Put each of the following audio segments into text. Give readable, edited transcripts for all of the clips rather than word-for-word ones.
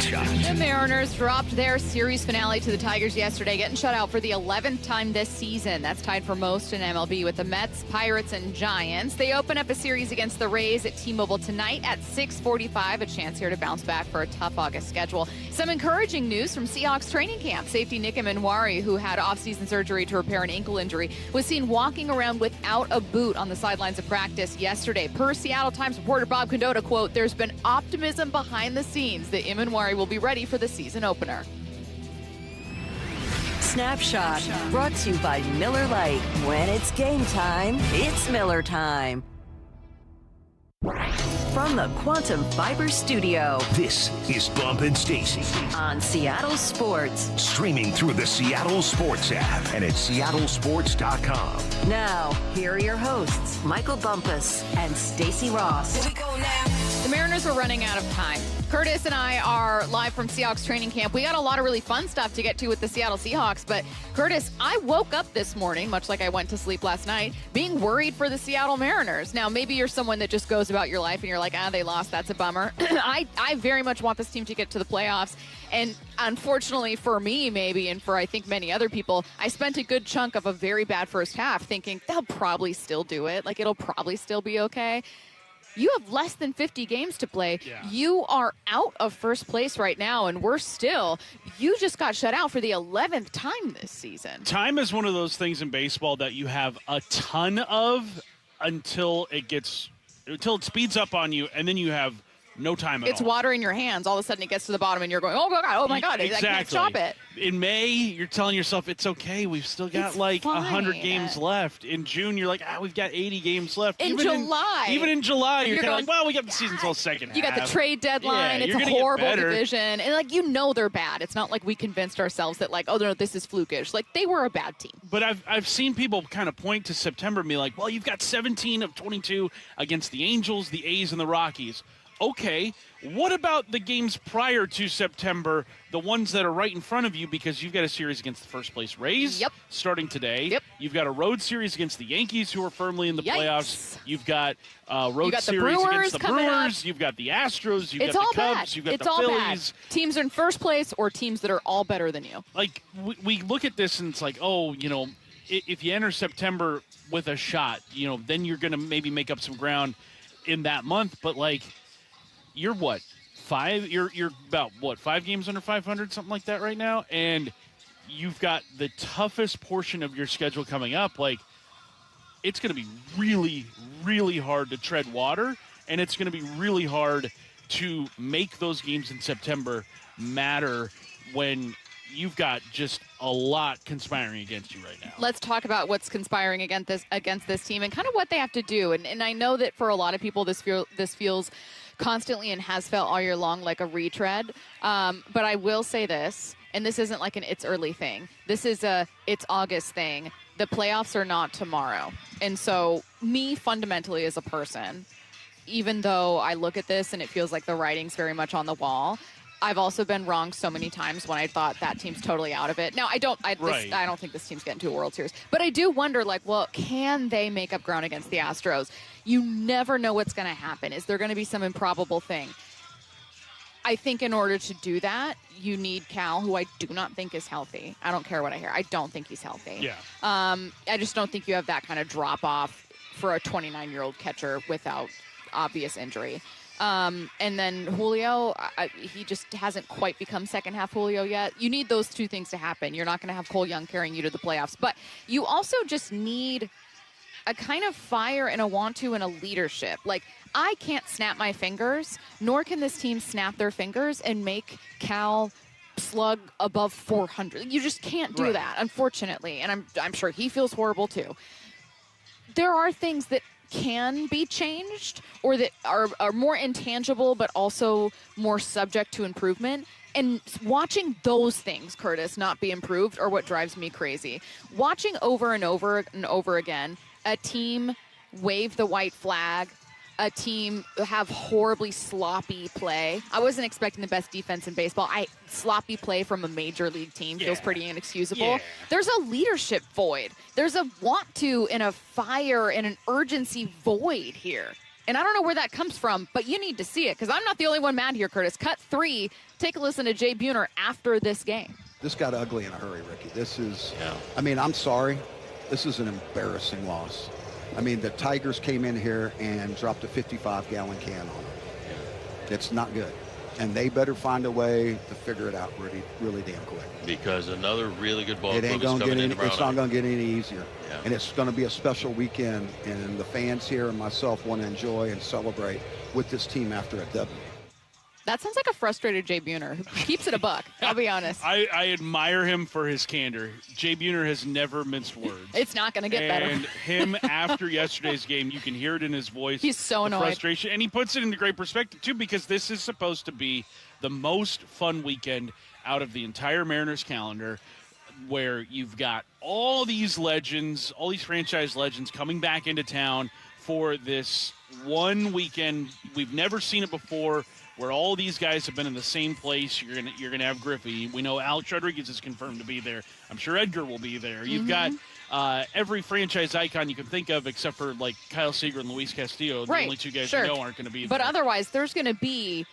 Shot. The Mariners dropped their series finale to the Tigers yesterday, getting shut out for the 11th time this season. That's tied for most in MLB with the Mets, Pirates, and Giants. They open up a series against the Rays at T-Mobile tonight at 6:45. A chance here to bounce back for a tough August schedule. Some encouraging news from Seahawks training camp. Safety Nick Emenwari, who had off-season surgery to repair an ankle injury, was seen walking around without a boot on the sidelines of practice yesterday. Per Seattle Times reporter Bob Condotta, quote, "There's been optimism behind the scenes that Emenwari will be ready for the season opener." Snapshot brought to you by Miller Lite. When it's game time, it's Miller time. From the Quantum Fiber Studio. This is Bump and Stacy. On Seattle Sports. Streaming through the Seattle Sports app and at seattlesports.com. Now, here are your hosts, Michael Bumpus and Stacy Ross. Here we go now. The Mariners are running out of time. Curtis and I are live from Seahawks training camp. We got a lot of really fun stuff to get to with the Seattle Seahawks, but Curtis, I woke up this morning, much like I went to sleep last night, being worried for the Seattle Mariners. Now, maybe you're someone that just goes about your life and you're like, they lost, that's a bummer. I very much want this team to get to the playoffs, and unfortunately for me, maybe, and for I think many other people, I spent a good chunk of a very bad first half thinking they'll probably still do it, like it'll probably still be okay. You have less than 50 games to play. Yeah. You are out of first place right now, and you just got shut out for the 11th time this season. Time is one of those things in baseball that you have a ton of until it speeds up on you, and then you have no time at all. It's water in your hands. All of a sudden it gets to the bottom, and you're going, oh my God, exactly. I can't stop it. In May, you're telling yourself, it's okay. We've still got 100 games left. In June, you're like, we've got 80 games left. Even in July, you're kind of like, well, we got the season until second half. You got the trade deadline. It's a horrible division. And, they're bad. It's not like we convinced ourselves that, no, this is flukish. They were a bad team. But I've seen people kind of point to September and be like, well, you've got 17 of 22 against the Angels, the A's, and the Rockies. Okay, what about the games prior to September, the ones that are right in front of you, because you've got a series against the first-place Rays starting today. Yep. You've got a road series against the Yankees, who are firmly in the playoffs. You've got road series against the Brewers. You've got the Astros. You've got the Cubs. You've got the Phillies. Bad. Teams are in first place or teams that are all better than you. We look at this and it's like, if you enter September with a shot, then you're going to maybe make up some ground in that month. But, you're what? You're about what? 5 games under 500, something like that right now, and you've got the toughest portion of your schedule coming up. It's going to be really, really hard to tread water, and it's going to be really hard to make those games in September matter when you've got just a lot conspiring against you right now. Let's talk about what's conspiring against this team and kind of what they have to do. And I know that for a lot of people, this feels constantly and has felt all year long like a retread. But I will say this, and this isn't like an it's early thing. This is it's August thing. The playoffs are not tomorrow. And so me fundamentally as a person, even though I look at this and it feels like the writing's very much on the wall, I've also been wrong so many times when I thought that team's totally out of it. Now, I don't think this team's getting to a World Series. But I do wonder, can they make up ground against the Astros? You never know what's going to happen. Is there going to be some improbable thing? I think in order to do that, you need Cal, who I do not think is healthy. I don't care what I hear. I don't think he's healthy. Yeah. I just don't think you have that kind of drop-off for a 29-year-old catcher without obvious injury. And then Julio, he just hasn't quite become second-half Julio yet. You need those two things to happen. You're not going to have Cole Young carrying you to the playoffs. But you also just need a kind of fire and a want-to and a leadership. I can't snap my fingers, nor can this team snap their fingers and make Cal slug above 400. You just can't do that, unfortunately. And I'm sure he feels horrible, too. There are things that can be changed or that are more intangible but also more subject to improvement. And watching those things, Curtis, not be improved are what drives me crazy. Watching over and over and over again a team wave the white flag, a team have horribly sloppy play. I wasn't expecting the best defense in baseball. Sloppy play from a major league team feels pretty inexcusable. Yeah. There's a leadership void. There's a want to and a fire and an urgency void here. And I don't know where that comes from, but you need to see it because I'm not the only one mad here, Curtis. Cut 3. Take a listen to Jay Buhner after this game. This got ugly in a hurry, Ricky. I mean, I'm sorry. This is an embarrassing loss. I mean, the Tigers came in here and dropped a 55-gallon can on them. It's not good. And they better find a way to figure it out really, really damn quick. Because another really good ball It ain't club is gonna coming get in any, tomorrow it's not night. going to get any easier. Yeah. And it's going to be a special weekend. And the fans here and myself want to enjoy and celebrate with this team after a W. That sounds like a frustrated Jay Buhner who keeps it a buck. I'll be honest. I admire him for his candor. Jay Buhner has never minced words. It's not going to get better. And him after yesterday's game, you can hear it in his voice. He's so the annoyed. Frustration, and he puts it into great perspective too, because this is supposed to be the most fun weekend out of the entire Mariners calendar, where you've got all these legends, all these franchise legends coming back into town for this one weekend. We've never seen it before, where all these guys have been in the same place. You're gonna have Griffey. We know Alex Rodriguez is confirmed to be there. I'm sure Edgar will be there. You've got every franchise icon you can think of, except for like Kyle Seager and Luis Castillo. The only two guys we know aren't going to be there. But otherwise, there's going to be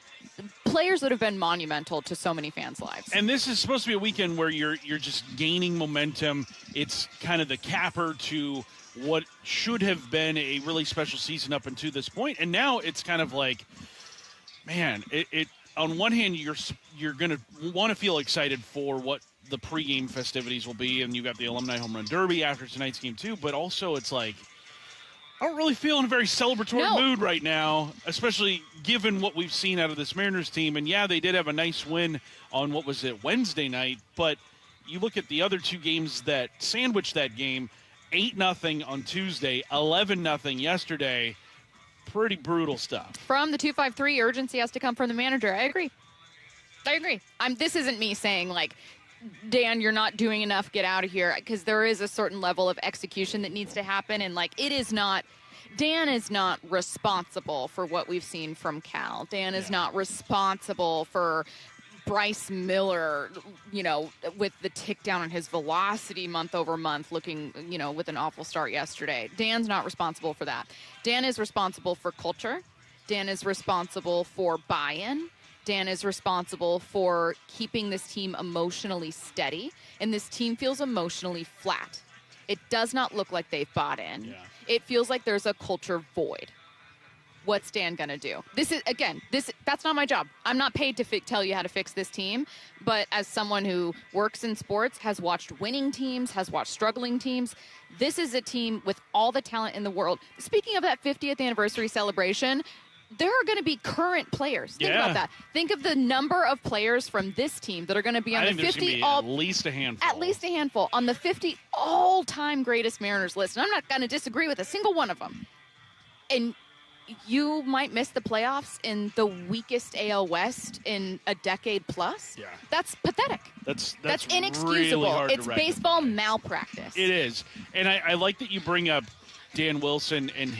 players that have been monumental to so many fans' lives. And this is supposed to be a weekend where you're just gaining momentum. It's kind of the capper to what should have been a really special season up until this point. And now it's kind of like, man, it on one hand, you're going to want to feel excited for what the pregame festivities will be, and you got the Alumni Home Run Derby after tonight's game too, but also it's like, I don't really feel in a very celebratory mood right now, especially given what we've seen out of this Mariners team. And yeah, they did have a nice win on, what was it, Wednesday night, but you look at the other two games that sandwiched that game, 8-0 on Tuesday, 11-0 yesterday. Pretty brutal stuff. From the 253, urgency has to come from the manager. I agree. This isn't me saying, like, Dan, you're not doing enough, get out of here, because there is a certain level of execution that needs to happen. And, like, Dan is not responsible for what we've seen from Cal. Dan is not responsible for Bryce Miller, with the tick down on his velocity month over month, looking, with an awful start yesterday. Dan's not responsible for that. Dan is responsible for culture. Dan is responsible for buy-in. Dan is responsible for keeping this team emotionally steady, and this team feels emotionally flat. It does not look like they've bought in. Yeah. It feels like there's a culture void. What's Dan going to do? That's not my job. I'm not paid to tell you how to fix this team, but as someone who works in sports, has watched winning teams, has watched struggling teams, this is a team with all the talent in the world. Speaking of that 50th anniversary celebration, there are going to be current players. Think about that. Think of the number of players from this team that are going to be on the 50 at least a handful. At least a handful on the 50 all-time greatest Mariners list. And I'm not going to disagree with a single one of them. And you might miss the playoffs in the weakest AL West in a decade plus. Yeah. That's pathetic. That's inexcusable. Really hard it's to baseball malpractice. It is. And I like that you bring up Dan Wilson and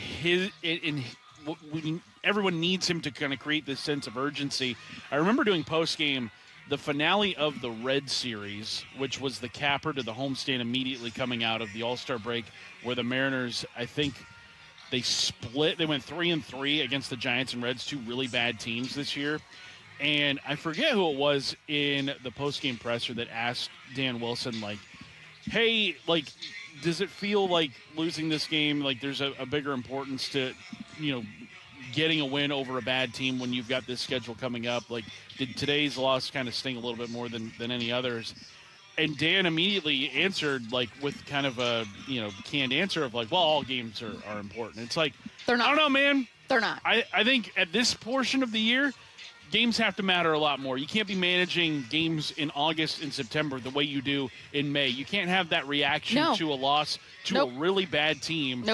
everyone needs him to kind of create this sense of urgency. I remember doing post-game the finale of the Red Series, which was the capper to the homestand immediately coming out of the All-Star break, where the Mariners, I think, they split. They went 3-3 against the Giants and Reds, two really bad teams this year. And I forget who it was in the post-game presser that asked Dan Wilson, like, hey, like, does it feel like losing this game, like there's a bigger importance to, getting a win over a bad team when you've got this schedule coming up? Like, did today's loss kind of sting a little bit more than any others? And Dan immediately answered, like, with kind of a, canned answer of, like, well, all games are important. It's like, they're not. I don't know, man. They're not. I think at this portion of the year, games have to matter a lot more. You can't be managing games in August and September the way you do in May. You can't have that reaction to a loss to a really bad team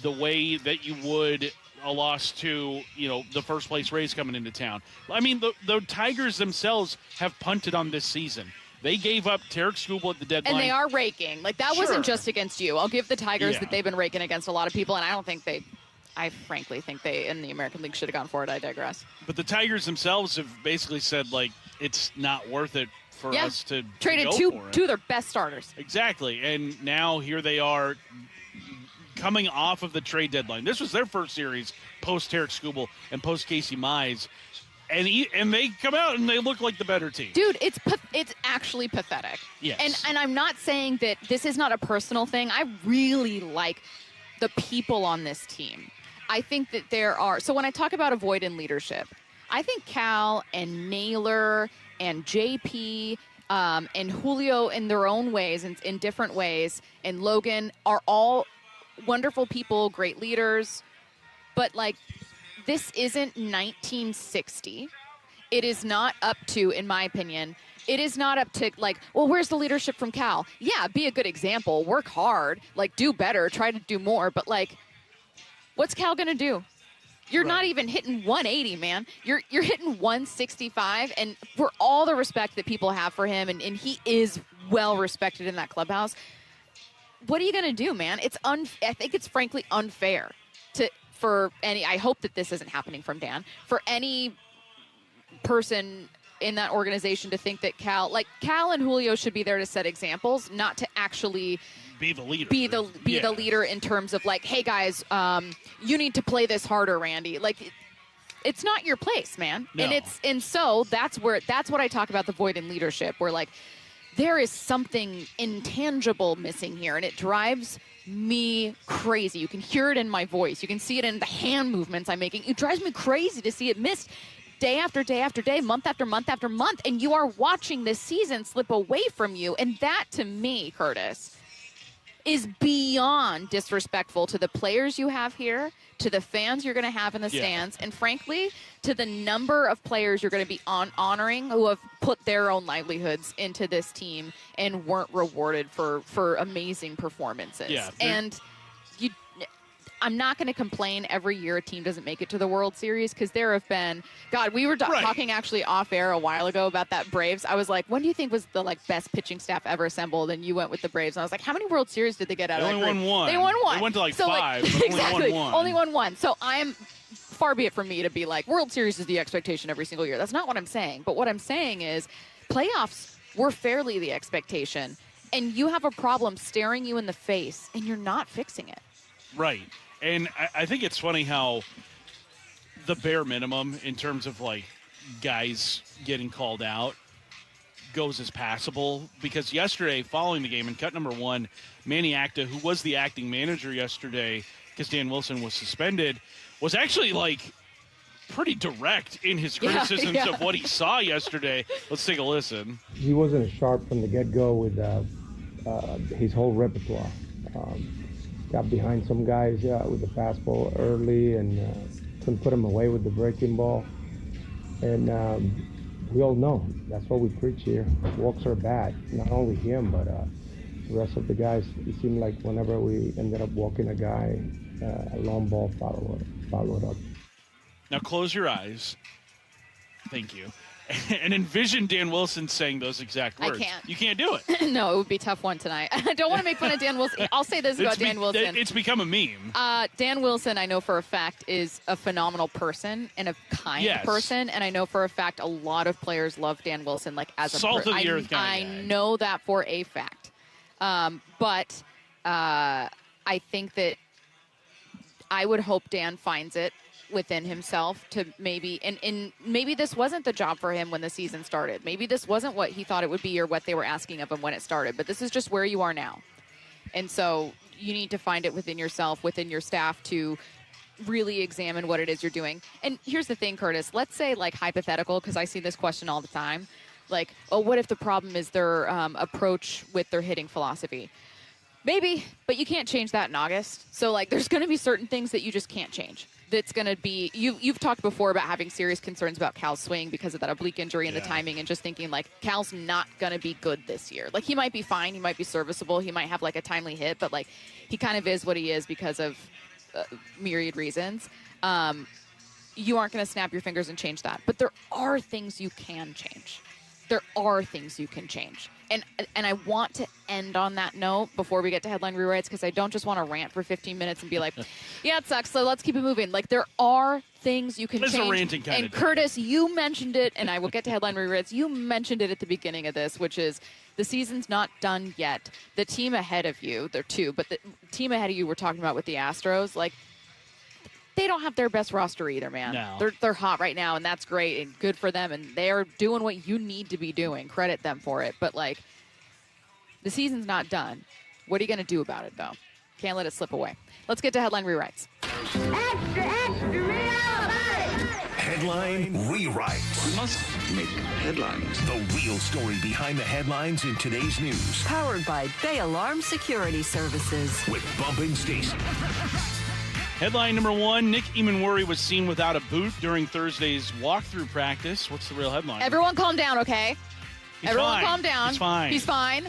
the way that you would a loss to, the first place Rays coming into town. I mean, the Tigers themselves have punted on this season. They gave up Tarek Skubal at the deadline. And they are raking. Like, that wasn't just against you. I'll give the Tigers that they've been raking against a lot of people, and I frankly think they, in the American League, should have gone for it. I digress. But the Tigers themselves have basically said, like, it's not worth it for us to traded go two for it. Two of their best starters. Exactly. And now here they are coming off of the trade deadline. This was their first series post Tarek Skubal and post Casey Mize. And they come out and they look like the better team. Dude, it's actually pathetic. Yes. And I'm not saying that this is not a personal thing. I really like the people on this team. I think that there are – so when I talk about a void in leadership, I think Cal and Naylor and JP and Julio in their own ways, in different ways, and Logan are all wonderful people, great leaders. But, like, this isn't 1960. It is not up to, in my opinion, it is not up to, like, well, where's the leadership from Cal? Yeah, be a good example. Work hard. Like, do better. Try to do more. But, like, what's Cal going to do? You're not even hitting 180, man. You're hitting 165, and for all the respect that people have for him, and he is well respected in that clubhouse, what are you going to do, man? I think it's frankly unfair for any. I hope that this isn't happening from Dan. For any person in that organization to think that Cal and Julio should be there to set examples, not to actually be the leader. Be the leader in terms of, like, hey guys, you need to play this harder, Randy. Like, it's not your place, man. No. And so that's what I talk about, the void in leadership, where, like, there is something intangible missing here, and it drives me crazy. You can hear it in my voice. You can see it in the hand movements I'm making. It drives me crazy to see it missed day after day after day, month after month after month, and you are watching this season slip away from you. And that, to me, Curtis, is beyond disrespectful to the players you have here, to the fans you're going to have in the stands, and frankly, to the number of players you're going to be honoring who have put their own livelihoods into this team and weren't rewarded for amazing performances. Yeah, and I'm not going to complain every year a team doesn't make it to the World Series, because there have been, God, we were talking actually off air a while ago about that Braves. I was like, when do you think was the, like, best pitching staff ever assembled? And you went with the Braves. And I was like, how many World Series did they get out of that group? Only won one. They won one. They went to, like, so, 5, but exactly, only won one. Only won one. So far be it from me to be like, World Series is the expectation every single year. That's not what I'm saying. But what I'm saying is playoffs were fairly the expectation. And you have a problem staring you in the face, and you're not fixing it. Right. And I think it's funny how the bare minimum in terms of, like, guys getting called out goes as passable. Because yesterday, following the game, in cut number 1, Manny Acta, who was the acting manager yesterday because Dan Wilson was suspended, was actually, like, pretty direct in his criticisms of what he saw yesterday. Let's take a listen. He wasn't as sharp from the get-go with his whole repertoire. Got behind some guys with the fastball early and couldn't put him away with the breaking ball. And we all know that's what we preach here. Walks are bad. Not only him, but the rest of the guys. It seemed like whenever we ended up walking a guy, a long ball followed up. Now close your eyes. Thank you. And envision Dan Wilson saying those exact words. I can't. You can't do it. No, it would be a tough one tonight. I don't want to make fun of Dan Wilson. I'll say this about Dan Wilson. It's become a meme. Dan Wilson, I know for a fact, is a phenomenal person and a kind person. And I know for a fact a lot of players love Dan Wilson, like, as a salt of the earth guy. I know that for a fact. But I think that I would hope Dan finds it within himself to maybe, and maybe this wasn't the job for him when the season started. Maybe this wasn't what he thought it would be or what they were asking of him when it started, but this is just where you are now. And so you need to find it within yourself, within your staff, to really examine what it is you're doing. And here's the thing, Curtis, let's say, like, hypothetical, because I see this question all the time, like, oh, what if the problem is their approach with their hitting philosophy? Maybe, but you can't change that in August. So, like, there's going to be certain things that you just can't change. That's going to be, you've talked before about having serious concerns about Cal's swing because of that oblique injury and the timing, and just thinking, like, Cal's not going to be good this year. Like, he might be fine. He might be serviceable. He might have, like, a timely hit, but, like, he kind of is what he is because of myriad reasons. You aren't going to snap your fingers and change that. But there are things you can change. There are things you can change. And I want to end on that note before we get to headline rewrites, because I don't just want to rant for 15 minutes and be like, yeah, it sucks, so let's keep it moving. Like, there are things you can change. It's a ranting kind of Curtis, you mentioned it, and I will get to headline rewrites. You mentioned it at the beginning of this, which is The season's not done yet. The team ahead of you, they're two, but the team ahead of you we're talking about with the Astros, like, they don't have their best roster either, man. No. They're hot right now, and that's great and good for them, and they're doing what you need to be doing. Credit them for it. But, like, the season's not done. What are you going to do about it, though? Can't let it slip away. Let's get to headline rewrites. Extra, extra, Headline rewrites. We must make headlines. The real story behind the headlines in today's news. Powered by Bay Alarm Security Services. With Bump and Stacy. Headline number 1, Nick Eamon was seen without a boot during Thursday's walkthrough practice. What's the real headline? Everyone calm down, okay? Everyone fine. calm down. He's fine. He's fine.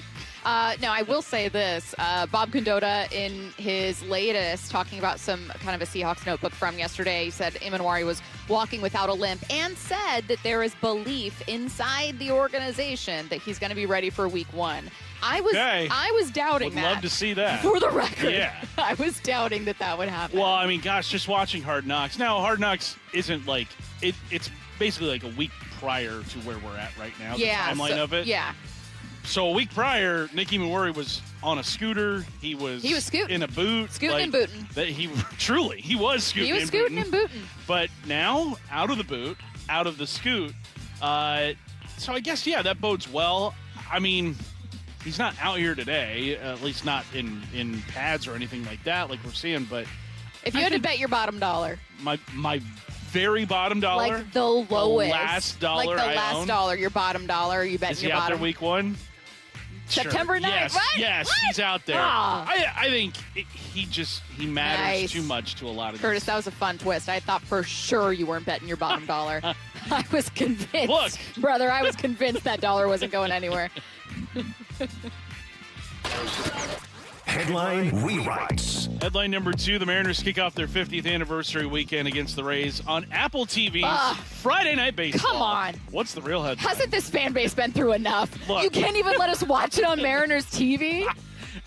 Now, I will say this. Bob Condotta, in his latest, talking about some kind of a Seahawks notebook from yesterday, he said Eamon was walking without a limp and said that there is belief inside the organization that he's going to be ready for week 1. I was doubting Would that. love to see that. For the record. Yeah. I was doubting that would happen. Well, I mean, gosh, just watching Hard Knocks. Now, Hard Knocks isn't like it's basically like a week prior to where we're at right now, the timeline of it. Yeah. So a week prior, Nick Eamon was on a scooter. He was scooting. in a boot. Scooting and booting. He was scooting. He was scooting and booting. But now, out of the boot, out of the scoot. So I guess, yeah, that bodes well. I mean, he's not out here today, at least not in pads or anything like that, like we're seeing. But if you had to bet your bottom dollar, my very bottom dollar, like the lowest, the last dollar, like the I last own. Dollar, your bottom dollar, you bet Is your he out bottom. there week 1? September 9th, yes, right? Yes, What? he's out there. Ah. I think he matters Nice. too much to a lot of Curtis, these. that was a fun twist. I thought for sure you weren't betting your bottom dollar. I was convinced. Look. Brother, I was convinced that dollar wasn't going anywhere. Headline rewrites. Headline number 2, the Mariners kick off their 50th anniversary weekend against the Rays on Apple TV's Friday Night Baseball. Come on. What's the real headline? Hasn't this fan base been through enough? Look. You can't even let us watch it on Mariners TV?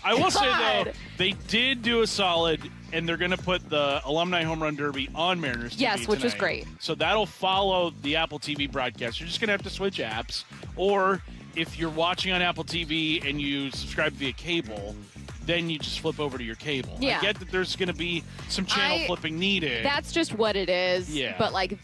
I will say, though, God. they did do a solid, and they're going to put the Alumni Home Run Derby on Mariners TV Yes, which is tonight. great. So that'll follow the Apple TV broadcast. You're just going to have to switch apps. Or if you're watching on Apple TV and you subscribe via cable, then you just flip over to your cable. Yeah. I get that there's going to be some channel flipping needed. That's just what it is. Yeah. But, like,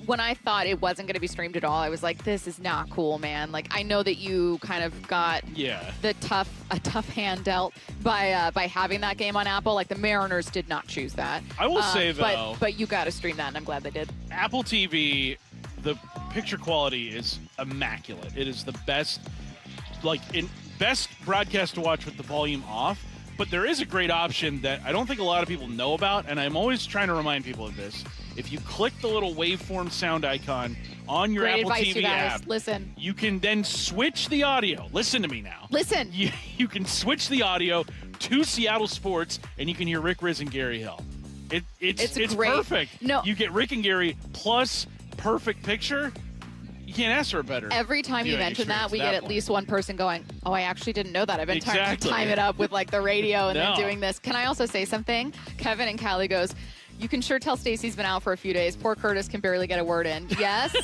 when I thought it wasn't going to be streamed at all, I was like, this is not cool, man. Like, I know that you kind of got a tough hand dealt by having that game on Apple. Like, the Mariners did not choose that. I will say, though. But you got to stream that, and I'm glad they did. Apple TV, the picture quality is immaculate. It is the best, best broadcast to watch with the volume off. But there is a great option that I don't think a lot of people know about, and I'm always trying to remind people of this. If you click the little waveform sound icon on your Great Apple advice, TV you guys. app, Listen. you can then switch the audio. Listen to me now. Listen. You can switch the audio to Seattle Sports, and you can hear Rick Riz and Gary Hill. It's great. perfect. No. You get Rick and Gary plus perfect picture. You can't ask for a better. Every time you viewing mention that, experience we at get at point. least one person going, oh, I actually didn't know that. I've been trying to Exactly. time it up with, like, the radio and then No. doing this. Can I also say something? Kevin and Callie goes, you can sure tell Stacey's been out for a few days. Poor Curtis can barely get a word in. Yes,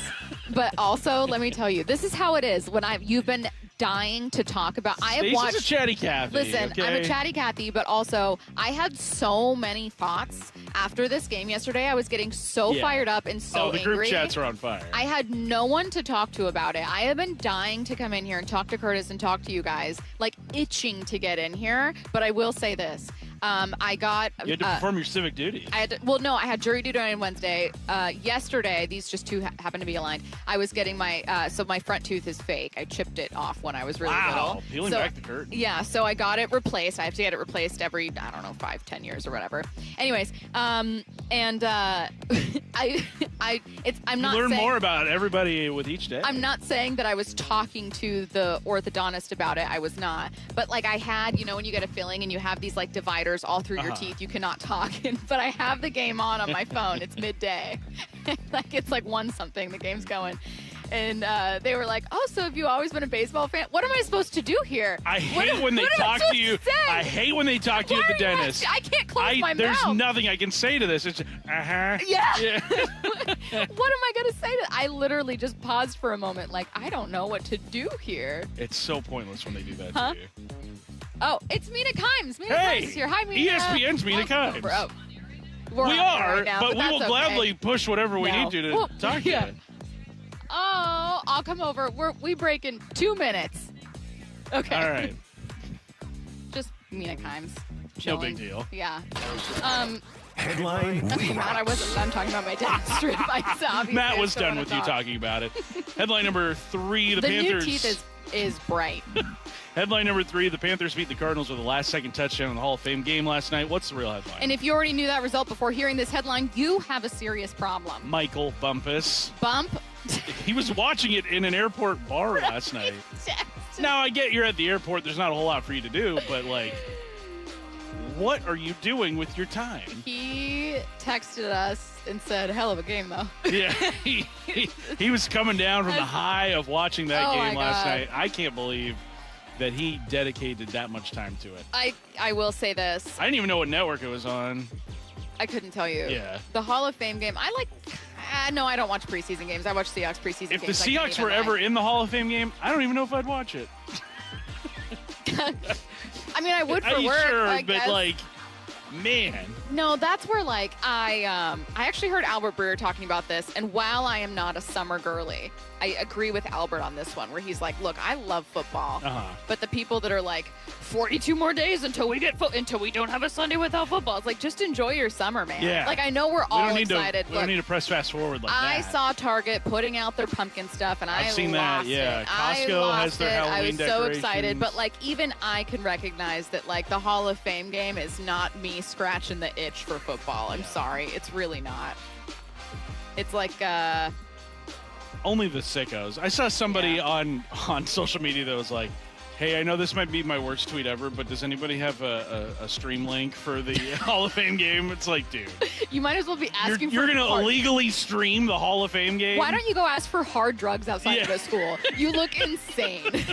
but also, let me tell you, this is how it is. When you've been dying to talk about. I have Stacey's watched. a chatty Cathy. Listen, okay? I'm a chatty Cathy, but also I had so many thoughts after this game yesterday. I was getting so fired up and so the angry. group chats are on fire. I had no one to talk to about it. I have been dying to come in here and talk to Curtis and talk to you guys, like itching to get in here. But I will say this. I got. You had to perform your civic duties. I had jury duty on Wednesday. Yesterday, these just two happen to be aligned. I was getting my my front tooth is fake. I chipped it off when I was really little. Peeling back the curtain. Yeah, so I got it replaced. I have to get it replaced every 5-10 years or whatever. Anyways, I'm not. You learn saying, more about everybody with each day. I'm not saying that I was talking to the orthodontist about it. I was not. But like I had, when you get a filling and you have these like dividers all through your teeth, you cannot talk. But I have the game on my phone. It's midday. It's like 1 something. The game's going. And they were like, "Oh, so have you always been a baseball fan? What am I supposed to do here?" I hate when they talk to you. I hate when they talk to you at the dentist. I can't close my There's mouth. nothing I can say to this. It's Yeah. What am I going to say to I literally just paused for a moment like, I don't know what to do here. It's so pointless when they do that Huh? to you. Oh, it's Mina Kimes. Mina Hey, Kimes here. Hi, Mina. ESPN's Mina Kimes. Oh, we're We on are, it right now, but we that's will okay. gladly push whatever we need to Well, talk to yeah. you. Oh, I'll come over. We break in 2 minutes. Okay. All right. Just Mina Kimes. No Chilling. big deal. Yeah. Headline week. Matt, I wasn't done talking about my dentist strip. Matt was done with you talking about it. Headline number 3, the Panthers. New teeth is bright. Headline number 3, the Panthers beat the Cardinals with the last-second touchdown in the Hall of Fame game last night. What's the real headline? And if you already knew that result before hearing this headline, you have a serious problem. Michael Bumpus. Bump. He was watching it in an airport bar last night. Now, I get you're at the airport. There's not a whole lot for you to do, but, like, what are you doing with your time? He texted us and said, hell of a game, though. Yeah, he was coming down from the high of watching that game last night. I can't believe that he dedicated that much time to it. I will say this. I didn't even know what network it was on. I couldn't tell you. Yeah. The Hall of Fame game, no, I don't watch preseason games. I watch Seahawks preseason games. If the Seahawks were ever in the Hall of Fame game, I don't even know if I'd watch it. I mean, I would for work. Sure, I but guess. like, man. No, that's where like I actually heard Albert Breer talking about this, and while I am not a summer girly, I agree with Albert on this one, where he's like, look, I love football, but the people that are like 42 more days until we get until we don't have a Sunday without football, it's like just enjoy your summer, man. Yeah. Like I know we're all excited. We don't need to press fast forward like that. I saw Target putting out their pumpkin stuff, and I've seen lost that. Yeah, it. Costco has their Halloween I was so excited, decorations. but like even I can recognize that like the Hall of Fame game is not me scratching the itch for football. I'm sorry, it's really not. It's like only the sickos. I saw somebody on social media that was like, hey, I know this might be my worst tweet ever, but does anybody have a stream link for the Hall of Fame game? It's like, dude. You might as well be asking You're for going to illegally stream the Hall of Fame game? Why don't you go ask for hard drugs outside of a school? You look insane.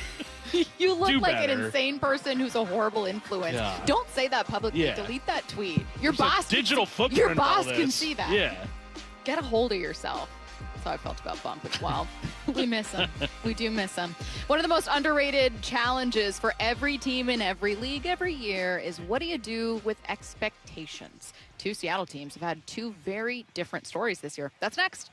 You look like an insane person who's a horrible influence. Yeah. Don't say that publicly. Yeah. Delete that tweet. Your There's boss a digital footprint Your of all boss can this. see that. Yeah. Get a hold of yourself. That's how I felt about Bump as well. We miss him. We do miss him. One of the most underrated challenges for every team in every league every year is what do you do with expectations? 2 Seattle teams have had 2 very different stories this year. That's next.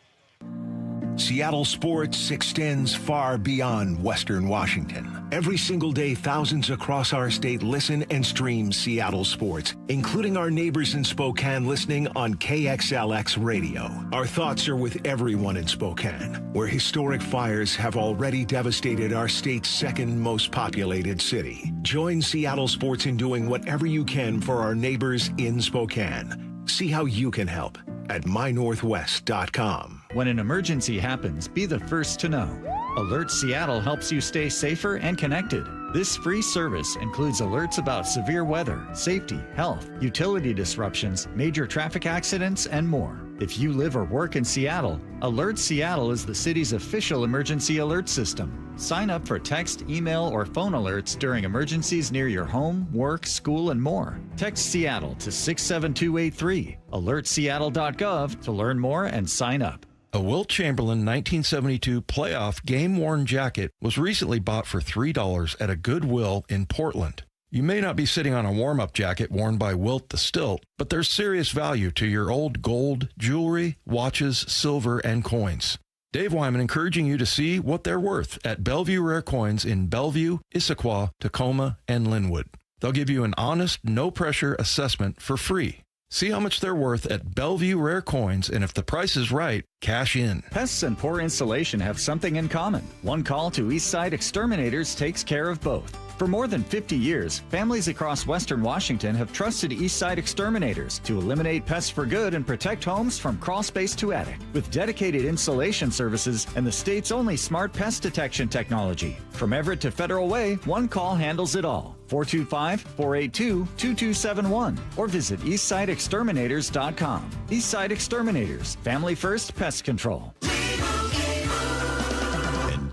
Seattle sports extends far beyond Western Washington. Every single day, thousands across our state listen and stream Seattle sports, including our neighbors in Spokane listening on KXLX radio. Our thoughts are with everyone in Spokane, where historic fires have already devastated our state's second most populated city. Join Seattle sports in doing whatever you can for our neighbors in Spokane. See how you can help at mynorthwest.com. When an emergency happens, be the first to know. Alert Seattle helps you stay safer and connected. This free service includes alerts about severe weather, safety, health, utility disruptions, major traffic accidents, and more. If you live or work in Seattle, Alert Seattle is the city's official emergency alert system. Sign up for text, email, or phone alerts during emergencies near your home, work, school, and more. Text Seattle to 67283. AlertSeattle.gov to learn more and sign up. A Wilt Chamberlain 1972 playoff game-worn jacket was recently bought for $3 at a Goodwill in Portland. You may not be sitting on a warm-up jacket worn by Wilt the Stilt, but there's serious value to your old gold, jewelry, watches, silver, and coins. Dave Wyman encouraging you to see what they're worth at Bellevue Rare Coins in Bellevue, Issaquah, Tacoma, and Linwood. They'll give you an honest, no-pressure assessment for free. See how much they're worth at Bellevue Rare Coins, and if the price is right, cash in. Pests and poor installation have something in common. One call to Eastside Exterminators takes care of both. For more than 50 years, families across Western Washington have trusted Eastside Exterminators to eliminate pests for good and protect homes from crawl space to attic. With dedicated installation services and the state's only smart pest detection technology. From Everett to Federal Way, one call handles it all. 425-482-2271 or visit eastsideexterminators.com. Eastside Exterminators, family first pest control.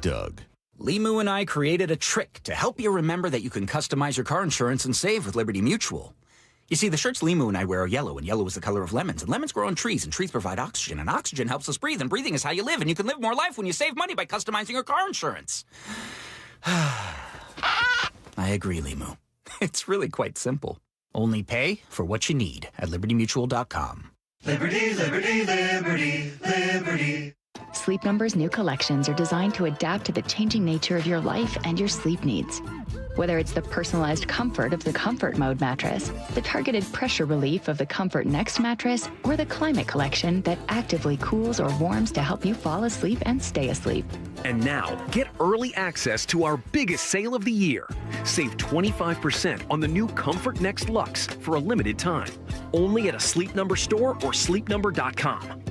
Doug. Limu and I created a trick to help you remember that you can customize your car insurance and save with Liberty Mutual. You see, the shirts Limu and I wear are yellow, and yellow is the color of lemons, and lemons grow on trees, and trees provide oxygen, and oxygen helps us breathe, and breathing is how you live, and you can live more life when you save money by customizing your car insurance. I agree, Limu. It's really quite simple. Only pay for what you need at libertymutual.com. Liberty, liberty, liberty, liberty. Sleep Number's new collections are designed to adapt to the changing nature of your life and your sleep needs. Whether it's the personalized comfort of the Comfort Mode mattress, the targeted pressure relief of the Comfort Next mattress, or the Climate Collection that actively cools or warms to help you fall asleep and stay asleep. And now, get early access to our biggest sale of the year. Save 25% on the new Comfort Next Luxe for a limited time. Only at a Sleep Number store or sleepnumber.com.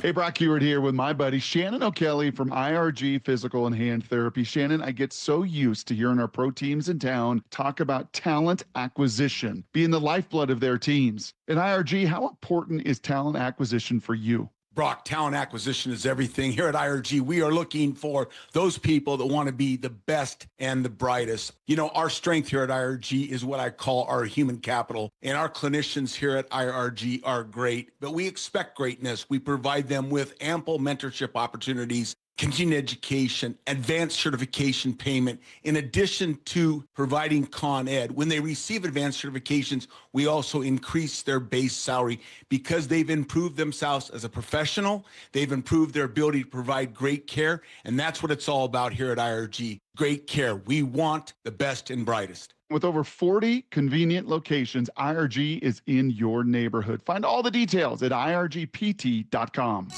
Hey, Brock Hewitt here with my buddy Shannon O'Kelly from IRG Physical and Hand Therapy. Shannon, I get so used to hearing our pro teams in town talk about talent acquisition, being the lifeblood of their teams. At IRG, how important is talent acquisition for you? Brock, talent acquisition is everything. Here at IRG, we are looking for those people that want to be the best and the brightest. You know, our strength here at IRG is what I call our human capital. And our clinicians here at IRG are great, but we expect greatness. We provide them with ample mentorship opportunities, continuing education, advanced certification payment, in addition to providing Con Ed. When they receive advanced certifications, we also increase their base salary because they've improved themselves as a professional. They've improved their ability to provide great care, and that's what it's all about here at IRG. Great care. We want the best and brightest. With over 40 convenient locations, IRG is in your neighborhood. Find all the details at irgpt.com.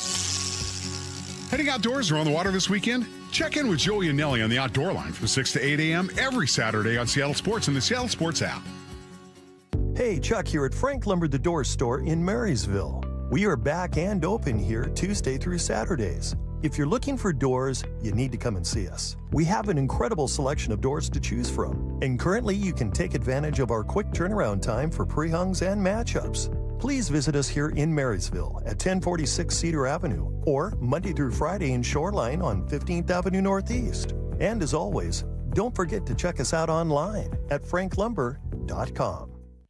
Heading outdoors or on the water this weekend? Check in with Joey and Nelly on the Outdoor Line from 6 to 8 a.m. every Saturday on Seattle Sports and the Seattle Sports app. Hey, Chuck here at Frank Lumber the Door Store in Marysville. We are back and open here Tuesday through Saturdays. If you're looking for doors, you need to come and see us. We have an incredible selection of doors to choose from, and currently you can take advantage of our quick turnaround time for pre-hungs and matchups. Please visit us here in Marysville at 1046 Cedar Avenue or Monday through Friday in Shoreline on 15th Avenue Northeast. And as always, don't forget to check us out online at franklumber.com.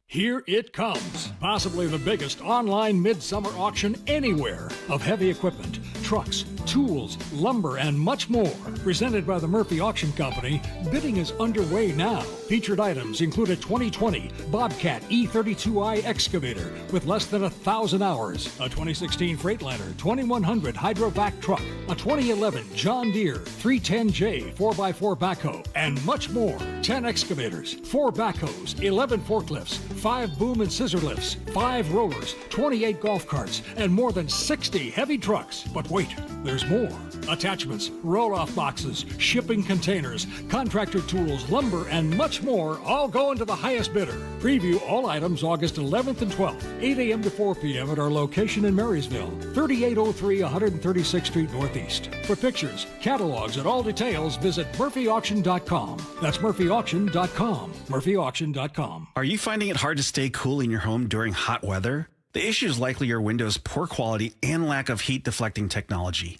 Here it comes, possibly the biggest online midsummer auction anywhere of heavy equipment, trucks, tools, lumber, and much more. Presented by the Murphy Auction Company, bidding is underway now. Featured items include a 2020 Bobcat E32i excavator with less than 1,000 hours, a 2016 Freightliner 2100 Hydrovac truck, a 2011 John Deere 310J 4x4 backhoe, and much more. 10 excavators, 4 backhoes, 11 forklifts, 5 boom and scissor lifts, 5 rollers, 28 golf carts, and more than 60 heavy trucks. But wait, there's more. Attachments, roll-off boxes, shipping containers, contractor tools, lumber, and much more all go into the highest bidder. Preview all items August 11th and 12th, 8 a.m. to 4 p.m. at our location in Marysville, 3803 136th Street Northeast. For pictures, catalogs, and all details, visit murphyauction.com. That's murphyauction.com. murphyauction.com. Are you finding it hard to stay cool in your home during hot weather? The issue is likely your window's poor quality and lack of heat deflecting technology.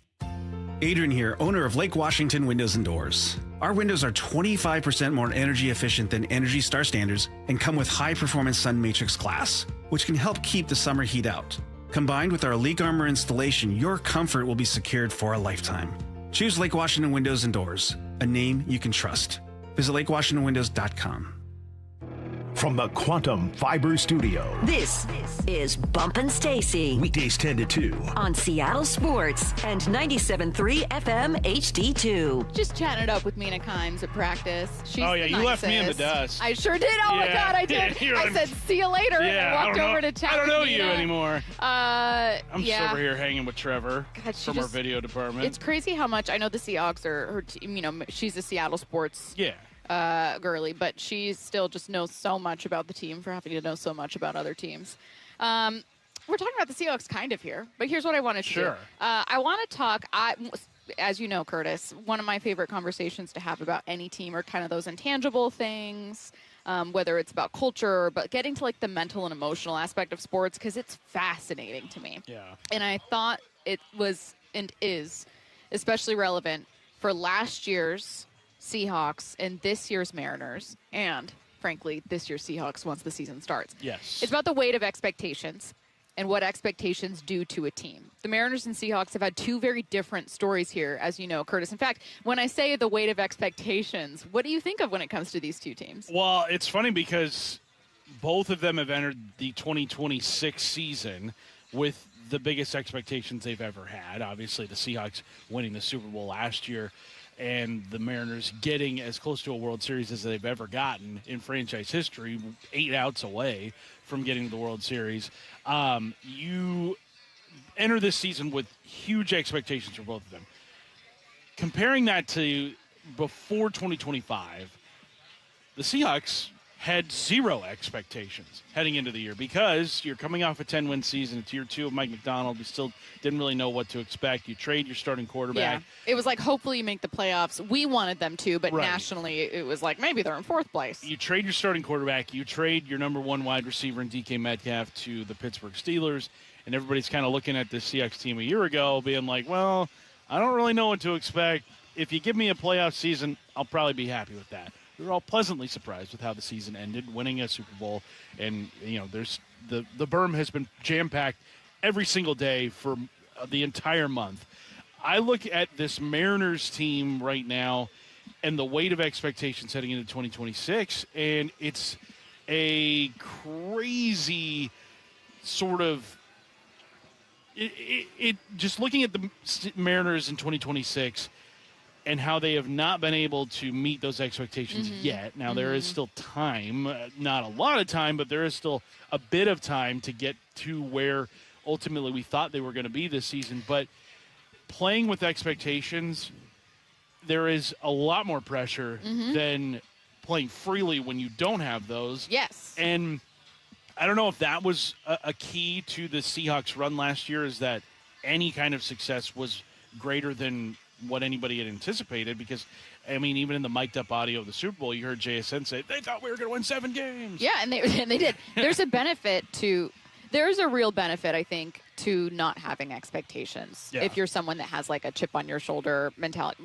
Adrian here, owner of Lake Washington Windows and Doors. Our windows are 25% more energy efficient than Energy Star standards and come with high-performance Sun Matrix glass, which can help keep the summer heat out. Combined with our leak armor installation, your comfort will be secured for a lifetime. Choose Lake Washington Windows and Doors, a name you can trust. Visit lakewashingtonwindows.com. From the Quantum Fiber Studio. This is Bump Stacy. Weekdays 10 to 2. On Seattle Sports and 97.3 FM HD2. Just chatting it up with Mina Kimes at practice. She's oh, yeah, the you left me in the dust. I sure did. Oh, my God, I did. I said, see you later. Yeah, and I walked over to chat I don't know with you Mina. anymore. I'm just over yeah. here hanging with Trevor God, from our video department. It's crazy how much I know the Seahawks are her team. You know, she's a Seattle sports girly, but she still just knows so much about the team for having to know so much about other teams. We're talking about the Seahawks kind of here, but here's what I wanted to do. I want to talk, as you know, Curtis, one of my favorite conversations to have about any team are kind of those intangible things, whether it's about culture, but getting to like the mental and emotional aspect of sports, because it's fascinating to me. Yeah. And I thought it was and is especially relevant for last year's Seahawks and this year's Mariners, and frankly, this year's Seahawks once the season starts. Yes. It's about the weight of expectations and what expectations do to a team. The Mariners and Seahawks have had two very different stories here, as you know, Curtis. In fact, when I say the weight of expectations, what do you think of when it comes to these two teams? Well, it's funny because both of them have entered the 2026 season with the biggest expectations they've ever had. Obviously, the Seahawks winning the Super Bowl last year, and the Mariners getting as close to a World Series as they've ever gotten in franchise history, 8 outs away from getting to the World Series. You enter this season with huge expectations for both of them. Comparing that to before 2025, the Seahawks had 0 expectations heading into the year because you're coming off a 10-win season. It's year 2 of Mike Macdonald. You still didn't really know what to expect. You trade your starting quarterback. Yeah, it was like, hopefully you make the playoffs. We wanted them to, but nationally it was like, maybe they're in 4th place. You trade your starting quarterback. You trade your number 1 wide receiver in DK Metcalf to the Pittsburgh Steelers, and everybody's kind of looking at this Seahawks team a year ago being like, well, I don't really know what to expect. If you give me a playoff season, I'll probably be happy with that. We were all pleasantly surprised with how the season ended, winning a Super Bowl, and there's the berm has been jam-packed every single day for the entire month. I look at this Mariners team right now and the weight of expectations heading into 2026, and it's a crazy sort of it just looking at the Mariners in 2026 and how they have not been able to meet those expectations yet. Now, there is still time, not a lot of time, but there is still a bit of time to get to where ultimately we thought they were going to be this season. But playing with expectations, there is a lot more pressure than playing freely when you don't have those. Yes. And I don't know if that was a key to the Seahawks run last year, is that any kind of success was greater than what anybody had anticipated, because, I mean, even in the mic'd up audio of the Super Bowl, you heard JSN say, they thought we were going to win 7 games. Yeah, and they did. There's a real benefit, I think, to not having expectations. Yeah. If you're someone that has like a chip on your shoulder mentality,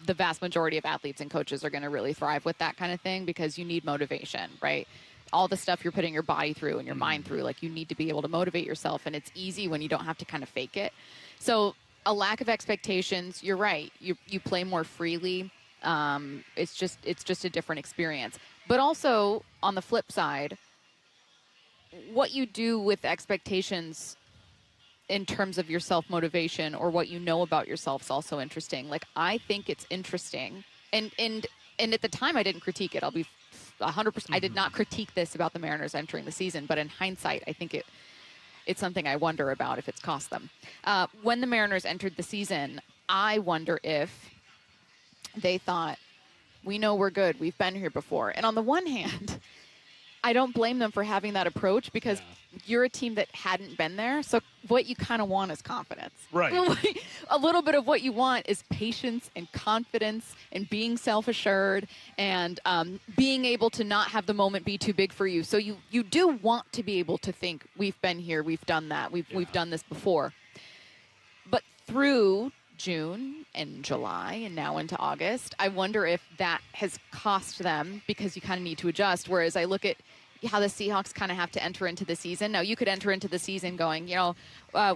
the vast majority of athletes and coaches are going to really thrive with that kind of thing, because you need motivation, right? All the stuff you're putting your body through and your mind through, like, you need to be able to motivate yourself, and it's easy when you don't have to kind of fake it. So a lack of expectations, you're right. You play more freely. It's just a different experience. But also, on the flip side, what you do with expectations in terms of your self-motivation or what you know about yourself is also interesting. Like, I think it's interesting. And at the time, I didn't critique it. I'll be 100%. I did not critique this about the Mariners entering the season. But in hindsight, I think it's something I wonder about if it's cost them. When the Mariners entered the season, I wonder if they thought, we know we're good. We've been here before. And on the one hand, I don't blame them for having that approach, because you're a team that hadn't been there. So what you kind of want is confidence. Right. A little bit of what you want is patience and confidence and being self-assured and being able to not have the moment be too big for you. So you do want to be able to think, we've been here, we've done that, we've done this before. But through June and July and now into August, I wonder if that has cost them, because you kind of need to adjust. Whereas I look at how the Seahawks kind of have to enter into the season. Now, you could enter into the season going,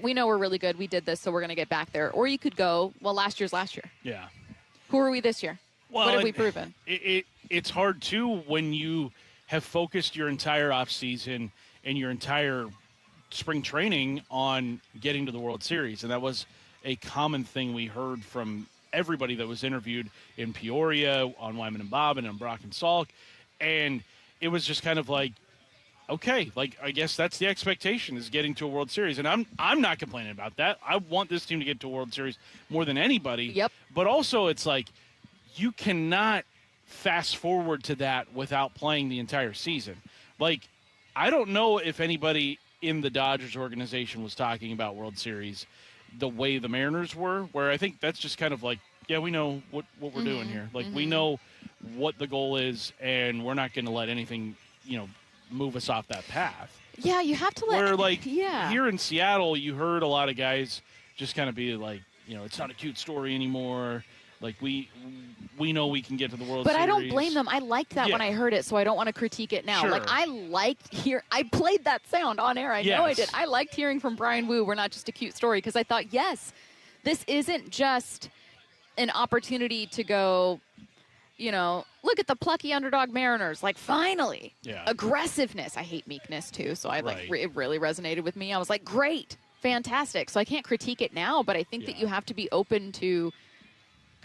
we know we're really good. We did this, so we're going to get back there. Or you could go, well, last year's last year. Yeah. Who are we this year? Well, what have we proven? It's hard, too, when you have focused your entire offseason and your entire spring training on getting to the World Series. And that was a common thing we heard from everybody that was interviewed in Peoria, on Wyman and Bob, and on Brock and Salk. And it was just kind of like, okay, like, I guess that's the expectation, is getting to a World Series. And I'm not complaining about that. I want this team to get to a World Series more than anybody. Yep. But also, it's like, you cannot fast forward to that without playing the entire season. Like, I don't know if anybody in the Dodgers organization was talking about World Series the way the Mariners were, where I think that's just kind of like, yeah, we know what we're doing here. Like, we know what the goal is, and we're not going to let anything, move us off that path. Yeah, you have to let. Where, like, here in Seattle, you heard a lot of guys just kind of be like, it's not a cute story anymore. Like, we know we can get to the World But Series. I don't blame them. I liked that when I heard it, so I don't want to critique it now. Sure. Like, I played that sound on air. I know I did. I liked hearing from Brian Wu, we're not just a cute story, because I thought, yes, this isn't just an opportunity to go, look at the plucky underdog Mariners. Like, finally. Yeah. Aggressiveness. I hate meekness, too, so it really resonated with me. I was like, great, fantastic. So I can't critique it now, but I think that you have to be open to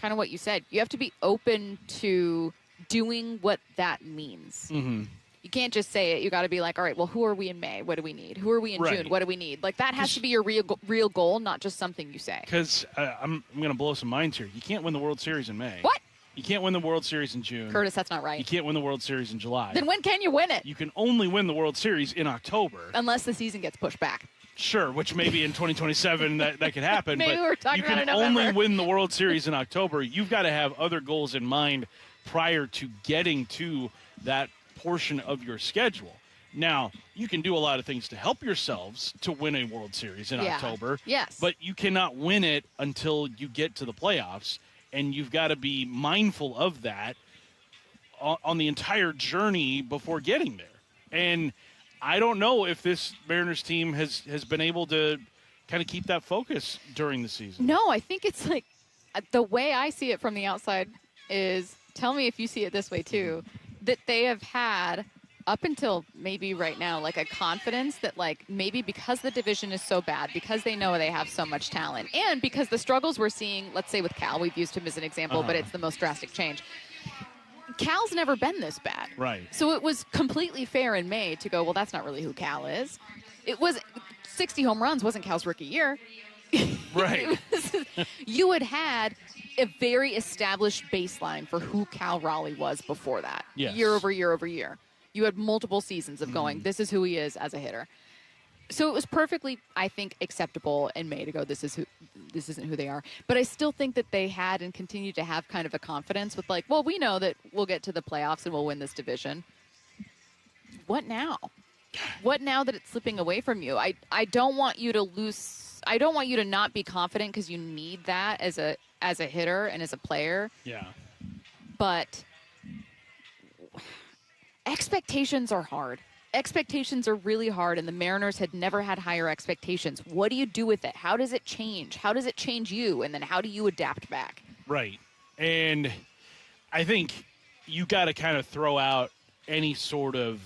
kind of what you said. You have to be open to doing what that means. Mm-hmm. You can't just say it. You got to be like, all right, well, who are we in May? What do we need? Who are we in June? What do we need? Like, that has to be your real goal, not just something you say. Because I'm going to blow some minds here. You can't win the World Series in May. What? You can't win the World Series in June. Curtis, that's not right. You can't win the World Series in July. Then when can you win it? You can only win the World Series in October. Unless the season gets pushed back. Sure, which maybe in 2027 that could happen. Maybe but we're talking you can about November. only win the World Series in October. You've got to have other goals in mind prior to getting to that portion of your schedule. Now, you can do a lot of things to help yourselves to win a World Series in October. Yes. But you cannot win it until you get to the playoffs, and you've got to be mindful of that on the entire journey before getting there. And I don't know if this Mariners team has been able to kind of keep that focus during the season. No, I think it's like the way I see it from the outside is, tell me if you see it this way too, that they have had up until maybe right now, like a confidence that like maybe because the division is so bad, because they know they have so much talent, and because the struggles we're seeing, let's say with Cal, we've used him as an example, but it's the most drastic change. Cal's never been this bad. Right. So it was completely fair in May to go, well, that's not really who Cal is. It was 60 home runs wasn't Cal's rookie year. Right. You had a very established baseline for who Cal Raleigh was before that. Yes. Year over year over year. You had multiple seasons of going, this is who he is as a hitter. So it was perfectly, I think, acceptable in May to go, this isn't who they are. But I still think that they had and continue to have kind of a confidence with like, well, we know that we'll get to the playoffs and we'll win this division. What now? What now that it's slipping away from you? I don't want you to lose. I don't want you to not be confident because you need that as a hitter and as a player. Yeah. But expectations are hard. Expectations are really hard, and the Mariners had never had higher expectations. What do you do with it? How does it change? How does it change you? And then how do you adapt back? Right. And I think you got to kind of throw out any sort of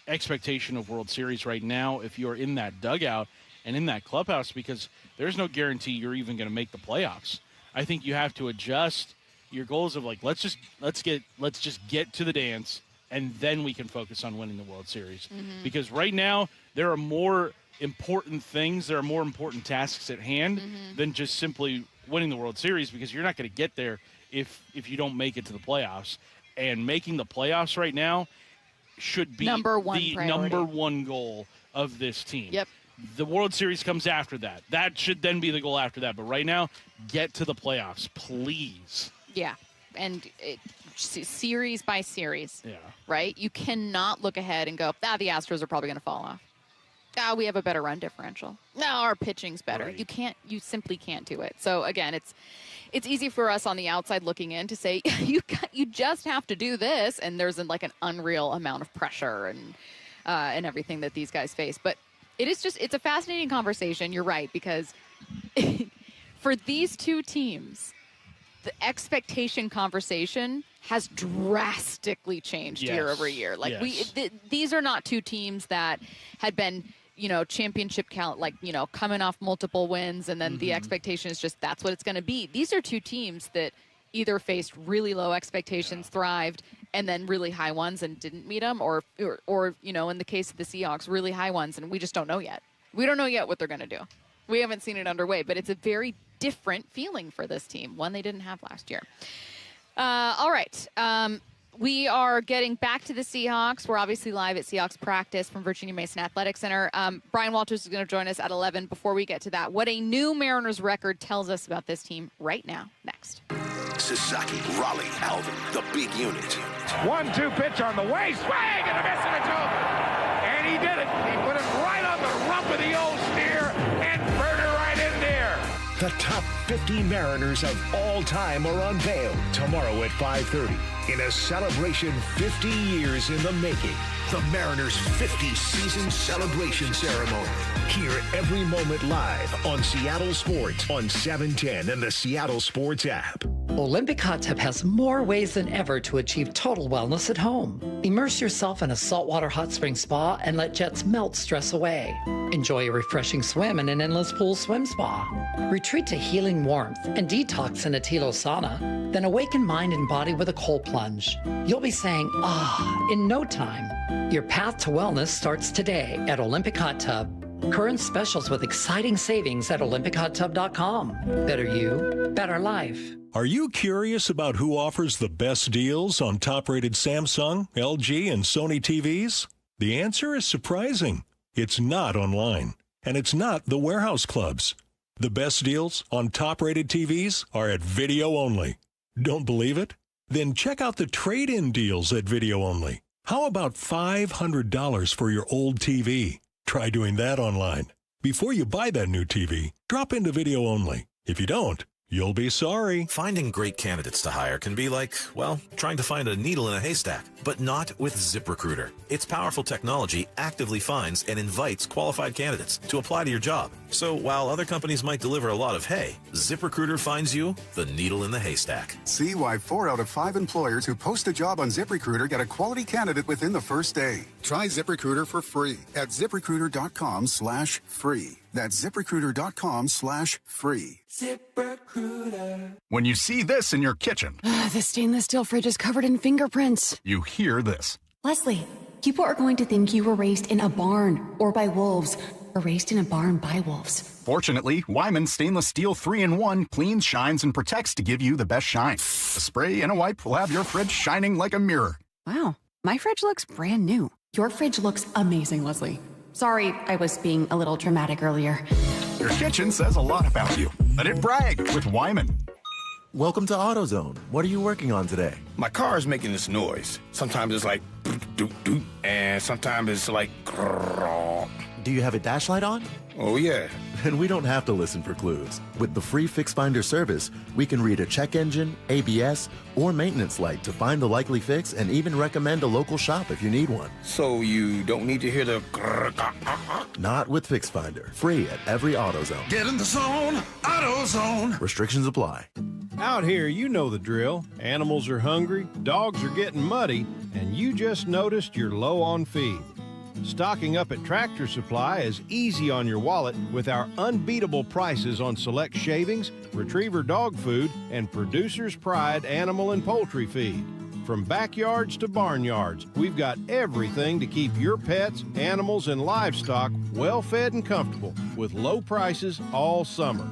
expectation of World Series right now if you're in that dugout and in that clubhouse, because there's no guarantee you're even going to make the playoffs. I think you have to adjust your goals of like, let's just get to the dance, and then we can focus on winning the World Series. Mm-hmm. Because right now, there are more important things, there are more important tasks at hand than just simply winning the World Series, because you're not going to get there if you don't make it to the playoffs. And making the playoffs right now should be the number one goal of this team. Yep. The World Series comes after that. That should then be the goal after that. But right now, get to the playoffs, please. Yeah. And series by series, yeah, right? You cannot look ahead and go, the Astros are probably going to fall off. We have a better run differential. No, our pitching's better. Right. You simply can't do it. So again, it's easy for us on the outside looking in to say, you just have to do this. And there's like an unreal amount of pressure and everything that these guys face. But it's a fascinating conversation. You're right, because for these two teams, the expectation conversation has drastically changed year over year. Like these are not two teams that had been, championship count, coming off multiple wins. And then the expectation is just, that's what it's going to be. These are two teams that either faced really low expectations, thrived, and then really high ones and didn't meet them, or in the case of the Seahawks, really high ones, and we just don't know yet. We don't know yet what they're going to do. We haven't seen it underway, but it's a very different feeling for this team, one they didn't have last year. All right. We are getting back to the Seahawks. We're obviously live at Seahawks practice from Virginia Mason Athletic Center. Brian Walters is going to join us at 11. Before we get to that, what a new Mariners record tells us about this team right now. Next. Sasaki, Raleigh, Alvin, the big unit. 1-2 pitch on the way. Swing and a miss and it's over. And he did it. He put it right on the rump of the old steer and burned it right in there. The top 50 Mariners of all time are unveiled tomorrow at 5:30 in a celebration 50 years in the making. The Mariners' 50 season celebration ceremony. Hear every moment live on Seattle Sports on 710 and the Seattle Sports app. Olympic Hot Tub has more ways than ever to achieve total wellness at home. Immerse yourself in a saltwater hot spring spa and let jets melt stress away. Enjoy a refreshing swim in an endless pool swim spa. Retreat to healing warmth and detox in a Tilo sauna. Then awaken mind and body with a cold plunge. You'll be saying, ah, in no time. Your path to wellness starts today at Olympic Hot Tub. Current specials with exciting savings at olympichottub.com. Better you, better life. Are you curious about who offers the best deals on top-rated Samsung, LG, and Sony TVs? The answer is surprising. It's not online, and it's not the warehouse clubs. The best deals on top-rated TVs are at Video Only. Don't believe it? Then check out the trade-in deals at Video Only. How about $500 for your old TV? Try doing that online. Before you buy that new TV, drop into Video Only. If you don't, you'll be sorry. Finding great candidates to hire can be like, well, trying to find a needle in a haystack, but not with ZipRecruiter. Its powerful technology actively finds and invites qualified candidates to apply to your job. So while other companies might deliver a lot of hay, ZipRecruiter finds you the needle in the haystack. See why 4 out of 5 employers who post a job on ZipRecruiter get a quality candidate within the first day. Try ZipRecruiter for free at ZipRecruiter.com/free. That's ZipRecruiter.com/free. ZipRecruiter. When you see this in your kitchen, the stainless steel fridge is covered in fingerprints. You hear this. Leslie, people are going to think you were raised in a barn or by wolves, or raised in a barn by wolves. Fortunately, Wyman Stainless Steel 3-in-1 cleans, shines, and protects to give you the best shine. A spray and a wipe will have your fridge shining like a mirror. Wow, my fridge looks brand new. Your fridge looks amazing, Leslie. Sorry, I was being a little dramatic earlier. Your kitchen says a lot about you. Let it brag with Wyman. Welcome to AutoZone. What are you working on today? My car is making this noise. Sometimes it's like doot doot, and sometimes it's like grrr. Do you have a dash light on? Oh yeah. Then we don't have to listen for clues. With the free Fix Finder service, we can read a check engine, ABS, or maintenance light to find the likely fix and even recommend a local shop if you need one. So you don't need to hear the grrr. Not with Fix Finder. Free at every AutoZone. Get in the zone, AutoZone. Restrictions apply. Out here, you know the drill. Animals are hungry, dogs are getting muddy, and you just noticed you're low on feed. Stocking up at Tractor Supply is easy on your wallet with our unbeatable prices on select shavings, retriever dog food, and Producer's Pride animal and poultry feed. From backyards to barnyards, we've got everything to keep your pets, animals, and livestock well fed and comfortable with low prices all summer.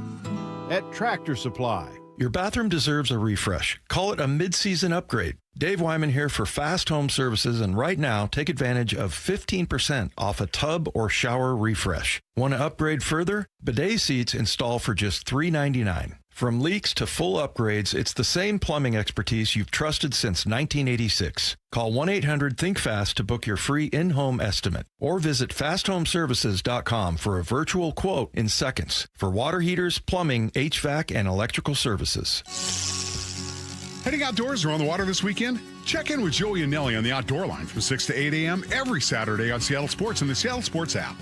At Tractor Supply. Your bathroom deserves a refresh. Call it a mid-season upgrade. Dave Wyman here for Fast Home Services, and right now, take advantage of 15% off a tub or shower refresh. Want to upgrade further? Bidet seats install for just $3.99. From leaks to full upgrades, it's the same plumbing expertise you've trusted since 1986. Call 1-800-THINK-FAST to book your free in-home estimate, or visit fasthomeservices.com for a virtual quote in seconds for water heaters, plumbing, HVAC, and electrical services. Heading outdoors or on the water this weekend? Check in with Joey and Nelly on the Outdoor Line from 6 to 8 a.m. every Saturday on Seattle Sports and the Seattle Sports app.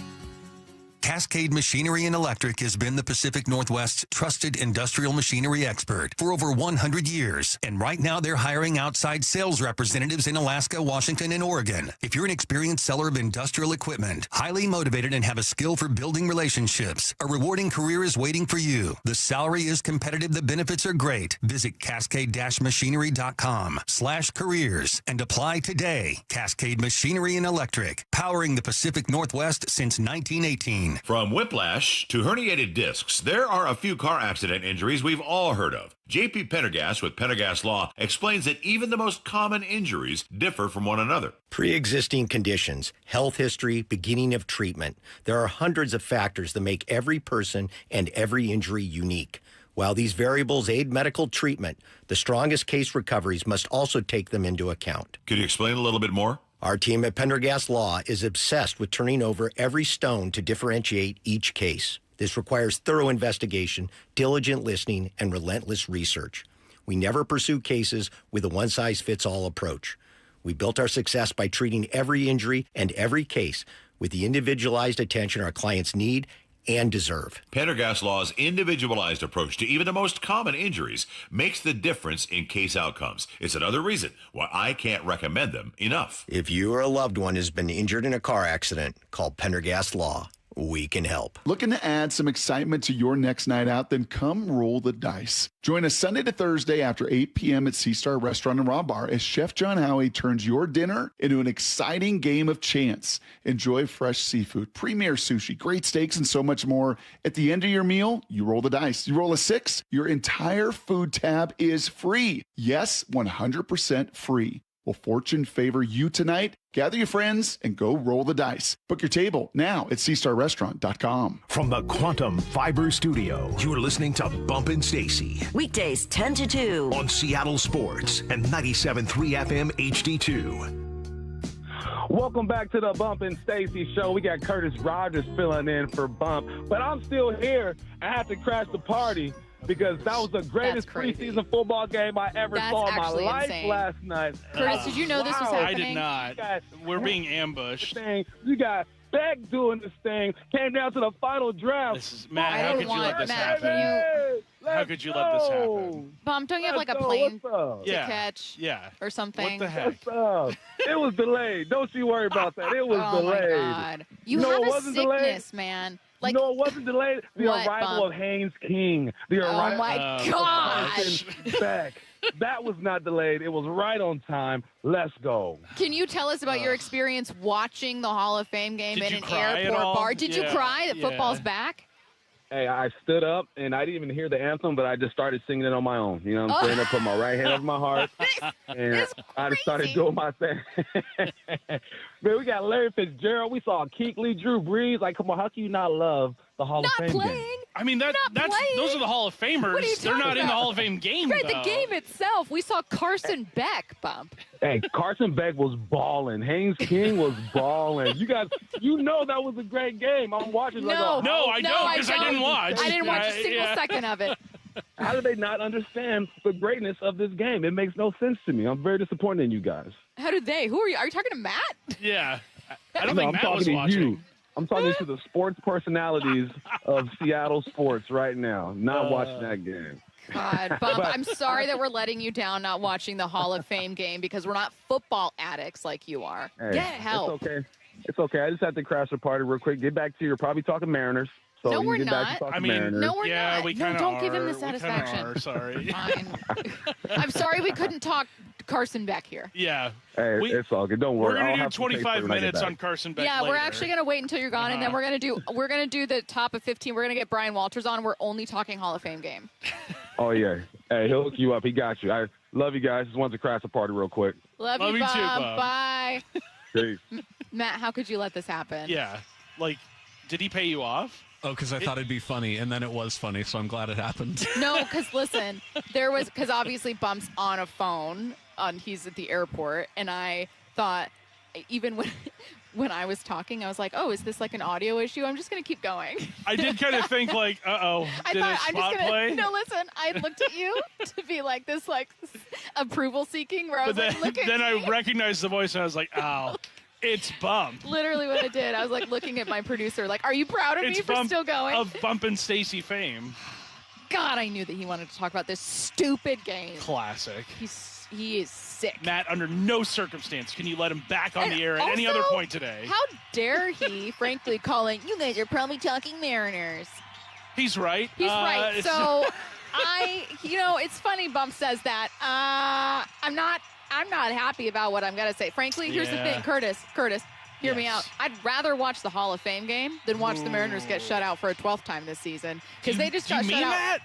Cascade Machinery and Electric has been the Pacific Northwest's trusted industrial machinery expert for over 100 years. And right now they're hiring outside sales representatives in Alaska, Washington, and Oregon. If you're an experienced seller of industrial equipment, highly motivated and have a skill for building relationships, a rewarding career is waiting for you. The salary is competitive. The benefits are great. Visit cascade-machinery.com/careers and apply today. Cascade Machinery and Electric, powering the Pacific Northwest since 1918. From whiplash to herniated discs, there are a few car accident injuries we've all heard of. J.P. Pendergast with Pendergast Law explains that even the most common injuries differ from one another. Pre-existing conditions, health history, beginning of treatment. There are hundreds of factors that make every person and every injury unique. While these variables aid medical treatment, the strongest case recoveries must also take them into account. Could you explain a little bit more? Our team at Pendergast Law is obsessed with turning over every stone to differentiate each case. This requires thorough investigation, diligent listening, and relentless research. We never pursue cases with a one-size-fits-all approach. We built our success by treating every injury and every case with the individualized attention our clients need and deserve. Pendergast Law's individualized approach to even the most common injuries makes the difference in case outcomes. It's another reason why I can't recommend them enough. If you or a loved one has been injured in a car accident, call Pendergast Law. We can help. Looking to add some excitement to your next night out? Then come roll the dice. Join us Sunday to Thursday after 8 p.m. at Sea Star Restaurant and Raw Bar as Chef John Howie turns your dinner into an exciting game of chance. Enjoy fresh seafood, premier sushi, great steaks, and so much more. At the end of your meal, you roll the dice. You roll a 6, your entire food tab is free. Yes, 100% free. Will fortune favor you tonight? Gather your friends and go roll the dice. Book your table now at SeaStarRestaurant.com. From the Quantum Fiber Studio, you're listening to Bump Stacy. Weekdays 10 to 2. On Seattle Sports and 97.3 FM HD2. Welcome back to the Bump Stacy Show. We got Curtis Rogers filling in for Bump. But I'm still here. I had to crash the party because that was the greatest preseason football game I ever saw in my life last night. Curtis, did you know this was happening? I did not. We're being ambushed. You got Beck doing this thing. Came down to the final draft. This is, Matt, how could you let this happen? How could you let this happen? Bump, don't you have like a plane to catch? Yeah. Or something? What the heck? It was delayed. Don't you worry about that. It was delayed. Oh, my God. You have a sickness, man. Like, no, it wasn't delayed. The arrival of Haynes King. The arrival of Carson Beck. That was not delayed. It was right on time. Let's go. Can you tell us about your experience watching the Hall of Fame game in an airport bar? Did you cry that football's back? Hey, I stood up, and I didn't even hear the anthem, but I just started singing it on my own. You know what I'm saying? I put my right hand over my heart, and I just started doing my thing. Man, we got Larry Fitzgerald. We saw Kuechly, Drew Brees. Like, come on, how can you not love the Hall of Fame game? I mean, those are the Hall of Famers. They're not in the Hall of Fame game, Right, though. the game itself. We saw Carson Beck, Bump. Hey, Carson Beck was balling. Haynes King was balling. You guys, you know that was a great game. I'm watching. No, I don't, because I didn't watch. I didn't watch a single second of it. How do they not understand the greatness of this game? It makes no sense to me. I'm very disappointed in you guys. How did they? Who are you? Are you talking to Matt? Yeah. I don't think Matt was watching. You. I'm talking to the sports personalities of Seattle sports right now, not watching that game. God, Bump, I'm sorry that we're letting you down not watching the Hall of Fame game because we're not football addicts like you are. Hey, Get help. It's okay. It's okay. I just had to crash the party real quick. Get back to you're probably talking Mariners. So no, we're get not. back to talking I mean, Mariners. no, we're not. We no, don't are. give him the satisfaction. We are, sorry. Fine. I'm sorry we couldn't talk Carson Beck here. Yeah. Hey, it's all good. Don't worry. We're gonna do 25 minutes on Carson Beck. Yeah, later. we're actually gonna wait until you're gone, and then we're gonna do the top of 15. We're gonna get Brian Walters on. We're only talking Hall of Fame game. Oh yeah. Hey, he'll hook you up. He got you. I love you guys. Just wanted to crash the party real quick. Love you, Bob. too, Bob. Bye. Peace. Matt, how could you let this happen? Yeah. Like, did he pay you off? Oh, because I thought it'd be funny, and then it was funny, so I'm glad it happened. No, because listen, because obviously Bump's on a phone, he's at the airport, and I thought, even when I was talking, I was like, oh, is this like an audio issue? I'm just going to keep going. I did kind of think like, did it spot play? No, listen, I looked at you to be like this, like approval seeking, where I was like, look at Then me. I recognized the voice, and I was like, oh. It's Bump. Literally what I did. I was like looking at my producer, like, are you proud of me for still going? Of Bump and Stacy fame. God, I knew that he wanted to talk about this stupid game. Classic. He is sick. Matt, under no circumstance can you let him back on the air at any other point today. How dare he, frankly, calling, you guys are probably talking Mariners. He's right. He's right. So it's funny Bump says that. I'm not happy about what I'm going to say. Frankly, here's the thing. Curtis, hear me out. I'd rather watch the Hall of Fame game than watch the Mariners get shut out for a 12th time this season because they just got shut out. That?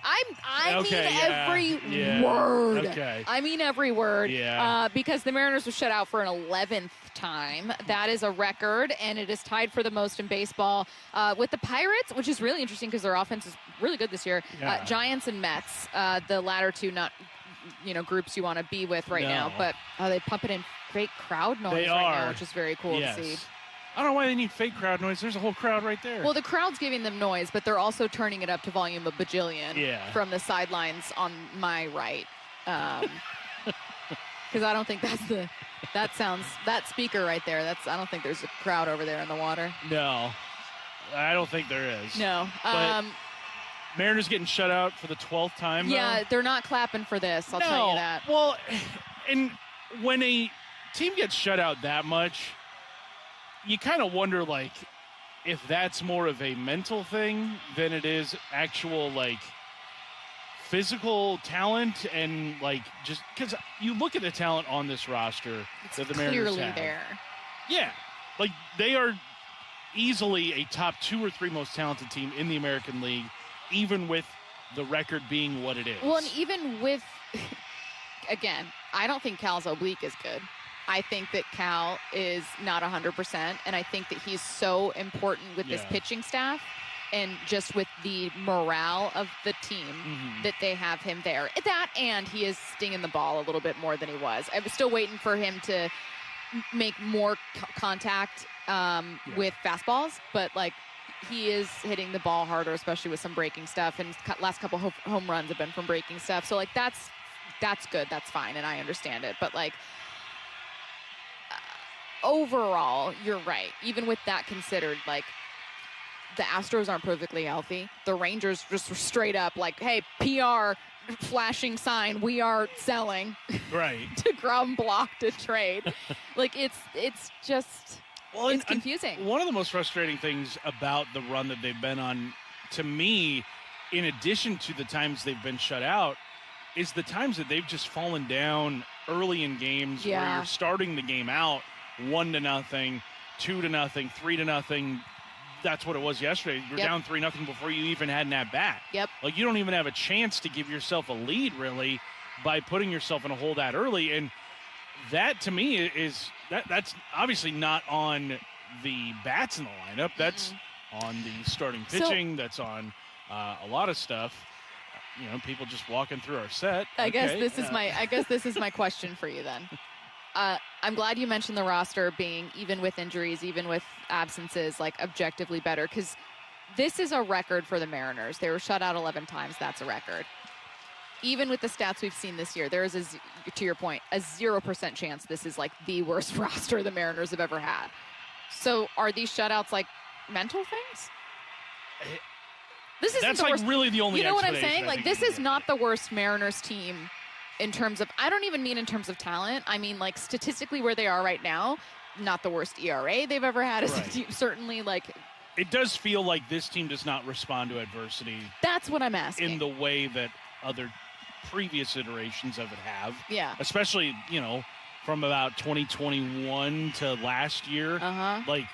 I mean every word. Okay. I mean every word. Yeah. Because the Mariners were shut out for an 11th time. That is a record, and it is tied for the most in baseball with the Pirates, which is really interesting because their offense is really good this year. Yeah. Giants and Mets, the latter two not groups you want to be with right now, but they pump it in fake crowd noise right now, which is very cool to see. I don't know why they need fake crowd noise. There's a whole crowd right there. Well, the crowd's giving them noise, but they're also turning it up to volume a bajillion from the sidelines on my right. Because I don't think that speaker right there, I don't think there's a crowd over there in the water. No, I don't think there is. No. But Mariners getting shut out for the 12th time, Yeah, though? they're not clapping for this, I'll tell you that. Well, and when a team gets shut out that much, you kind of wonder, like, if that's more of a mental thing than it is actual, like, physical talent and, like, just because you look at the talent on this roster that the Mariners clearly have. there. Yeah. Like, they are easily a top 2 or 3 most talented team in the American League, even with the record being what it is. Well, and even with, again, I don't think Cal's oblique is good. I think that Cal is not 100%, and I think that he's so important with this pitching staff and just with the morale of the team that they have him there. That, and he is stinging the ball a little bit more than he was. I was still waiting for him to make more contact with fastballs, but, like, he is hitting the ball harder, especially with some breaking stuff, and last couple home runs have been from breaking stuff. So, like, that's good. That's fine, and I understand it. But, like, overall, you're right. Even with that considered, like, the Astros aren't perfectly healthy. The Rangers just were straight up like, hey, PR flashing sign, we are selling. Right. DeGrom blocked a trade. Like, it's just, it's confusing. One of the most frustrating things about the run that they've been on, to me, in addition to the times they've been shut out, is the times that they've just fallen down early in games where you're starting the game out 1-0, 2-0, 3-0. That's what it was yesterday. You're down 3-0 before you even had an at-bat. Yep. Like, you don't even have a chance to give yourself a lead, really, by putting yourself in a hole that early. And that, to me, is that's obviously not on the bats in the lineup. That's on the starting pitching. That's on a lot of stuff. You know, people just walking through our set. I guess this is my question for you then. I'm glad you mentioned the roster being, even with injuries, even with absences, like, objectively better, because this is a record for the Mariners. They were shut out 11 times. That's a record. Even with the stats we've seen this year, there is, to your point, a 0% chance this is, like, the worst roster the Mariners have ever had. So are these shutouts, like, mental things? This isn't That's the like worst. really the only. You know what I'm explanation, saying? Like, this is not the worst Mariners team in terms of. I don't even mean in terms of talent. I mean, like, statistically where they are right now, not the worst ERA they've ever had as a team. Certainly, like. It does feel like this team does not respond to adversity. That's what I'm asking. In the way that other previous iterations of it have. Yeah. Especially, you know, from about 2021 to last year. Like,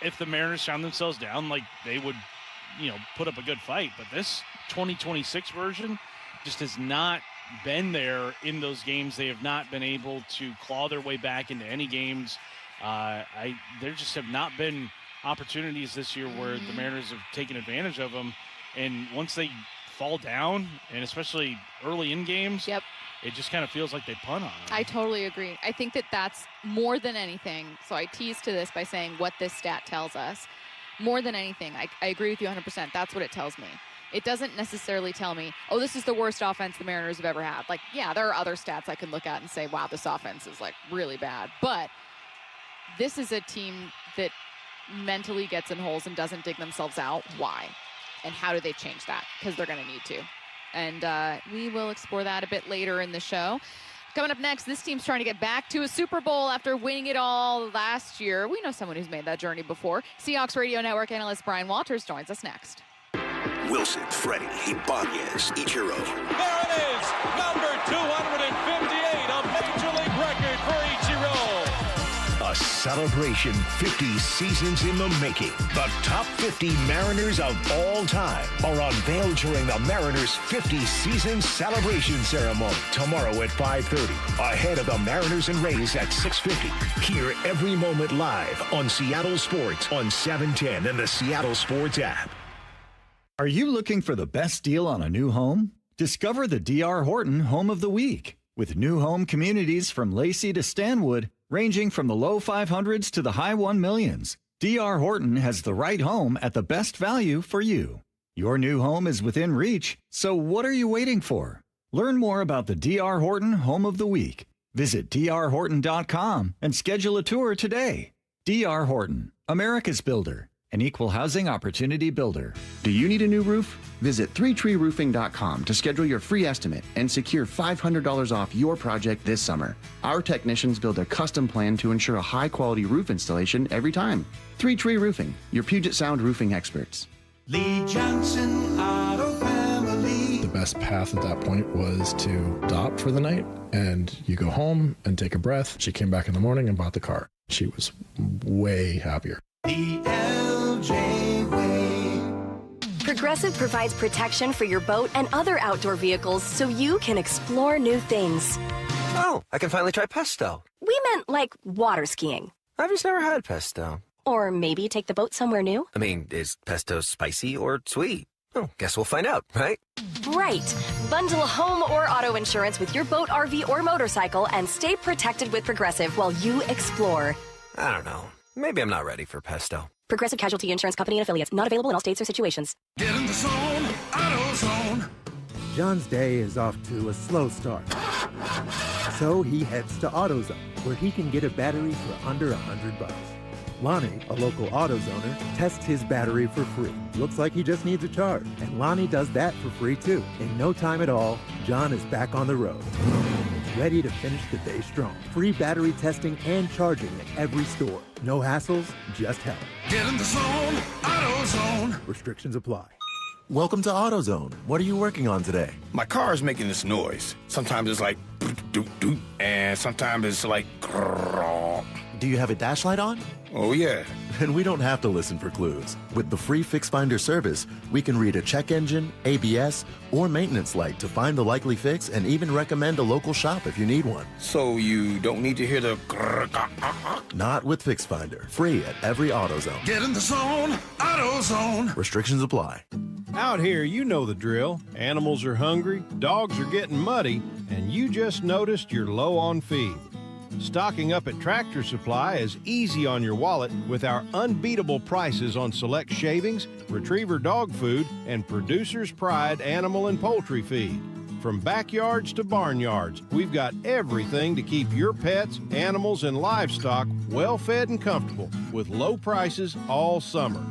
if the Mariners found themselves down, like, they would, you know, put up a good fight. But this 2026 version just has not been there in those games. They have not been able to claw their way back into any games. There just have not been opportunities this year where the Mariners have taken advantage of them. And once they fall down, and especially early in games, it just kind of feels like they punt on them. I totally agree. I think that that's more than anything. So I teased to this by saying what this stat tells us. More than anything, I agree with you 100%. That's what it tells me. It doesn't necessarily tell me, oh, this is the worst offense the Mariners have ever had. Like, yeah, there are other stats I can look at and say, wow, this offense is, like, really bad. But this is a team that mentally gets in holes and doesn't dig themselves out. Why? And how do they change that? Because they're going to need to. And we will explore that a bit later in the show. Coming up next, this team's trying to get back to a Super Bowl after winning it all last year. We know someone who's made that journey before. Seahawks Radio Network analyst Brian Walters joins us next. Wilson, Freddie, Ibanez, Ichiro. There it is, number 258, a Major League record for Ichiro. A celebration 50 seasons in the making. The top 50 Mariners of all time are unveiled during the Mariners 50 season celebration ceremony tomorrow at 5:30. Ahead of the Mariners and Rays at 6:50. Hear every moment live on Seattle Sports on 710 and the Seattle Sports app. Are you looking for the best deal on a new home? Discover the D.R. Horton Home of the Week. With new home communities from Lacey to Stanwood, ranging from the low 500s to the high 1 millions. D.R. Horton has the right home at the best value for you. Your new home is within reach, so what are you waiting for? Learn more about the D.R. Horton Home of the Week. Visit drhorton.com and schedule a tour today. D.R. Horton, America's builder, an equal housing opportunity builder. Do you need a new roof? Visit 3treeroofing.com to schedule your free estimate and secure $500 off your project this summer. Our technicians build a custom plan to ensure a high-quality roof installation every time. 3 Tree Roofing, your Puget Sound roofing experts. Lee Johnson Auto Family. The best path at that point was to stop for the night, and you go home and take a breath. She came back in the morning and bought the car. She was way happier. The LJ Way. Progressive provides protection for your boat and other outdoor vehicles so you can explore new things. Oh, I can finally try pesto. We meant like water skiing. I've just never had pesto. Or maybe take the boat somewhere new. I mean, is pesto spicy or sweet? Oh, guess we'll find out, right? Right. Bundle home or auto insurance with your boat, RV, or motorcycle and stay protected with Progressive while you explore. I don't know. Maybe I'm not ready for pesto. Progressive Casualty Insurance Company and Affiliates. Not available in all states or situations. Get in the zone, AutoZone. John's day is off to a slow start. So he heads to AutoZone, where he can get a battery for under $100. Lonnie, a local AutoZoner, tests his battery for free. Looks like he just needs a charge, and Lonnie does that for free too. In no time at all, John is back on the road. Ready to finish the day strong. Free battery testing and charging at every store. No hassles, just help. Get in the zone, AutoZone. Restrictions apply. Welcome to AutoZone. What are you working on today? My car is making this noise. Sometimes it's like doot doot, and sometimes it's like grrr. Do you have a dash light on? Oh, yeah. And we don't have to listen for clues. With the free Fix Finder service, we can read a check engine, ABS, or maintenance light to find the likely fix and even recommend a local shop if you need one. So you don't need to hear the grrr. Not with Fix Finder. Free at every AutoZone. Get in the zone, AutoZone. Restrictions apply. Out here, you know the drill. Animals are hungry, dogs are getting muddy, and you just noticed you're low on feed. Stocking up at Tractor Supply is easy on your wallet with our unbeatable prices on select shavings, retriever dog food, and Producer's Pride animal and poultry feed. From backyards to barnyards, we've got everything to keep your pets, animals, and livestock well fed and comfortable with low prices all summer.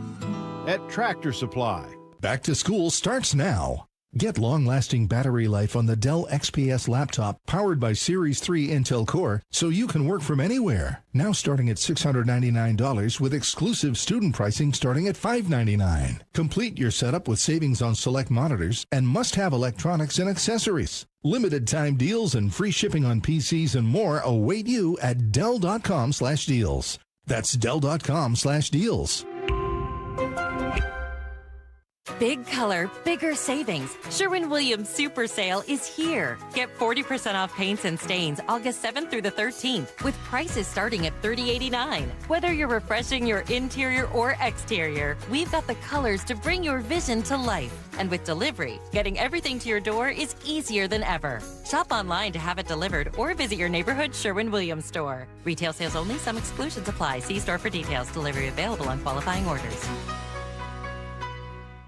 At Tractor Supply. Back to school starts now. Get long-lasting battery life on the Dell XPS laptop powered by Series 3 Intel Core so you can work from anywhere. Now starting at $699 with exclusive student pricing starting at $599. Complete your setup with savings on select monitors and must-have electronics and accessories. Limited time deals and free shipping on PCs and more await you at Dell.com/deals. That's Dell.com/deals. Big color, bigger savings. Sherwin-Williams Super Sale is here. Get 40% off paints and stains August 7th through the 13th with prices starting at $30.89. Whether you're refreshing your interior or exterior, we've got the colors to bring your vision to life. And with delivery, getting everything to your door is easier than ever. Shop online to have it delivered or visit your neighborhood Sherwin-Williams store. Retail sales only. Some exclusions apply. See store for details. Delivery available on qualifying orders.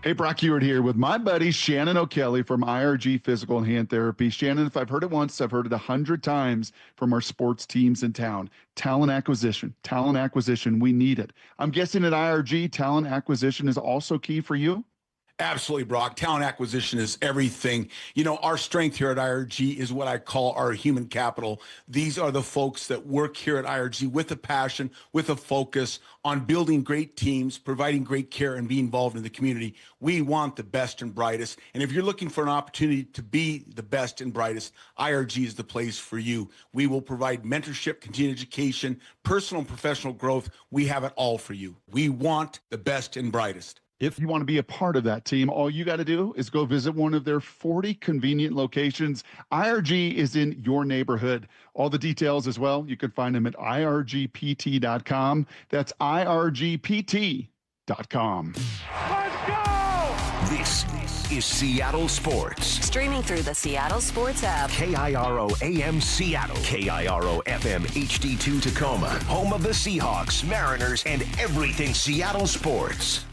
Hey, Brock Ewart here with my buddy Shannon O'Kelly from IRG Physical and Hand Therapy. Shannon, if I've heard it once, I've heard it 100 times from our sports teams in town. Talent acquisition, we need it. I'm guessing at IRG, talent acquisition is also key for you? Absolutely, Brock. Talent acquisition is everything. You know, our strength here at IRG is what I call our human capital. These are the folks that work here at IRG with a passion, with a focus on building great teams, providing great care, and being involved in the community. We want the best and brightest. And if you're looking for an opportunity to be the best and brightest, IRG is the place for you. We will provide mentorship, continuing education, personal and professional growth. We have it all for you. We want the best and brightest. If you want to be a part of that team, all you got to do is go visit one of their 40 convenient locations. IRG is in your neighborhood. All the details as well, you can find them at irgpt.com. That's irgpt.com. Let's go! This is Seattle Sports. Streaming through the Seattle Sports app. KIRO AM Seattle. KIRO FM HD2 Tacoma. Home of the Seahawks, Mariners, and everything Seattle sports.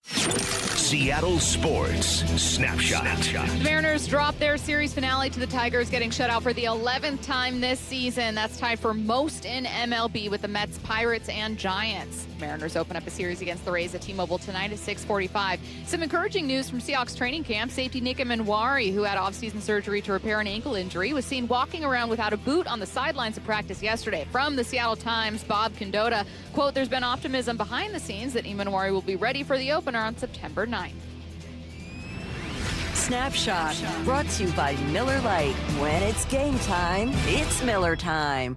Seattle Sports Snapshot. The Mariners dropped their series finale to the Tigers, getting shut out for the 11th time this season. That's tied for most in MLB with the Mets, Pirates, and Giants. Mariners open up a series against the Rays at T-Mobile tonight at 6:45. Some encouraging news from Seahawks training camp. Safety Nick Manwari, who had offseason surgery to repair an ankle injury, was seen walking around without a boot on the sidelines of practice yesterday. From the Seattle Times, Bob Condotta, quote, "There's been optimism behind the scenes that Manwari will be ready for the opener on September 9th. Snapshot, brought to you by Miller Lite. When it's game time, it's Miller time.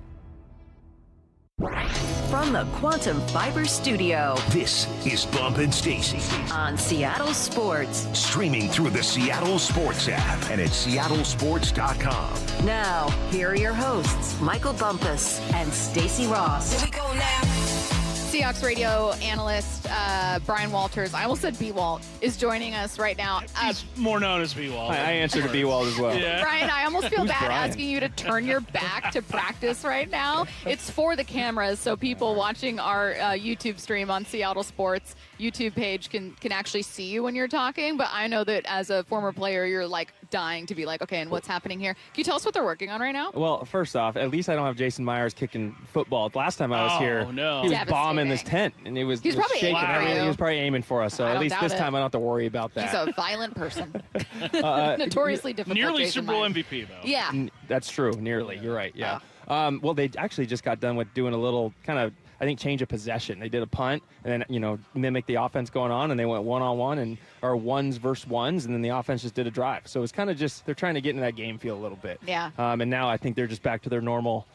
From the Quantum Fiber Studio. This is Bump and Stacy on Seattle Sports. Streaming through the Seattle Sports app and at seattlesports.com. Now, here are your hosts, Michael Bumpus and Stacy Ross. Here we go now. Seahawks radio analyst Brian Walters, I almost said B-Walt, is joining us right now. He's more known as B-Walt. I answer to B-Walt as well. Yeah. Brian, I almost feel Who's bad Brian? asking you to turn your back to practice right now. It's for the cameras, so people watching our YouTube stream on Seattle Sports YouTube page can actually see you when you're talking. But I know that as a former player, you're like dying to be like, okay, and what's happening here? Can you tell us what they're working on right now? Well, first off, at least I don't have Jason Myers kicking football. Last time I was here, no. he was bombing this tent, and he was probably shaking aiming for everything. you. He was probably aiming for us, so I at don't least doubt this it. time I don't have to worry about that. He's a violent person. Notoriously difficult. Nearly Jason Super Bowl Myers. MVP, though. Yeah. That's true, nearly. You're right, yeah. Well, they actually just got done with doing a little kind of, I think, change of possession. They did a punt and then, mimic the offense going on, and they went one-on-one or ones versus ones, and then the offense just did a drive. So it's kind of just, they're trying to get into that game feel a little bit. Yeah. And now I think they're just back to their normal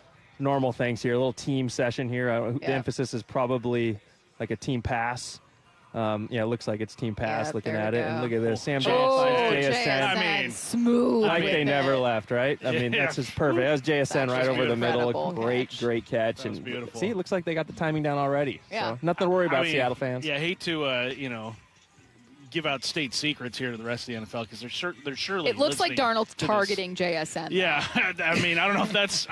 things here, a little team session here. The emphasis is probably like a team pass. It looks like it's team pass looking at it. And look at this. Sam JSN. I mean, smooth. Like they never left, right? I mean, that's just perfect. That was JSN right over the middle. Great catch. And beautiful. see, it looks like they got the timing down already. Yeah. So nothing to worry about, Seattle fans. Yeah, I hate to, give out state secrets here to the rest of the NFL because they're surely. It looks like listening Darnold's to targeting JSN. Yeah, I mean, I don't know if that's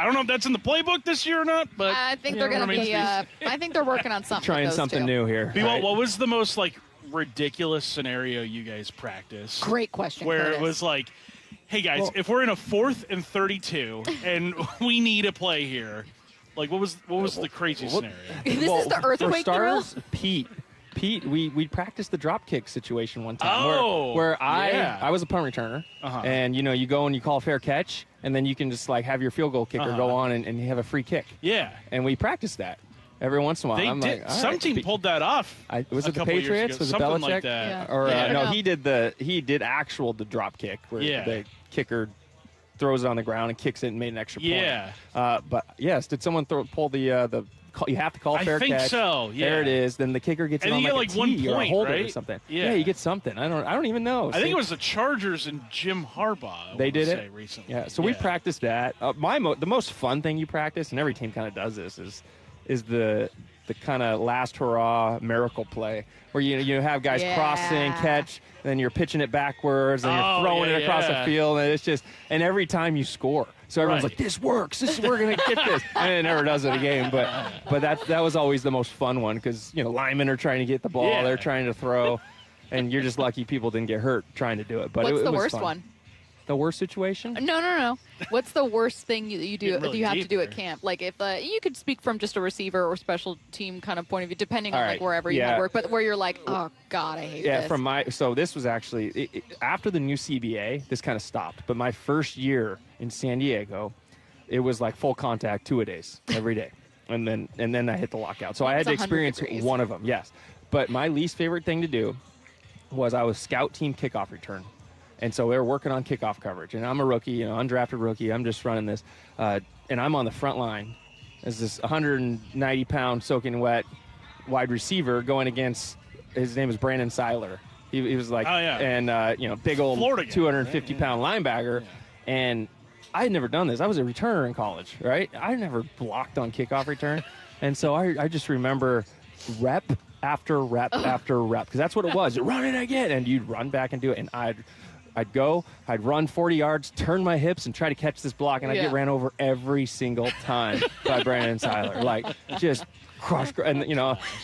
in the playbook this year or not, but I think they're going to be. I think they're working on something. Trying with those something two. new here. B-Walt, what was the most ridiculous scenario you guys practiced? Great question. Where Curtis. it was like, hey guys, if we're in a 4th and 32 and we need a play here, what was the crazy scenario? This is the earthquake for drill? starters, Pete, we practiced the drop kick situation one time Oh, where yeah. I was a punt returner, and you go and you call a fair catch, and then you can just have your field goal kicker go on and you have a free kick. Yeah. And we practiced that every once in a while. They I'm did. like, all Some right, team pulled that off. Was a it the couple years Patriots? ago. Was it Something Belichick? like that. Yeah. Or Yeah, I no, know. he did the drop kick where Yeah. the kicker throws it on the ground and kicks it and made an extra point. Yeah. But yes, did someone pull the you have to call a fair catch. I think so. Yeah. There it is. Then the kicker gets And it on you get, like a 1 tee or a point, holder right? or something. Yeah. You get something. I don't even know. I think it was the Chargers and Jim Harbaugh. They did say it recently. Yeah. So we practiced that. The most fun thing you practice, and every team kind of does this, is the kind of last hurrah miracle play where you have guys crossing, catch, then you're pitching it backwards, and you're throwing it across the field, and it's just, and every time you score. So everyone's like, this works. We're going to get this. And it never does in a game. But that was always the most fun one because, linemen are trying to get the ball. Yeah. They're trying to throw. And you're just lucky people didn't get hurt trying to do it. But What's it the was worst fun. one? The worst situation? No. What's the worst thing you do? Really You have to deep do at there. camp. Like if you could speak from just a receiver or special team kind of point of view, depending on All right. wherever you Yeah. might work, but where you're like, oh God, I hate this. So this was actually after the new CBA. This kind of stopped. But my first year in San Diego, it was like full contact 2-a-days every day, and then I hit the lockout. So I had to 100 experience degrees. one of them. Yes, but my least favorite thing to do was I was scout team kickoff return. And so they were working on kickoff coverage. And I'm a rookie, undrafted rookie. I'm just running this. And I'm on the front line as this 190-pound soaking wet wide receiver going against, his name is Brandon Seiler. He was like, big old Florida guy, 250-pound linebacker. Yeah. And I had never done this. I was a returner in college, right? I never blocked on kickoff return. And so I just remember rep after rep after rep, because that's what it was. Run it again, and you'd run back and do it, and I'd run 40 yards, turn my hips, and try to catch this block, and I'd get ran over every single time by Brandon Seiler. Like, just crush, and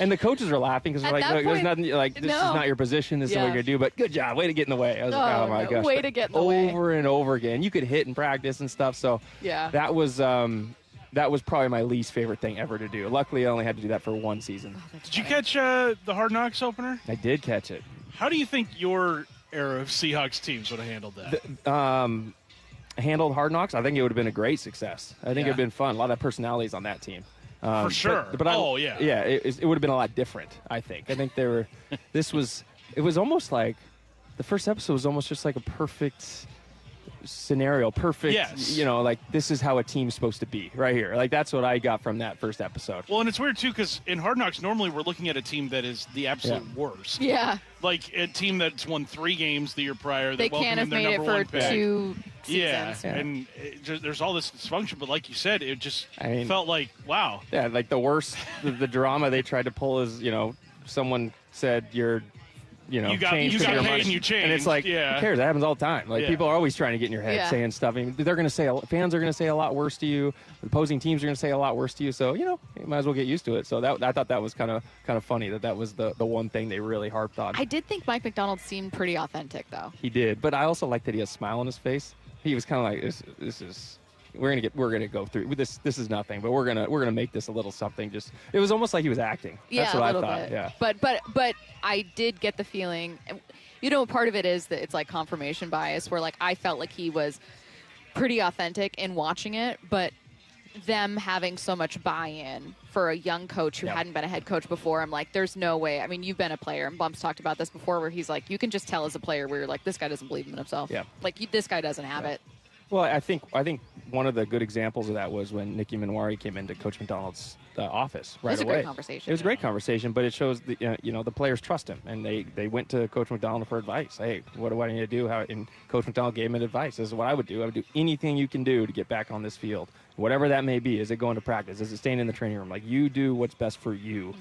and the coaches are laughing because like, there's nothing, like, this is not your position, this is what you're gonna do, but good job, way to get in the way. I was like, oh my gosh, way to get in the way. Over and over again. You could hit in practice and stuff, so that was probably my least favorite thing ever to do. Luckily, I only had to do that for one season. Did you catch the Hard Knocks opener? I did catch it. How do you think your era of Seahawks teams would have handled that? Handled Hard Knocks, I think it would have been a great success. I think it would have been fun. A lot of personalities on that team. For sure. But it would have been a lot different, I think. I think it was almost like, the first episode was almost just like a perfect scenario, like, this is how a team's supposed to be right here. Like, that's what I got from that first episode. Well, and it's weird too, because in Hard Knocks normally we're looking at a team that is the absolute worst. Yeah, like a team that's won 3 games the year prior. They can't have made it for 2 seasons. And there's all this dysfunction, but like you said, it just felt like, wow. Yeah, like the worst, the drama they tried to pull is, someone said you got paid and you changed. And it's like, who cares? That happens all the time. Like, people are always trying to get in your head saying stuff. I mean, they're going to say, fans are going to say a lot worse to you. The opposing teams are going to say a lot worse to you. So, you might as well get used to it. So I thought that was kind of funny that was the one thing they really harped on. I did think Mike McDonald seemed pretty authentic, though. He did. But I also liked that he had a smile on his face. He was kind of like, this is... We're gonna go through this. This is nothing, but we're gonna make this a little something. Just, it was almost like he was acting. That's what I thought. Bit. Yeah. But I did get the feeling, part of it is that it's like confirmation bias, where like I felt like he was pretty authentic in watching it, but them having so much buy-in for a young coach who hadn't been a head coach before, I'm like, there's no way. I mean, you've been a player, and Bump's talked about this before, where he's like, you can just tell as a player where you're like, this guy doesn't believe in himself. Yeah. Like, this guy doesn't have it. Well, I think one of the good examples of that was when Nicky Manwari came into Coach McDonald's office right away. It was a great conversation. It was a great conversation, but it shows the players trust him, and they went to Coach McDonald for advice. Hey, what do I need to do? And Coach McDonald gave him advice. This is what I would do. I would do anything you can do to get back on this field, whatever that may be. Is it going to practice? Is it staying in the training room? Like, you do what's best for you.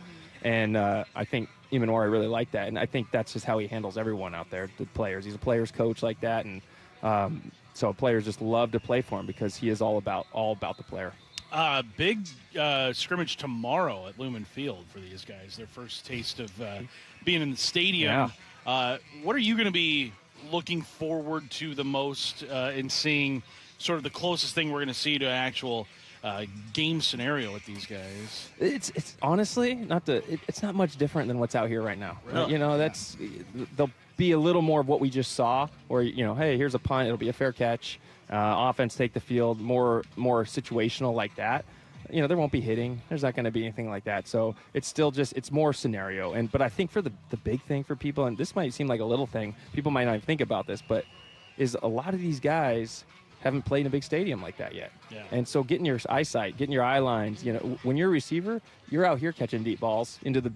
Mm-hmm. And I think Manwari really liked that, and I think that's just how he handles everyone out there, the players. He's a players coach like that, and so players just love to play for him because he is all about the player. Big scrimmage tomorrow at Lumen Field for these guys. Their first taste of being in the stadium. Yeah. What are you going to be looking forward to the most in seeing sort of the closest thing we're going to see to an actual game scenario with these guys? It's honestly it's not much different than what's out here right now. Really? They'll be a little more of what we just saw, where hey, here's a punt, it'll be a fair catch, offense take the field, more situational like that. There won't be hitting, there's not going to be anything like that, so it's still just, it's more scenario. But I think for the big thing for people, and this might seem like a little thing, people might not even think about this, but is a lot of these guys haven't played in a big stadium like that yet. Yeah. And so getting your eyesight, getting your eye lines, when you're a receiver, you're out here catching deep balls into the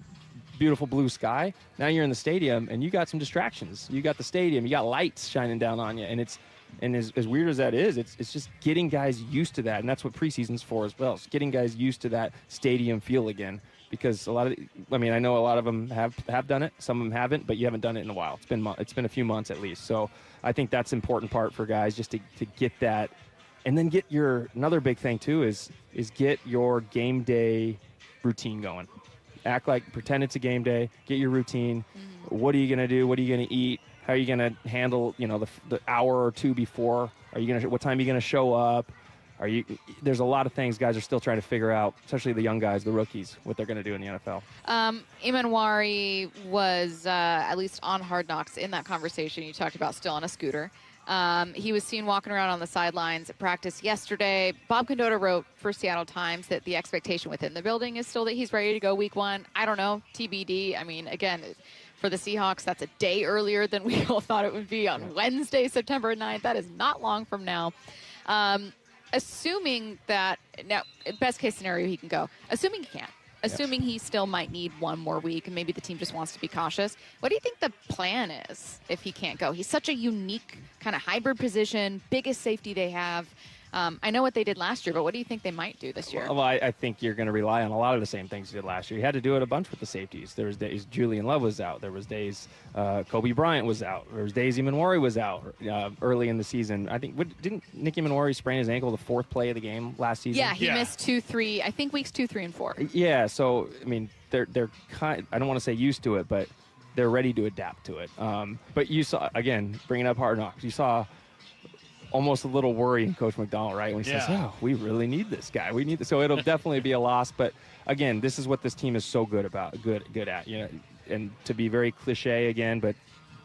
beautiful blue sky. Now you're in the stadium and you got some distractions. You got the stadium, you got lights shining down on you, and as weird as that is, it's just getting guys used to that, and that's what preseason's for as well. It's getting guys used to that stadium feel again, because I know a lot of them have done it, some of them haven't, but you haven't done it in a while. It's been a few months at least. So I think that's an important part for guys, just to get that, and then get another big thing too is get your game day routine going. Pretend it's a game day. Get your routine. Mm-hmm. What are you going to do? What are you going to eat? How are you going to handle, the hour or two before? What time are you going to show up? There's a lot of things guys are still trying to figure out, especially the young guys, the rookies, what they're going to do in the NFL. Manwari was, at least on Hard Knocks, in that conversation you talked about, still on a scooter. He was seen walking around on the sidelines at practice yesterday. Bob Condotta wrote for Seattle Times that the expectation within the building is still that he's ready to go week 1. I don't know, TBD. I mean, again, for the Seahawks, that's a day earlier than we all thought it would be on Wednesday, September 9th. That is not long from now. Assuming that, now, best case scenario, he can go. Assuming he can't. Assuming he still might need 1 more week and maybe the team just wants to be cautious. What do you think the plan is if he can't go? He's such a unique kind of hybrid position, biggest safety they have. I know what they did last year, but what do you think they might do this year? Well, I think you're going to rely on a lot of the same things you did last year. You had to do it a bunch with the safeties. There was days Julian Love was out. There was days Kobe Bryant was out. There was days Imanwari was out early in the season. I think didn't Nick Imanwari sprain his ankle the fourth play of the game last season? Yeah, he missed 2, 3. I think weeks 2, 3, and 4. Yeah, so I mean they're kind. I don't want to say used to it, but they're ready to adapt to it. But you saw, again, bringing up Hard Knocks, you saw almost a little worry in Coach McDonald, right? When he says, "Oh, we really need this guy. We need this." So it'll definitely be a loss. But again, this is what this team is so good at. You know, and to be very cliche again, but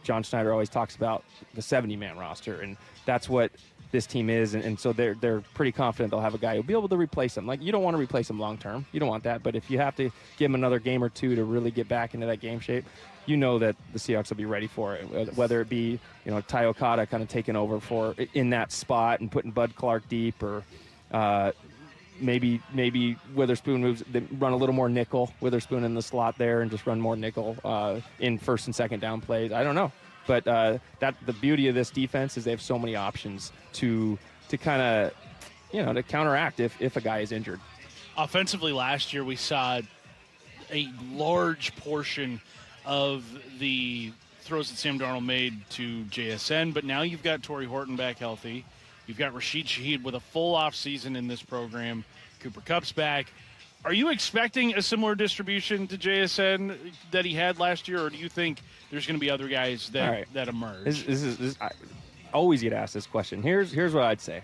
John Schneider always talks about the 70-man roster, and that's what this team is. And so they're pretty confident they'll have a guy who'll be able to replace him. Like, you don't want to replace him long term. You don't want that. But if you have to give him another game or two to really get back into that game shape, you know that the Seahawks will be ready for it, whether it be, you know, Ty Okada kind of taking over for in that spot and putting Bud Clark deep, or maybe Witherspoon moves, they run a little more nickel, Witherspoon in the slot there and just run more nickel in first and second down plays. I don't know. But that the beauty of this defense is they have so many options to kind of, you know, to counteract if a guy is injured. Offensively last year, we saw a large portion of the throws that Sam Darnold made to JSN, but now you've got Torrey Horton back healthy. You've got Rashid Shaheed with a full offseason in this program. Cooper Kupp's back. Are you expecting a similar distribution to JSN that he had last year, or do you think there's going to be other guys that emerge? This I always get asked this question. Here's what I'd say.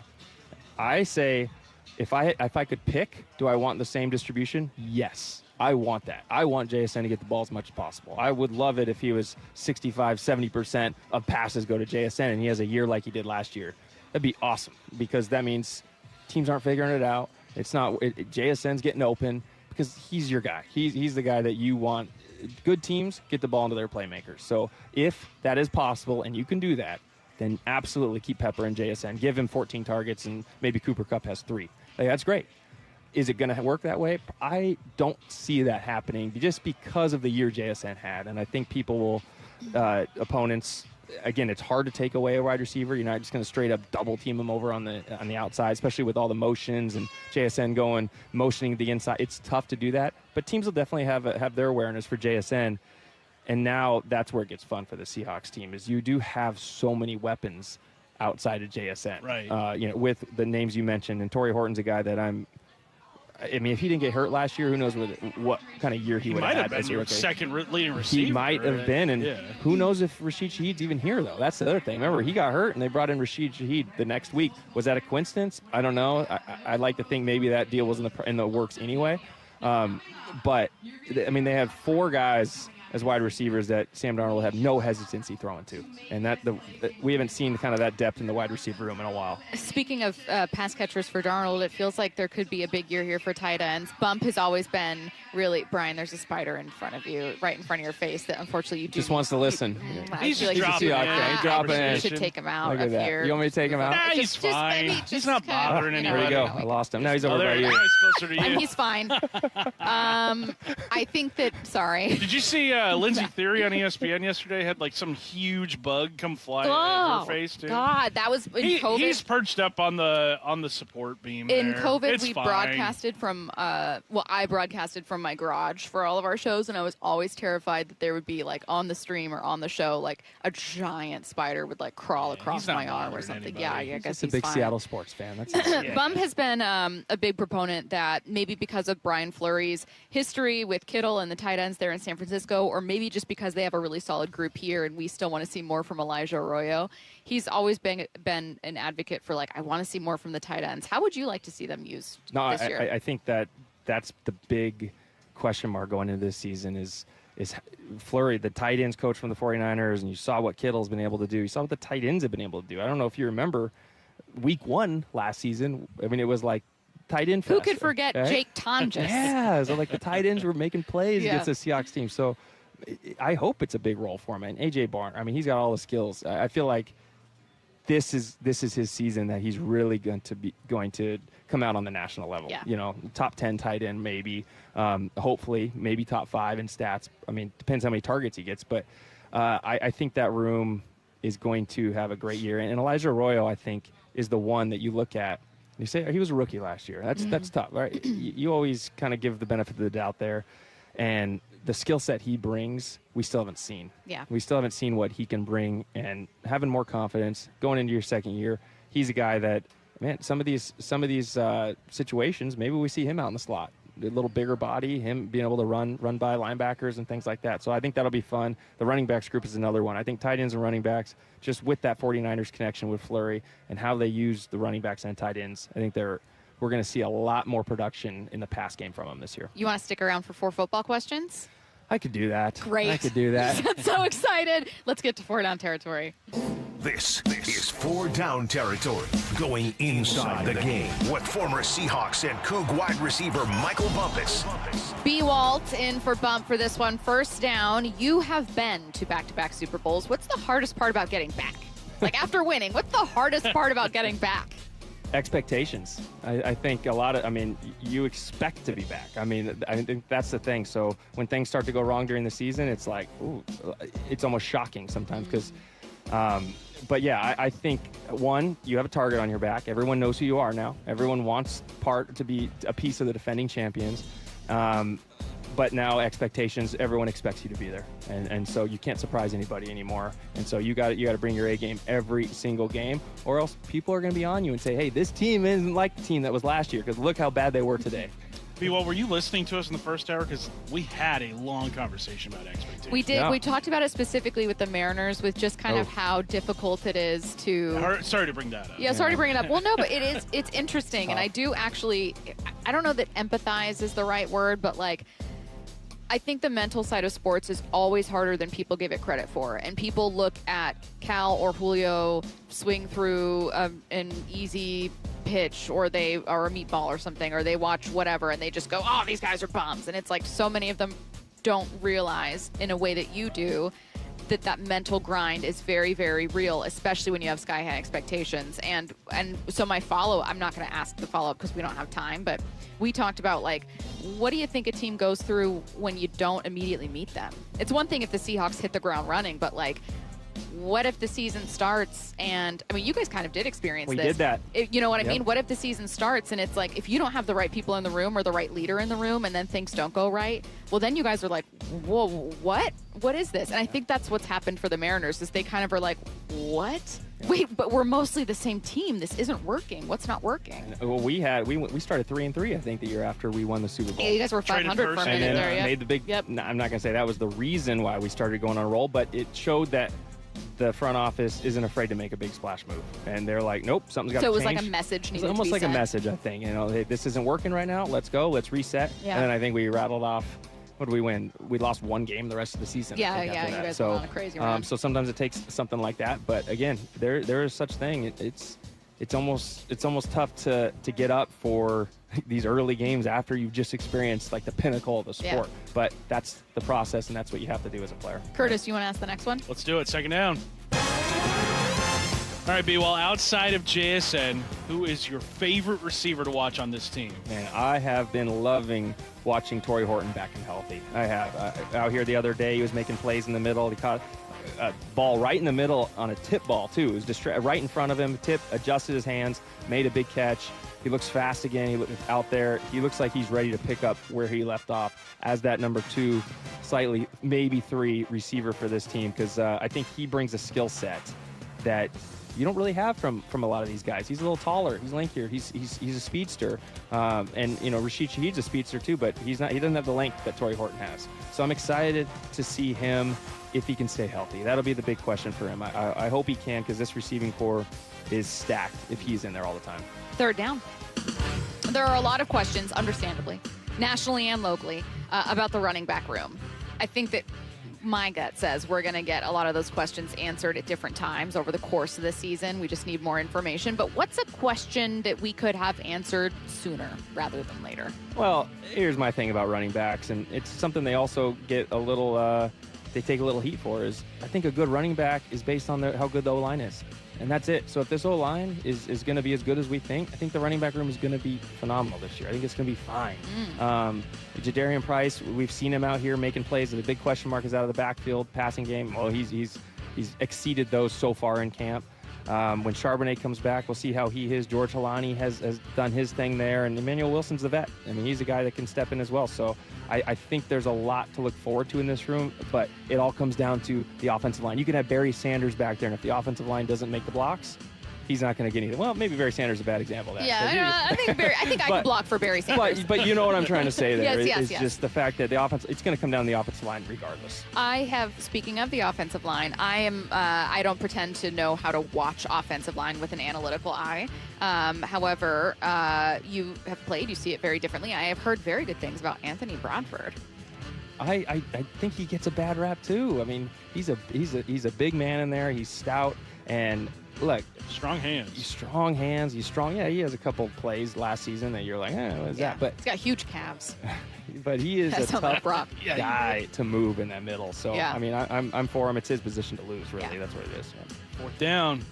I say if I could pick, do I want the same distribution? Yes. I want that. I want JSN to get the ball as much as possible. I would love it if he was 65, 70% of passes go to JSN and he has a year like he did last year. That'd be awesome, because that means teams aren't figuring it out. It's not JSN's getting open because he's your guy. He's the guy that you want. Good teams get the ball into their playmakers. So if that is possible and you can do that, then absolutely keep Pepper in JSN. Give him 14 targets and maybe Cooper Kupp has 3. Like, that's great. Is it going to work that way? I don't see that happening just because of the year JSN had. And I think people will, opponents, again, it's hard to take away a wide receiver. You're not just going to straight up double team him over on the outside, especially with all the motions and JSN motioning the inside. It's tough to do that. But teams will definitely have their awareness for JSN. And now that's where it gets fun for the Seahawks team, is you do have so many weapons outside of JSN. Right. You know, with the names you mentioned, and Torrey Horton's a guy that I mean, if he didn't get hurt last year, who knows what kind of year he would have had. Might have been your second leading receiver. He might have been, and who knows if Rashid Shaheed's even here, though. That's the other thing. Remember, he got hurt, and they brought in Rashid Shaheed the next week. Was that a coincidence? I don't know. I'd like to think maybe that deal was in the works anyway. But, I mean, they have 4 guys as wide receivers that Sam Darnold will have no hesitancy throwing to. And we haven't seen kind of that depth in the wide receiver room in a while. Speaking of pass catchers for Darnold, it feels like there could be a big year here for tight ends. Bump has always been really, Brian, there's a spider in front of you, right in front of your face, that unfortunately you do. Just wants to listen. He's just dropping in. You should take him out Look at that. here. You want me to take him out? Nah, he's fine. He's not bothering anyone. There you go. I lost him. Now he's over by you. Now he's closer to you. And he's fine. I think that, sorry. Did you see Lindsey Theory on ESPN yesterday had like some huge bug come flying at her face too? God, that was in COVID. He's perched up on the support beam. In there. COVID, It's we fine. broadcasted from I broadcasted from my garage for all of our shows, and I was always terrified that there would be like on the stream or on the show like a giant spider would like crawl across my arm or something. Anybody. Yeah, I guess He's a big fine. Seattle sports fan. That's it. Bump has been a big proponent that maybe because of Brian Fleury's history with Kittle and the tight ends there in San Francisco, or maybe just because they have a really solid group here and we still want to see more from Elijah Arroyo, he's always been an advocate for like, I want to see more from the tight ends. How would you like to see them used this year? I think that's the big question mark going into this season is Fleury, the tight ends coach from the 49ers, and you saw what Kittle's been able to do. You saw what the tight ends have been able to do. I don't know if you remember week 1 last season. I mean, it was like tight end fest. Who could forget Jake Tonjes? Yeah, so like the tight ends were making plays against the Seahawks team. So I hope it's a big role for him. And A.J. Barn, I mean, he's got all the skills. I feel like this is his season that he's really going to come out on the national level. Yeah. You know, top 10 tight end maybe, hopefully maybe top 5 in stats. I mean, depends how many targets he gets, but I think that room is going to have a great year. And Elijah Arroyo, I think, is the one that you look at You say he was a rookie last year. That's tough, right? You always kind of give the benefit of the doubt there. And the skill set he brings, we still haven't seen. Yeah. We still haven't seen what he can bring, and having more confidence going into your second year. He's a guy that, man, some of these situations, maybe we see him out in the slot. A little bigger body, him being able to run by linebackers and things like that. So I think that'll be fun. The running backs group is another one. I think tight ends and running backs, just with that 49ers connection with Fleury and how they use the running backs and tight ends, I think we're going to see a lot more production in the pass game from them this year. You want to stick around for 4 football questions? I could do that. Great. I could do that. I'm so excited. Let's get to 4 down territory. This is 4 down territory, going inside the game with former Seahawks and Coug wide receiver Michael Bumpus. B. Walt in for Bump for this one. First down, you have been to back-to-back Super Bowls. What's the hardest part about getting back? Like after winning, what's the hardest part about getting back? Expectations. I think you expect to be back. I think that's the thing. So when things start to go wrong during the season, it's like, ooh, it's almost shocking sometimes because, but yeah, I think, one, you have a target on your back. Everyone knows who you are now. Everyone wants to be a piece of the defending champions. But now expectations, everyone expects you to be there. And so you can't surprise anybody anymore. And so you got to bring your A game every single game, or else people are going to be on you and say, hey, this team isn't like the team that was last year because look how bad they were today. B-Wall, were you listening to us in the first hour? Because we had a long conversation about expectations. We did. Yeah. We talked about it specifically with the Mariners, with just kind of how difficult it is to... Sorry to bring that up. Yeah, sorry to bring it up. Well, no, but it's interesting. And I do actually... I don't know that empathize is the right word, but like... I think the mental side of sports is always harder than people give it credit for. And people look at Cal or Julio swing through an easy pitch or a meatball or something, or they watch whatever and they just go, oh, these guys are bums. And it's like so many of them don't realize in a way that you do that mental grind is very, very real, especially when you have sky-high expectations. And so my follow-up, I'm not going to ask the follow-up because we don't have time, but we talked about, like, what do you think a team goes through when you don't immediately meet them? It's one thing if the Seahawks hit the ground running, but, like, what if the season starts and, I mean, you guys kind of did experience this. We did that. You know what I mean? What if the season starts and it's like, if you don't have the right people in the room or the right leader in the room and then things don't go right, well, then you guys are like, whoa, what? What is this? And I think that's what's happened for the Mariners is they kind of are like, what? Wait, but we're mostly the same team. This isn't working. What's not working? Well, we started 3-3, I think, the year after we won the Super Bowl. Yeah, you guys were 500 for a minute there, yeah. Made the big, I'm not going to say that was the reason why we started going on a roll, but it showed that the front office isn't afraid to make a big splash move. And they're like, nope, something's got to change. So it was like a message needed to be almost like sent. a message, I think. You know, hey, this isn't working right now. Let's go. Let's reset. Yeah. And then I think we rattled off. What did we win? We lost one game the rest of the season. Yeah, you guys went on a crazy run. So sometimes it takes something like that. But again, there is such thing. It's almost tough to get up for these early games after you've just experienced like the pinnacle of the sport. Yeah. But that's the process, and that's what you have to do as a player. Curtis, you want to ask the next one? Let's do it. Second down. All right, B-Wall, outside of JSN, who is your favorite receiver to watch on this team? Man, I have been loving watching Torrey Horton back and healthy. I have. Out here the other day, he was making plays in the middle. He caught a ball right in the middle on a tip ball, too. It was right in front of him, tip, adjusted his hands, made a big catch. He looks fast again. He looks out there. He looks like he's ready to pick up where he left off as that number 2, slightly, maybe 3 receiver for this team, because I think he brings a skill set that you don't really have from a lot of these guys. He's a little taller. He's lankier. He's a speedster. And, you know, Rashid Shaheed's a speedster too, but he doesn't have the length that Torrey Horton has. So I'm excited to see him if he can stay healthy. That'll be the big question for him. I hope he can, because this receiving core is stacked if he's in there all the time. Third down. There are a lot of questions, understandably, nationally and locally, about the running back room. I think that my gut says we're going to get a lot of those questions answered at different times over the course of the season. We just need more information. But what's a question that we could have answered sooner rather than later? Well, here's my thing about running backs, and it's something they also get a little, they take a little heat for, is I think a good running back is based on how good the O-line is. And that's it. So if this O-line is going to be as good as we think, I think the running back room is going to be phenomenal this year. I think it's going to be fine. Jadarian Price, we've seen him out here making plays. The big question mark is out of the backfield passing game. Well, he's exceeded those so far in camp. When Charbonnet comes back, we'll see how he is. George Halani has done his thing there, and Emmanuel Wilson's the vet. I mean, he's a guy that can step in as well. So I think there's a lot to look forward to in this room, but it all comes down to the offensive line. You can have Barry Sanders back there, and if the offensive line doesn't make the blocks, he's not going to get anything. Well, maybe Barry Sanders is a bad example of that. Yeah, I think I can block for Barry Sanders. But you know what I'm trying to say there. Yes. Just the fact that the offense, it's going to come down to the offensive line regardless. Speaking of the offensive line, I don't pretend to know how to watch offensive line with an analytical eye. However, you have played, you see it very differently. I have heard very good things about Anthony Bradford. I think he gets a bad rap too. I mean, he's a big man in there. He's stout and look, strong hands. He's strong. Yeah, he has a couple plays last season that you're like, what is that? But he's got huge calves. But he is a tough guy to move in that middle. So yeah. I mean, I'm for him. It's his position to lose. Really, that's what it is. Yeah. 4th down.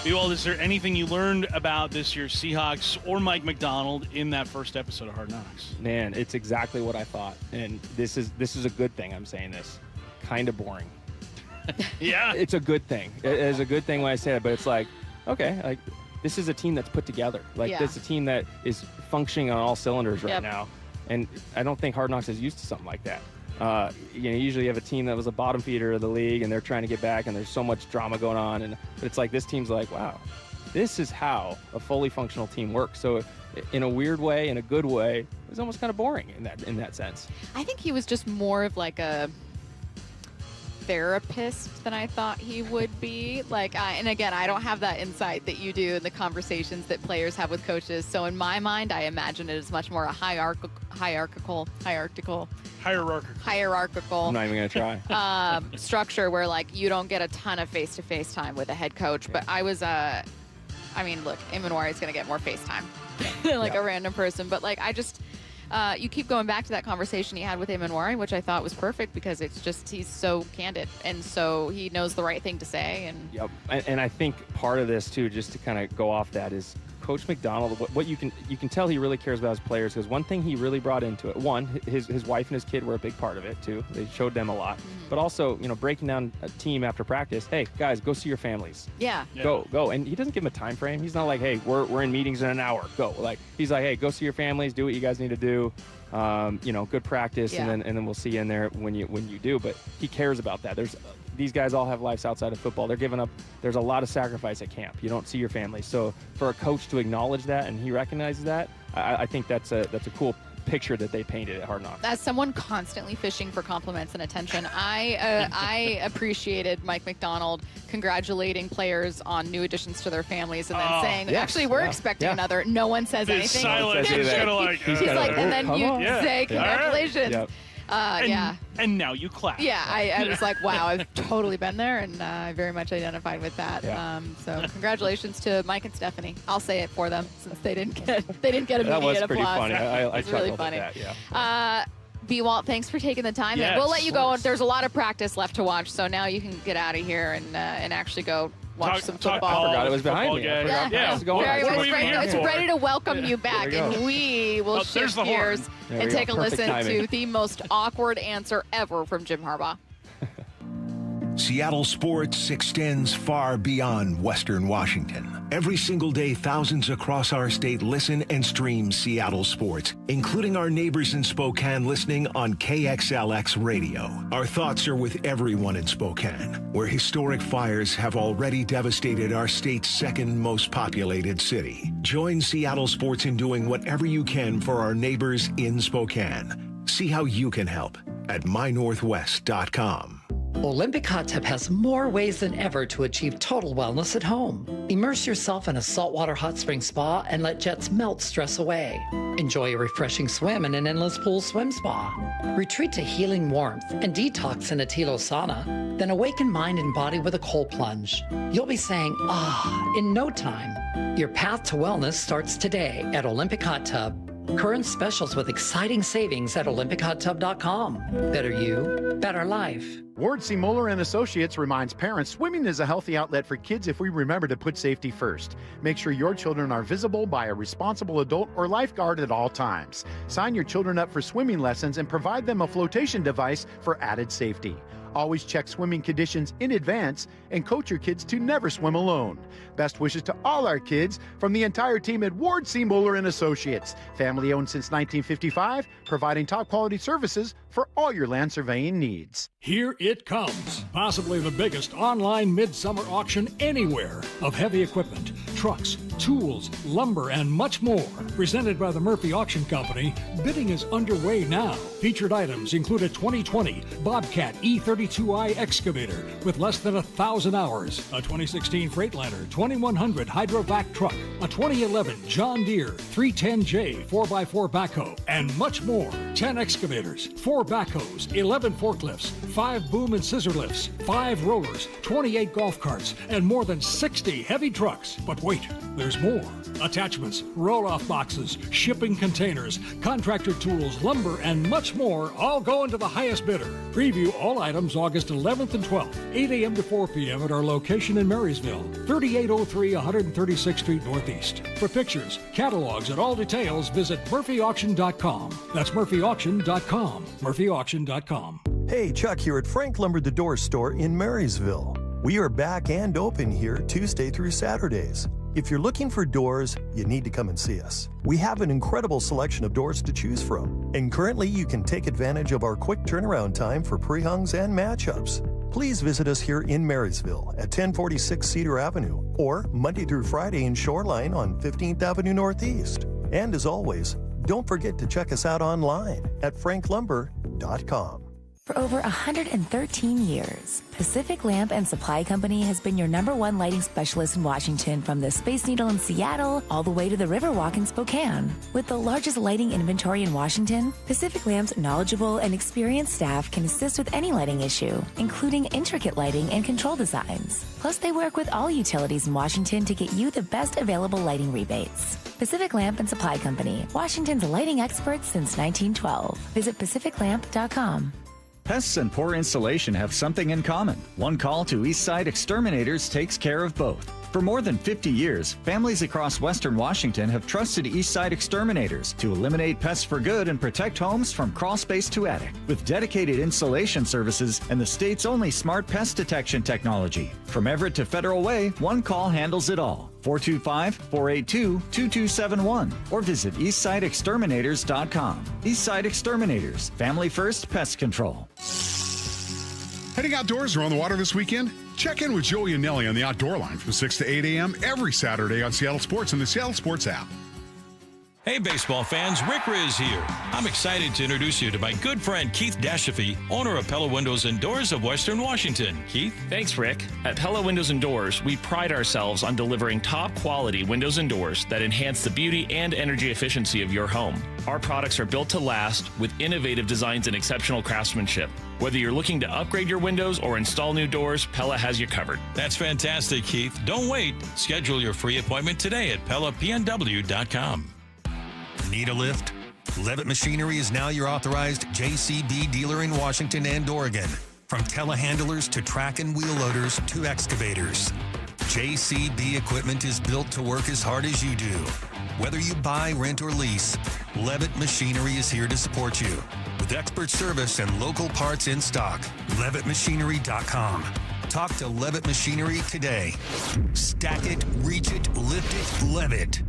Ewald, is there anything you learned about this year's Seahawks or Mike McDonald in that first episode of Hard Knocks? Man, it's exactly what I thought, and this is a good thing. I'm saying this, kind of boring. Yeah, it's a good thing. It's a good thing when I say it, but it's like, okay, like this is a team that's put together. Like this is a team that is functioning on all cylinders right now, and I don't think Hard Knocks is used to something like that. Usually you have a team that was a bottom feeder of the league, and they're trying to get back, and there's so much drama going on, but it's like this team's like, wow, this is how a fully functional team works. So in a weird way, in a good way, it was almost kind of boring in that sense. I think he was just more of like a therapist than I thought he would be. And again, I don't have that insight that you do in the conversations that players have with coaches. So in my mind, I imagine it is much more a hierarchical. I'm not even going to try. Structure where you don't get a ton of face-to-face time with a head coach. But I was, look, Emanwari is going to get more face time than a random person. But you keep going back to that conversation he had with Emanwari, which I thought was perfect because it's just he's so candid and so he knows the right thing to say. Yep, and I think part of this too, just to kind of go off that, is Coach McDonald. What you can tell he really cares about his players, because one thing he really brought into it, his wife and his kid were a big part of it too. They showed them a lot, but also breaking down a team after practice. Hey guys, go see your families. Yeah. Go, and he doesn't give them a time frame. He's not like, hey, we're in meetings in an hour. Go. He's like, hey, go see your families. Do what you guys need to do. Good practice, and then we'll see you in there when you do. But he cares about that. These guys all have lives outside of football. They're giving up. There's a lot of sacrifice at camp. You don't see your family. So for a coach to acknowledge that, and he recognizes that, I think that's a cool picture that they painted at Hard Knocks. As someone constantly fishing for compliments and attention, I appreciated Mike McDonald congratulating players on new additions to their families and then saying, actually, we're expecting another. No one says anything. Silence. He's and then you say congratulations. Yep. And now you clap. Yeah, I was like, wow, I've totally been there, and I very much identified with that. Yeah. So congratulations to Mike and Stephanie. I'll say it for them since they didn't get immediate applause. That was pretty funny. I it's really chuckled funny. at that. Yeah. B-Walt, thanks for taking the time. Yes, and we'll let you go. There's a lot of practice left to watch, so now you can get out of here and actually go watch some football. I forgot it was behind me. Yeah. It's ready to welcome you back, and we will shift gears and take a listen to the most awkward answer ever from Jim Harbaugh. Seattle sports extends far beyond Western Washington. Every single day, thousands across our state listen and stream Seattle sports, including our neighbors in Spokane listening on KXLX radio. Our thoughts are with everyone in Spokane, where historic fires have already devastated our state's second most populated city. Join Seattle sports in doing whatever you can for our neighbors in Spokane. See how you can help at mynorthwest.com. Olympic Hot Tub has more ways than ever to achieve total wellness at home. Immerse yourself in a saltwater hot spring spa and let jets melt stress away. Enjoy a refreshing swim in an endless pool swim spa. Retreat to healing warmth and detox in a Tilo sauna. Then awaken mind and body with a cold plunge. You'll be saying, in no time. Your path to wellness starts today at Olympic Hot Tub. Current specials with exciting savings at olympichottub.com. Better you, better life. Ward C. Moeller and Associates reminds parents swimming is a healthy outlet for kids if we remember to put safety first. Make sure your children are visible by a responsible adult or lifeguard at all times. Sign your children up for swimming lessons and provide them a flotation device for added safety. Always check swimming conditions in advance and coach your kids to never swim alone. Best wishes to all our kids from the entire team at Ward Seamuller and Associates. Family owned since 1955, providing top quality services for all your land surveying needs. Here it comes, possibly the biggest online midsummer auction anywhere of heavy equipment, trucks, tools, lumber, and much more. Presented by the Murphy Auction Company, bidding is underway now. Featured items include a 2020 Bobcat E32i excavator with less than 1,000 hours, a 2016 Freightliner 2100 Hydrovac truck, a 2011 John Deere 310J 4x4 backhoe, and much more. 10 excavators, 4 backhoes, 11 forklifts, 5 boom and scissor lifts, 5 rollers, 28 golf carts, and more than 60 heavy trucks. But wait, there's more. Attachments, roll-off boxes, shipping containers, contractor tools, lumber, and much more all go into the highest bidder. Preview all items August 11th and 12th, 8 a.m. to 4 p.m. at our location in Marysville, 3803 136th Street Northeast. For pictures, catalogs, and all details, visit murphyauction.com. That's murphyauction.com. murphyauction.com. Hey, Chuck here at Frank Lumber the Door Store in Marysville. We are back and open here Tuesday through Saturdays. If you're looking for doors, you need to come and see us. We have an incredible selection of doors to choose from, and currently you can take advantage of our quick turnaround time for pre-hungs and matchups. Please visit us here in Marysville at 1046 Cedar Avenue or Monday through Friday in Shoreline on 15th Avenue Northeast. And as always, don't forget to check us out online at franklumber.com. For over 113 years, Pacific Lamp and Supply Company has been your #1 lighting specialist in Washington, from the Space Needle in Seattle all the way to the Riverwalk in Spokane. With the largest lighting inventory in Washington, Pacific Lamp's knowledgeable and experienced staff can assist with any lighting issue, including intricate lighting and control designs. Plus, they work with all utilities in Washington to get you the best available lighting rebates. Pacific Lamp and Supply Company, Washington's lighting experts since 1912. Visit pacificlamp.com. Pests and poor installation have something in common. One call to Eastside Exterminators takes care of both. For more than 50 years, families across Western Washington have trusted Eastside Exterminators to eliminate pests for good and protect homes from crawl space to attic. With dedicated installation services and the state's only smart pest detection technology. From Everett to Federal Way, one call handles it all. 425-482-2271 or visit eastsideexterminators.com. Eastside Exterminators, family first pest control. Heading outdoors or on the water this weekend? Check in with Joey and Nelly on the Outdoor Line from 6 to 8 a.m. every Saturday on Seattle Sports and the Seattle Sports app. Hey, baseball fans, Rick Riz here. I'm excited to introduce you to my good friend Keith Dashafy, owner of Pella Windows and Doors of Western Washington. Keith? Thanks, Rick. At Pella Windows and Doors, we pride ourselves on delivering top-quality windows and doors that enhance the beauty and energy efficiency of your home. Our products are built to last with innovative designs and exceptional craftsmanship. Whether you're looking to upgrade your windows or install new doors, Pella has you covered. That's fantastic, Keith. Don't wait. Schedule your free appointment today at PellaPNW.com. Need a lift? Levitt Machinery is now your authorized JCB dealer in Washington and Oregon. From telehandlers to track and wheel loaders to excavators, JCB equipment is built to work as hard as you do. Whether you buy, rent, or lease, Levitt Machinery is here to support you. With expert service and local parts in stock, LevittMachinery.com. Talk to Levitt Machinery today. Stack it, reach it, lift it, Levitt.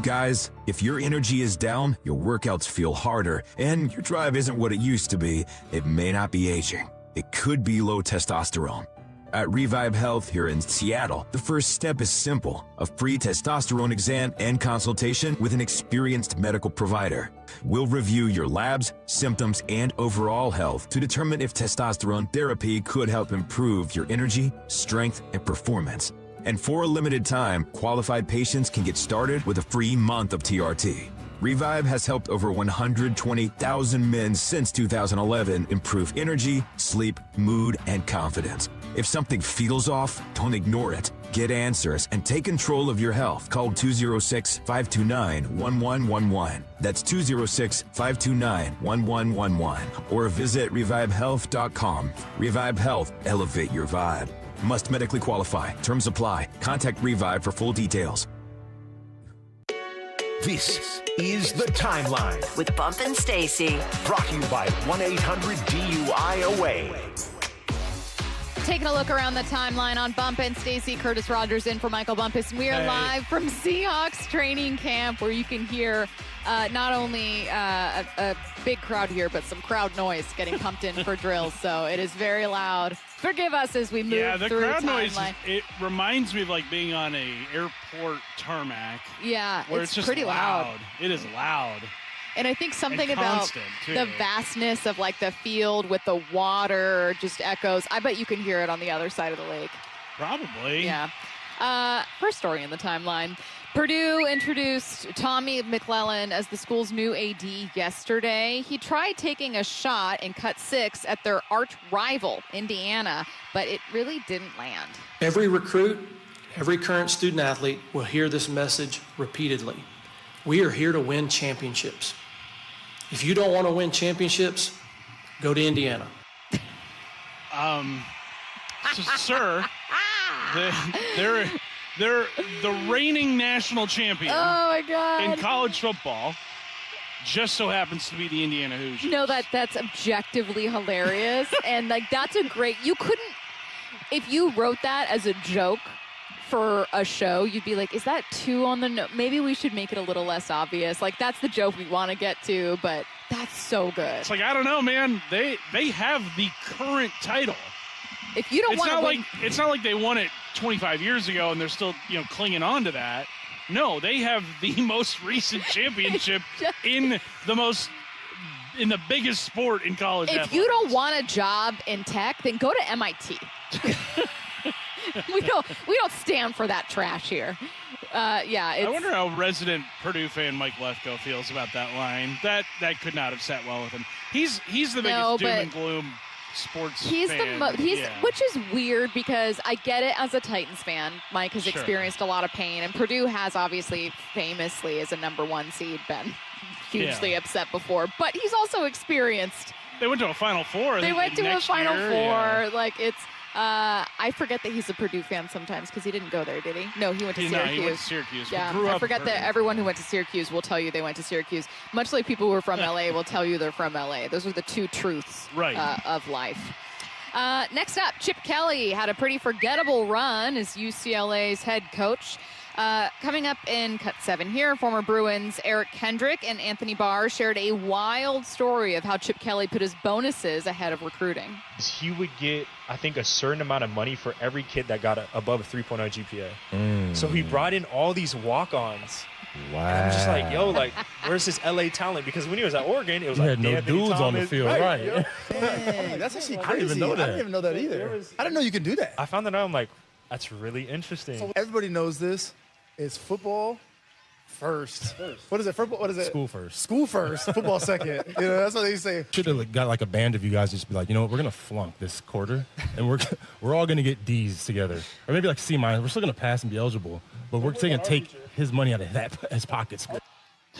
Guys, if your energy is down, your workouts feel harder, and your drive isn't what it used to be, it may not be aging. It could be low testosterone. At Revive Health here in Seattle, the first step is simple: a free testosterone exam and consultation with an experienced medical provider. We'll review your labs, symptoms, and overall health to determine if testosterone therapy could help improve your energy, strength, and performance. And for a limited time, qualified patients can get started with a free month of TRT. Revive has helped over 120,000 men since 2011 improve energy, sleep, mood, and confidence. If something feels off, don't ignore it. Get answers and take control of your health. Call 206-529-1111. That's 206-529-1111. Or visit revivehealth.com. Revive Health, elevate your vibe. Must medically qualify. Terms apply. Contact Revive for full details. This is The Timeline with Bump and Stacy. Brought to you by 1-800-DUI-AWAY. Taking a look around the timeline on Bump and Stacy, Curtis Rogers in for Michael Bumpus. And we are live from Seahawks training camp, where you can hear not only a big crowd here, but some crowd noise getting pumped in for drills. So it is very loud. Forgive us as we move the through crowd timeline. noise, it reminds me of like being on a airport tarmac. Yeah, where it's just pretty loud. It is loud. And I think something And about constant, too. the vastness of like the field with the water just echoes. I bet you can hear it on the other side of the lake. Probably. Yeah. First story in the timeline. Purdue introduced Tommy McClellan as the school's new AD yesterday. He tried taking a shot in cut 6 at their arch rival, Indiana, but it really didn't land. Every recruit, every current student athlete will hear this message repeatedly. We are here to win championships. If you don't want to win championships, go to Indiana. Sir, they're the reigning national champion. Oh my God! In college football, just so happens to be the Indiana Hoosiers. You know that's objectively hilarious, and like that's a great. You couldn't, if you wrote that as a joke for a show, you'd be like, is that too on the nose? Maybe we should make it a little less obvious. Like, that's the joke we want to get to, but that's so good. It's like, I don't know, man. They have the current title. If you don't want to win, it's not like they won it 25 years ago and they're still, clinging on to that. No, they have the most recent championship in the biggest sport in college. If you don't want a job in tech, then go to MIT. We don't stand for that trash here. I wonder how resident Purdue fan Mike Lefko feels about that line. That could not have sat well with him. He's the biggest doom and gloom sports fan. Which is weird because I get it as a Titans fan. Mike has experienced a lot of pain, and Purdue has obviously famously as a number 1 seed been hugely upset before, but he's also experienced. They went to a Final Four. They went to a Final Four. Yeah. Like it's. I forget that he's a Purdue fan sometimes because he didn't go there, did he? No, he went to Syracuse. No, he went to Syracuse. Yeah, I forget that everyone who went to Syracuse will tell you they went to Syracuse. Much like people who are from LA will tell you they're from LA. Those are the two truths of life. Next up, Chip Kelly had a pretty forgettable run as UCLA's head coach. Coming up in Cut 7 here, former Bruins Eric Kendrick and Anthony Barr shared a wild story of how Chip Kelly put his bonuses ahead of recruiting. He would get, I think, a certain amount of money for every kid that got above a 3.0 GPA. So he brought in all these walk-ons. Wow. And I'm just like, where's this LA talent? Because when he was at Oregon, it was like no dudes Thomas, on the field, right? Dang, that's actually crazy. I didn't even know that. I didn't even know that either. I didn't know you could do that. I found that out. I'm like, that's really interesting. So everybody knows this. It's football first. What is it? What is it? School first. School first. Football second. That's what they say. Should have got like a band of you guys just be like, we're gonna flunk this quarter, and we're all gonna get D's together, or maybe like C-. We're still gonna pass and be eligible, but we're gonna take his money out of his pockets.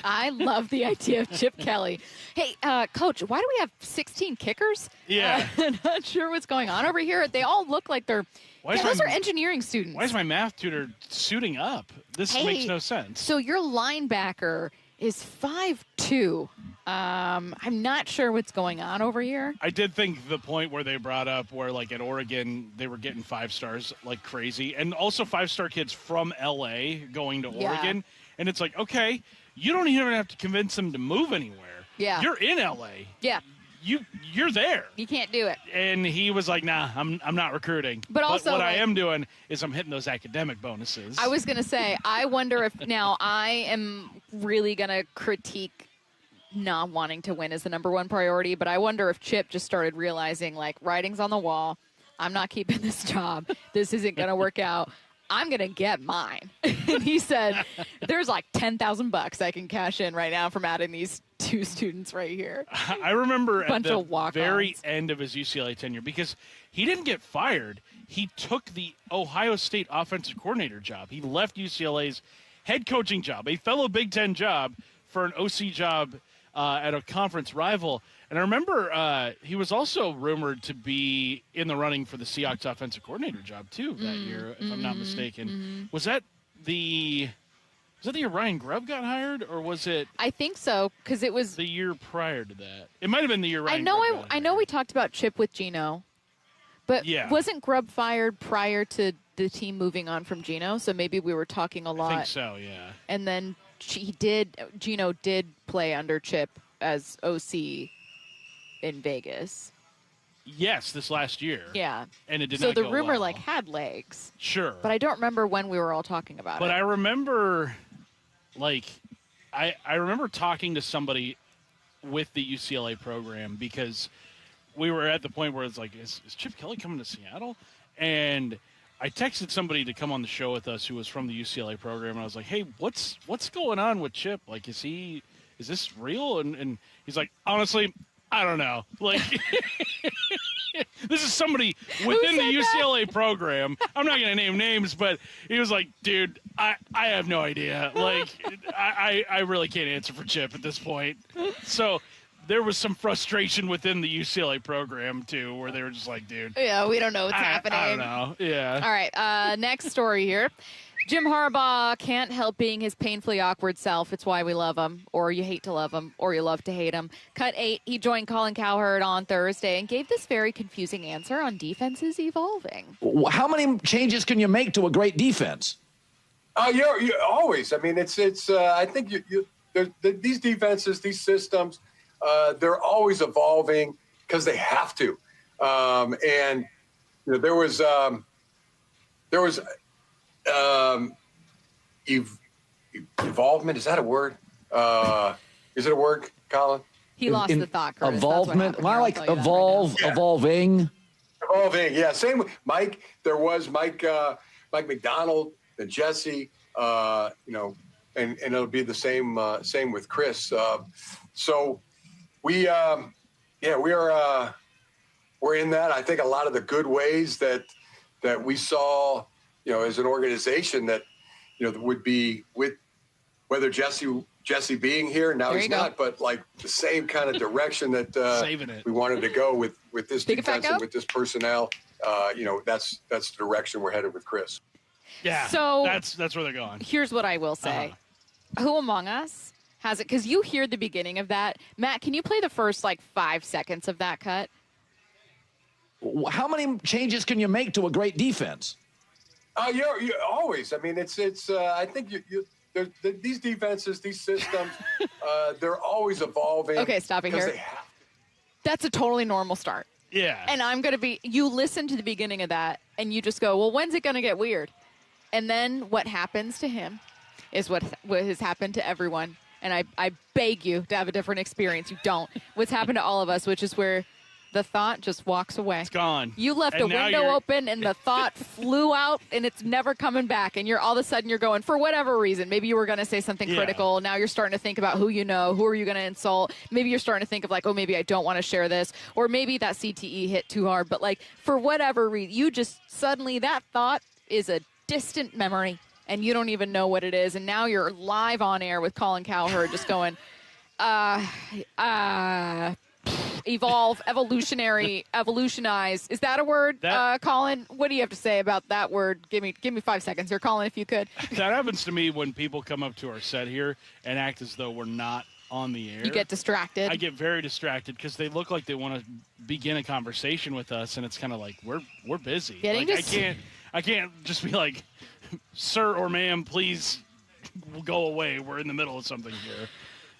I love the idea of Chip Kelly. Hey, Coach, why do we have 16 kickers? Yeah. Not sure what's going on over here. They all look like those are engineering students. Why is my math tutor suiting up? This makes no sense. So your linebacker is 5'2". I'm not sure what's going on over here. I did think the point where they brought up where, like, at Oregon, they were getting 5 stars like crazy. And also 5-star kids from L.A. going to Oregon. And it's like, okay, you don't even have to convince them to move anywhere. Yeah. You're in L.A. Yeah. You're there. You can't do it. And he was like, nah, I'm not recruiting. But also, what I am doing is I'm hitting those academic bonuses. I was going to say, I wonder if now I am really going to critique not wanting to win as the number 1 priority, but I wonder if Chip just started realizing, like, writing's on the wall. I'm not keeping this job. This isn't going to work out. I'm going to get mine. And he said, there's like $10,000 I can cash in right now from adding these 2 students right here. I remember at the walk-ons. very end of his UCLA tenure, because he didn't get fired. He took the Ohio State offensive coordinator job. He left UCLA's head coaching job, a fellow Big Ten job, for an OC job at a conference rival. And I remember he was also rumored to be in the running for the Seahawks offensive coordinator job, too, that year, if I'm not mistaken. Was that the year Ryan Grubb got hired, or was it? I think so, because it was the year prior to that. It might have been the year Ryan Grubb got hired. I know we talked about Chip with Gino, But Yeah. wasn't Grubb fired prior to the team moving on from Gino? So maybe we were talking a lot. I think so, yeah. And then Gino did play under Chip as OC in Vegas. Yes, this last year. Yeah. And it did so not the go rumor well. had legs. Sure. But I don't remember when we were all talking about But it. I remember, I remember talking to somebody with the UCLA program because we were at the point where it's like, is Chip Kelly coming to Seattle? And I texted somebody to come on the show with us who was from the UCLA program, and I was like, hey, what's going on with Chip? Like, is this real? And he's like, honestly, I don't know. Like, this is somebody within the UCLA program. I'm not going to name names, but he was like, dude, I have no idea. Like, I really can't answer for Chip at this point. So there was some frustration within the UCLA program, too, where they were just like, dude. Yeah, we don't know what's happening. I don't know. Yeah. All right, next story here. Jim Harbaugh can't help being his painfully awkward self. It's why we love him, or you hate to love him, or you love to hate him. Cut 8, he joined Colin Cowherd on Thursday and gave this very confusing answer on defenses evolving. How many changes can you make to a great defense? You always. I mean, it's. I think these defenses, these systems, they're always evolving because they have to. And there was evolvement. Is that a word? Is it a word, Colin? He lost the thought, Curtis. Evolvement. I like evolve, evolving. Evolving, yeah. Same with Mike. There was Mike McDonald, and Jesse, and it'll be the same with Chris. So we're in that. I think a lot of the good ways that we saw, as an organization that, would be with whether Jesse being here, now he's not, but like the same kind of direction that Saving it. we wanted to go with this Big defense Effecto? and with this personnel. That's the direction we're headed with Chris. Yeah. So that's where they're going. Here's what I will say. Who among us has it? Because you hear the beginning of that. Matt, can you play the first 5 seconds of that cut? How many changes can you make to a great defense? You always. I mean, it's. I think these defenses, these systems, they're always evolving. Okay, stop it here. That's a totally normal start. Yeah. And I'm going to be, you listen to the beginning of that and you just go, well, when's it going to get weird? And then what happens to him is what has happened to everyone. And I beg you to have a different experience. You don't. What's happened to all of us, which is where the thought just walks away. It's gone. You left And a now window you're- open and the thought flew out and it's never coming back. And you're all of a sudden you're going, for whatever reason, maybe you were going to say something critical. Now you're starting to think about who you know, who are you going to insult? Maybe you're starting to think of oh, maybe I don't want to share this. Or maybe that CTE hit too hard. But for whatever reason, you just suddenly, that thought is a distant memory and you don't even know what it is. And now you're live on air with Colin Cowherd just going, evolve, evolutionize. Is that a word, Colin? What do you have to say about that word? Give me 5 seconds here, Colin, if you could. That happens to me when people come up to our set here and act as though we're not on the air. You get distracted. I get very distracted because they look like they want to begin a conversation with us, and it's kind of like we're busy. I can't just be like, sir or ma'am, please go away. We're in the middle of something here.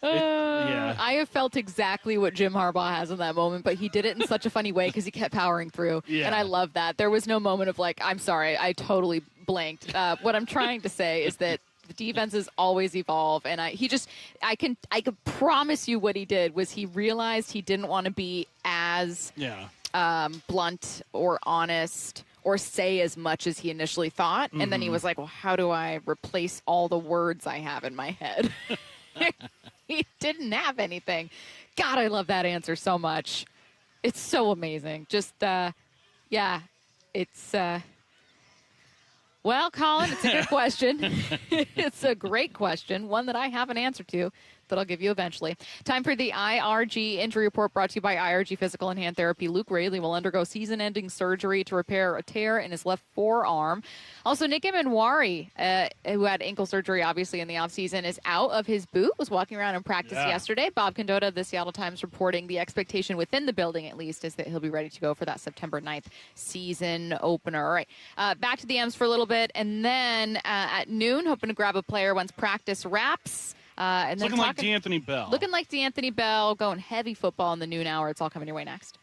I have felt exactly what Jim Harbaugh has in that moment, but he did it in such a funny way because he kept powering through. Yeah. And I love that. There was no moment of I'm sorry, I totally blanked. What I'm trying to say is that the defenses always evolve, and I can promise you what he did was he realized he didn't want to be as blunt or honest or say as much as he initially thought. And then he was like, well, how do I replace all the words I have in my head? He didn't have anything. God, I love that answer so much. It's so amazing. Just, it's, well, Colin, it's a good question. It's a great question, one that I have an answer to that I'll give you eventually. Time for the IRG injury report brought to you by IRG Physical and Hand Therapy. Luke Raley will undergo season-ending surgery to repair a tear in his left forearm. Also, Nick Emanwari, who had ankle surgery, obviously, in the offseason, is out of his boot, was walking around in practice yesterday. Bob Condotta of the Seattle Times reporting the expectation within the building, at least, is that he'll be ready to go for that September 9th season opener. All right, back to the M's for a little bit, and then at noon, hoping to grab a player once practice wraps. And then looking like D'Anthony Bell. Looking like D'Anthony Bell, going heavy football in the noon hour. It's all coming your way next.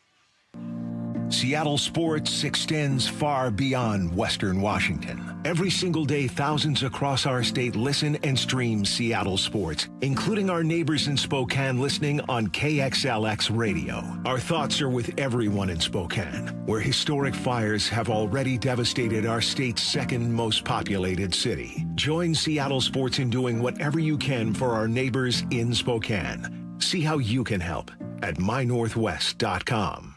Seattle sports extends far beyond Western Washington. Every single day, thousands across our state listen and stream Seattle sports, including our neighbors in Spokane listening on KXLX radio. Our thoughts are with everyone in Spokane, where historic fires have already devastated our state's second most populated city. Join Seattle sports in doing whatever you can for our neighbors in Spokane. See how you can help at mynorthwest.com.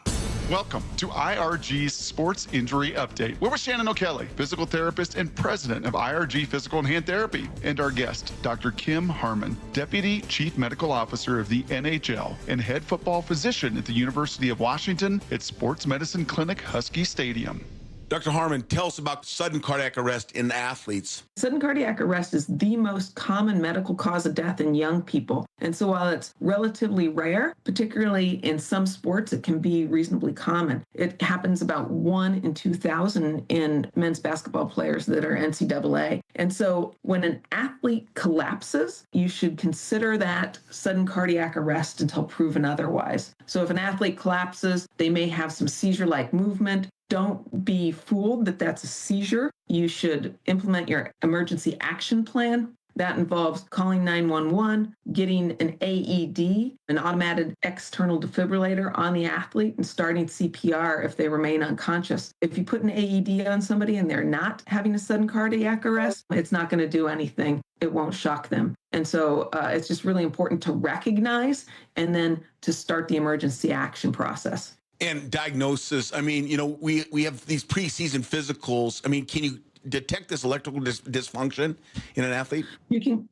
Welcome to IRG's Sports Injury Update. We're with Shannon O'Kelly, physical therapist and president of IRG Physical and Hand Therapy, and our guest, Dr. Kim Harmon, Deputy Chief Medical Officer of the NHL and head football physician at the University of Washington at Sports Medicine Clinic Husky Stadium. Dr. Harmon, tell us about sudden cardiac arrest in athletes. Sudden cardiac arrest is the most common medical cause of death in young people. And so while it's relatively rare, particularly in some sports, it can be reasonably common. It happens about 1 in 2,000 in men's basketball players that are NCAA. And so when an athlete collapses, you should consider that sudden cardiac arrest until proven otherwise. So if an athlete collapses, they may have some seizure-like movement. Don't be fooled that that's a seizure. You should implement your emergency action plan. That involves calling 911, getting an AED, an automated external defibrillator on the athlete, and starting CPR if they remain unconscious. If you put an AED on somebody and they're not having a sudden cardiac arrest, it's not going to do anything. It won't shock them. And so it's just really important to recognize and then to start the emergency action process. And diagnosis, I mean, you know, we have these preseason physicals. I mean, can you detect this electrical dysfunction in an athlete? You can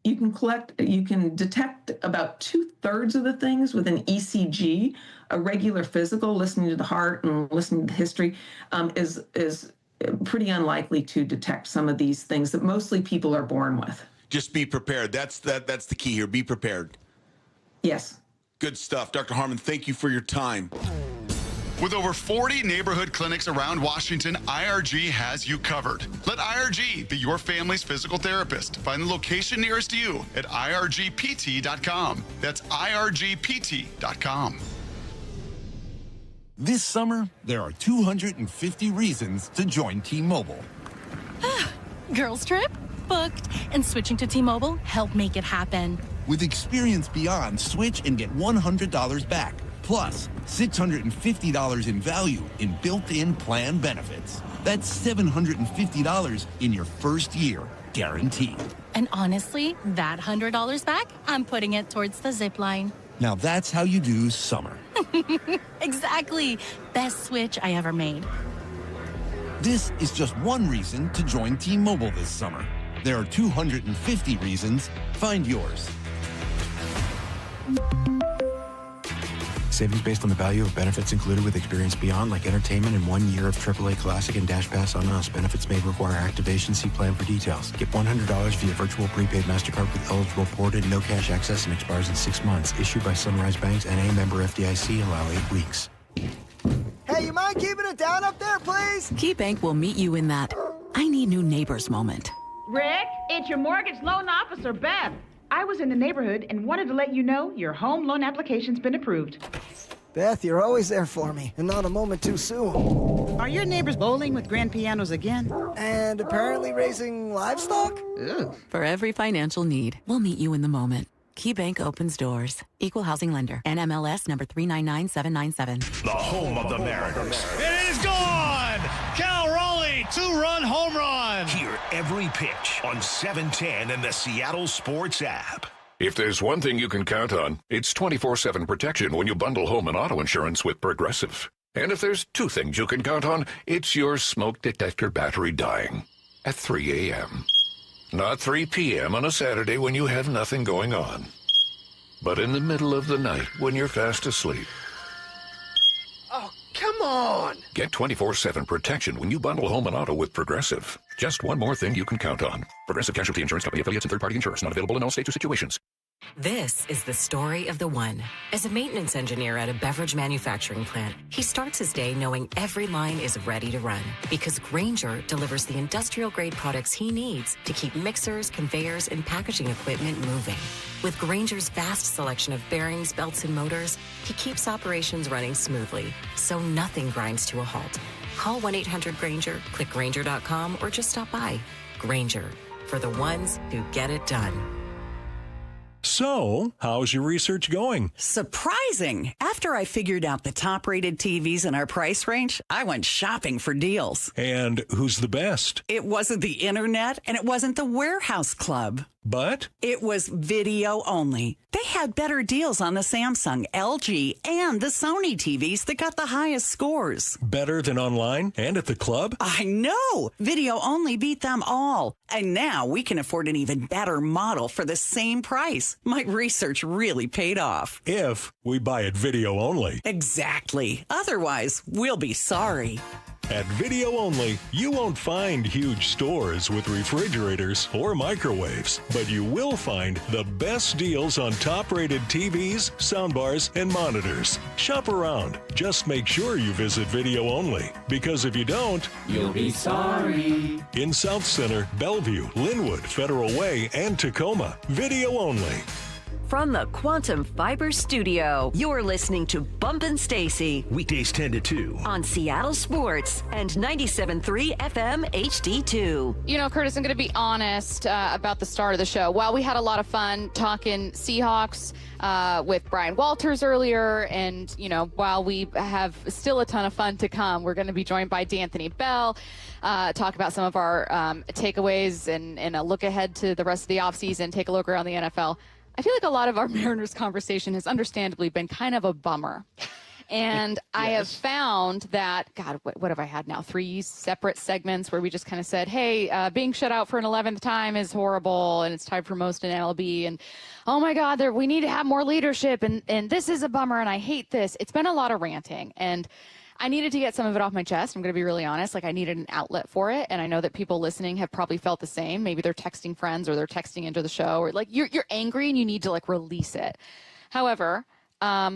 detect about 2/3 of the things with an ECG. A regular physical, listening to the heart and listening to the history, is pretty unlikely to detect some of these things that mostly people are born with. Just be prepared. That's the key here. Be prepared. Yes. Good stuff. Dr. Harmon, thank you for your time. With over 40 neighborhood clinics around Washington, IRG has you covered. Let IRG be your family's physical therapist. Find the location nearest you at irgpt.com. That's irgpt.com. This summer, there are 250 reasons to join T-Mobile. Girls trip? Booked. And switching to T-Mobile helped make it happen. With Experience Beyond, switch and get $100 back. Plus, $650 in value in built-in plan benefits. That's $750 in your first year, guaranteed. And honestly, that $100 back, I'm putting it towards the zip line. Now that's how you do summer. Exactly. Best switch I ever made. This is just one reason to join T-Mobile this summer. There are 250 reasons. Find yours. Savings based on the value of benefits included with Experience Beyond, like entertainment and 1 year of AAA Classic and Dash Pass on us. Benefits may require activation. See plan for details. Get $100 via virtual prepaid MasterCard with eligible ported, no cash access, and expires in 6 months. Issued by Sunrise Banks, NA, member FDIC. Allow 8 weeks. Hey, you mind keeping it down up there, please? KeyBank will meet you in that I need new neighbors moment. Rick, it's your mortgage loan officer, Beth. I was in the neighborhood and wanted to let you know your home loan application's been approved. Beth, you're always there for me, and not a moment too soon. Are your neighbors bowling with grand pianos again? And apparently raising livestock? Ugh. For every financial need, we'll meet you in the moment. KeyBank opens doors. Equal housing lender. NMLS number 399797. The home of the Mariners. It is gone! Cal Raleigh, 2-run home run! Hear every pitch on 710 and the Seattle Sports app. If there's one thing you can count on, it's 24/7 protection when you bundle home and auto insurance with Progressive. And if there's two things you can count on, it's your smoke detector battery dying at 3 a.m. Not 3 p.m. on a Saturday when you have nothing going on. But in the middle of the night, when you're fast asleep, Oh, come on! get 24/7 protection when you bundle home and auto with Progressive. Just one more thing you can count on. Progressive Casualty Insurance Company affiliates and third-party insurers. Not available in all states or situations. This is the story of the one. As a maintenance engineer at a beverage manufacturing plant, he starts his day knowing every line is ready to run because Grainger delivers the industrial-grade products he needs to keep mixers, conveyors, and packaging equipment moving. With Grainger's vast selection of bearings, belts, and motors, he keeps operations running smoothly, so nothing grinds to a halt. Call 1-800-GRAINGER, click Grainger.com, or just stop by. Grainger, for the ones who get it done. So, how's your research going? Surprising! After I figured out the top-rated TVs in our price range, I went shopping for deals. And who's the best? It wasn't the internet, and it wasn't the warehouse club. But? It was video only. They had better deals on the Samsung, LG, and the Sony TVs that got the highest scores. Better than online and at the club? I know! Video only beat them all. And now we can afford an even better model for the same price. My research really paid off. If we buy it video only. Exactly. Otherwise, we'll be sorry. At Video Only, you won't find huge stores with refrigerators or microwaves, but you will find the best deals on top-rated TVs, soundbars, and monitors. Shop around. Just make sure you visit Video Only, because if you don't, you'll be sorry. In South Center, Bellevue, Linwood, Federal Way, and Tacoma, Video Only. From the Quantum Fiber Studio, you're listening to Bump and Stacy. Weekdays 10 to 2. On Seattle Sports and 97.3 FM HD2. You know, Curtis, I'm going to be honest about the start of the show. While we had a lot of fun talking Seahawks with Brian Walters earlier, and, you know, while we have still a ton of fun to come, we're going to be joined by D'Anthony Bell, talk about some of our takeaways and a look ahead to the rest of the offseason, take a look around the NFL. I feel like a lot of our Mariners conversation has understandably been kind of a bummer. And yes. I have found that, God, what have I had now? 3 separate segments where we just kind of said, hey, being shut out for an 11th time is horrible, and it's time for most in MLB. And, oh, my God, we need to have more leadership, and this is a bummer, and I hate this. It's been a lot of ranting. And I needed to get some of it off my chest. I'm going to be really honest. Like, I needed an outlet for it. And I know that people listening have probably felt the same. Maybe they're texting friends or they're texting into the show, or like you're angry and you need to like release it. However, I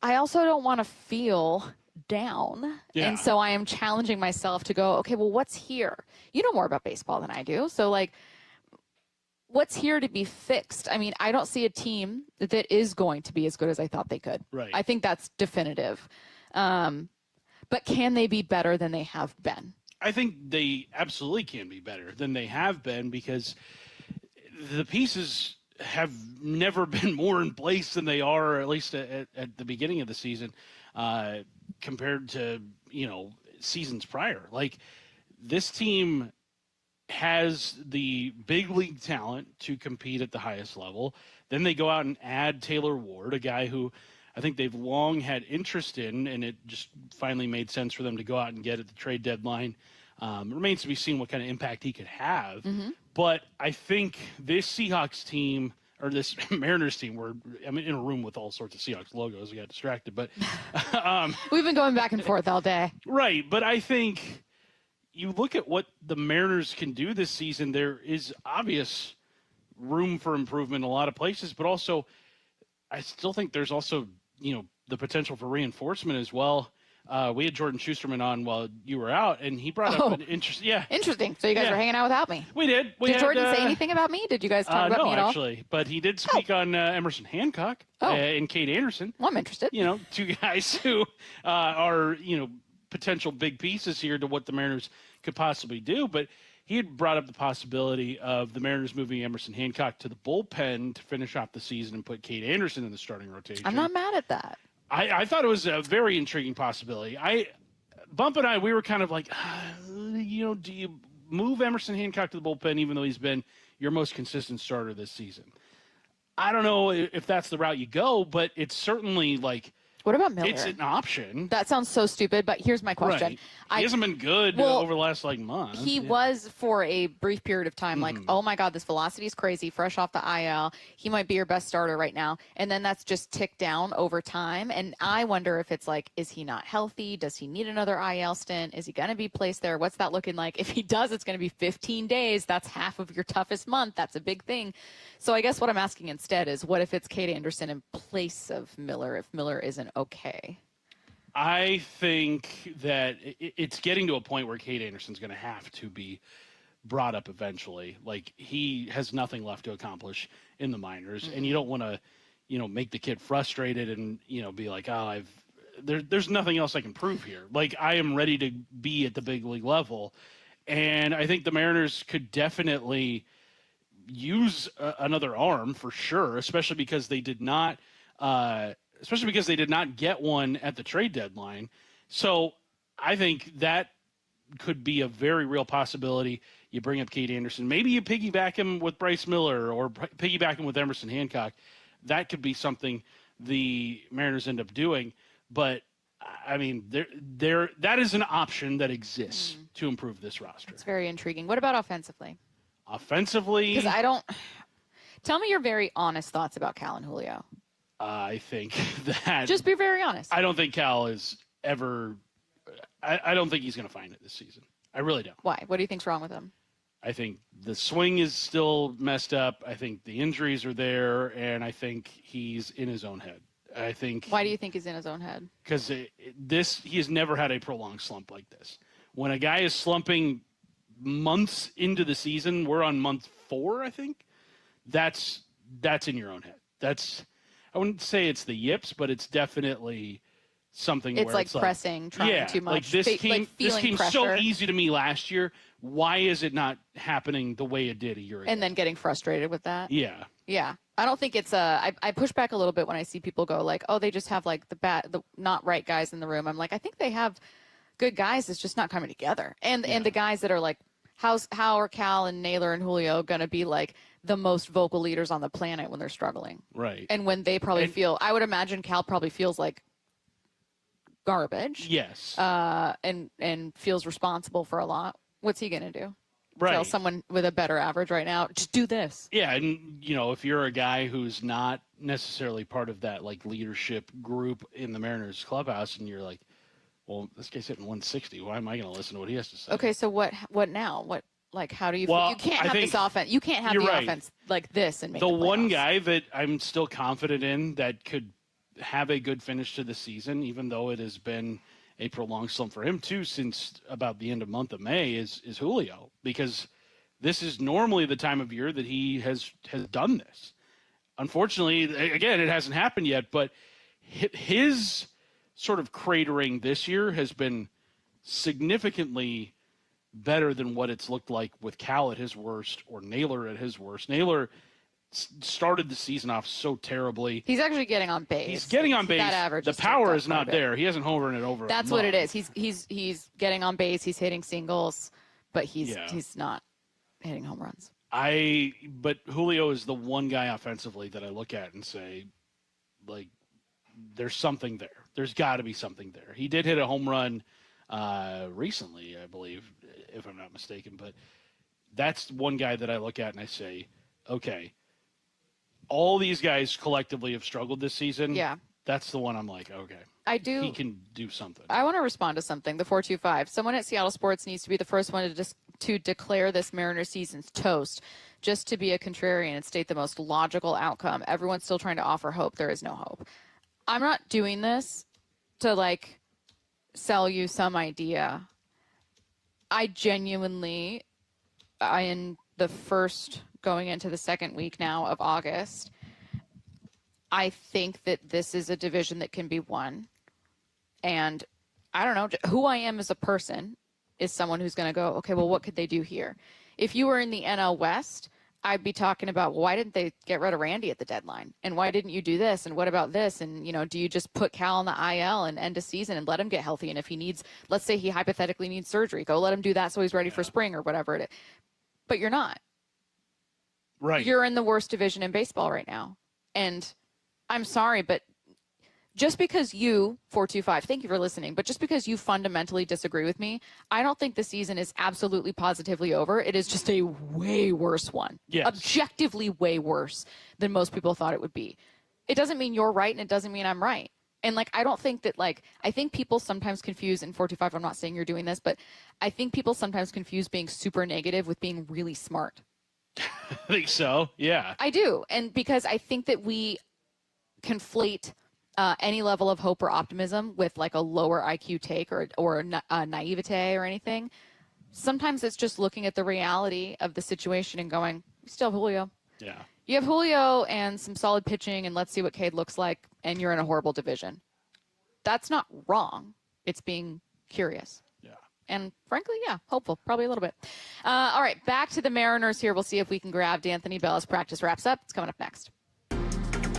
also don't want to feel down. Yeah. And so I am challenging myself to go, okay, well, what's here? You know more about baseball than I do. So like, what's here to be fixed? I mean, I don't see a team that is going to be as good as I thought they could. Right. I think that's definitive. But can they be better than they have been? I think they absolutely can be better than they have been, because the pieces have never been more in place than they are, at least at the beginning of the season, compared to, you know, seasons prior. Like, this team has the big league talent to compete at the highest level. Then they go out and add Taylor Ward, a guy who I think they've long had interest in, and it just finally made sense for them to go out and get at the trade deadline. It remains to be seen what kind of impact he could have. Mm-hmm. But I think this Seahawks team, or this Mariners team, I'm in a room with all sorts of Seahawks logos. I got distracted. But we've been going back and forth all day. Right. But I think you look at what the Mariners can do this season, there is obvious room for improvement in a lot of places, but also I still think there's also, you know, the potential for reinforcement as well. We had Jordan Schusterman on while you were out, and he brought up an interesting. Yeah, interesting. So you guys were hanging out without me. We did. Did Jordan say anything about me? Did you guys talk about me at all? No, actually, but he did speak on Emerson Hancock and Kate Anderson. Well, I'm interested. You know, 2 guys who are, you know, potential big pieces here to what the Mariners could possibly do. But he had brought up the possibility of the Mariners moving Emerson Hancock to the bullpen to finish off the season and put Kate Anderson in the starting rotation. I'm not mad at that. I thought it was a very intriguing possibility. Bump and I, we were kind of like, you know, do you move Emerson Hancock to the bullpen even though he's been your most consistent starter this season? I don't know if that's the route you go, but it's certainly like What about Miller? It's an option. That sounds so stupid, but here's my question. Right. He hasn't been good over the last month. He was for a brief period of time like, oh my God, this velocity is crazy, fresh off the IL. He might be your best starter right now. And then that's just ticked down over time. And I wonder if it's like, is he not healthy? Does he need another IL stint? Is he going to be placed there? What's that looking like? If he does, it's going to be 15 days. That's half of your toughest month. That's a big thing. So I guess what I'm asking instead is, what if it's Cade Anderson in place of Miller if Miller isn't okay? I think that it's getting to a point where Cade Anderson's going to have to be brought up eventually. Like, he has nothing left to accomplish in the minors, and you don't want to, make the kid frustrated and, be like, oh, there's nothing else I can prove here. Like, I am ready to be at the big league level. And I think the Mariners could definitely use another arm for sure, especially because they did not get one at the trade deadline. So I think that could be a very real possibility. You bring up Cade Anderson. Maybe you piggyback him with Bryce Miller or piggyback him with Emerson Hancock. That could be something the Mariners end up doing. But, I mean, that is an option that exists to improve this roster. It's very intriguing. What about offensively? Offensively? Because tell me your very honest thoughts about Cal and Julio. I think that... Just be very honest. I don't think Cal is ever... I don't think he's going to find it this season. I really don't. Why? What do you think's wrong with him? I think the swing is still messed up. I think the injuries are there, and I think he's in his own head. I think... Why do you think he's in his own head? Because he has never had a prolonged slump like this. When a guy is slumping months into the season, we're on month 4, I think. That's in your own head. I wouldn't say it's the yips, but it's definitely something it's where like it's pressing, trying too much. Like this came pressure. so easy to me last year. Why is it not happening the way it did a year ago? And then getting frustrated with that. Yeah. Yeah. I don't think it's I push back a little bit when I see people go like, oh, they just have like the not right guys in the room. I'm like, I think they have good guys. It's just not coming together. And the guys that are like, how are Cal and Naylor and Julio going to be like the most vocal leaders on the planet when they're struggling? Right. And when they probably I would imagine Cal probably feels like garbage. Yes. And feels responsible for a lot. What's he going to do? Right. Tell someone with a better average right now, just do this. Yeah, and if you're a guy who's not necessarily part of that like leadership group in the Mariners clubhouse, and you're like, well, this guy's hitting 160. Why am I going to listen to what he has to say? Okay, so what now? What, like, how do you? Well, you can't have this offense. You can't have the offense like this and make the the one guy that I'm still confident in that could have a good finish to the season, even though it has been a prolonged slump for him too since about the end of month of May, is Julio, because this is normally the time of year that he has done this. Unfortunately, again, it hasn't happened yet, but his sort of cratering this year has been significantly better than what it's looked like with Cal at his worst or Naylor at his worst. Naylor started the season off so terribly. He's actually getting on base. He's getting on base. That average. The power is not there. He hasn't homered it over. That's what it is. He's getting on base. He's hitting singles, but he's not hitting home runs. But Julio is the one guy offensively that I look at and say, like, there's something there. There's got to be something there. He did hit a home run recently, I believe, if I'm not mistaken. But that's one guy that I look at and I say, okay, all these guys collectively have struggled this season. Yeah. That's the one I'm like, okay. He can do something. I want to respond to something. The 425. Someone at Seattle Sports needs to be the first one to declare this Mariners season's toast, just to be a contrarian and state the most logical outcome. Everyone's still trying to offer hope. There is no hope. I'm not doing this to, like, sell you some idea. I genuinely, in the first, going into the second week now of August, I think that this is a division that can be won. And I don't know, who I am as a person is someone who's going to go, okay, well, what could they do here? If you were in the NL West, I'd be talking about, well, why didn't they get rid of Randy at the deadline? And why didn't you do this? And what about this? And, do you just put Cal on the IL and end a season and let him get healthy? And if he needs, let's say he hypothetically needs surgery, go let him do that so he's ready for spring or whatever it is. But you're not. Right. You're in the worst division in baseball right now. And I'm sorry, but just because you, 425, thank you for listening, but just because you fundamentally disagree with me, I don't think the season is absolutely positively over. It is just a way worse one. Yes. Objectively way worse than most people thought it would be. It doesn't mean you're right, and it doesn't mean I'm right. And, like, I don't think that, like, I think people sometimes confuse, and 425, I'm not saying you're doing this, but I think people sometimes confuse being super negative with being really smart. I think so, yeah. I do. And because I think that we conflate any level of hope or optimism with, like, a lower IQ take or a naivete or anything. Sometimes it's just looking at the reality of the situation and going, we still have Julio. Yeah. You have Julio and some solid pitching, and let's see what Cade looks like, and you're in a horrible division. That's not wrong. It's being curious. Yeah. And frankly, yeah, hopeful. Probably a little bit. All right, back to the Mariners here. We'll see if we can grab D'Anthony Bell as practice wraps up. It's coming up next.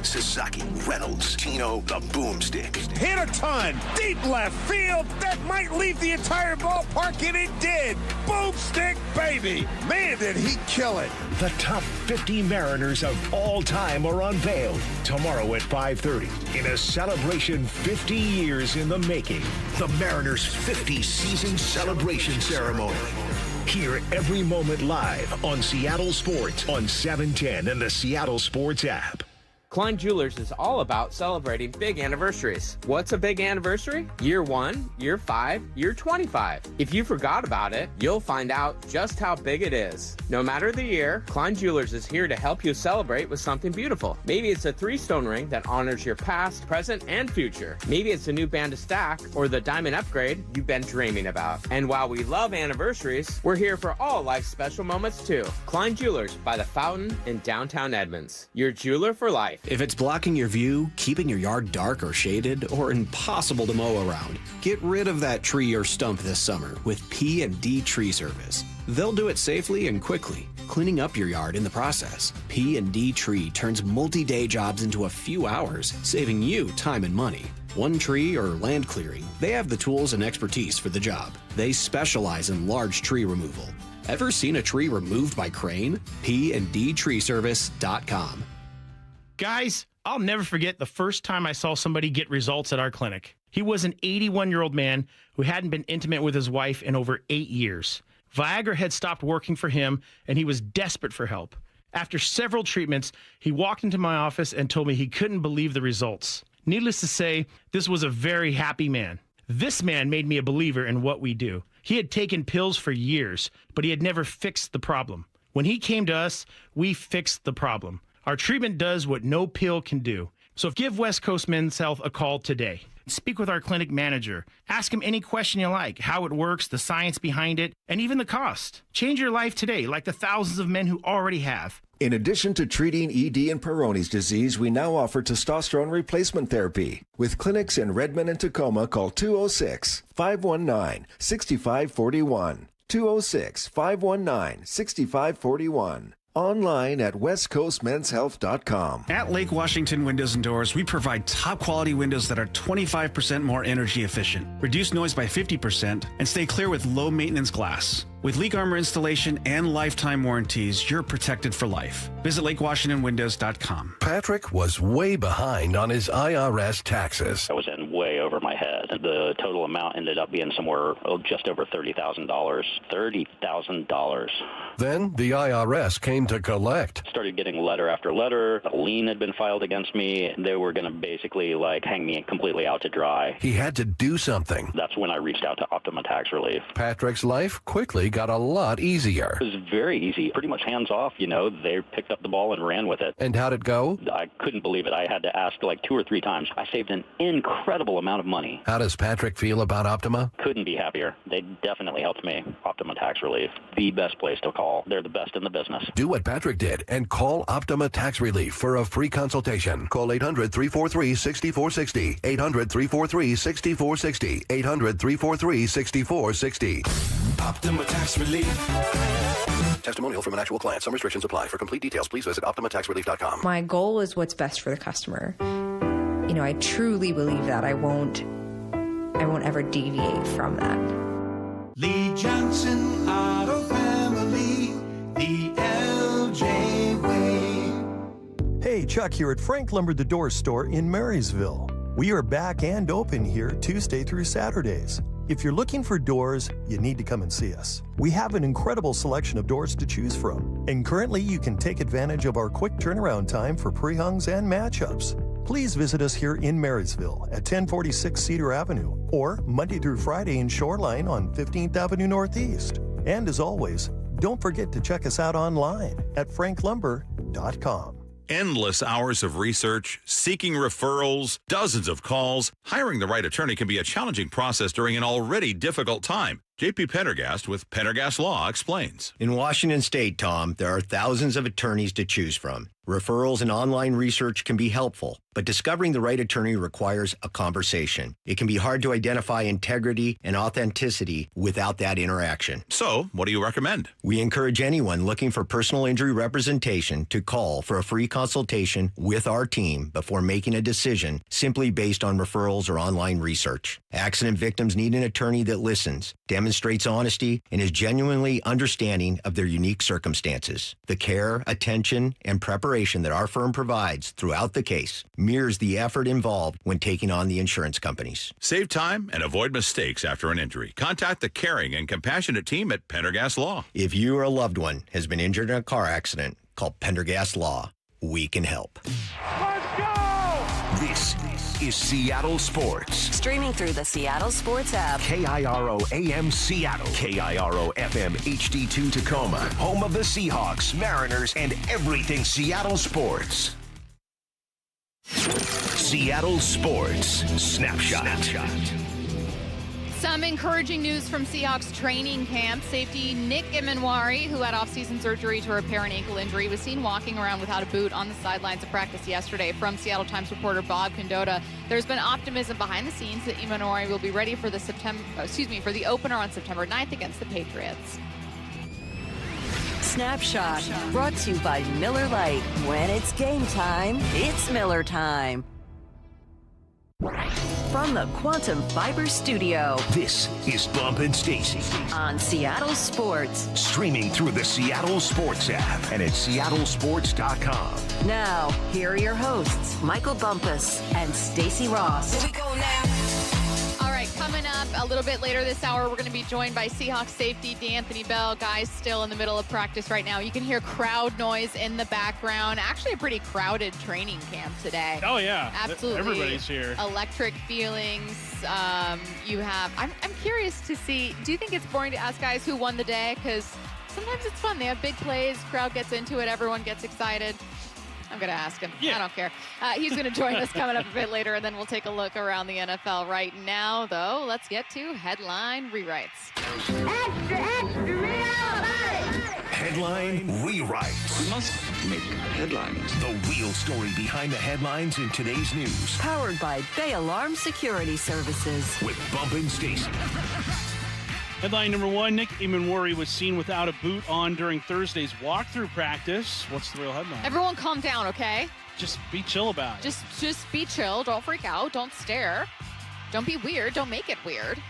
Sasaki, Reynolds, Tino, the boomstick. Hit a ton, deep left field. That might leave the entire ballpark, and it did. Boomstick, baby. Man, did he kill it. The top 50 Mariners of all time are unveiled tomorrow at 5:30 in a celebration 50 years in the making. The Mariners' 50 season celebration ceremony. Hear every moment live on Seattle Sports on 710 and the Seattle Sports app. Klein Jewelers is all about celebrating big anniversaries. What's a big anniversary? Year 1, year 5, year 25. If you forgot about it, you'll find out just how big it is. No matter the year, Klein Jewelers is here to help you celebrate with something beautiful. Maybe it's a 3-stone ring that honors your past, present, and future. Maybe it's a new band to stack or the diamond upgrade you've been dreaming about. And while we love anniversaries, we're here for all life's special moments too. Klein Jewelers by the Fountain in downtown Edmonds. Your jeweler for life. If it's blocking your view, keeping your yard dark or shaded, or impossible to mow around, get rid of that tree or stump this summer with P&D Tree Service. They'll do it safely and quickly, cleaning up your yard in the process. P&D Tree turns multi-day jobs into a few hours, saving you time and money. One tree or land clearing, they have the tools and expertise for the job. They specialize in large tree removal. Ever seen a tree removed by crane? PndTreeservice.com. Guys, I'll never forget the first time I saw somebody get results at our clinic. He was an 81-year-old man who hadn't been intimate with his wife in over 8 years. Viagra had stopped working for him, and he was desperate for help. After several treatments, he walked into my office and told me he couldn't believe the results. Needless to say, this was a very happy man. This man made me a believer in what we do. He had taken pills for years, but he had never fixed the problem. When he came to us, we fixed the problem. Our treatment does what no pill can do. So give West Coast Men's Health a call today. Speak with our clinic manager. Ask him any question you like, how it works, the science behind it, and even the cost. Change your life today, like the thousands of men who already have. In addition to treating ED and Peyronie's disease, we now offer testosterone replacement therapy. With clinics in Redmond and Tacoma, call 206-519-6541. 206-519-6541. Online at westcoastmenshealth.com. At Lake Washington Windows and Doors, we provide top quality windows that are 25% more energy efficient, reduce noise by 50%, and stay clear with low maintenance glass. With leak armor installation and lifetime warranties, you're protected for life. Visit LakeWashingtonWindows.com. Patrick was way behind on his IRS taxes. I was in way over my head. The total amount ended up being somewhere just over $30,000. $30,000. Then the IRS came to collect. Started getting letter after letter. A lien had been filed against me. They were going to basically hang me completely out to dry. He had to do something. That's when I reached out to Optima Tax Relief. Patrick's life quickly got a lot easier. It was very easy, pretty much hands off. They picked up the ball and ran with it. And how'd it go? I couldn't believe it. I had to ask 2 or 3 times. I saved an incredible amount of money. How does Patrick feel about Optima? Couldn't be happier. They definitely helped me. Optima Tax Relief, the best place to call. They're the best in the business. Do what Patrick did and call Optima Tax Relief for a free consultation. Call 800-343-6460. 800-343-6460. 800-343-6460. Optima Tax Relief. Testimonial from an actual client. Some restrictions apply. For complete details, please visit OptimaTaxRelief.com. My goal is what's best for the customer. I truly believe that I won't ever deviate from that. Lee Johnson Auto Family, the LJ way. Hey, Chuck here at Frank Lumber the Door Store in Marysville. We are back and open here Tuesday through Saturdays. If you're looking for doors, you need to come and see us. We have an incredible selection of doors to choose from, and currently you can take advantage of our quick turnaround time for pre-hungs and matchups. Please visit us here in Marysville at 1046 Cedar Avenue or Monday through Friday in Shoreline on 15th Avenue Northeast. And as always, don't forget to check us out online at franklumber.com. Endless hours of research, seeking referrals, dozens of calls. Hiring the right attorney can be a challenging process during an already difficult time. J.P. Pendergast with Pendergast Law explains. In Washington State, Tom, there are thousands of attorneys to choose from. Referrals and online research can be helpful, but discovering the right attorney requires a conversation. It can be hard to identify integrity and authenticity without that interaction. So, what do you recommend? We encourage anyone looking for personal injury representation to call for a free consultation with our team before making a decision simply based on referrals or online research. Accident victims need an attorney that listens, demonstrates honesty, and is genuinely understanding of their unique circumstances. The care, attention, and preparation that our firm provides throughout the case mirrors the effort involved when taking on the insurance companies. Save time and avoid mistakes after an injury. Contact the caring and compassionate team at Pendergast Law. If you or a loved one has been injured in a car accident, call Pendergast Law. We can help. Let's go! This is Seattle Sports. Streaming through the Seattle Sports app. KIRO AM Seattle. KIRO FM HD2 Tacoma. Home of the Seahawks, Mariners, and everything Seattle sports. Seattle Sports Snapshot. Some encouraging news from Seahawks training camp. Safety Nick Imanwari, who had off-season surgery to repair an ankle injury, was seen walking around without a boot on the sidelines of practice yesterday. From Seattle Times reporter Bob Condotta, there's been optimism behind the scenes that Imanwari will be ready for the the opener on September 9th against the Patriots. Snapshot brought to you by Miller Lite. When it's game time, it's Miller time. From the Quantum Fiber Studio, this is Bump and Stacy on Seattle Sports. Streaming through the Seattle Sports app and at seattlesports.com. Now, here are your hosts, Michael Bumpus and Stacy Ross. Here we go now. All right, coming up a little bit later this hour, we're going to be joined by Seahawks safety D'Anthony Bell. Guys still in the middle of practice right now. You can hear crowd noise in the background. Actually, a pretty crowded training camp today. Oh, yeah. Absolutely. Everybody's here. Electric feelings. You have, I'm curious to see, do you think it's boring to ask guys who won the day? Because sometimes it's fun. They have big plays, crowd gets into it, everyone gets excited. I'm going to ask him. Yeah. I don't care. He's going to join us coming up a bit later, and then we'll take a look around the NFL. Right now, though, let's get to headline rewrites. Extra, headline rewrites. We must make headlines. The real story behind the headlines in today's news. Powered by Bay Alarm Security Services. With Bump and Stacy. Headline number one, Nick Imanwari was seen without a boot on during Thursday's walkthrough practice. What's the real headline? Everyone calm down, okay? Just be chill about it. Just be chill. Don't freak out. Don't stare. Don't be weird. Don't make it weird.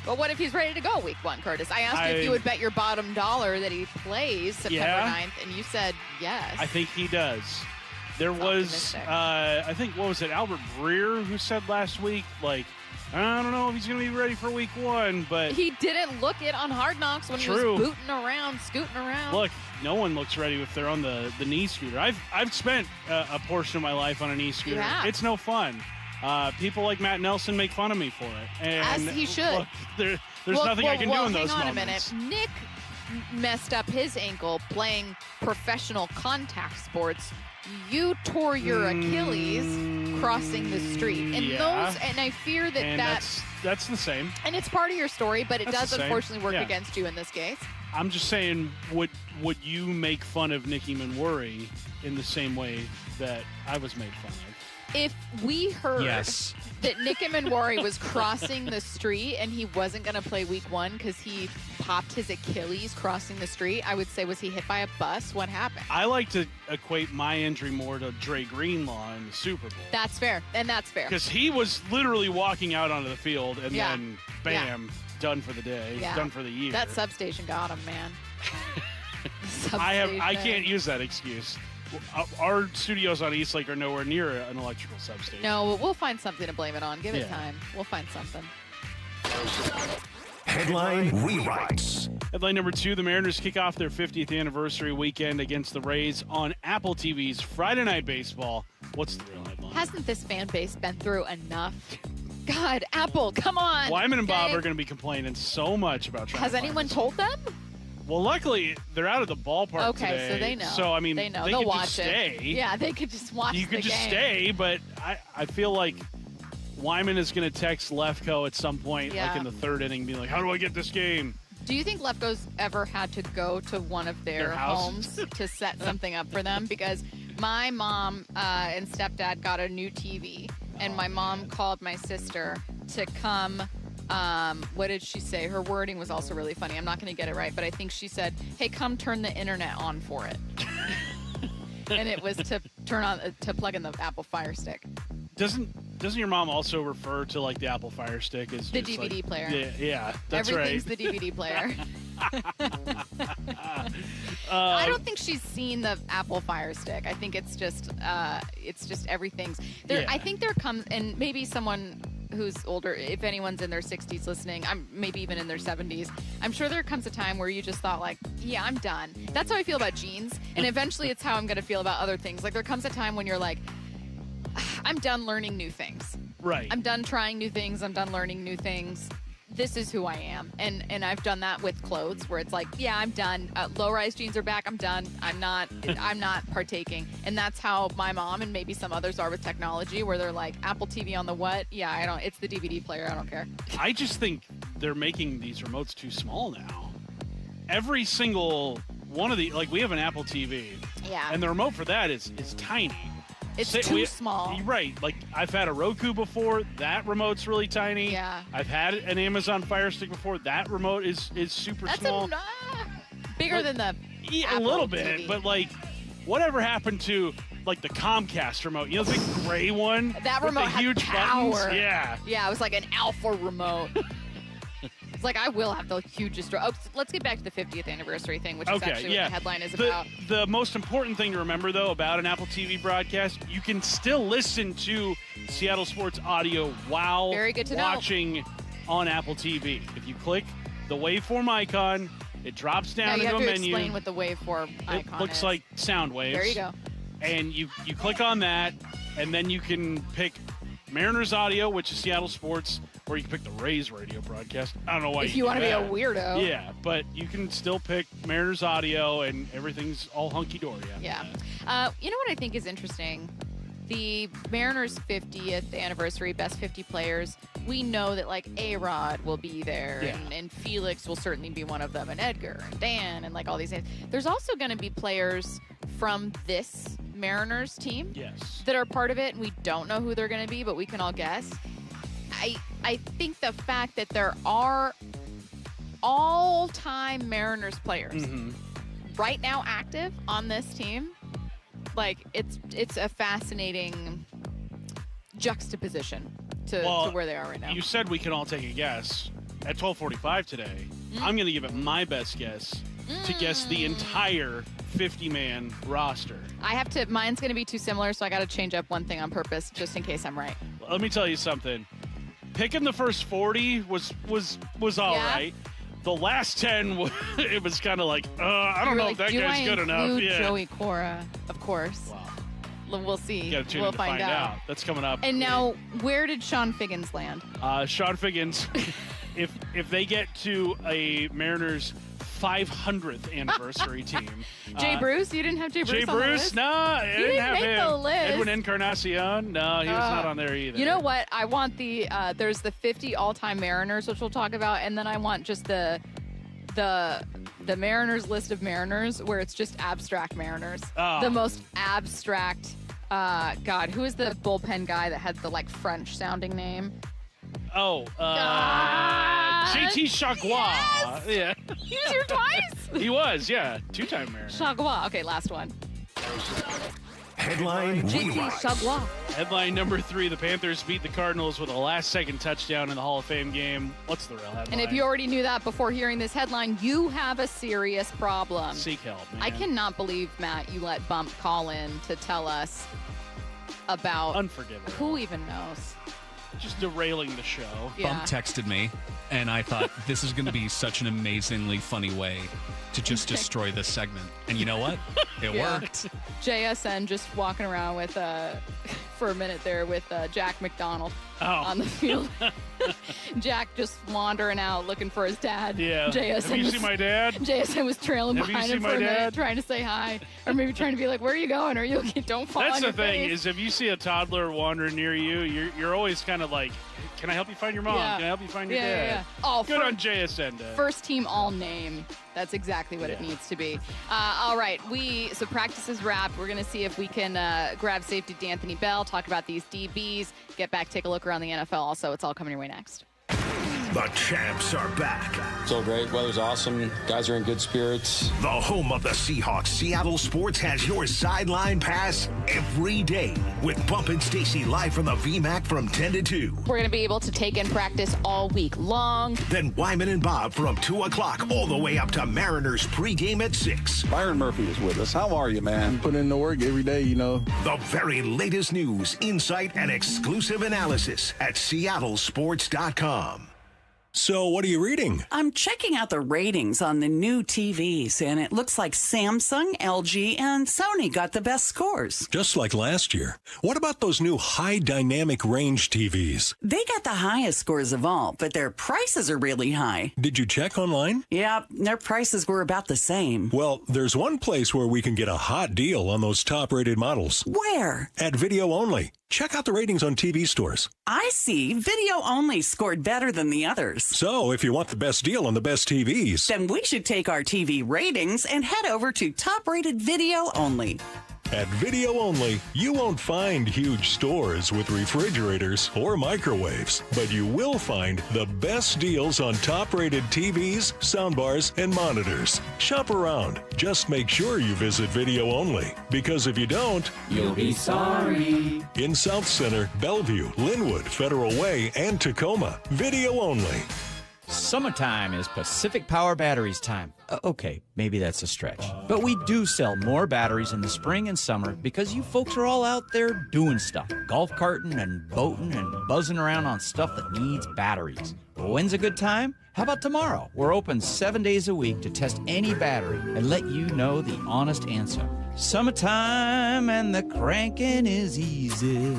But what if he's ready to go week one, Curtis? I asked you if you would bet your bottom dollar that he plays September 9th, and you said yes. I think he does. There was, I think, what was it, Albert Breer who said last week, like, I don't know if he's going to be ready for week one, but... He didn't look it on Hard Knocks when he was booting around, scooting around. Look, no one looks ready if they're on the knee scooter. I've spent a portion of my life on a knee scooter. You have. It's no fun. People like Matt Nelson make fun of me for it. And as he should. Look, there's nothing I can do in those moments. Hang on a minute. Nick messed up his ankle playing professional contact sports. You tore your Achilles crossing the street, and and I fear that's the same. And it's part of your story, but it That's does unfortunately work against you in this case. I'm just saying, would you make fun of Nick Imanwari in the same way that I was made fun of? If we heard that Nick Imanwari was crossing the street and he wasn't going to play week one because he popped his Achilles crossing the street, I would say, was he hit by a bus? What happened? I like to equate my injury more to Dre Greenlaw in the Super Bowl. That's fair, and that's fair. Because he was literally walking out onto the field and then, bam, done for the day, done for the year. That substation got him, man. I can't use that excuse. our studios on Eastlake are nowhere near an electrical substation. No, we'll find something to blame it on. Give it Yeah. time. We'll find something. Headline rewrites. Headline number 2, the Mariners kick off their 50th anniversary weekend against the Rays on Apple TV's Friday Night Baseball. What's the real headline? Hasn't this fan base been through enough? God, Apple, come on. Wyman and Bob okay? are going to be complaining so much about trying Has to find anyone this. told them? Well, luckily, they're out of the ballpark Okay, today. so they know. So, I mean, they know. they They'll could watch just stay. it. Yeah, they could just watch You the could just game. stay, but I feel like Wyman is going to text Lefko at some point, like Yeah. in the 3rd inning, being like, how do I get this game? Do you think Lefko's ever had to go to one of their house? homes to set something up for them? Because my mom and stepdad got a new TV, and my mom called my sister to come. What did she say? Her wording was also really funny. I'm not going to get it right, but I think she said, hey, come turn the internet on for it. And it was to plug in the Apple Fire Stick. Doesn't your mom also refer to like the Apple Fire Stick as The just, DVD like, player. Yeah, that's Everything's right. the DVD player. I don't think she's seen the Apple Fire Stick. I think it's just everything's there. Yeah. I think there comes, and maybe someone who's older, if anyone's in their 60s listening, I'm maybe even in their 70s, I'm sure there comes a time where you just thought like, yeah, I'm done. That's how I feel about jeans, and eventually it's how I'm going to feel about other things. Like there comes a time when you're like, I'm done learning new things. Right. I'm done trying new things. I'm done learning new things. This is who I am. And I've done that with clothes where it's like, yeah, I'm done. Low-rise jeans are back. I'm done. I'm not partaking. And that's how my mom and maybe some others are with technology, where they're like, Apple TV on the what? Yeah, it's the DVD player. I don't care. I just think they're making these remotes too small now. Every single one of the, like, we have an Apple TV. Yeah. And the remote for that is tiny. It's too small. Right. Like, I've had a Roku before. That remote's really tiny. Yeah. I've had an Amazon Fire Stick before. That remote is super small. Bigger than the Yeah, Apple a little bit. TV. But, like, whatever happened to, like, the Comcast remote? You know, the big gray one? That with remote the had huge power. buttons? Yeah. Yeah, it was like an alpha remote. It's like, I will have the hugest. Oh, let's get back to the 50th anniversary thing, which is actually what the headline is about. The most important thing to remember, though, about an Apple TV broadcast, you can still listen to Seattle Sports Audio while Very good to know. watching on Apple TV. If you click the waveform icon, it drops Now down you into have a to menu. explain what the waveform icon It looks is. like sound waves. There you go. And you click on that, and then you can pick Mariners Audio, which is Seattle Sports, or you can pick the Rays radio broadcast. I don't know why If you want to be a weirdo. Yeah, but you can still pick Mariners Audio, and everything's all hunky-dory. Yeah. You know what I think is interesting? The Mariners' 50th anniversary, best 50 players, we know that, like, A-Rod will be there, Yeah. and Felix will certainly be one of them, and Edgar, and Dan, and, like, all these names. There's also going to be players from this Mariners team that are part of it, and we don't know who they're going to be, but we can all guess. I think the fact that there are all-time Mariners players right now active on this team, like, it's a fascinating juxtaposition to where they are right now. You said we can all take a guess. At 12:45 today, I'm going to give it my best guess to guess the entire 50-man roster. I have to. Mine's going to be too similar, so I got to change up one thing on purpose just in case I'm right. Let me tell you something. Picking the first 40 was all right. The last 10, it was kind of like, I don't know if that guy's good enough. Yeah. Joey Cora, of course. Wow. We'll see. You got to tune we'll in to find out. That's coming up. And now, where did Sean Figgins land? Sean Figgins, if they get to a Mariners 500th anniversary team. Jay Bruce? You didn't have Jay Bruce Jay on the Bruce? list? No, I didn't have make him. the list. Edwin Encarnacion? No, he was not on there either. You know what? I want there's the 50 all-time Mariners, which we'll talk about, and then I want just the Mariners list of Mariners, where it's just abstract Mariners. Oh. The most abstract. God, who is the bullpen guy that had the, like, French-sounding name? Oh, JT Chagua. Yes! Yeah. He was here twice? He was, yeah. Two-time Mariner. Chagua. Okay, last one. Headline Rewind. Headline number 3, the Panthers beat the Cardinals with a last-second touchdown in the Hall of Fame game. What's the real headline? And if you already knew that before hearing this headline, you have a serious problem. Seek help, man. I cannot believe, Matt, you let Bump call in to tell us about... Unforgivable. Who even knows? Just derailing the show. Yeah. Bump texted me, and I thought this is going to be such an amazingly funny way to just destroy this segment. And you know what? It worked. JSN just walking around with, for a minute there, with Jack McDonald on the field. Jack just wandering out looking for his dad. Yeah. JSN Have you seen my dad? JSN was trailing Have you behind seen him my for a minute, dad? trying to say hi. Or maybe trying to be like, where are you going? Are you okay? Don't fall That's on the your thing, face. is if you see a toddler wandering near you, you're always kind of like, can I help you find your mom? Yeah. Can I help you find your Yeah, dad? yeah, yeah. Oh, Good on JSN Day. First team all name. That's exactly what it needs to be. All right, so practice is wrapped. We're going to see if we can grab safety D'Anthony Bell, talk about these DBs, get back, take a look around the NFL. Also, it's all coming your way next. The champs are back. So great. Weather's awesome. Guys are in good spirits. The home of the Seahawks, Seattle Sports, has your sideline pass every day with Bump and Stacy live from the VMAC from 10 to 2. We're going to be able to take in practice all week long. Then Wyman and Bob from 2 o'clock all the way up to Mariners pregame at 6. Byron Murphy is with us. How are you, man? Put in the work every day, you know. The very latest news, insight, and exclusive analysis at seattlesports.com. So, what are you reading? I'm checking out the ratings on the new TVs, and it looks like Samsung, LG, and Sony got the best scores. Just like last year. What about those new high dynamic range TVs? They got the highest scores of all, but their prices are really high. Did you check online? Yeah, their prices were about the same. Well, there's one place where we can get a hot deal on those top-rated models. Where? At Video Only. Check out the ratings on TV stores. I see. Video Only scored better than the others. So, if you want the best deal on the best TVs, then we should take our TV ratings and head over to top-rated Video Only. At Video Only, you won't find huge stores with refrigerators or microwaves, but you will find the best deals on top-rated TVs, soundbars, and monitors. Shop around. Just make sure you visit Video Only, because if you don't, you'll be sorry. In South Center, Bellevue, Linwood, Federal Way, and Tacoma, Video Only. Summertime is Pacific Power Batteries time. Okay, maybe that's a stretch. But we do sell more batteries in the spring and summer because you folks are all out there doing stuff. Golf carting and boating and buzzing around on stuff that needs batteries. When's a good time? How about tomorrow? We're open 7 days a week to test any battery and let you know the honest answer. Summertime and the cranking is easy.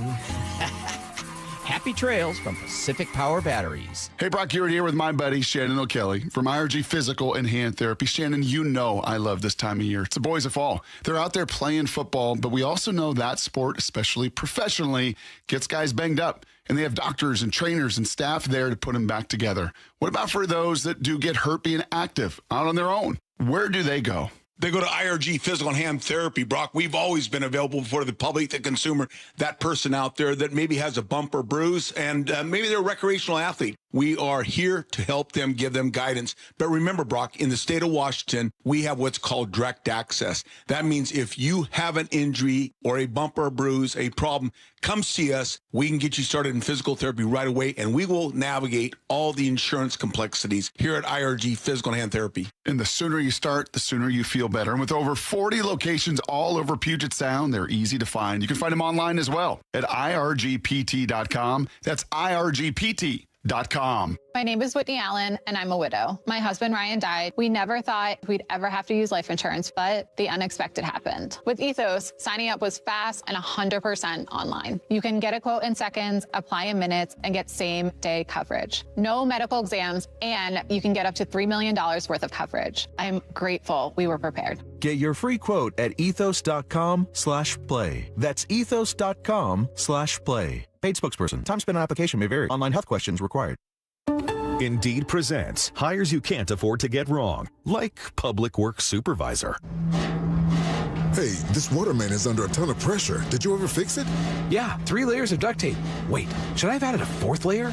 Happy trails from Pacific Power Batteries. Hey, Brock Hewitt here with my buddy Shannon O'Kelly from IRG Physical and Hand Therapy. Shannon, you know I love this time of year. It's the boys of fall. They're out there playing football, but we also know that sport, especially professionally, gets guys banged up. And they have doctors and trainers and staff there to put them back together. What about for those that do get hurt being active out on their own? Where do they go? They go to IRG Physical and Hand Therapy, Brock. We've always been available for the public, the consumer, that person out there that maybe has a bump or bruise, and maybe they're a recreational athlete. We are here to help them, give them guidance. But remember, Brock, in the state of Washington, we have what's called direct access. That means if you have an injury or a bump or a bruise, a problem, come see us. We can get you started in physical therapy right away, and we will navigate all the insurance complexities here at IRG Physical and Hand Therapy. And the sooner you start, the sooner you feel better. And with over 40 locations all over Puget Sound, they're easy to find. You can find them online as well at irgpt.com. That's irgpt.com. My name is Whitney Allen, and I'm a widow. My husband, Ryan, died. We never thought we'd ever have to use life insurance, but the unexpected happened. With Ethos, signing up was fast and 100% online. You can get a quote in seconds, apply in minutes, and get same-day coverage. No medical exams, and you can get up to $3 million worth of coverage. I'm grateful we were prepared. Get your free quote at ethos.com/play. That's ethos.com/play. Paid spokesperson. Time spent on application may vary. Online health questions required. Indeed presents hires you can't afford to get wrong, like public works supervisor. Hey, this waterman is under a ton of pressure. Did you ever fix it? Yeah, 3 layers of duct tape. Wait, should I have added a 4th layer?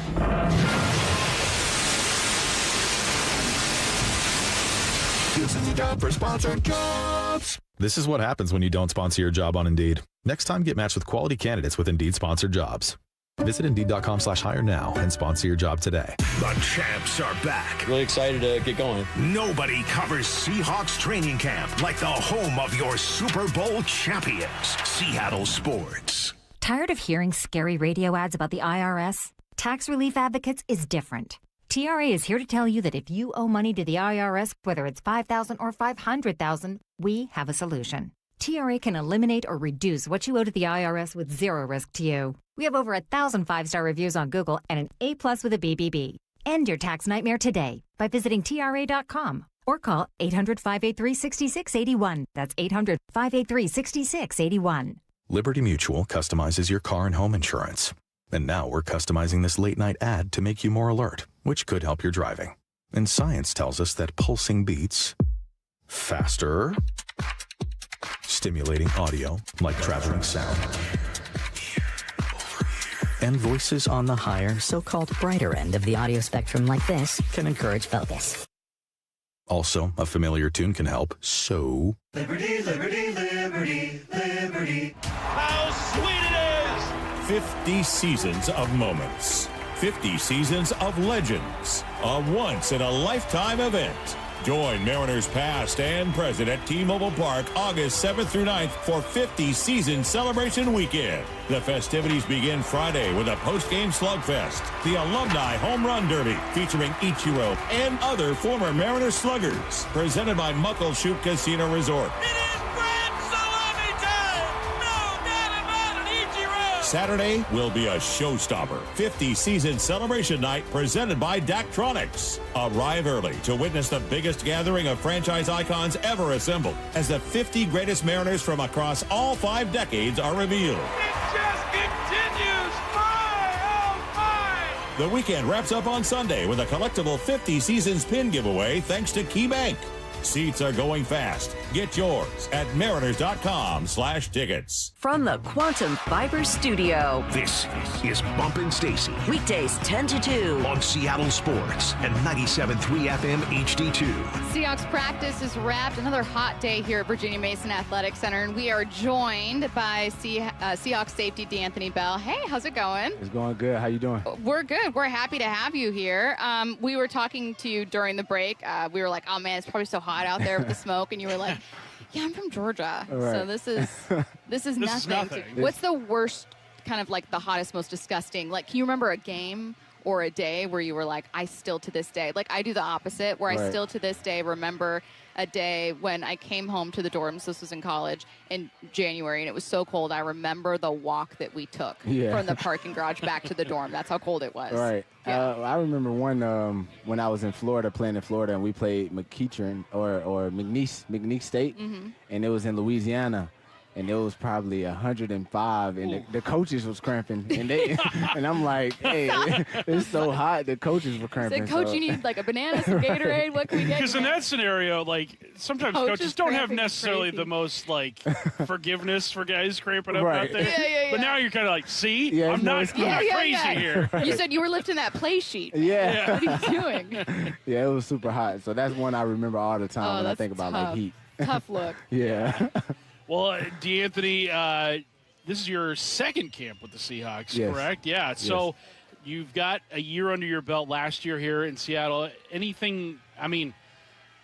This is the job for sponsored jobs. This is what happens when you don't sponsor your job on Indeed. Next time, get matched with quality candidates with Indeed-sponsored jobs. Visit Indeed.com/hire now and sponsor your job today. The champs are back. Really excited to get going. Nobody covers Seahawks training camp like the home of your Super Bowl champions, Seattle Sports. Tired of hearing scary radio ads about the IRS? Tax Relief Advocates is different. TRA is here to tell you that if you owe money to the IRS, whether it's $5,000 or $500,000, we have a solution. TRA can eliminate or reduce what you owe to the IRS with zero risk to you. We have over 1,000 5-star reviews on Google and an A+ with a BBB. End your tax nightmare today by visiting TRA.com or call 800-583-6681. That's 800-583-6681. Liberty Mutual customizes your car and home insurance. And now we're customizing this late-night ad to make you more alert, which could help your driving. And science tells us that pulsing beats faster, stimulating audio like traveling sound, and voices on the higher, so-called brighter end of the audio spectrum like this can encourage focus. Also, a familiar tune can help, so... Liberty, liberty, liberty, liberty. How sweet it is! 50 seasons of moments. 50 seasons of legends. A once-in-a-lifetime event. Join Mariners past and present at T-Mobile Park August 7th through 9th for 50 Season Celebration Weekend. The festivities begin Friday with a post-game slugfest, the Alumni Home Run Derby featuring Ichiro and other former Mariners sluggers, presented by Muckleshoot Casino Resort. Saturday will be a showstopper. 50 Season Celebration Night presented by Daktronics. Arrive early to witness the biggest gathering of franchise icons ever assembled as the 50 greatest Mariners from across all 5 decades are revealed. It just continues. The weekend wraps up on Sunday with a collectible 50 Seasons pin giveaway thanks to KeyBank. Seats are going fast. Get yours at mariners.com/tickets. From the Quantum Fiber Studio. This is Bump Stacy. Weekdays 10 to 2. On Seattle Sports and 97.3 FM HD2. Seahawks practice is wrapped. Another hot day here at Virginia Mason Athletic Center, and we are joined by Seahawks safety D'Anthony Bell. Hey, how's it going? It's going good. How you doing? We're good. We're happy to have you here. We were talking to you during the break. We were like, oh, man, it's probably so hot out there with the smoke, and you were like, yeah, I'm from Georgia, right. So this is nothing. What's the worst, kind of like the hottest, most disgusting? Like, can you remember a game or a day where you were like, I still to this day, like I do the opposite, where I still to this day remember a day when I came home to the dorms. This was in college in January, and it was so cold. I remember the walk that we took from the parking garage back to the dorm. That's how cold it was. Right. Yeah. I remember one when I was in Florida, playing in Florida, and we played McEachern or McNeese State, and it was in Louisiana. And it was probably 105, and the coaches was cramping, and they, and I'm like, hey, it's so hot, the coaches were cramping. Coach, you need like a banana, some Gatorade. What can we get? Because in that scenario, like sometimes coaches don't have necessarily the most like forgiveness for guys cramping up out there. Yeah. But now you're kind of like, see, I'm not crazy here. You said you were lifting that play sheet. Yeah. What are you doing? Yeah, it was super hot. So that's one I remember all the time when I think about like heat. Tough look. Yeah. Well, D'Anthony, this is your second camp with the Seahawks, correct? Yeah. So you've got a year under your belt last year here in Seattle. Anything, I mean,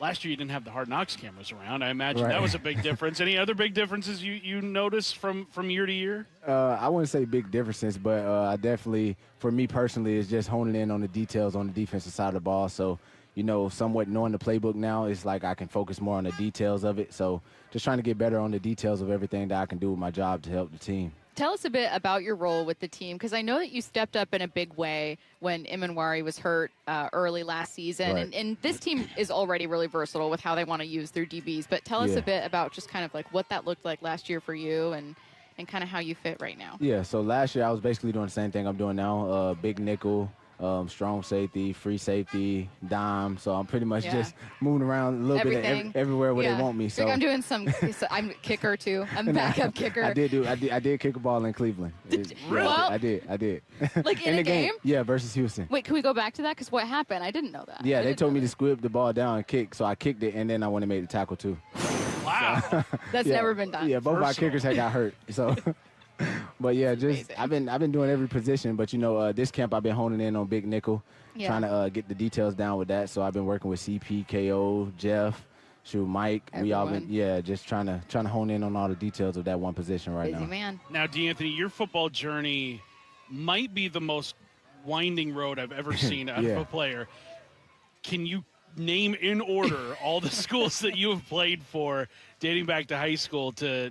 last year you didn't have the Hard Knocks cameras around. I imagine that was a big difference. Any other big differences you noticed from year to year? I wouldn't say big differences, but I definitely, for me personally, is just honing in on the details on the defensive side of the ball. So, you know, somewhat knowing the playbook now, it's like I can focus more on the details of it. So just trying to get better on the details of everything that I can do with my job to help the team. Tell us a bit about your role with the team, because I know that you stepped up in a big way when Imanwari was hurt early last season. Right. And this team is already really versatile with how they want to use their DBs. But tell us a bit about just kind of like what that looked like last year for you and kind of how you fit right now. Yeah, so last year I was basically doing the same thing I'm doing now, big nickel, strong safety, free safety, dime. So I'm pretty much just moving around a little bit everywhere where they want me. So I'm doing I'm a kicker too. I'm a backup kicker. I did kick a ball in Cleveland. Really? I did. Like in a game? Yeah, versus Houston. Wait, can we go back to that? Because what happened? I didn't know that. Yeah, they told me to squib the ball down and kick, so I kicked it, and then I went and made the tackle too. Wow. Wow. That's never been done. Yeah, both our kickers had got hurt. So, but yeah, just I've been doing every position. But this camp I've been honing in on big nickel, trying to get the details down with that. So I've been working with CP, KO, Jeff, Mike. Everyone. We all been just trying to hone in on all the details of that one position right now. Busy man. Now, D'Anthony, your football journey might be the most winding road I've ever seen out of a player. Can you name in order all the schools that you have played for, dating back to high school to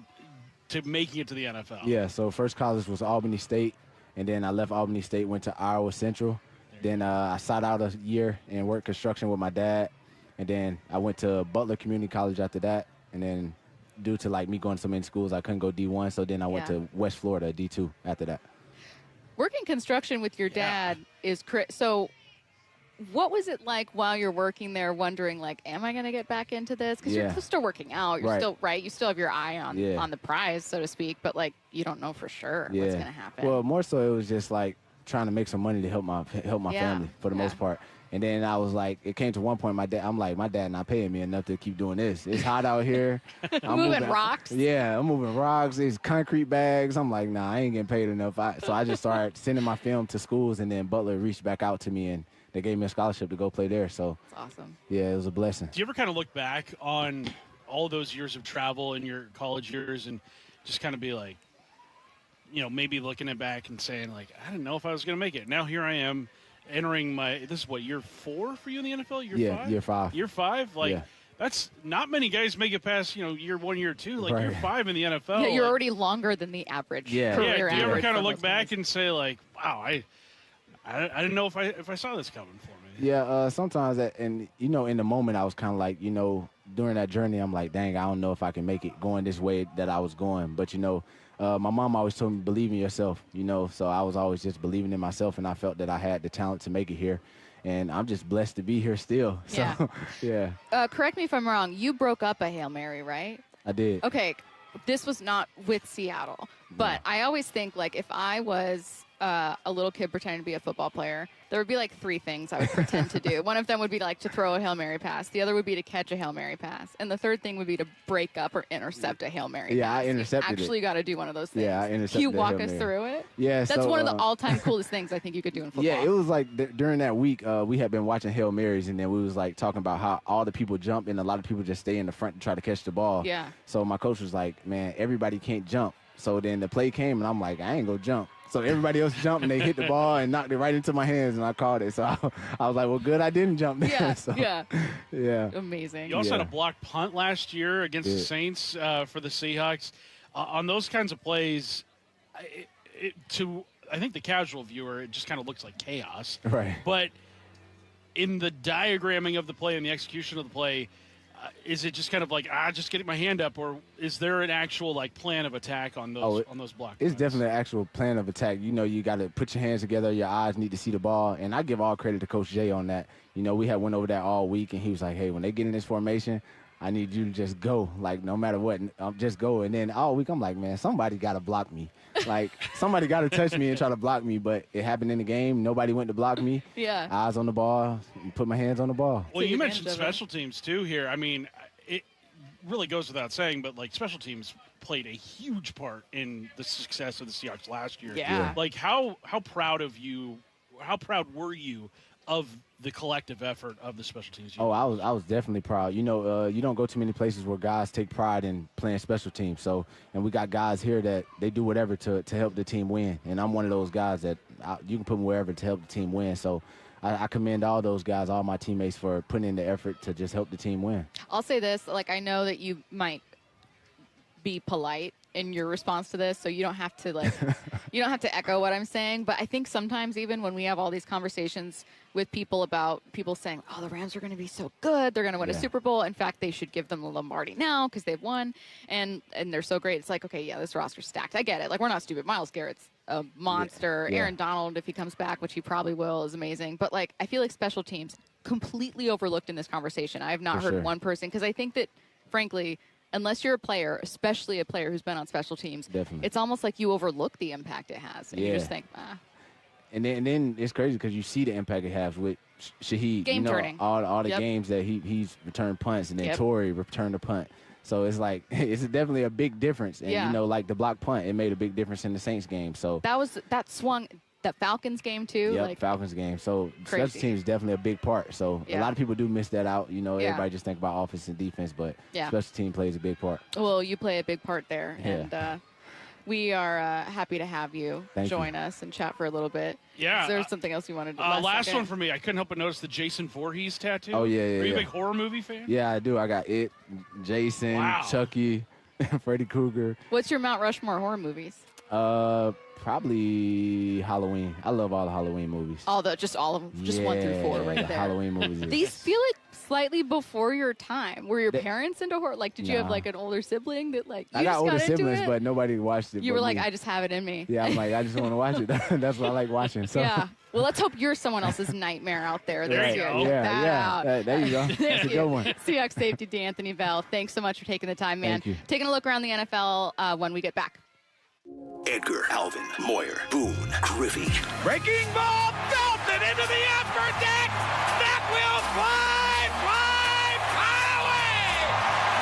making it to the NFL? Yeah, so first college was Albany State, and then I left Albany State, went to Iowa Central. Then I sat out a year and worked construction with my dad, and then I went to Butler Community College after that, and then due to me going to so many schools, I couldn't go D1, so then I went to West Florida, D2 after that. Working construction with your dad is so. What was it like while you're working there, wondering am I going to get back into this? Because you're still working out, you're still you still have your eye on the prize, so to speak, but you don't know for sure what's going to happen. Well, more so it was just trying to make some money to help my family for the most part. And then I was it came to one point, my dad not paying me enough to keep doing this. It's hot out here. I'm moving rocks. Yeah, I'm moving rocks. These concrete bags. I'm nah, I ain't getting paid enough. So I just started sending my film to schools, and then Butler reached back out to me, and they gave me a scholarship to go play there. So that's awesome. Yeah, it was a blessing. Do you ever kind of look back on all those years of travel in your college years and just kind of be maybe looking it back and saying I didn't know if I was going to make it. Now here I am entering this is year 4 for you in the NFL? Year 5? Year 5. Year 5? That's not many guys make it past, year 1, year 2, year 5 in the NFL. Yeah, you're already longer than the average career Do you average ever kind of look most back guys. and say wow, I didn't know if I saw this coming for me? Yeah, sometimes in the moment I was kind of during that journey, I'm dang, I don't know if I can make it going this way that I was going. But, my mom always told me, believe in yourself, so I was always just believing in myself, and I felt that I had the talent to make it here. And I'm just blessed to be here still. So, yeah. Correct me if I'm wrong. You broke up a Hail Mary, right? I did. Okay. This was not with Seattle. But I always think, if I was a little kid pretending to be a football player, there would be 3 things I would pretend to do. One of them would be to throw a Hail Mary pass. The other would be to catch a Hail Mary pass. And the third thing would be to break up or intercept a Hail Mary pass. Yeah, I intercepted it. You actually got to do one of those things. Yeah, I intercepted Can you walk Hail us Mary. through it? Yeah, That's so, one of the all-time coolest things I think you could do in football. Yeah, it was during that week, we had been watching Hail Marys, and then we was talking about how all the people jump and a lot of people just stay in the front to try to catch the ball. Yeah. So my coach was man, everybody can't jump. So then the play came, and I'm I ain't gonna jump. So everybody else jumped, and they hit the ball and knocked it right into my hands, and I caught it. So I was well, good, I didn't jump there. Yeah, so, yeah. Amazing. You also had a blocked punt last year against the Saints for the Seahawks. On those kinds of plays, I think the casual viewer, it just kind of looks like chaos. Right. But in the diagramming of the play and the execution of the play, is it just kind of just getting my hand up, or is there an actual plan of attack on those block It's punts? definitely an actual plan of attack. You got to put your hands together. Your eyes need to see the ball, and I give all credit to Coach Jay on that. We had went over that all week, and he was hey, when they get in this formation, I need you to just go, no matter what, just go. And then all week I'm man, somebody got to block me. Somebody got to touch me and try to block me, but it happened in the game. Nobody went to block me. Yeah. Eyes on the ball, put my hands on the ball. Well, you mentioned special teams too here. I mean, it really goes without saying, but special teams played a huge part in the success of the Seahawks last year. Yeah. How proud of you? How proud were you of the collective effort of the special teams? Oh, I was definitely proud. You don't go to many places where guys take pride in playing special teams. So, and we got guys here that they do whatever to help the team win. And I'm one of those guys that you can put me wherever to help the team win. So I commend all those guys, all my teammates, for putting in the effort to just help the team win. I'll say this, I know that you might be polite in your response to this, so you don't have to you don't have to echo what I'm saying, but I think sometimes even when we have all these conversations with people about people saying, oh, the Rams are going to be so good, they're going to win a Super Bowl, in fact they should give them the Lombardi now because they've won and they're so great, it's okay, yeah, this roster's stacked, I get it, we're not stupid. Miles Garrett's a monster. Aaron Donald, if he comes back, which he probably will, is amazing, but I feel like special teams completely overlooked in this conversation. I have not heard one person, because I think that frankly, unless you're a player, especially a player who's been on special teams, it's almost like you overlook the impact it has. And you just think, And then it's crazy because you see the impact it has with Shaheed. Game turning. All the games that he's returned punts, and then Torrey returned the punt. So it's like it's definitely a big difference. And you know, like the block punt, it made a big difference in the Saints game. So that swung that Falcons game too. Yeah, like, Falcons game. So crazy. special teams is definitely a big part. So a lot of people do miss that out. You know, Yeah. everybody just think about offense and defense, but special team plays a big part. Well, you play a big part there, Yeah. and we are happy to have you join us and chat for a little bit. Yeah. Is there something else you wanted to last one for me. I couldn't help but notice the Jason Voorhees tattoo. Oh, yeah, yeah, Are you a yeah. big horror movie fan? Yeah, I do. I got It, Jason, Wow. Chucky, Freddy Krueger. What's your Mount Rushmore horror movies? Probably Halloween. I love all the Halloween movies. All of them, just 1 through 4 right the there. Halloween movies. is- These feel like slightly before your time. Were your parents into horror? Like, did you have Nah. like an older sibling that like you I got just older got into siblings, it? but nobody watched it. You but were like, me. I just have it in me. Yeah, I'm like, I just want to watch it. That's what I like watching. So. Yeah. Well, let's hope you're someone else's nightmare out there. There There's you your- go. get Yeah, that yeah. out. There you go. Thank That's a you. good one. Seahawks safety D'Anthony Bell. Thanks so much for taking the time, man. Thank you. Taking a look around the NFL when we get back. Edgar, Alvin, Moyer, Boone, Griffey. Breaking ball, belted into the upper deck. That will fly, fly, fly away.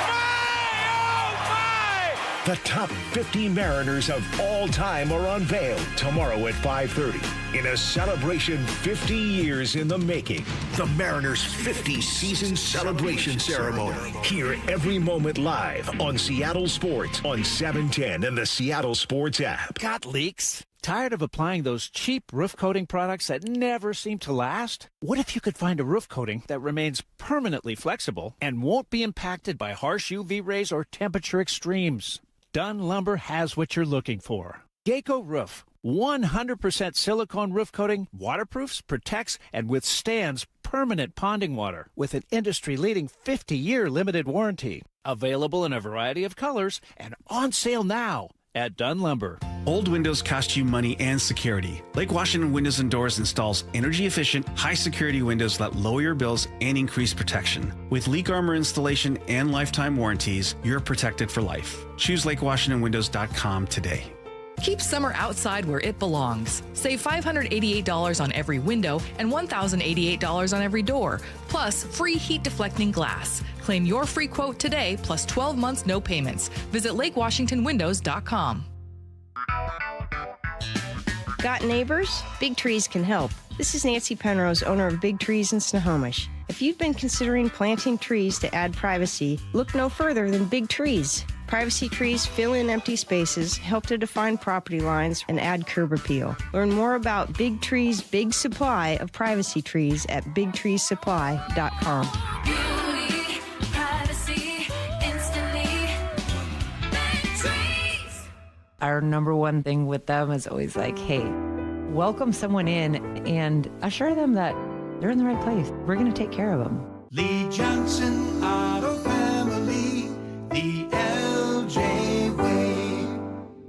My, oh, my. The top 50 Mariners of all time are unveiled tomorrow at 5:30 in a celebration 50 years in the making. The Mariners' 50 season celebration ceremony. Hear every moment live on Seattle Sports on 710 and the Seattle Sports app. Got leaks? Tired of applying those cheap roof coating products that never seem to last? What if you could find a roof coating that remains permanently flexible and won't be impacted by harsh UV rays or temperature extremes? Dunn Lumber has what you're looking for. Geico Roof. 100% silicone roof coating, waterproofs, protects, and withstands permanent ponding water with an industry-leading 50-year limited warranty. Available in a variety of colors and on sale now at Dunn Lumber. Old windows cost you money and security. Lake Washington Windows and Doors installs energy-efficient, high-security windows that lower your bills and increase protection. With leak armor installation and lifetime warranties, you're protected for life. Choose LakeWashingtonWindows.com today. Keep summer outside where it belongs. Save $588 on every window and $1,088 on every door, plus free heat deflecting glass. Claim your free quote today, plus 12 months no payments. Visit LakeWashingtonWindows.com. Got neighbors? Big Trees can help. This is Nancy Penrose, owner of Big Trees in Snohomish. If you've been considering planting trees to add privacy, look no further than Big Trees. Privacy trees fill in empty spaces, help to define property lines, and add curb appeal. Learn more about Big Trees' big supply of privacy trees at bigtreesupply.com. Beauty, privacy, instantly. Big trees. Our number one thing with them is always like, hey, welcome someone in and assure them that they're in the right place. We're going to take care of them. Lee Johnson Auto Family, the LJ way.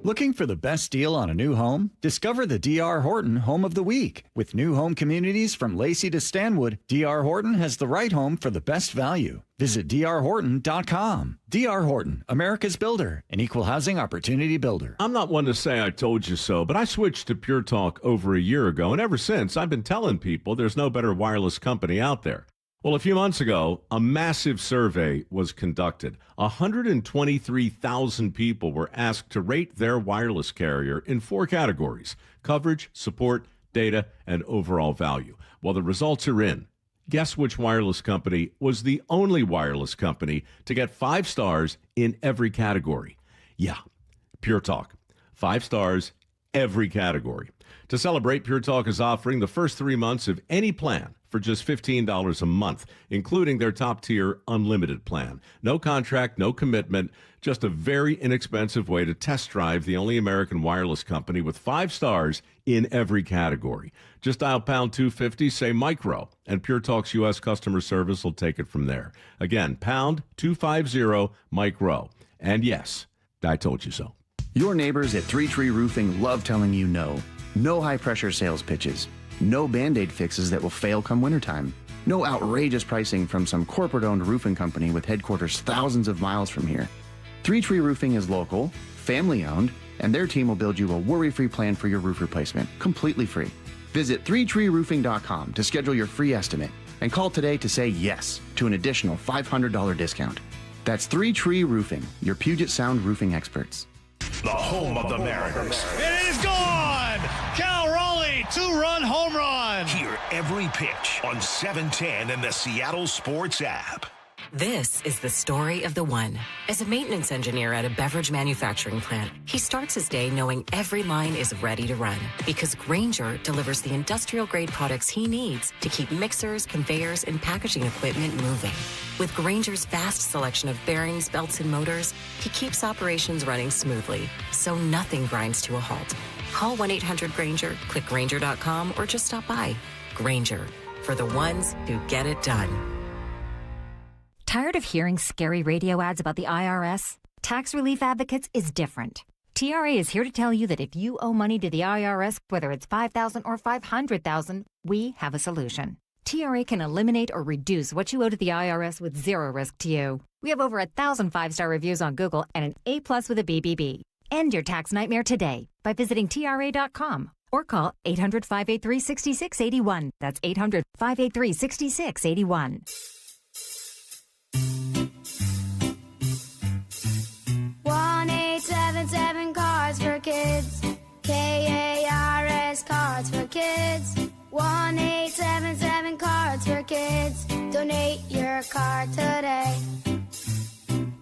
Looking for the best deal on a new home? Discover the D.R. Horton Home of the Week. With new home communities from Lacey to Stanwood, D.R. Horton has the right home for the best value. Visit drhorton.com. D.R. Horton, America's builder, an equal housing opportunity builder. I'm not one to say I told you so, but I switched to Pure Talk over a year ago, and ever since, I've been telling people there's no better wireless company out there. Well, a few months ago, a massive survey was conducted. 123,000 people were asked to rate their wireless carrier in 4 categories: coverage, support, data, and overall value. Well, the results are in. Guess which wireless company was the only wireless company to get 5 stars in every category? Yeah, Pure Talk. 5 stars, every category. To celebrate, Pure Talk is offering the first 3 months of any plan for just $15 a month, including their top-tier unlimited plan. No contract, no commitment, just a very inexpensive way to test drive the only American wireless company with 5 stars in every category. Just dial pound 250, say micro, and Pure Talk's U.S. customer service will take it from there. Again, pound 250 micro. And yes, I told you so. Your neighbors at Three Tree Roofing love telling you no. No high-pressure sales pitches. No Band-Aid fixes that will fail come wintertime. No outrageous pricing from some corporate-owned roofing company with headquarters thousands of miles from here. Three Tree Roofing is local, family-owned, and their team will build you a worry-free plan for your roof replacement, completely free. Visit threetreeroofing.com to schedule your free estimate and call today to say yes to an additional $500 discount. That's 3 Tree Roofing, your Puget Sound roofing experts. The home of the Mariners. It is gone! Cal Raleigh, 2-run home run! Hear every pitch on 710 and the Seattle Sports app. This is the story of the one. As a maintenance engineer at a beverage manufacturing plant, he starts his day knowing every line is ready to run because Grainger delivers the industrial-grade products he needs to keep mixers, conveyors, and packaging equipment moving. With Grainger's vast selection of bearings, belts, and motors, he keeps operations running smoothly, so nothing grinds to a halt. Call 1-800-GRAINGER, click Grainger.com, or just stop by. Grainger, for the ones who get it done. Tired of hearing scary radio ads about the IRS? Tax Relief Advocates is different. TRA is here to tell you that if you owe money to the IRS, whether it's $5,000 or $500,000, we have a solution. TRA can eliminate or reduce what you owe to the IRS with zero risk to you. We have over 1,000 5-star reviews on Google and an A+ with a BBB. End your tax nightmare today by visiting TRA.com or call 800-583-6681. That's 800-583-6681. 1-877 Cards for Kids. KARS Cards for Kids. 1-877 Cards for Kids. Donate your card today.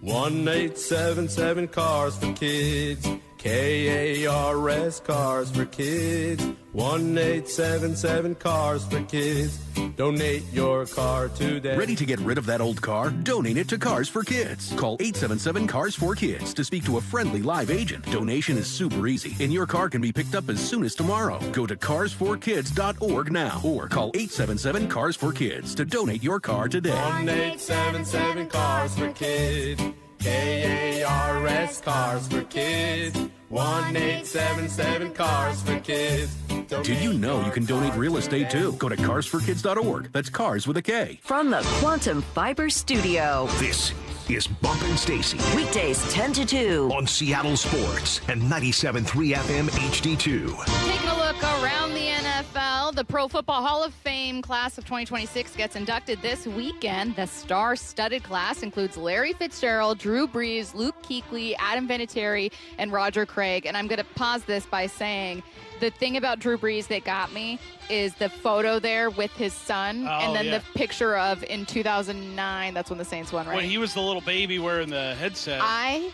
1-877 Cars for Kids. KARS Cars for Kids. 1-877 Cars for Kids. Donate your car today. Ready to get rid of that old car? Donate it to Cars for Kids. Call 877 Cars for Kids to speak to a friendly live agent. Donation is super easy, and your car can be picked up as soon as tomorrow. Go to carsforkids.org now or call 877 Cars for Kids to donate your car today. 1-877 Cars for Kids. KARS Cars for Kids. 1-877 Cars for Kids. Did you know you can donate real estate too? Go to carsforkids.org. That's cars with a K. From the Quantum Fiber Studio. This is Bump and Stacy. Weekdays 10 to 2. On Seattle Sports and 97.3 FM HD2. Taking a look around the NFL, the Pro Football Hall of Fame class of 2026 gets inducted this weekend. The star-studded class includes Larry Fitzgerald, Drew Brees, Luke Kuechly, Adam Vinatieri, and Roger Craig. And I'm going to pause this by saying the thing about Drew Brees that got me is the photo there with his son, and then the picture of in 2009. That's when the Saints won, right? When he was the little baby wearing the headset. I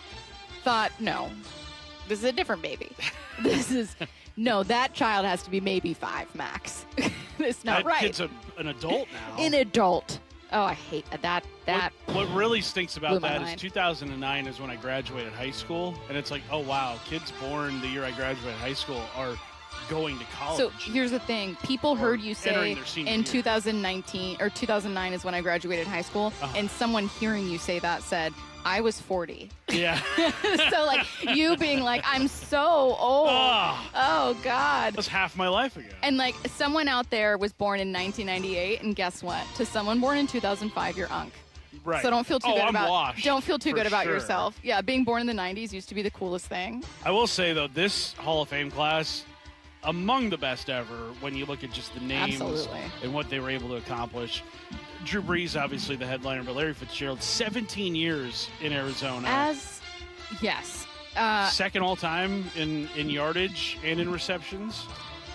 thought, no, this is a different baby. No, that child has to be maybe 5 max. It's not right. That kid's an adult now. An adult. Oh, I hate that. What really stinks about that mind. is 2009 is when I graduated high school, and it's like, oh wow, kids born the year I graduated high school are going to college. So here's the thing: people heard you say in 2019 or 2009 is when I graduated high school, and someone hearing you say that said, I was 40. Yeah. So, like, you being like, I'm so old. Oh, God. That's half my life ago. And, like, someone out there was born in 1998, and guess what? To someone born in 2005, you're unk. Right. So don't feel too good about Don't feel too good about yourself. Yeah, being born in the 90s used to be the coolest thing. I will say, though, this Hall of Fame class, among the best ever when you look at just the names and what they were able to accomplish. Drew Brees, obviously the headliner, but Larry Fitzgerald, 17 years in Arizona. Second all-time in yardage and in receptions.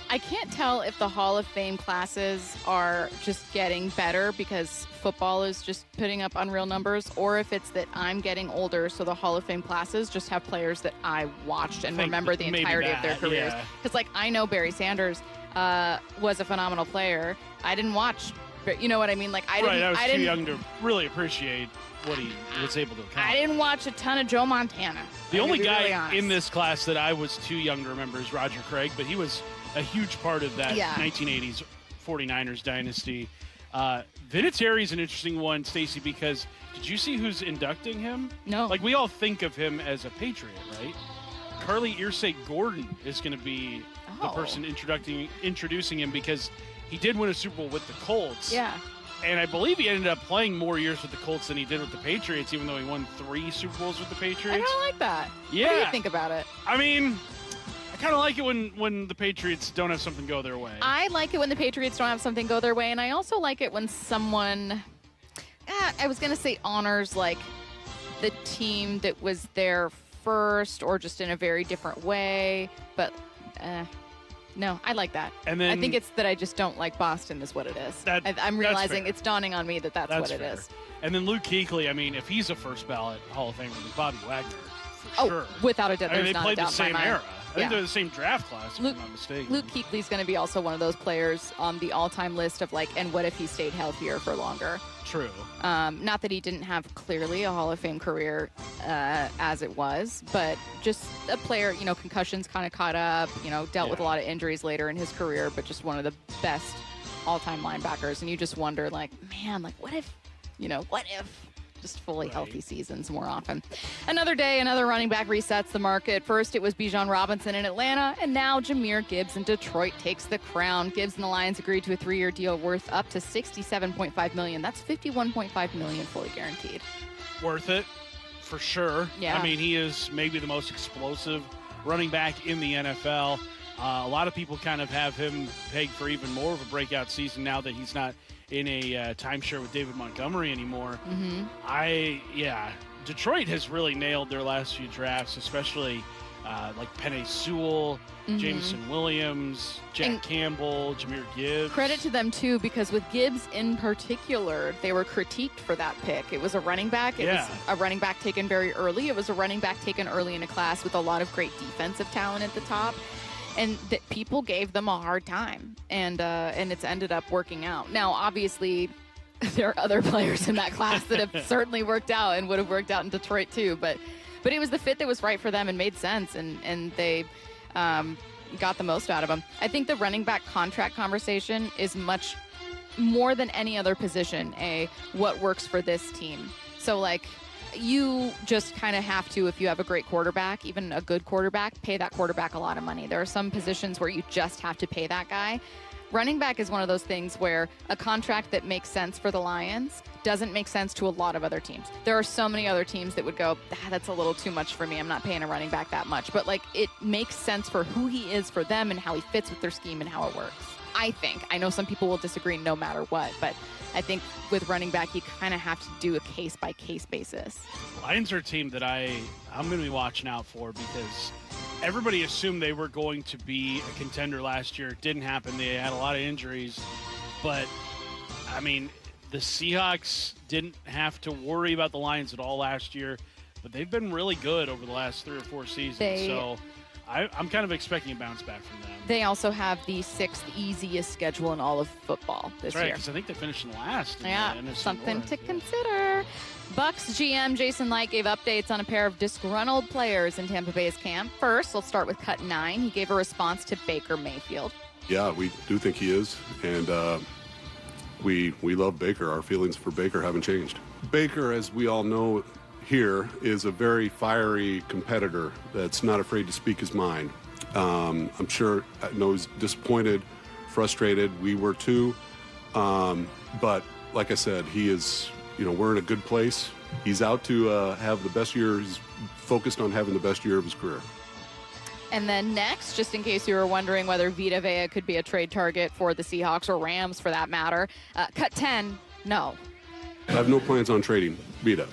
I can't tell if the Hall of Fame classes are just getting better because football is just putting up unreal numbers, or if it's that I'm getting older, so the Hall of Fame classes just have players that I watched and remember the entirety of their careers. Because, like, I know Barry Sanders was a phenomenal player. I didn't watch, but you know what I mean? Like, I was too young to really appreciate what he was able to accomplish. I didn't watch a ton of Joe Montana. The only guy in this class that I was too young to remember is Roger Craig, but he was a huge part of that 1980s 49ers dynasty. Vinatieri is an interesting one, Stacey, because did you see who's inducting him? No. Like, we all think of him as a Patriot, right? Carly Irsay-Gordon is going to be the person introducing him because he did win a Super Bowl with the Colts. Yeah. And I believe he ended up playing more years with the Colts than he did with the Patriots, even though he won 3 Super Bowls with the Patriots. I don't like that. Yeah. What do you think about it? I mean, I kind of like it when the Patriots don't have something go their way. I like it when the Patriots don't have something go their way, and I also like it when someone, I was going to say honors, like, the team that was there first or just in a very different way. But no, I like that. And then, I think it's that I just don't like Boston is what it is. I'm realizing it's dawning on me that's what it is. And then Luke Kuechly, I mean, if he's a first ballot Hall of Famer, then Bobby Wagner, for sure. Without a doubt. I mean, they not played a doubt the same in my mind. era. I think they're the same draft class, if I'm not mistaken. Luke Kuechly's going to be also one of those players on the all-time list of and what if he stayed healthier for longer? True. Not that he didn't have clearly a Hall of Fame career as it was, but just a player, concussions kind of caught up, dealt with a lot of injuries later in his career, but just one of the best all-time linebackers. And you just wonder, man, what if, just fully healthy seasons more often. Another day, another running back resets the market. First, it was Bijan Robinson in Atlanta, and now Jahmyr Gibbs in Detroit takes the crown. Gibbs and the Lions agreed to a 3-year deal worth up to $67.5 million. That's $51.5 million fully guaranteed. Worth it, for sure. Yeah. I mean, he is maybe the most explosive running back in the NFL. A lot of people kind of have him pegged for even more of a breakout season now that he's not in a timeshare with David Montgomery anymore. Detroit has really nailed their last few drafts, especially Penei Sewell, Jameson Williams, Jack Campbell, Jahmyr Gibbs. Credit to them, too, because with Gibbs in particular, they were critiqued for that pick. It was a running back. It was a running back taken very early. It was a running back taken early in a class with a lot of great defensive talent at the top. And that people gave them a hard time, and it's ended up working out. Now, obviously, there are other players in that class that have certainly worked out and would have worked out in Detroit too. But it was the fit that was right for them and made sense, and they got the most out of them. I think the running back contract conversation is much more than any other position what works for this team. So you just kind of have to, if you have a great quarterback, even a good quarterback, pay that quarterback a lot of money. There are some positions where you just have to pay that guy. Running back is one of those things where a contract that makes sense for the Lions doesn't make sense to a lot of other teams. There are so many other teams that would go, that's a little too much for me. I'm not paying a running back that much. But it makes sense for who he is for them and how he fits with their scheme and how it works. I think. I know some people will disagree no matter what, but I think with running back, you kind of have to do a case-by-case basis. Lions are a team that I'm going to be watching out for because everybody assumed they were going to be a contender last year. It didn't happen. They had a lot of injuries. But, I mean, the Seahawks didn't have to worry about the Lions at all last year, but they've been really good over the last 3 or 4 seasons. So I'm kind of expecting a bounce back from them. They also have the 6th easiest schedule in all of football this year. That's right, because I think they finished in last. Something to consider. Bucs GM Jason Licht gave updates on a pair of disgruntled players in Tampa Bay's camp. First, let's start with Cut 9. He gave a response to Baker Mayfield. Yeah, we do think he is, and we love Baker. Our feelings for Baker haven't changed. Baker, as we all know here, is a very fiery competitor that's not afraid to speak his mind. I'm sure, I know he's disappointed, frustrated. We were too. But like I said, he is, we're in a good place. He's out to have the best year. He's focused on having the best year of his career. And then next, just in case you were wondering whether Vita Vea could be a trade target for the Seahawks or Rams for that matter, Cut 10, no. I have no plans on trading Vita.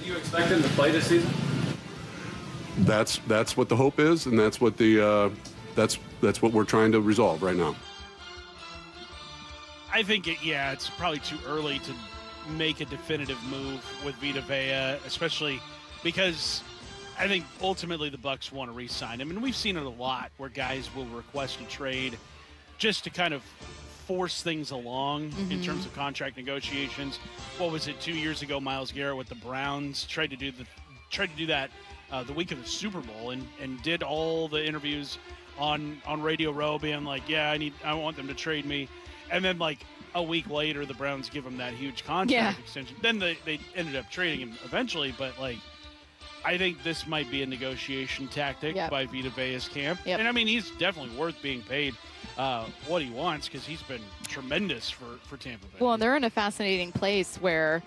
Do you expect him to play this season? That's what the hope is, and that's what that's what we're trying to resolve right now. I think it's probably too early to make a definitive move with Vita Vea, especially because I think ultimately the Bucs want to re-sign him, and we've seen it a lot where guys will request a trade just to kind of force things along in terms of contract negotiations. What was it 2 years ago? Myles Garrett with the Browns tried to do that the week of the Super Bowl and did all the interviews on Radio Row, being like, I want them to trade me, and then a week later the Browns give him that huge contract extension. Then they ended up trading him eventually, but I think this might be a negotiation tactic by Vita Vea's camp. And I mean, he's definitely worth being paid what he wants because he's been tremendous for Tampa Bay. Well, they're in a fascinating place where,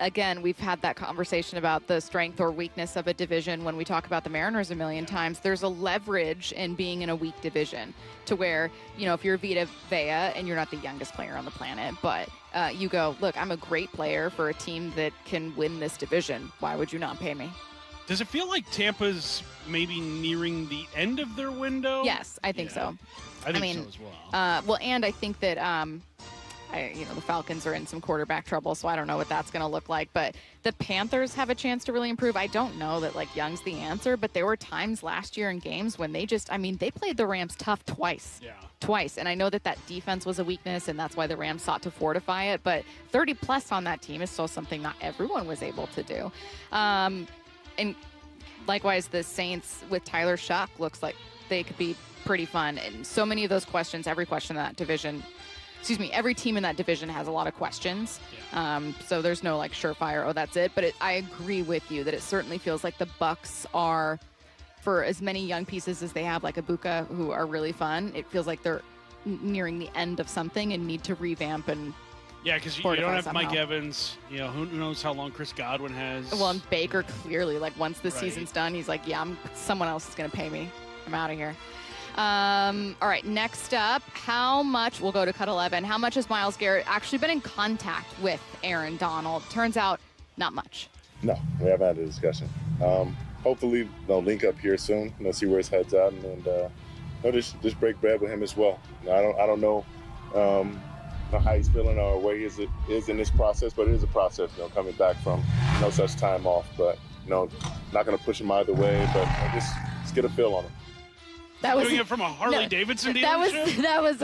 again, we've had that conversation about the strength or weakness of a division when we talk about the Mariners a million times. There's a leverage in being in a weak division to where, if you're Vita Vea and you're not the youngest player on the planet, but you go, look, I'm a great player for a team that can win this division. Why would you not pay me? Does it feel like Tampa's maybe nearing the end of their window? Yes, I think so. I think so as well. Well, and I think that the Falcons are in some quarterback trouble, so I don't know what that's going to look like. But the Panthers have a chance to really improve. I don't know that Young's the answer, but there were times last year in games when they played the Rams tough twice. Yeah. Twice. And I know that defense was a weakness, and that's why the Rams sought to fortify it. But 30-plus on that team is still something not everyone was able to do. And likewise, the Saints with Tyler Shuck looks like they could be pretty fun. And so many of those questions, every team in that division has a lot of questions. Yeah. So there's no surefire, that's it. But I agree with you that it certainly feels like the Bucs are, for as many young pieces as they have, like Ibuka, who are really fun, it feels like they're nearing the end of something and need to revamp and yeah, because you don't have somehow. Mike Evans. Who knows how long Chris Godwin has. Well, and Baker clearly, once the season's done, he's someone else is going to pay me. I'm out of here. All right, next up, we'll go to cut 11. How much has Myles Garrett actually been in contact with Aaron Donald? Turns out, not much. No, we haven't had a discussion. Hopefully they'll link up here soon. See where his head's at, and just break bread with him as well. I don't know how he's feeling or where he is in this process, but it is a process. Coming back from no such time off, but not going to push him either way, but just get a feel on him. Doing it from a Harley-Davidson dealership? That was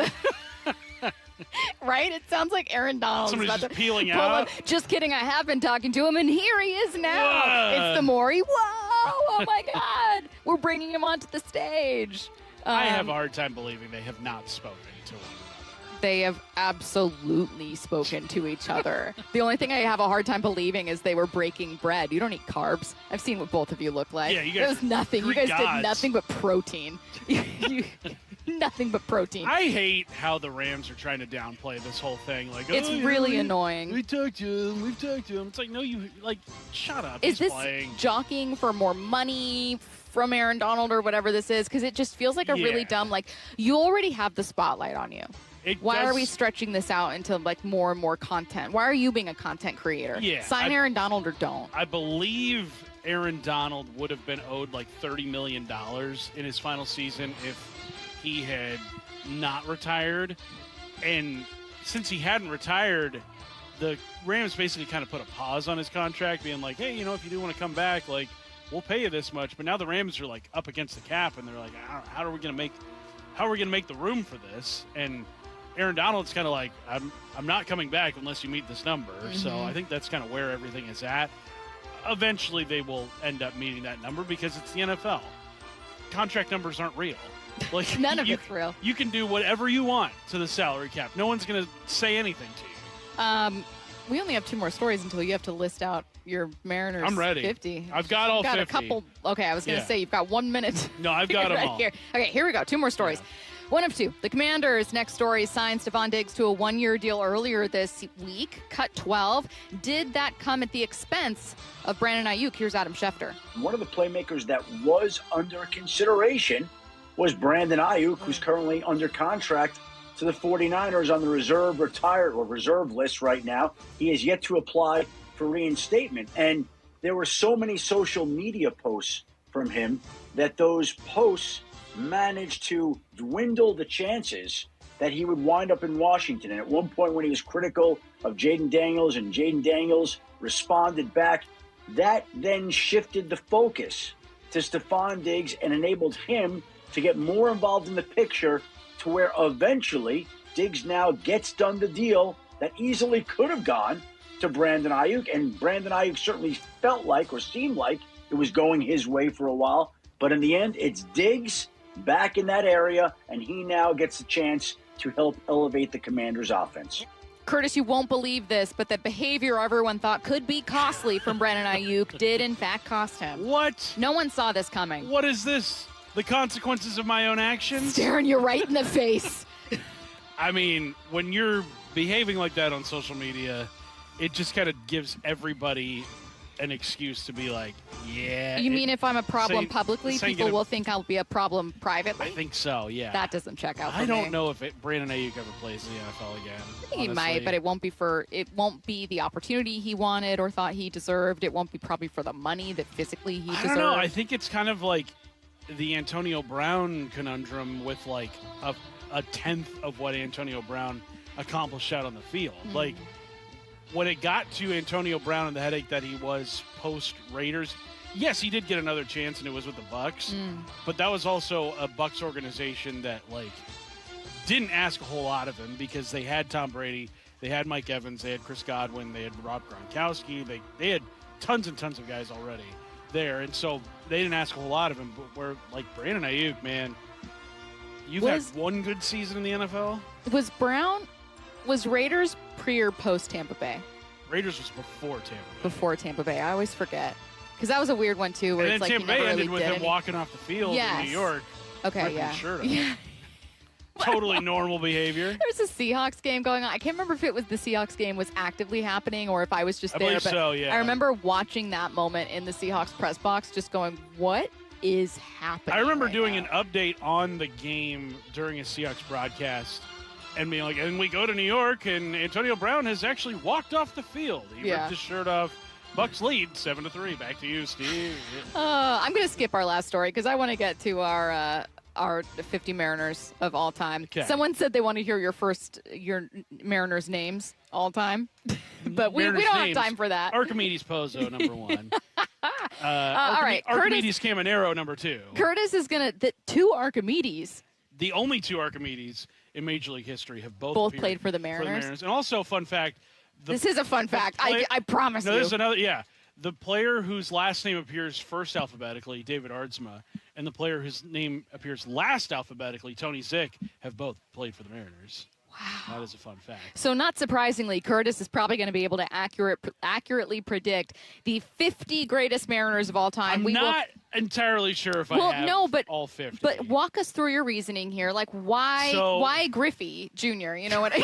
right? It sounds like Aaron Donald. Somebody's just peeling out. Just kidding. I have been talking to him, and here he is now. Whoa. It's the Maury. Whoa! Oh, my God. We're bringing him onto the stage. I have a hard time believing they have not spoken to one another. They have absolutely spoken to each other. The only thing I have a hard time believing is they were breaking bread. You don't eat carbs. I've seen what both of you look like. Yeah, you guys. It was nothing. You guys did nothing but protein. Nothing but protein. I hate how the Rams are trying to downplay this whole thing. It's really annoying. We talked to him. We've talked to him. It's like, no, shut up. Is He's this playing. jockeying for more money from Aaron Donald or whatever this is? Because it just feels like a really dumb, you already have the spotlight on you. Why are we stretching this out into more and more content? Why are you being a content creator? Yeah, Sign Aaron Donald or don't. I believe Aaron Donald would have been owed $30 million in his final season if he had not retired. And since he hadn't retired, the Rams basically kind of put a pause on his contract, being like, hey, if you do want to come back, we'll pay you this much. But now the Rams are up against the cap, and they're like, how are we going to make the room for this? And Aaron Donald's kind of like, I'm not coming back unless you meet this number. Mm-hmm. So I think that's kind of where everything is at. Eventually they will end up meeting that number because it's the NFL. Contract numbers aren't real. None of it's real. You can do whatever you want to the salary cap. No one's going to say anything to you. We only have 2 more stories until you have to list out your Mariners. I'm ready. 50. I've got all 50. A couple. Okay, I was going to say you've got 1 minute. No, I've got them right all. Here. Okay, here we go. 2 more stories. Yeah. One of 2. The Commanders, next story, signed Stephon Diggs to a 1-year deal earlier this week, cut 12. Did that come at the expense of Brandon Ayuk? Here's Adam Schefter. One of the playmakers that was under consideration was Brandon Ayuk, who's currently under contract to the 49ers on the reserve list right now. He has yet to apply for reinstatement. And there were so many social media posts from him that those posts managed to dwindle the chances that he would wind up in Washington. And at one point when he was critical of Jaden Daniels and Jaden Daniels responded back, that then shifted the focus to Stephon Diggs and enabled him to get more involved in the picture to where eventually Diggs now gets done the deal that easily could have gone to Brandon Ayuk. And Brandon Ayuk certainly felt like or seemed like it was going his way for a while. But in the end, it's Diggs back in that area, and he now gets a chance to help elevate the Commanders' offense. Curtis, you won't believe this, but the behavior everyone thought could be costly from Brandon Ayuk did, in fact, cost him. What? No one saw this coming. What is this? The consequences of my own actions? Staring you right in the face. I mean, when you're behaving like that on social media, it just kind of gives everybody an excuse to be like, yeah. You mean if I'm a problem publicly, this ain't people gonna- will think I'll be a problem privately? I think so, yeah. That doesn't check out for I don't me. know if Brandon Ayuk ever plays in the NFL again. I think he honestly. might, but it won't be the opportunity he wanted or thought he deserved. It won't be probably for the money that physically he deserved. I don't know. I think it's kind of like the Antonio Brown conundrum with like a tenth of what Antonio Brown accomplished out on the field. Like when it got to Antonio Brown and the headache that he was post Raiders, yes, he did get another chance and it was with the Bucs, but that was also a Bucs organization that like didn't ask a whole lot of him because they had Tom Brady, they had Mike Evans, they had Chris Godwin, they had Rob Gronkowski, they had tons and tons of guys already there, and so they didn't ask a whole lot of him. But where like Brandon Ayuk, man, you've had one good season in the NFL. Was Raiders pre or post Tampa Bay? Raiders was before Tampa Bay. Before Tampa Bay. I always forget because that was a weird one too. Where And it's then like Tampa he Bay never ended really with did him walking off the field in New York. Okay, ripping yeah. his shirt off. Yeah. Totally normal behavior. There's a Seahawks game going on. I can't remember if it was the Seahawks game was actively happening or if I was just I there. believe But so, yeah. I remember watching that moment in the Seahawks press box, just going, "What is happening?" I remember right doing now? an update on the game during a Seahawks broadcast and being like, and we go to New York, and Antonio Brown has actually walked off the field. He ripped his shirt off. Bucks lead 7-3. Back to you, Steve. I'm going to skip our last story because I want to get to our 50 Mariners of all time. Okay. Someone said they want to hear your Mariners names all time, but we don't Mariners have names. time for that. Archimedes Pozo, number one. All right, Archimedes Caminero, number two. Curtis is going to two Archimedes. The only two Archimedes in Major League history have both appeared played for the Mariners. And also, fun fact. This is a fun fact. I promise no, you. there's another. Yeah, the player whose last name appears first alphabetically, David Aardsma, and the player whose name appears last alphabetically, Tony Zick, have both played for the Mariners. Wow, that is a fun fact. So not surprisingly, Curtis is probably going to be able to accurately predict the 50 greatest Mariners of all time. I'm not entirely sure if I have all 50. But walk us through your reasoning here. Like why Griffey Jr.? You know what I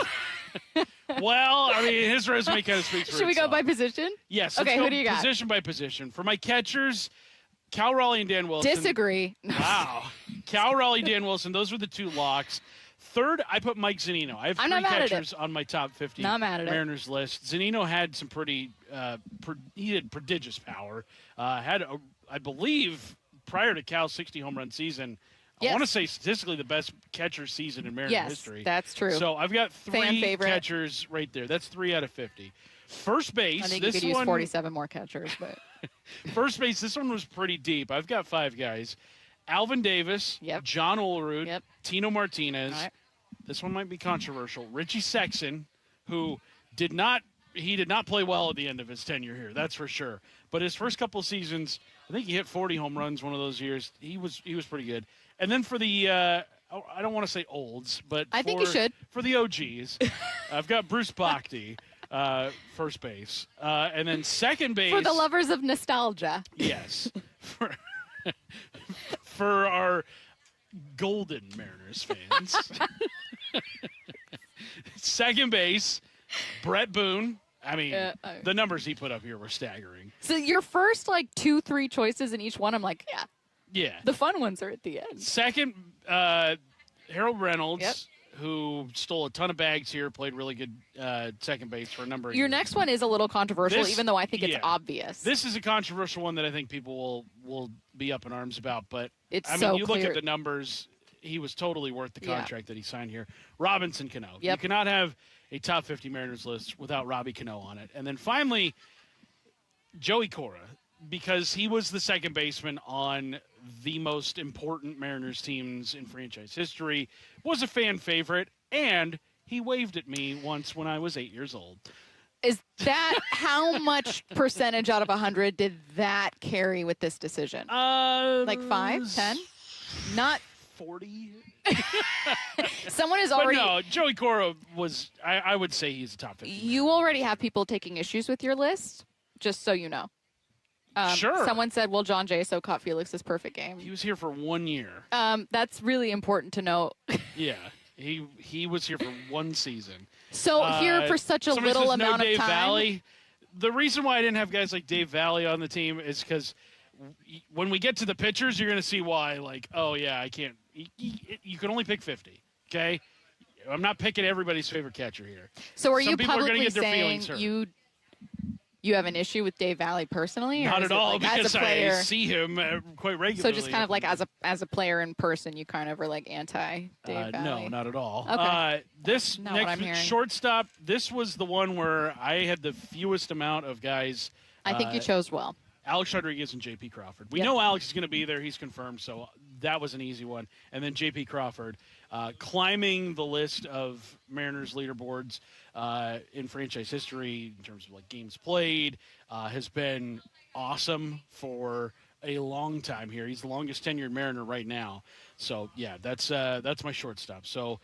Well, I mean, his resume kind of speaks for Should we itself. go by position? Yes. Okay, let's go who do you got? Position by position. For my catchers, Cal Raleigh and Dan Wilson. Disagree. Wow. Cal Raleigh, Dan Wilson. Those were the two locks. Third, I put Mike Zunino. I have I'm three not mad at catchers on my top 50 Not mad at it. Mariners list. Zunino had some pretty, he had prodigious power. I believe, prior to Cal's 60 home run season, Yes. I want to say statistically the best catcher season in Mariner history. That's true. So I've got Fan three favorite. catchers right there. That's 3 out of 50. First base. I think this you could use one, 47 more catchers, but First base, this one was pretty deep. I've got 5 guys. Alvin Davis, John Olerud, Tino Martinez. All right. This one might be controversial. Richie Sexson, who did not play well at the end of his tenure here, that's for sure. But his first couple of seasons, I think he hit 40 home runs one of those years. He was pretty good. And then for the I don't want to say olds, but I think you should. For the OGs, I've got Bruce Bochy, first base, and then second base for the lovers of nostalgia. Yes, for our golden Mariners fans. Second base, Brett Boone. I mean, the numbers he put up here were staggering. So your first 2-3 choices in each one, I'm like, yeah. Yeah. The fun ones are at the end. Second, Harold Reynolds, who stole a ton of bags here, played really good second base for a number of Your years. next one is a little controversial, even though I think it's obvious. This is a controversial one that I think people will be up in arms about, but It's I mean, so you look clear. at the numbers, he was totally worth the Yeah. contract that he signed here. Robinson Cano. You Yep. cannot have a top 50 Mariners list without Robbie Cano on it. And then finally, Joey Cora, because he was the second baseman on the most important Mariners teams in franchise history, was a fan favorite, and he waved at me once when I was 8 years old. Is that how much percentage out of 100 did that carry with this decision? 5, 10? Not 40. Someone is But already. no, Joey Cora was, I would say he's a top 50. You already have people taking issues with your list, just so you know. Sure. Someone said, well, John Jaso caught Felix's perfect game. He was here for 1 year. That's really important to know. Yeah, he was here for one season. So here for such a somebody little says amount no of Dave time. Valley. the reason why I didn't have guys like Dave Valley on the team is because when we get to the pitchers, you're going to see why. Like, oh yeah, I can't. You can only pick 50. Okay, I'm not picking everybody's favorite catcher here. So are Some you people are gonna publicly get their saying feelings hurt. you have an issue with Dave Valley personally? Or Not is at it all, like, because as a player, I see him quite regularly. So just kind of like as a player in person, you kind of are like anti Dave Valley? No, not at all. Okay. This Not what I'm hearing. shortstop, this was the one where I had the fewest amount of guys. I think you chose well. Alex Rodriguez and J.P. Crawford. We Yep. know Alex is going to be there. He's confirmed, so that was an easy one. And then J.P. Crawford climbing the list of Mariners leaderboards in franchise history in terms of like games played has been awesome for a long time here. He's the longest tenured Mariner right now. So, yeah, that's my shortstop. So,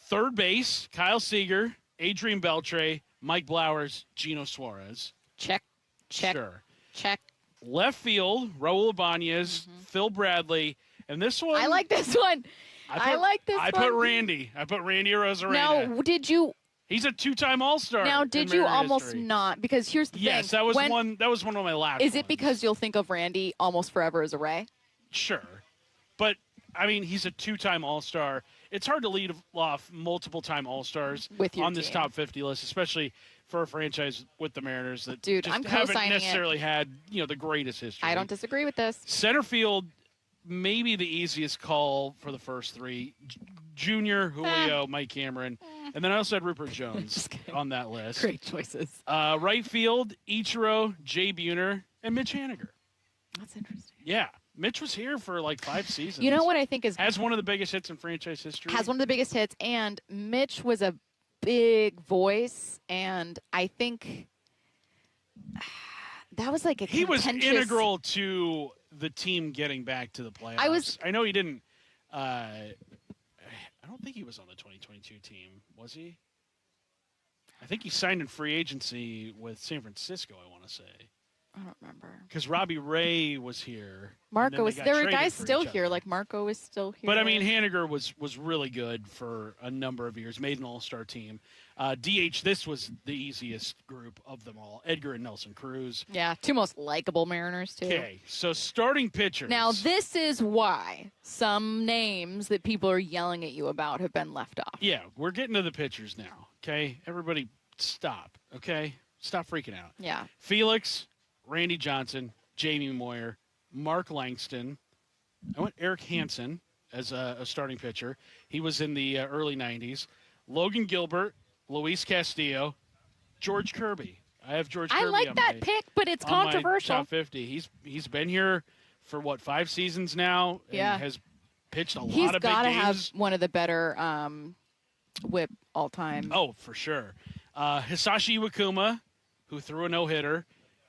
third base, Kyle Seager, Adrian Beltre, Mike Blowers, Gino Suarez. Check. Sure. Check. Left field, Raul Ibanez, Phil Bradley, and this one. I like this one. I put Randy. I put Randy Arozarena. Now, did you? He's a two-time All-Star. Now, did you Mariner almost history. not? Because here's the thing. Yes, that was one. That was one of my last. Is it because you'll think of Randy almost forever as a Ray? Sure, but I mean, he's a two-time All-Star. It's hard to lead off multiple-time All-Stars With your on this team. top 50 list, especially for a franchise with the Mariners that Dude, just I'm haven't co-signing it. necessarily had the greatest history. I don't disagree with this. Center field, maybe the easiest call for the first three. Junior, Julio, Mike Cameron. And then I also had Rupert Jones on that list. Great choices. Right field, Ichiro, Jay Buhner, and Mitch Haniger. That's interesting. Yeah. Mitch was here for like 5 seasons. You know what I think is has one of the biggest hits in franchise history. has one of the biggest hits, and Mitch was a big voice, and I think that was like a He was contentious- integral to the team getting back to the playoffs. I know he didn't. I don't think he was on the 2022 team, was he? I think he signed in free agency with San Francisco, I want to say. I don't remember. Because Robbie Ray was here. Marco was there. Were guys still here. here? Like Marco is still here. But I mean, Haniger was really good for a number of years. Made an All-Star team. DH. This was the easiest group of them all. Edgar and Nelson Cruz. Yeah, two most likable Mariners too. Okay, so starting pitchers. Now this is why some names that people are yelling at you about have been left off. Yeah, we're getting to the pitchers now. Okay, everybody, stop. Okay, stop freaking out. Yeah. Felix, Randy Johnson, Jamie Moyer, Mark Langston. I went Eric Hansen as a starting pitcher. He was in the early 90s. Logan Gilbert, Luis Castillo, George Kirby. I have George Kirby. I like on that my, pick, but it's on my controversial. top 50. He's been here for, 5 seasons now? And Yeah. has pitched a He's lot of big got to games. have one of the better whip all time. Oh, for sure. Hisashi Iwakuma, who threw a no-hitter.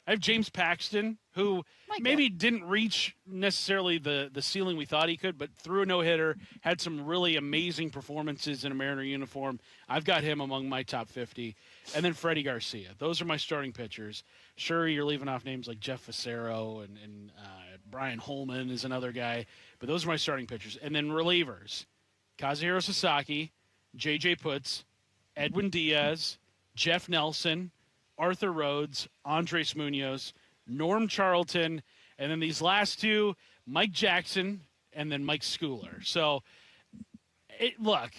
I have James Paxton, who maybe didn't reach necessarily the ceiling we thought he could, but threw a no-hitter, had some really amazing performances in a Mariner uniform. I've got him among my top 50. And then Freddie Garcia. Those are my starting pitchers. Sure, you're leaving off names like Jeff Facero and Brian Holman is another guy, but those are my starting pitchers. And then relievers, Kazuhiro Sasaki, J.J. Putz, Edwin Diaz, Jeff Nelson, Arthur Rhodes, Andres Munoz, Norm Charlton, and then these last two, Mike Jackson and then Mike Schooler. So, look,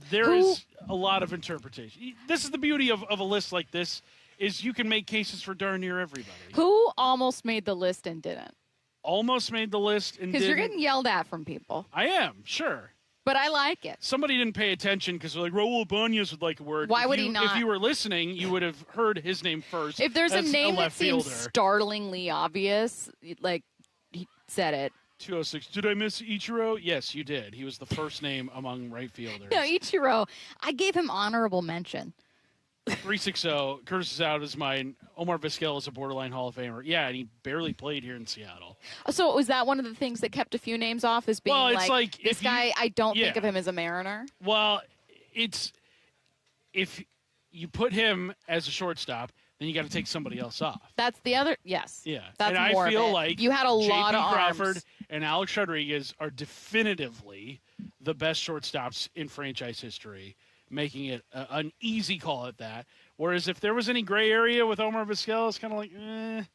there is a lot of interpretation. This is the beauty of a list like this, is you can make cases for darn near everybody. Who almost made the list and didn't? Almost made the list and didn't. Because you're getting yelled at from people. I am, sure. But I like it. Somebody didn't pay attention because they're like, Raul Ibanez would like a word. Why would he not? If you were listening, you would have heard his name first. If there's a as name that left seems fielder. startlingly obvious, like he said it. 206. Did I miss Ichiro? Yes, you did. He was the first name among right fielders. No, Ichiro. I gave him honorable mention. 360. Curtis is out as mine. Omar Vizquel is a borderline Hall of Famer. Yeah, and he barely played here in Seattle. So was that one of the things that kept a few names off as being Well, it's like this if you- guy, I don't think yeah. of him as a Mariner? Well, it's if you put him as a shortstop, then you got to take somebody else off. That's the other, yes. Yeah, That's and more I feel of it. like You had a lot J.P. of Crawford arms. and Alex Rodriguez are definitively the best shortstops in franchise history, making it an easy call at that. Whereas if there was any gray area with Omar Vizquel, it's kind of like, I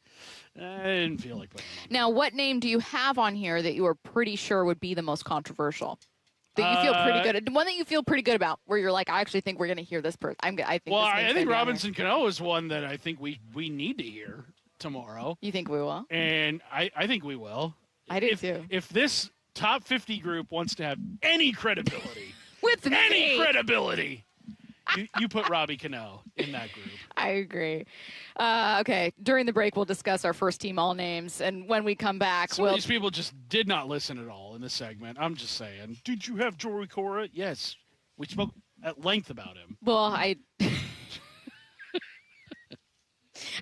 didn't feel like putting him on. Now, what name do you have on here that you are pretty sure would be the most controversial? That you feel pretty good at? One that you feel pretty good about, where you're like, I actually think we're going to hear this person. I think Robinson Cano is one that I think we need to hear tomorrow. You think we will? And I think we will. I do too. If this top 50 group wants to have any credibility, with any credibility, you put Robbie Cano in that group. I agree. Okay, during the break, we'll discuss our first team all names, and when we come back, Some of these people just did not listen at all in this segment. I'm just saying. Did you have Joey Cora? Yes. We spoke at length about him. Well,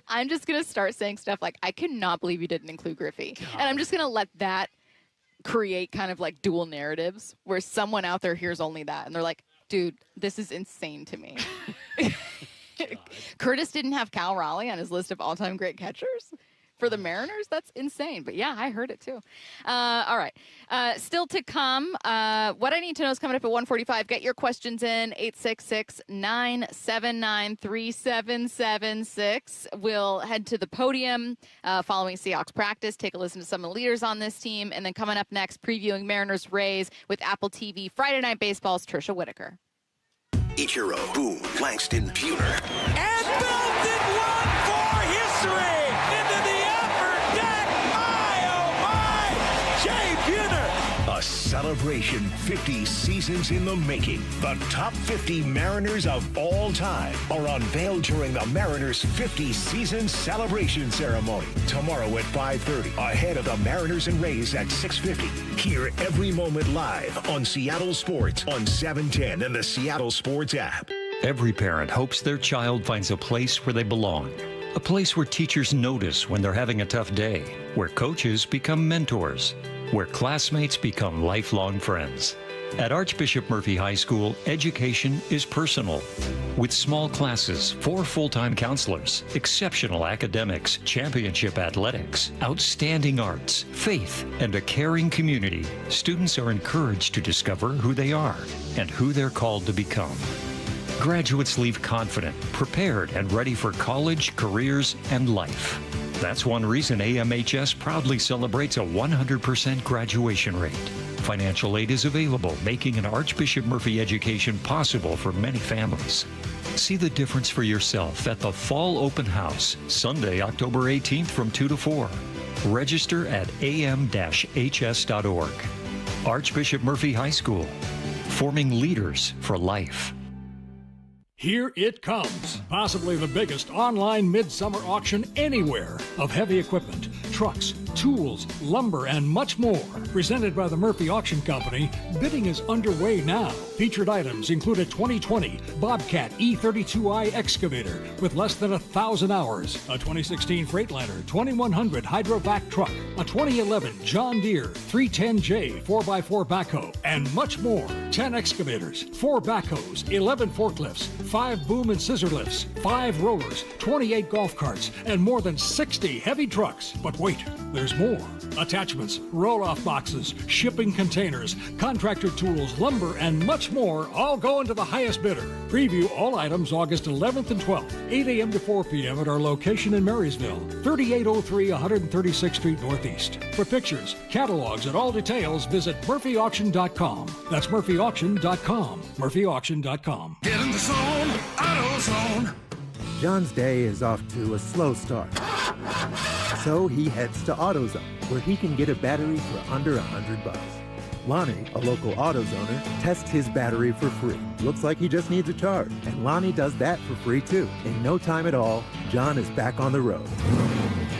I'm just going to start saying stuff like, I cannot believe you didn't include Griffey. God. And I'm just going to let that create kind of like dual narratives where someone out there hears only that, and they're like, dude, this is insane to me. Curtis didn't have Cal Raleigh on his list of all-time great catchers for the Mariners. That's insane. But, yeah, I heard it, too. All right. Still to come, What I Need to Know is coming up at 1:45. Get your questions in, 866-979-3776. We'll head to the podium following Seahawks practice, take a listen to some of the leaders on this team, and then coming up next, previewing Mariners-Rays with Apple TV Friday Night Baseball's Trisha Whitaker. Ichiro, Boone, Langston, Buhner. And belted one for history into the upper deck. My, oh my, Jay Buhner. A celebration 50 seasons in the making. The top 50 Mariners of all time are unveiled during the Mariners 50 season celebration ceremony tomorrow at 5:30 ahead of the Mariners and Rays at 6:50. Hear every moment live on Seattle Sports on 710 and the Seattle Sports app. Every parent hopes their child finds a place where they belong. A place where teachers notice when they're having a tough day, where coaches become mentors, where classmates become lifelong friends. At Archbishop Murphy High School, education is personal. With small classes, 4 full-time counselors, exceptional academics, championship athletics, outstanding arts, faith, and a caring community, students are encouraged to discover who they are and who they're called to become. Graduates leave confident, prepared, and ready for college, careers, and life. That's one reason AMHS proudly celebrates a 100% graduation rate. Financial aid is available, making an Archbishop Murphy education possible for many families. See the difference for yourself at the Fall Open House, Sunday, October 18th from 2 to 4. Register at am-hs.org. Archbishop Murphy High School, forming leaders for life. Here it comes, possibly the biggest online midsummer auction anywhere of heavy equipment, trucks, tools, lumber, and much more. Presented by the Murphy Auction Company, bidding is underway now. Featured items include a 2020 Bobcat E32i excavator with less than 1,000 hours, a 2016 Freightliner 2100 Hydrovac truck, a 2011 John Deere 310J 4x4 backhoe, and much more. 10 excavators, 4 backhoes, 11 forklifts, 5 boom and scissor lifts, 5 rollers, 28 golf carts, and more than 60 heavy trucks. But wait, there's more. Attachments, roll-off boxes, shipping containers, contractor tools, lumber, and much more all going to the highest bidder. Preview all items August 11th and 12th, 8 a.m. to 4 p.m. at our location in Marysville, 3803 136th Street Northeast. For pictures, catalogs, and all details, visit murphyauction.com. That's murphyauction.com. murphyauction.com. Get in the zone, AutoZone. John's day is off to a slow start. So he heads to AutoZone, where he can get a battery for under $100. Lonnie, a local AutoZoner, tests his battery for free. Looks like he just needs a charge, and Lonnie does that for free too. In no time at all, John is back on the road,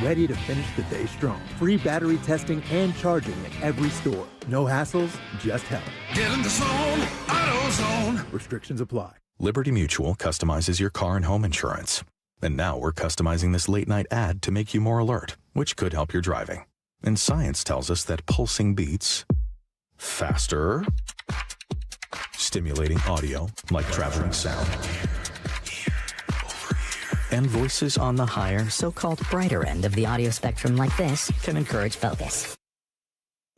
ready to finish the day strong. Free battery testing and charging at every store. No hassles, just help. Get in the zone, AutoZone. Restrictions apply. Liberty Mutual customizes your car and home insurance. And now we're customizing this late-night ad to make you more alert, which could help your driving. And science tells us that pulsing beats, faster, stimulating audio like traveling sound, and voices on the higher, so-called brighter end of the audio spectrum like this can encourage focus.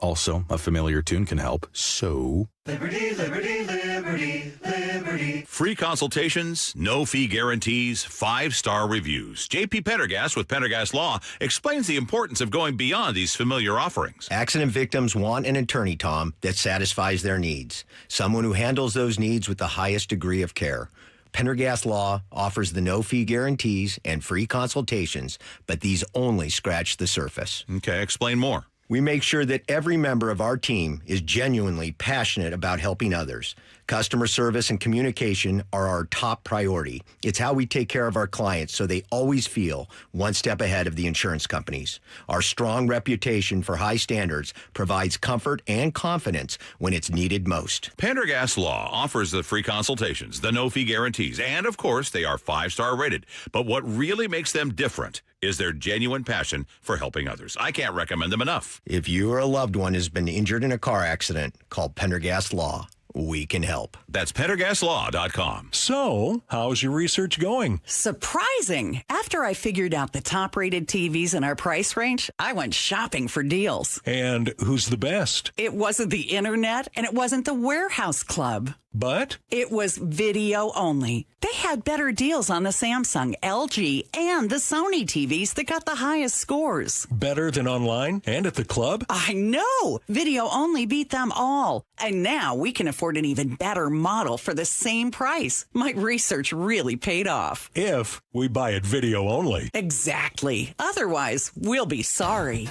Also, a familiar tune can help, so... Liberty, liberty, liberty. Liberty, Liberty. Free consultations, no fee guarantees, 5-star reviews. J.P. Pendergast with Pendergast Law explains the importance of going beyond these familiar offerings. Accident victims want an attorney, Tom, that satisfies their needs. Someone who handles those needs with the highest degree of care. Pendergast Law offers the no-fee guarantees and free consultations, but these only scratch the surface. Okay, explain more. We make sure that every member of our team is genuinely passionate about helping others. Customer service and communication are our top priority. It's how we take care of our clients so they always feel one step ahead of the insurance companies. Our strong reputation for high standards provides comfort and confidence when it's needed most. Pendergast Law offers the free consultations, the no-fee guarantees, and, of course, they are 5-star rated. But what really makes them different is their genuine passion for helping others. I can't recommend them enough. If you or a loved one has been injured in a car accident, call Pendergast Law. We can help. That's PendergastLaw.com. So, how's your research going? Surprising. After I figured out the top-rated TVs in our price range, I went shopping for deals. And who's the best? It wasn't the internet, and it wasn't the warehouse club. But? It was video only. They had better deals on the Samsung, LG, and the Sony TVs that got the highest scores. Better than online and at the club? I know! Video only beat them all. And now we can afford an even better model for the same price. My research really paid off. If we buy it video only. Exactly. Otherwise, we'll be sorry.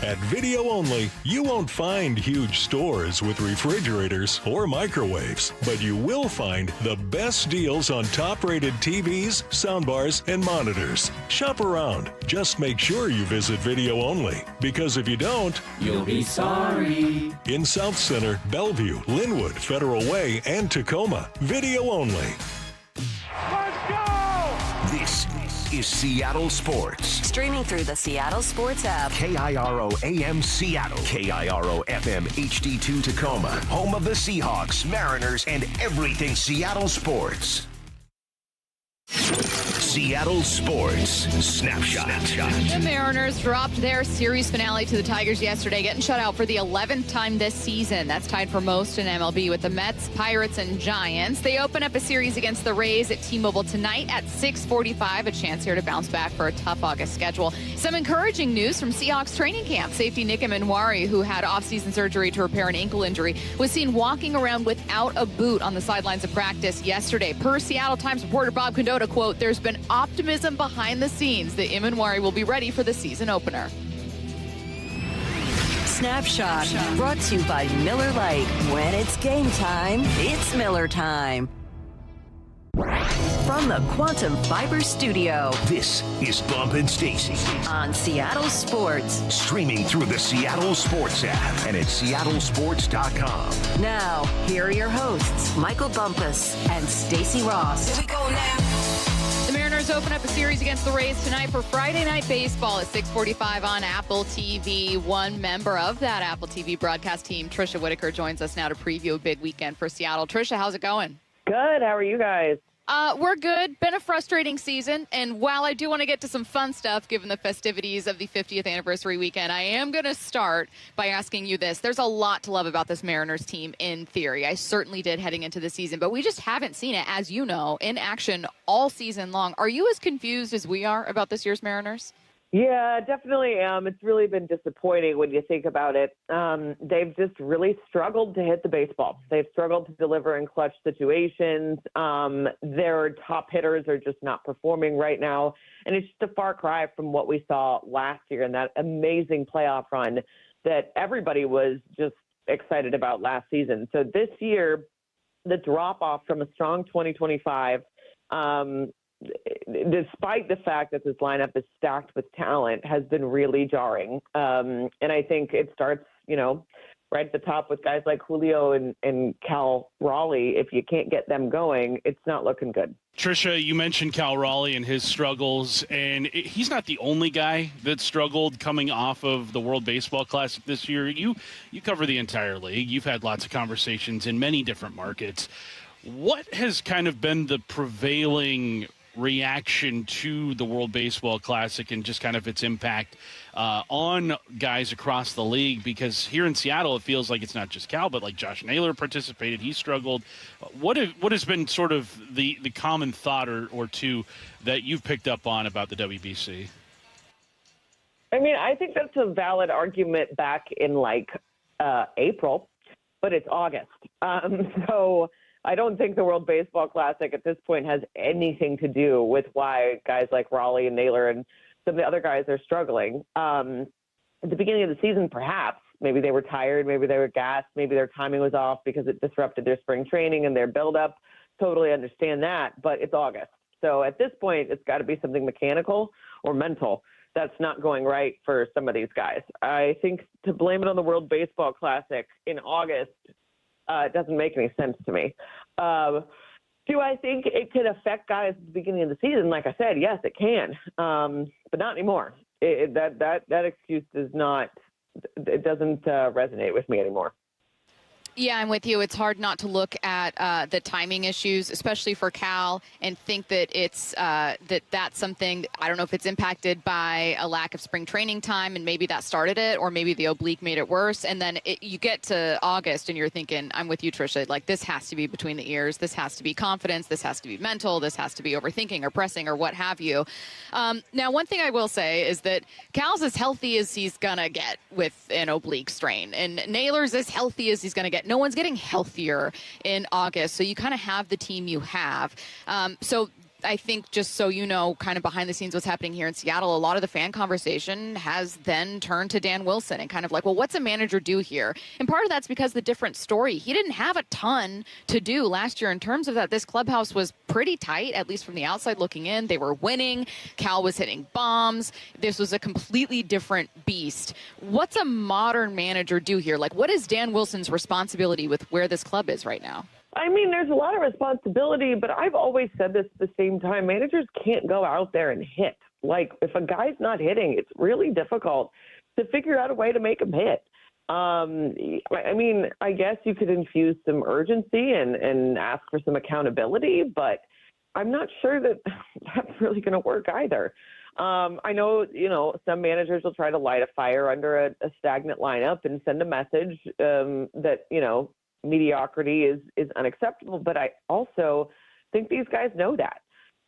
At Video Only, you won't find huge stores with refrigerators or microwaves, but you will find the best deals on top-rated TVs, soundbars, and monitors. Shop around. Just make sure you visit Video Only, because if you don't, you'll be sorry. In South Center, Bellevue, Linwood, Federal Way, and Tacoma, Video Only. Let's go! This is Seattle Sports. Streaming through the Seattle Sports app. KIRO AM Seattle. KIRO FM HD2 Tacoma. Home of the Seahawks, Mariners, and everything Seattle sports. Seattle Sports Snapshot. The Mariners dropped their series finale to the Tigers yesterday, getting shut out for the 11th time this season. That's tied for most in MLB with the Mets, Pirates, and Giants. They open up a series against the Rays at T-Mobile tonight at 6:45. A chance here to bounce back for a tough August schedule. Some encouraging news from Seahawks training camp. Safety Nick Emenwari, who had off-season surgery to repair an ankle injury, was seen walking around without a boot on the sidelines of practice yesterday. Per Seattle Times reporter Bob Condotta, quote, "There's been optimism behind the scenes that Emenwari will be ready for the season opener." Snapshot brought to you by Miller Lite. When it's game time, it's Miller time. From the Quantum Fiber Studio. This is Bump Stacy on Seattle Sports. Streaming through the Seattle Sports app and at seattlesports.com. Now, here are your hosts, Michael Bumpus and Stacy Ross. Here we go now. The Mariners open up a series against the Rays tonight for Friday Night Baseball at 6:45 on Apple TV. One member of that Apple TV broadcast team, Trisha Whitaker, joins us now to preview a big weekend for Seattle. Trisha, how's it going? Good. How are you guys? We're good. Been a frustrating season, and while I do want to get to some fun stuff given the festivities of the 50th anniversary weekend, I am going to start by asking you this. There's a lot to love about this Mariners team in theory. I certainly did heading into the season, but we just haven't seen it, as you know, in action all season long. Are you as confused as we are about this year's Mariners? Yeah, definitely am. It's really been disappointing when you think about it. They've just really struggled to hit the baseball. They've struggled to deliver in clutch situations. Their top hitters are just not performing right now. And it's just a far cry from what we saw last year in that amazing playoff run that everybody was just excited about last season. So this year, the drop-off from a strong 2025, despite the fact that this lineup is stacked with talent, has been really jarring. And I think it starts, right at the top with guys like Julio and Cal Raleigh. If you can't get them going, it's not looking good. Trisha, you mentioned Cal Raleigh and his struggles, and he's not the only guy that struggled coming off of the World Baseball Classic this year. You cover the entire league. You've had lots of conversations in many different markets. What has kind of been the prevailing reaction to the World Baseball Classic and just kind of its impact on guys across the league? Because here in Seattle, it feels like it's not just Cal, but like Josh Naylor participated. He struggled. What has been sort of the common thought or two that you've picked up on about the WBC? I mean, I think that's a valid argument back in April, but it's August. So I don't think the World Baseball Classic at this point has anything to do with why guys like Raleigh and Naylor and some of the other guys are struggling. At the beginning of the season, perhaps, maybe they were tired, maybe they were gassed, maybe their timing was off because it disrupted their spring training and their buildup. Totally understand that, but it's August. So at this point, it's got to be something mechanical or mental that's not going right for some of these guys. I think to blame it on the World Baseball Classic in August doesn't make any sense to me. Do I think it could affect guys at the beginning of the season? Like I said, yes, it can, but not anymore. That excuse doesn't resonate with me anymore. Yeah, I'm with you. It's hard not to look at the timing issues, especially for Cal, and think that it's that's something. I don't know if it's impacted by a lack of spring training time, and maybe that started it, or maybe the oblique made it worse. And then you get to August, and you're thinking, I'm with you, Tricia. Like, this has to be between the ears. This has to be confidence. This has to be mental. This has to be overthinking or pressing or what have you. Now, one thing I will say is that Cal's as healthy as he's gonna get with an oblique strain, and Naylor's as healthy as he's gonna get. No one's getting healthier in August, so you kind of have the team you have. So I think, just so you know, kind of behind the scenes what's happening here in Seattle, a lot of the fan conversation has then turned to Dan Wilson and kind of like, well, what's a manager do here? And part of that's because the different story. He didn't have a ton to do last year in terms of that. This clubhouse was pretty tight, at least from the outside looking in. They were winning. Cal was hitting bombs. This was a completely different beast. What's a modern manager do here? Like, what is Dan Wilson's responsibility with where this club is right now? I mean, there's a lot of responsibility, but I've always said this at the same time. Managers can't go out there and hit. Like, if a guy's not hitting, it's really difficult to figure out a way to make him hit. I mean, I guess you could infuse some urgency and ask for some accountability, but I'm not sure that that's really going to work either. I know, some managers will try to light a fire under a stagnant lineup and send a message that, mediocrity is unacceptable, but I also think these guys know that.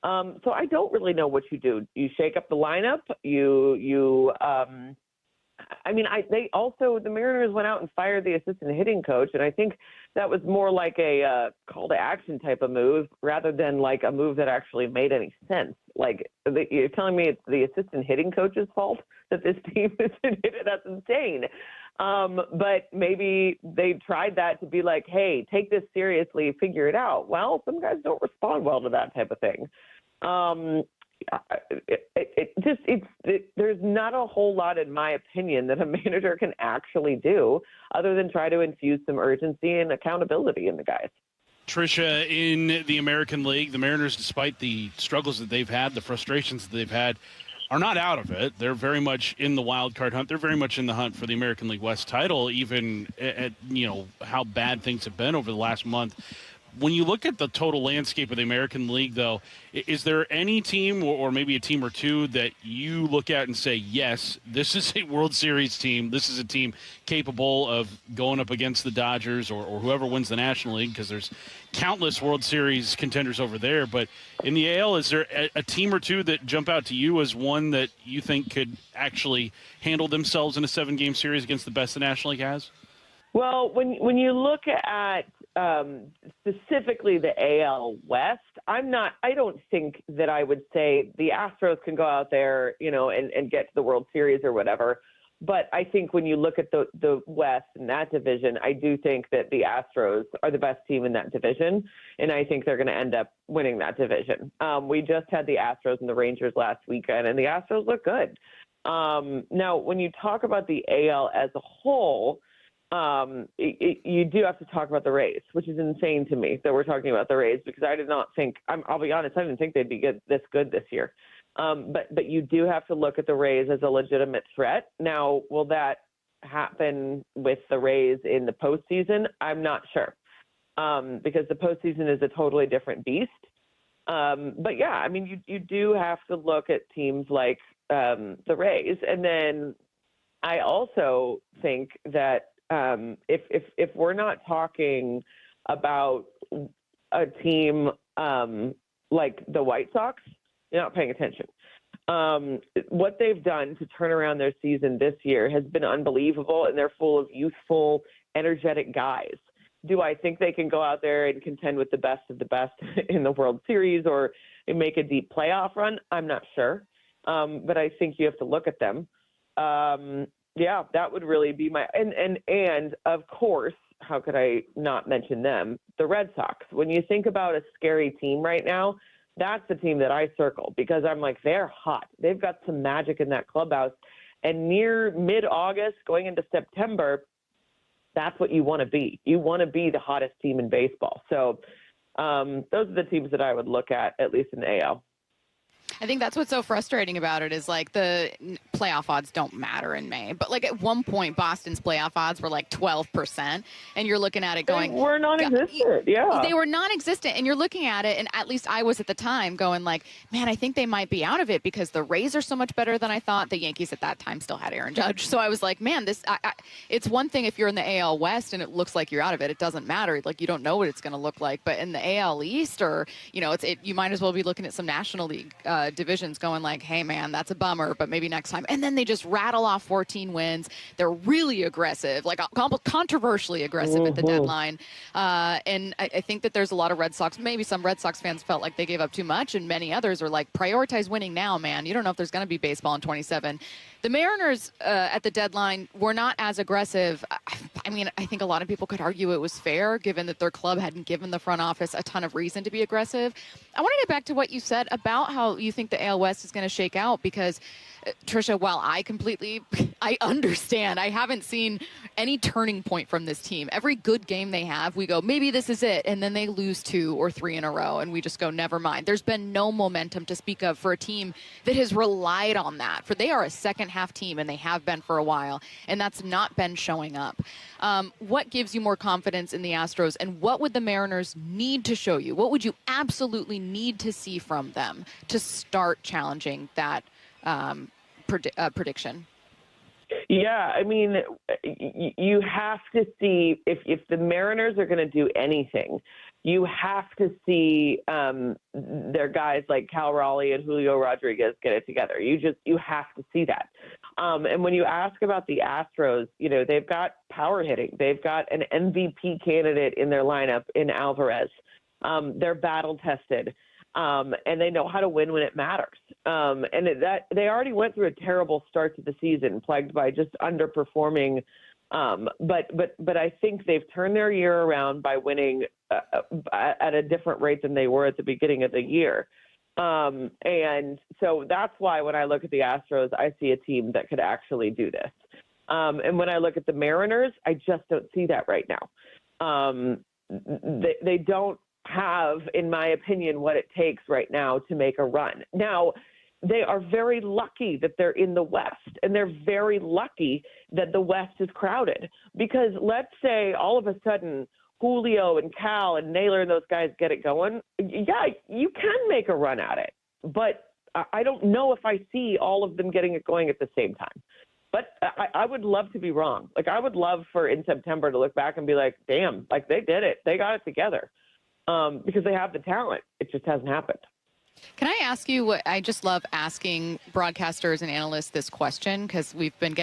So I don't really know what you do. You shake up the lineup. The Mariners went out and fired the assistant hitting coach, and I think that was more like a call to action type of move rather than like a move that actually made any sense. Like, you're telling me it's the assistant hitting coach's fault that this team isn't hitting? That's insane. But maybe they tried that to be like, hey, take this seriously, figure it out. Well, some guys don't respond well to that type of thing. There's not a whole lot, in my opinion, that a manager can actually do other than try to infuse some urgency and accountability in the guys. Tricia, in the American League, the Mariners, despite the struggles that they've had, the frustrations that they've had, are not out of it. They're very much in the wild card hunt. They're very much in the hunt for the American League West title, even at how bad things have been over the last month. When you look at the total landscape of the American League, though, is there any team or maybe a team or two that you look at and say, yes, this is a World Series team. This is a team capable of going up against the Dodgers or whoever wins the National League, because there's countless World Series contenders over there. But in the AL, is there a team or two that jump out to you as one that you think could actually handle themselves in a 7-game series against the best the National League has? Well, when you look at specifically the AL West, I don't think that I would say the Astros can go out there, and get to the World Series or whatever. But I think when you look at the West and that division, I do think that the Astros are the best team in that division, and I think they're going to end up winning that division. We just had the Astros and the Rangers last weekend, and the Astros look good. Now, when you talk about the AL as a whole, you do have to talk about the Rays, which is insane to me that we're talking about the Rays, because I did not think, I'll be honest, I didn't think they'd be this good this year. But you do have to look at the Rays as a legitimate threat. Now, will that happen with the Rays in the postseason? I'm not sure, because the postseason is a totally different beast. But yeah, I mean, you do have to look at teams like the Rays, and then I also think that if we're not talking about a team like the White Sox, you're not paying attention. What they've done to turn around their season this year has been unbelievable, and they're full of youthful, energetic guys. Do I think they can go out there and contend with the best of the best in the World Series or make a deep playoff run? I'm not sure. But I think you have to look at them. Yeah, that would really be my and of course, how could I not mention them? The Red Sox. When you think about a scary team right now, that's the team that I circle because I'm like, they're hot. They've got some magic in that clubhouse. And near mid-August, going into September, that's what you want to be. You want to be the hottest team in baseball. So those are the teams that I would look at least in the AL. I think that's what's so frustrating about it is like the playoff odds don't matter in May. But like at one point, Boston's playoff odds were like 12%. And you're looking at it going. They were non-existent, yeah. They were non-existent. And you're looking at it, and at least I was at the time going like, man, I think they might be out of it because the Rays are so much better than I thought. The Yankees at that time still had Aaron Judge. So I was like, man, it's one thing if you're in the AL West and it looks like you're out of it. It doesn't matter. Like you don't know what it's going to look like. But in the AL East or, you might as well be looking at some National League divisions going like, hey, man, that's a bummer, but maybe next time. And then they just rattle off 14 wins. They're really aggressive, like controversially aggressive at the deadline. And I think that there's a lot of Red Sox, maybe some Red Sox fans felt like they gave up too much, and many others are like, prioritize winning now, man. You don't know if there's going to be baseball in 27. The Mariners at the deadline were not as aggressive. I mean, I think a lot of people could argue it was fair given that their club hadn't given the front office a ton of reason to be aggressive. I want to get back to what you said about how you think the AL West is going to shake out because, Trisha, while I understand, I haven't seen any turning point from this team. Every good game they have, we go, maybe this is it, and then they lose 2 or 3 in a row, and we just go, never mind. There's been no momentum to speak of for a team that has relied on that. For they are a second-half team, and they have been for a while, and that's not been showing up. What gives you more confidence in the Astros, and what would the Mariners need to show you? What would you absolutely need to see from them to start challenging that prediction? Yeah, I mean, you have to see if the Mariners are going to do anything, you have to see their guys like Cal Raleigh and Julio Rodriguez get it together. You have to see that. And when you ask about the Astros, they've got power hitting. They've got an MVP candidate in their lineup in Alvarez. They're battle tested. And they know how to win when it matters. They already went through a terrible start to the season, plagued by just underperforming. But I think they've turned their year around by winning at a different rate than they were at the beginning of the year. And so that's why when I look at the Astros, I see a team that could actually do this. And when I look at the Mariners, I just don't see that right now. They don't have, in my opinion, what it takes right now to make a run. Now, they are very lucky that they're in the West, and they're very lucky that the West is crowded. Because let's say all of a sudden Julio and Cal and Naylor and those guys get it going. Yeah, you can make a run at it. But I don't know if I see all of them getting it going at the same time. But I would love to be wrong. Like, I would love for in September to look back and be like, damn, like they did it. They got it together. Because they have the talent. It just hasn't happened. Can I ask you what I just love asking broadcasters and analysts this question because we've been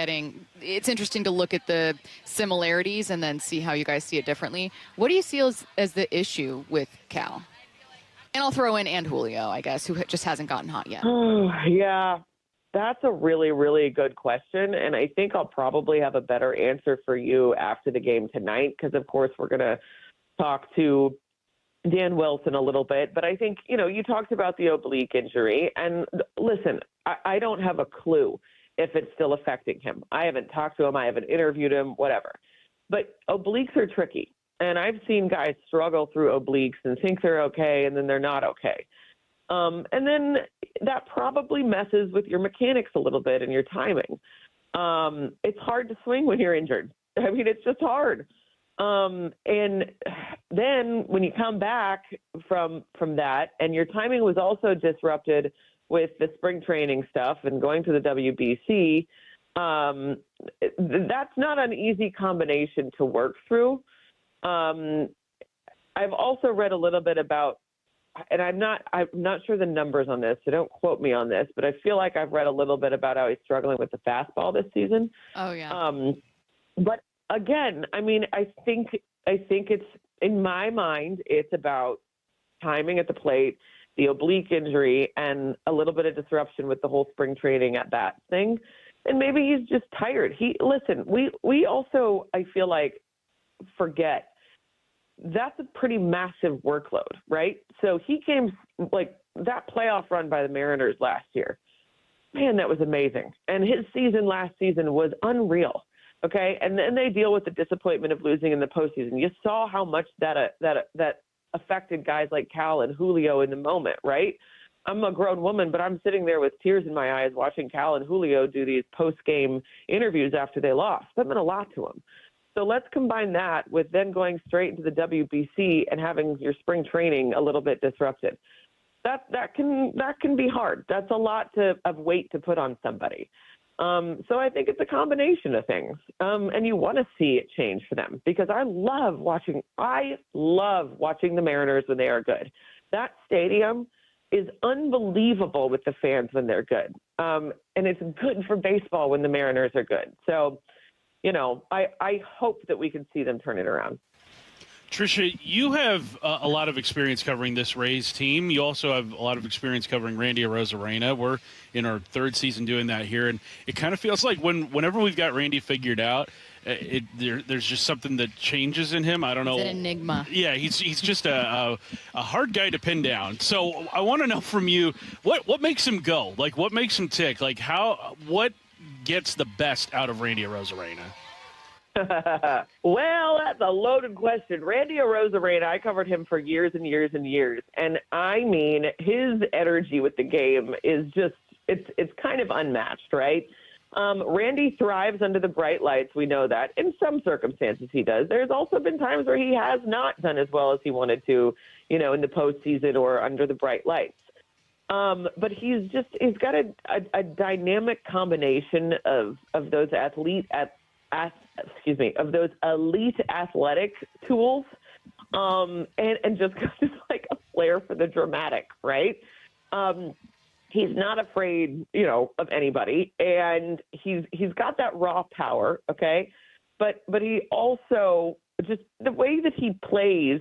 it's interesting to look at the similarities and then see how you guys see it differently. What do you see as the issue with Cal? And I'll throw in and Julio, I guess, who just hasn't gotten hot yet. Oh, yeah, that's a really, really good question. And I think I'll probably have a better answer for you after the game tonight because, of course, we're going to talk to Dan Wilson a little bit, but I think, you talked about the oblique injury, and listen, I don't have a clue if it's still affecting him. I haven't talked to him. I haven't interviewed him, whatever. But obliques are tricky, and I've seen guys struggle through obliques and think they're okay, and then they're not okay. And then that probably messes with your mechanics a little bit and your timing. It's hard to swing when you're injured. I mean, it's just hard. And then when you come back from that, and your timing was also disrupted with the spring training stuff and going to the WBC, that's not an easy combination to work through. I've also read a little bit about, and I'm not sure the numbers on this, so don't quote me on this, but I feel like I've read a little bit about how he's struggling with the fastball this season. Oh yeah. But again, I mean, I think it's, in my mind, it's about timing at the plate, the oblique injury, and a little bit of disruption with the whole spring training at bat thing. And maybe he's just tired. We also, I feel like, forget that's a pretty massive workload, right? So he came, like, that playoff run by the Mariners last year. Man, that was amazing. And his season last season was unreal. Okay, and then they deal with the disappointment of losing in the postseason. You saw how much that affected guys like Cal and Julio in the moment, right? I'm a grown woman, but I'm sitting there with tears in my eyes watching Cal and Julio do these post-game interviews after they lost. That meant a lot to them. So let's combine that with then going straight into the WBC and having your spring training a little bit disrupted. That can be hard. That's a lot of weight to put on somebody. So I think it's a combination of things. And you want to see it change for them, because I love watching the Mariners when they are good. That stadium is unbelievable with the fans when they're good. And it's good for baseball when the Mariners are good. So, I hope that we can see them turn it around. Tricia, you have a lot of experience covering this Rays team. You also have a lot of experience covering Randy Arozarena. We're in our third season doing that here, and it kind of feels like whenever we've got Randy figured out, there's just something that changes in him. I don't know. He's an enigma. Yeah, he's just a hard guy to pin down. So I want to know from you, what makes him go? Like, what makes him tick? Like, what gets the best out of Randy Arozarena? Well, that's a loaded question. Randy Arozarena, I covered him for years and years and years. And I mean, his energy with the game is just, it's kind of unmatched, right? Randy thrives under the bright lights. We know that. In some circumstances he does. There's also been times where he has not done as well as he wanted to, in the postseason or under the bright lights. But he's got a dynamic combination of those elite athletic tools, and just like a flair for the dramatic, right? He's not afraid, of anybody, and he's got that raw power, okay? But he also, just the way that he plays,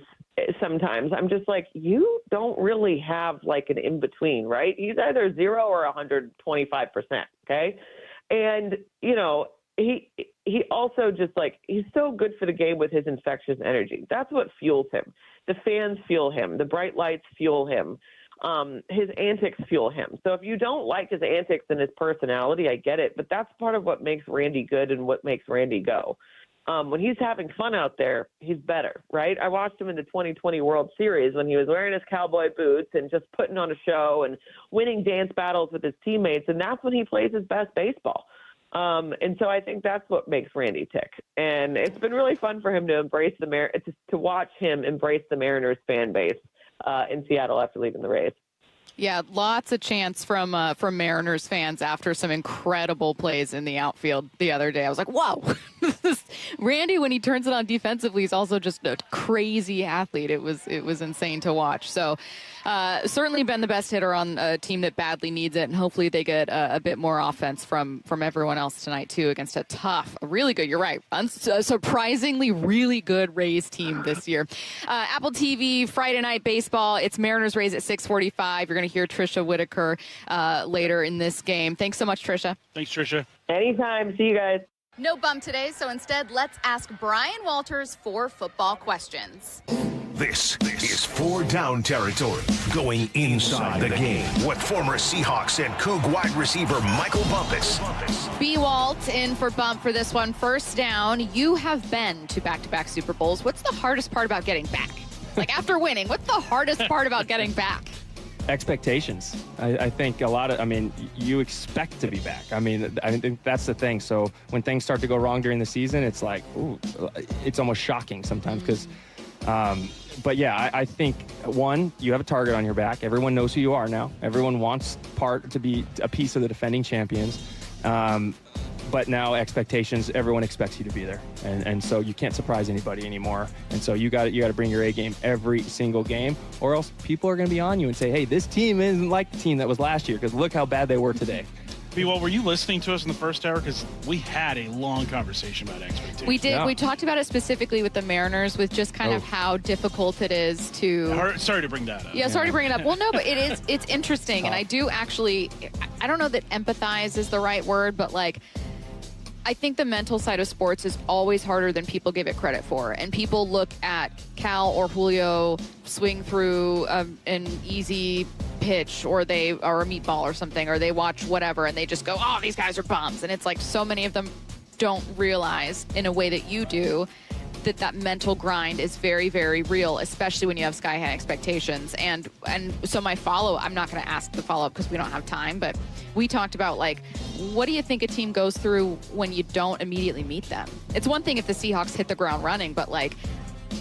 sometimes I'm just like, you don't really have like an in-between, right? He's either 0 or 125%, okay? And, he also just he's so good for the game with his infectious energy. That's what fuels him. The fans fuel him. The bright lights fuel him. His antics fuel him. So if you don't like his antics and his personality, I get it. But that's part of what makes Randy good and what makes Randy go. When he's having fun out there, he's better, right? I watched him in the 2020 World Series when he was wearing his cowboy boots and just putting on a show and winning dance battles with his teammates. And that's when he plays his best baseball. And so I think that's what makes Randy tick. And it's been really fun for him to embrace to watch him embrace the Mariners fan base in Seattle after leaving the Rays. Yeah, lots of chants from Mariners fans after some incredible plays in the outfield the other day. I was like, whoa. Randy, when he turns it on defensively, is also just a crazy athlete. It was insane to watch. So certainly been the best hitter on a team that badly needs it, and hopefully they get a bit more offense from everyone else tonight, too, against a tough, really good, you're right, surprisingly really good Rays team this year. Apple TV, Friday Night Baseball, it's Mariners-Rays at 6:45. You're going to hear Tricia Whitaker later in this game. Thanks so much, Tricia. Thanks, Tricia. Anytime. See you guys. No bump today, so instead, let's ask Brian Walters 4 football questions. This is 4 down territory, going inside the game with former Seahawks and Coug wide receiver Michael Bumpus. B. Walt in for Bump for this one. First down, you have been to back-to-back Super Bowls. What's the hardest part about getting back? Like, after winning, what's the hardest part about getting back? Expectations. I think a lot of, you expect to be back. I think that's the thing. So when things start to go wrong during the season, it's like, ooh, it's almost shocking sometimes because, but yeah, I think, one, you have a target on your back. Everyone knows who you are now. Everyone wants to be a piece of the defending champions. But now expectations, everyone expects you to be there. And so you can't surprise anybody anymore. And so you got to bring your A game every single game, or else people are going to be on you and say, hey, this team isn't like the team that was last year because look how bad they were today. B-Wall, were you listening to us in the first hour? Because we had a long conversation about expectations. We did. Yeah. We talked about it specifically with the Mariners, with just kind of how difficult it is to... Sorry to bring that up. Yeah, sorry to bring it up. Well, no, but it's interesting. And I do actually, I don't know that empathize is the right word, but like, I think the mental side of sports is always harder than people give it credit for. And people look at Cal or Julio swing through an easy pitch or a meatball or something, or they watch whatever and they just go, oh, these guys are bums. And it's like so many of them don't realize in a way that you do that mental grind is very, very real, especially when you have sky high expectations. And so my I'm not going to ask the follow-up because we don't have time, but we talked about, like, what do you think a team goes through when you don't immediately meet them? It's one thing if the Seahawks hit the ground running, but like,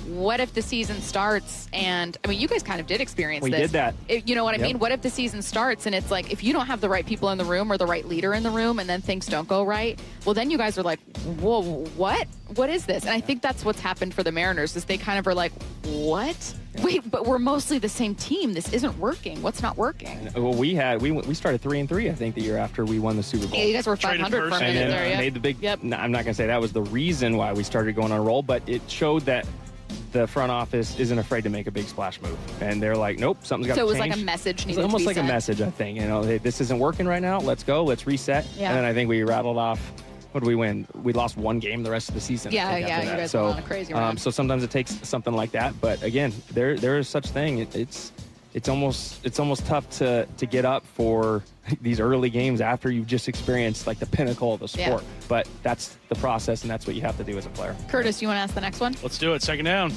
what if the season starts and, you guys kind of did experience this. We did that. You know what I mean? What if the season starts and it's like, if you don't have the right people in the room or the right leader in the room and then things don't go right, well, then you guys are like, whoa, what? What is this? And I think that's what's happened for the Mariners is they kind of are like, what? Wait, but we're mostly the same team. This isn't working. What's not working? Well, we started 3-3, I think, the year after we won the Super Bowl. Yeah, you guys were 500 for a minute there, yeah. Made the big, I'm not going to say that was the reason why we started going on a roll, but it showed that the front office isn't afraid to make a big splash move. And they're like, nope, something's got to change. So it was like a message needed to be almost like sent. a message, I think. Hey, this isn't working right now. Let's go. Let's reset. Yeah. And then I think we rattled off. What did we win? We lost one game the rest of the season. Yeah, you guys went on a crazy run. So sometimes it takes something like that. But again, there is such thing. It's almost tough to get up for these early games after you've just experienced like the pinnacle of the sport. Yeah. But that's the process, and that's what you have to do as a player. Curtis, you want to ask the next one? Let's do it. Second down.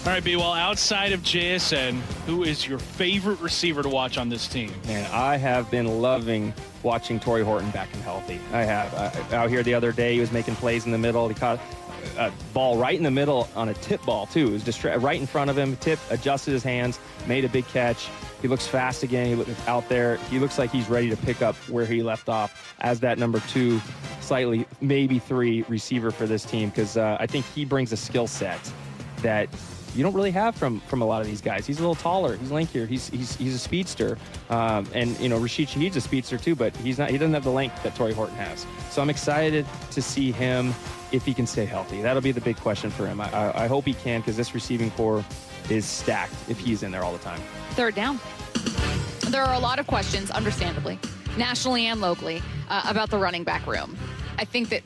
All right, B. Well, outside of JSN, who is your favorite receiver to watch on this team? Man, I have been loving watching Torrey Horton back and healthy. I have. Out here the other day, he was making plays in the middle. He caught a ball right in the middle on a tip ball, too. It was right in front of him. Tip, adjusted his hands, made a big catch. He looks fast again. He looks out there. He looks like he's ready to pick up where he left off as that number 2, slightly, maybe 3 receiver for this team, because I think he brings a skill set that you don't really have from a lot of these guys. He's a little taller. He's lankier. He's a speedster. And Rashid Shaheed's a speedster too, but he doesn't have the length that Torrey Horton has. So I'm excited to see him if he can stay healthy. That'll be the big question for him. I hope he can, because this receiving core is stacked if he's in there all the time. Third down. There are a lot of questions, understandably, nationally and locally, about the running back room. I think that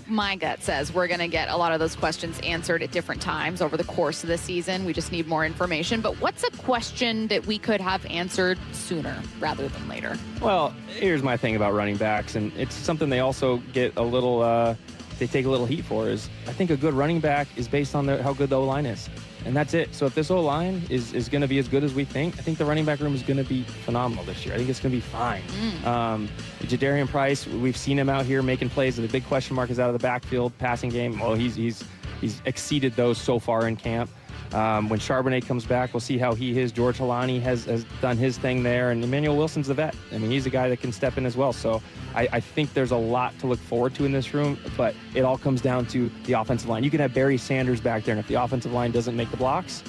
my gut says we're going to get a lot of those questions answered at different times over the course of the season. We just need more information. But what's a question that we could have answered sooner rather than later? Well, here's my thing about running backs, and it's something they also get a little, they take a little heat for, is I think a good running back is based on how good the O-line is. And that's it. So if this O-line is going to be as good as we think, I think the running back room is going to be phenomenal this year. I think it's going to be fine. Jadarian Price, we've seen him out here making plays. The big question mark is out of the backfield passing game. Well, he's exceeded those so far in camp. When Charbonnet comes back, we'll see how he is. George Halani has done his thing there, and Emmanuel Wilson's the vet. I mean, he's a guy that can step in as well. So I think there's a lot to look forward to in this room, but it all comes down to the offensive line. You can have Barry Sanders back there, and if the offensive line doesn't make the blocks,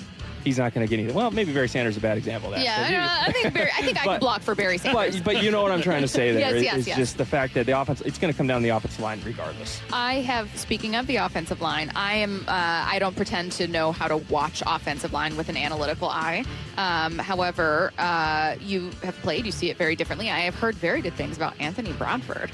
he's not going to get anything. Well, maybe Barry Sanders is a bad example of that. Yeah, I think I could block for Barry Sanders. But you know what I'm trying to say there. Yes. It's just the fact that the offense, it's going to come down to the offensive line regardless. Speaking of the offensive line, I don't pretend to know how to watch offensive line with an analytical eye. However, you have played, you see it very differently. I have heard very good things about Anthony Bradford.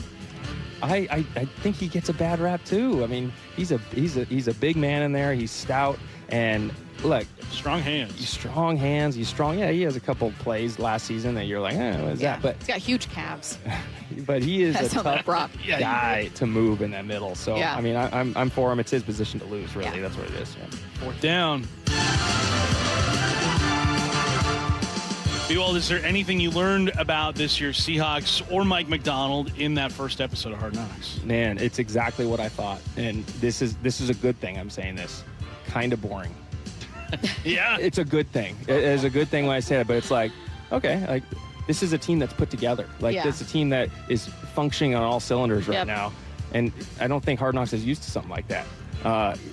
I think he gets a bad rap too. I mean, he's a big man in there. He's stout, and look, strong hands. He's strong. Yeah, he has a couple plays last season that you're like, what is that? But he's got huge calves. But he is That's a tough guy to move in that middle. So yeah. I mean, I'm for him. It's his position to lose. Really, yeah. That's what it is. Yeah. Fourth down. Well, is there anything you learned about this year's Seahawks or Mike McDonald in that first episode of Hard Knocks? Man, it's exactly what I thought. And this is a good thing I'm saying this. Kind of boring. Yeah. It's a good thing. It's a good thing when I say it, but it's like, okay, like this is a team that's put together. Like it's a team that is functioning on all cylinders right now. And I don't think Hard Knocks is used to something like that.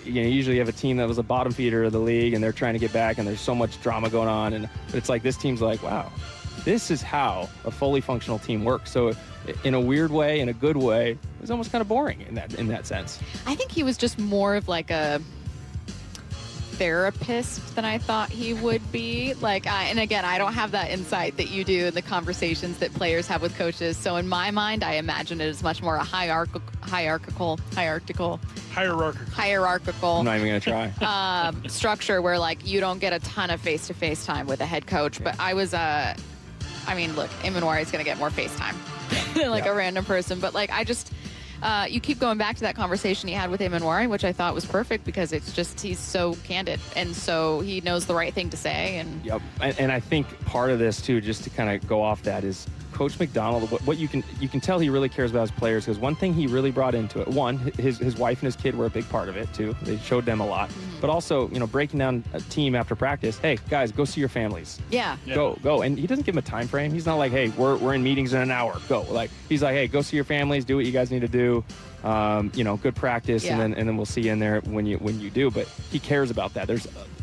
Usually you have a team that was a bottom feeder of the league and they're trying to get back and there's so much drama going on. And it's like this team's like, wow, this is how a fully functional team works. So in a weird way, in a good way, it's almost kind of boring in that sense. I think he was just more of like a therapist than I thought he would be. And again, I don't have that insight that you do in the conversations that players have with coaches. So in my mind, I imagine it is much more a hierarchical. I'm not even going to try. Structure where you don't get a ton of face-to-face time with a head coach. But I was, look, Emanwari is going to get more face time than a random person. But I just, you keep going back to that conversation he had with Emanwari, which I thought was perfect because it's just, he's so candid. And so he knows the right thing to say. Yep. And I think part of this too, just to kind of go off that, is Coach McDonald, what you can tell he really cares about his players, because one thing he really brought into it, one, his wife and his kid were a big part of it too. They showed them a lot. But also, breaking down a team after practice, hey guys, go see your families. Yeah. Go. And he doesn't give them a time frame. He's not like, hey, we're in meetings in an hour, go. He's like, hey, go see your families, do what you guys need to do. Good practice, and then we'll see you in there when you do. But he cares about that.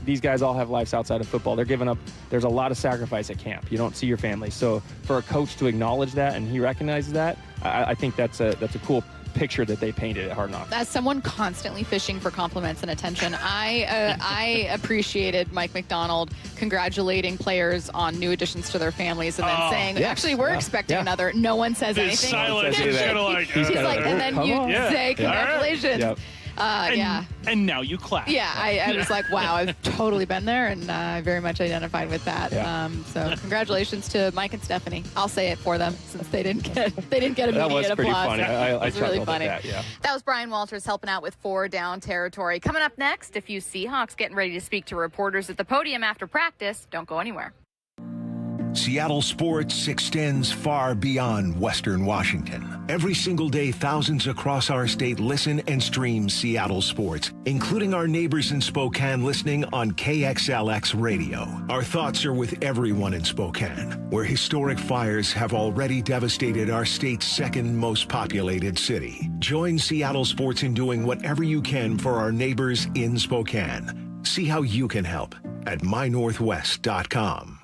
These guys all have lives outside of football. They're giving up. There's a lot of sacrifice at camp. You don't see your family. So for a coach to acknowledge that and he recognizes that, I think that's a cool picture that they painted at Hard Knocks. As someone constantly fishing for compliments and attention, I appreciated Mike McDonald congratulating players on new additions to their families and then saying, actually, we're expecting another. No one says anything. Silence. He's like, and then you say congratulations. Yep. And now you clap. Yeah, I was like, wow, I've totally been there, and I very much identified with that. Yeah. So congratulations to Mike and Stephanie. I'll say it for them since they didn't get immediate applause. That was pretty funny. I was really funny. At that, yeah. That was Brian Walters helping out with 4 Down territory. Coming up next, a few Seahawks getting ready to speak to reporters at the podium after practice. Don't go anywhere. Seattle sports extends far beyond Western Washington. Every single day, thousands across our state listen and stream Seattle sports, including our neighbors in Spokane listening on KXLX radio. Our thoughts are with everyone in Spokane, where historic fires have already devastated our state's second most populated city. Join Seattle sports in doing whatever you can for our neighbors in Spokane. See how you can help at mynorthwest.com.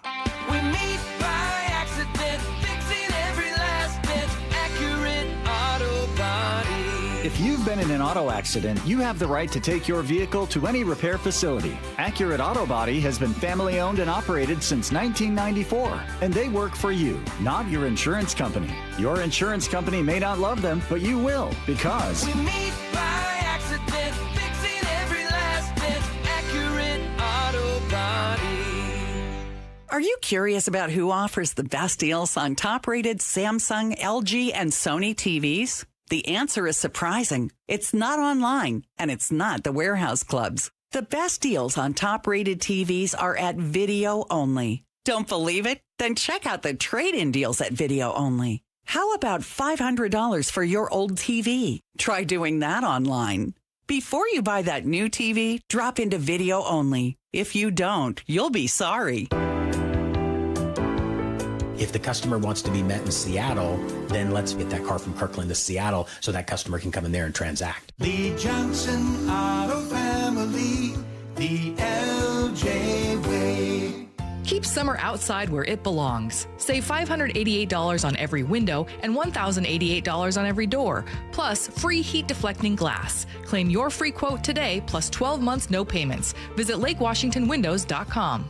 We meet by accident, fixing every last bit, Accurate Auto Body. If you've been in an auto accident, you have the right to take your vehicle to any repair facility. Accurate Auto Body has been family owned and operated since 1994, and they work for you, not your insurance company. Your insurance company may not love them, but you will, because We meet by accident, fixing every last bit, Accurate Auto Body. Are you curious about who offers the best deals on top-rated Samsung, LG, and Sony TVs? The answer is surprising. It's not online, and it's not the warehouse clubs. The best deals on top-rated TVs are at Video Only. Don't believe it? Then check out the trade-in deals at Video Only. How about $500 for your old TV? Try doing that online. Before you buy that new TV, drop into Video Only. If you don't, you'll be sorry. If the customer wants to be met in Seattle, then let's get that car from Kirkland to Seattle so that customer can come in there and transact. The Johnson Auto Family, the LJ way. Keep summer outside where it belongs. Save $588 on every window and $1,088 on every door, plus free heat deflecting glass. Claim your free quote today, plus 12 months no payments. Visit LakeWashingtonWindows.com.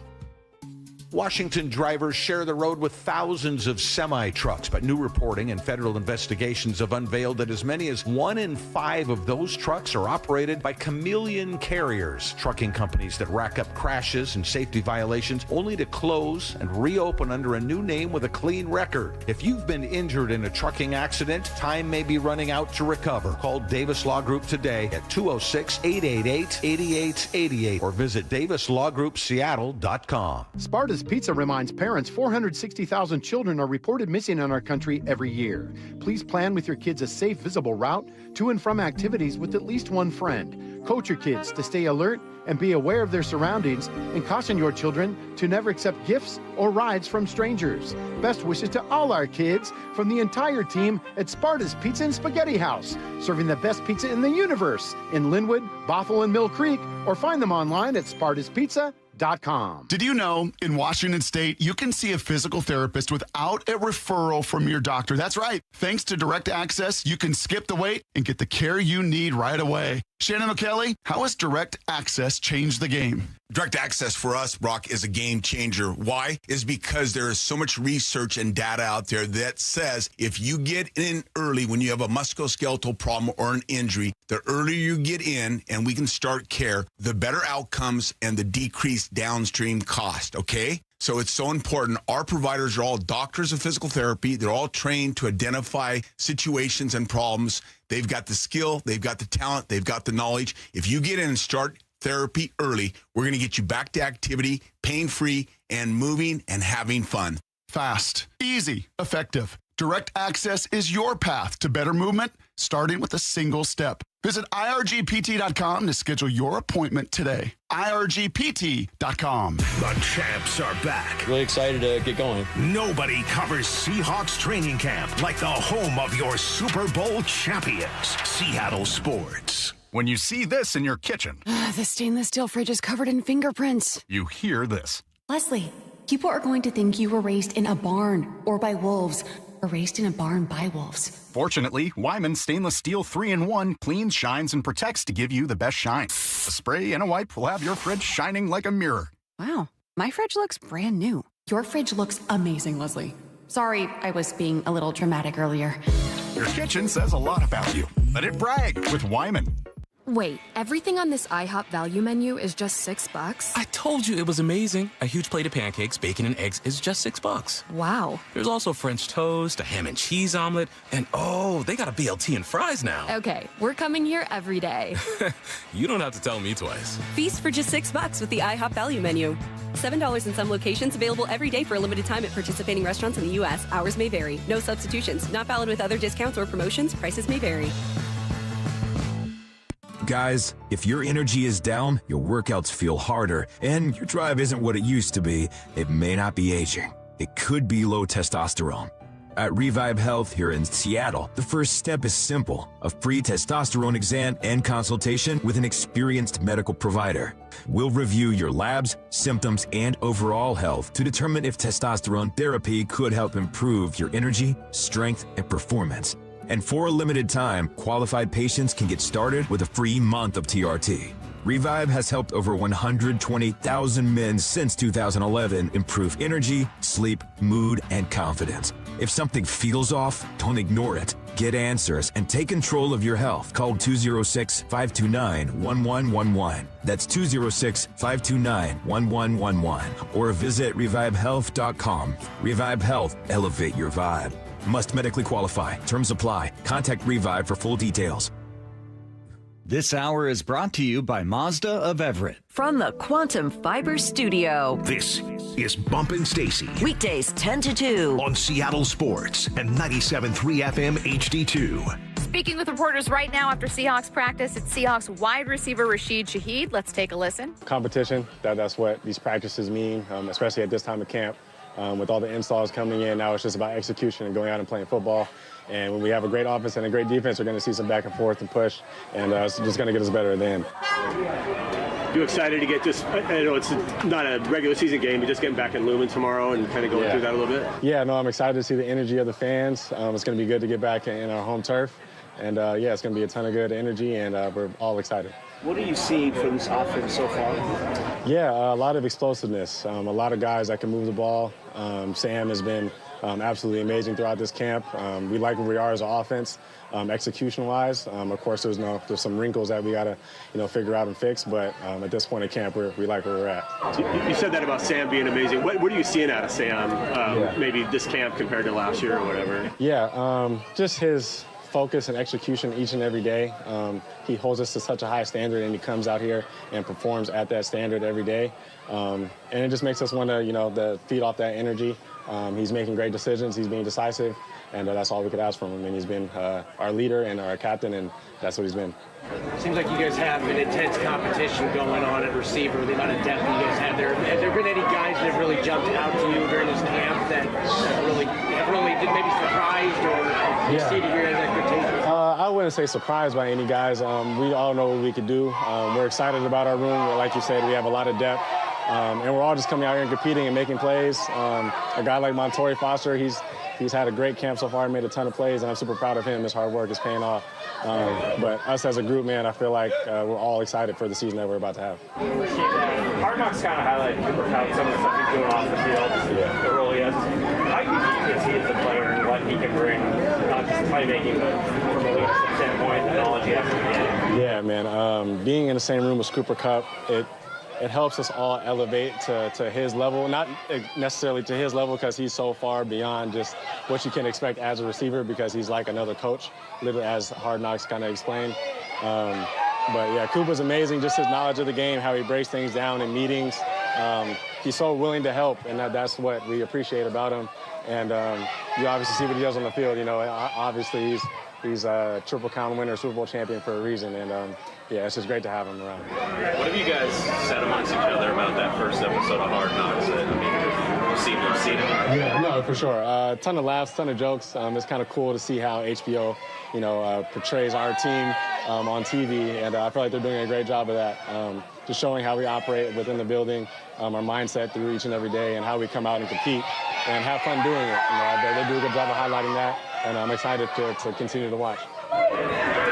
Washington drivers share the road with thousands of semi-trucks, but new reporting and federal investigations have unveiled that as many as 1 in 5 of those trucks are operated by chameleon carriers, trucking companies that rack up crashes and safety violations only to close and reopen under a new name with a clean record. If you've been injured in a trucking accident, time may be running out to recover. Call Davis Law Group today at 206-888-8888 or visit davislawgroupseattle.com. Sparta's Sparta's Pizza reminds parents 460,000 children are reported missing in our country every year. Please plan with your kids a safe, visible route to and from activities with at least one friend. Coach your kids to stay alert and be aware of their surroundings, and caution your children to never accept gifts or rides from strangers. Best wishes to all our kids from the entire team at Sparta's Pizza and Spaghetti House, serving the best pizza in the universe in Linwood, Bothell, and Mill Creek, or find them online at spartaspizza.com. Did you know in Washington State you can see a physical therapist without a referral from your doctor? That's right. Thanks to Direct Access, you can skip the wait and get the care you need right away. Shannon O'Kelly, how has Direct Access changed the game? Direct Access for us, Brock, is a game changer. Why? Is because there is so much research and data out there that says if you get in early when you have a musculoskeletal problem or an injury, the earlier you get in and we can start care, the better outcomes and the decreased downstream cost, okay? So it's so important. Our providers are all doctors of physical therapy. They're all trained to identify situations and problems. They've got the skill, they've got the talent, they've got the knowledge. If you get in and start therapy early, we're going to get you back to activity, pain-free, and moving and having fun. Fast, easy, effective. Direct Access is your path to better movement, starting with a single step. Visit irgpt.com to schedule your appointment today. irgpt.com. The champs are back. Really excited to get going. Nobody covers Seahawks training camp like the home of your Super Bowl champions, Seattle Sports. When you see this in your kitchen, the stainless steel fridge is covered in fingerprints. you hear this. Leslie, people are going to think you were raised in a barn or by wolves, or raised in a barn by wolves. Fortunately, Wyman Stainless Steel 3-in-1 cleans, shines, and protects to give you the best shine. A spray and a wipe will have your fridge shining like a mirror. Wow, my fridge looks brand new. Your fridge looks amazing, Leslie. Sorry, I was being a little dramatic earlier. Your kitchen says a lot about you. Let it brag with Wyman. Wait, everything on this IHOP value menu is just $6? I told you it was amazing. A huge plate of pancakes, bacon, and eggs is just $6. Wow. There's also French toast, a ham and cheese omelet, and oh, they got a BLT and fries now. Okay, we're coming here every day. You don't have to tell me twice. Feast for just $6 with the IHOP value menu. $7 in some locations, available every day for a limited time at participating restaurants in the U.S. Hours may vary. No substitutions. Not valid with other discounts or promotions. Prices may vary. Guys, if your energy is down, your workouts feel harder, and your drive isn't what it used to be, it may not be aging. It could be low testosterone. At Revive Health here in Seattle, the first step is simple: a free testosterone exam and consultation with an experienced medical provider. We'll review your labs, symptoms, and overall health to determine if testosterone therapy could help improve your energy, strength, and performance. And for a limited time, qualified patients can get started with a free month of TRT. Revive has helped over 120,000 men since 2011 improve energy, sleep, mood, and confidence. If something feels off, don't ignore it. Get answers and take control of your health. Call 206-529-1111. That's 206-529-1111. Or visit revivehealth.com. Revive Health. Elevate your vibe. Must medically qualify. Terms apply. Contact Revive for full details. This hour is brought to you by Mazda of Everett. From the Quantum Fiber Studio. This is Bump Stacy. Weekdays 10 to 2. On Seattle Sports and 97.3 FM HD2. Speaking with reporters right now after Seahawks practice, it's Seahawks wide receiver Rashid Shaheed. Let's take a listen. Competition, that's what these practices mean, especially at this time of camp. With all the installs coming in, now it's just about execution and going out and playing football. And when we have a great offense and a great defense, we're going to see some back and forth and push, and it's just going to get us better at the end. You excited to get just, I know it's not a regular season game, but just getting back in Lumen tomorrow and kind of going through that a little bit? Yeah, no, I'm excited to see the energy of the fans. It's going to be good to get back in our home turf. And, it's going to be a ton of good energy, and we're all excited. What are you seeing from this offense so far? Yeah, a lot of explosiveness, a lot of guys that can move the ball. Sam has been absolutely amazing throughout this camp. We like where we are as an offense, execution-wise. Of course, there's some wrinkles that we got to, figure out and fix. But at this point in camp, we like where we're at. You said that about Sam being amazing. What are you seeing out of Sam, maybe this camp compared to last year or whatever? Yeah, just his focus and execution each and every day. He holds us to such a high standard, and he comes out here and performs at that standard every day. And it just makes us want to, feed off that energy. He's making great decisions. He's being decisive, and that's all we could ask from him. And he's been our leader and our captain, and that's what he's been. Seems like you guys have an intense competition going on at receiver, the amount of depth you guys have there. Have there been any guys that have really jumped out to you during this camp that really maybe surprised or exceeded your expectations? I wouldn't say surprised by any guys. We all know what we could do. We're excited about our room. Like you said, we have a lot of depth. And we're all just coming out here and competing and making plays. A guy like Montori Foster, he's had a great camp so far, made a ton of plays, and I'm super proud of him. His hard work is paying off. But us as a group, man, I feel like we're all excited for the season that we're about to have. Hard Knocks kind of highlight Cooper Kupp, some of the stuff he's doing off the field, the role he has. How do you see as a player and what he can bring, not just playmaking, but from a leadership standpoint, the knowledge he has in the game? Yeah, man. Being in the same room with Cooper Kupp, it helps us all elevate to his level, not necessarily to his level because he's so far beyond just what you can expect as a receiver because he's like another coach, literally as Hard Knocks kind of explained. But yeah, Cooper's amazing, just his knowledge of the game, how he breaks things down in meetings. He's so willing to help, and that's what we appreciate about him. And you obviously see what he does on the field. Obviously he's a Triple Crown winner, Super Bowl champion for a reason, and yeah, it's just great to have him around. What have you guys said amongst each other about that first episode of Hard Knocks? You've seen it? Yeah, no, for sure. Ton of laughs, ton of jokes. It's kind of cool to see how HBO, portrays our team on TV, and I feel like they're doing a great job of that. Just showing how we operate within the building, our mindset through each and every day, and how we come out and compete and have fun doing it. They do a good job of highlighting that, and I'm excited to continue to watch.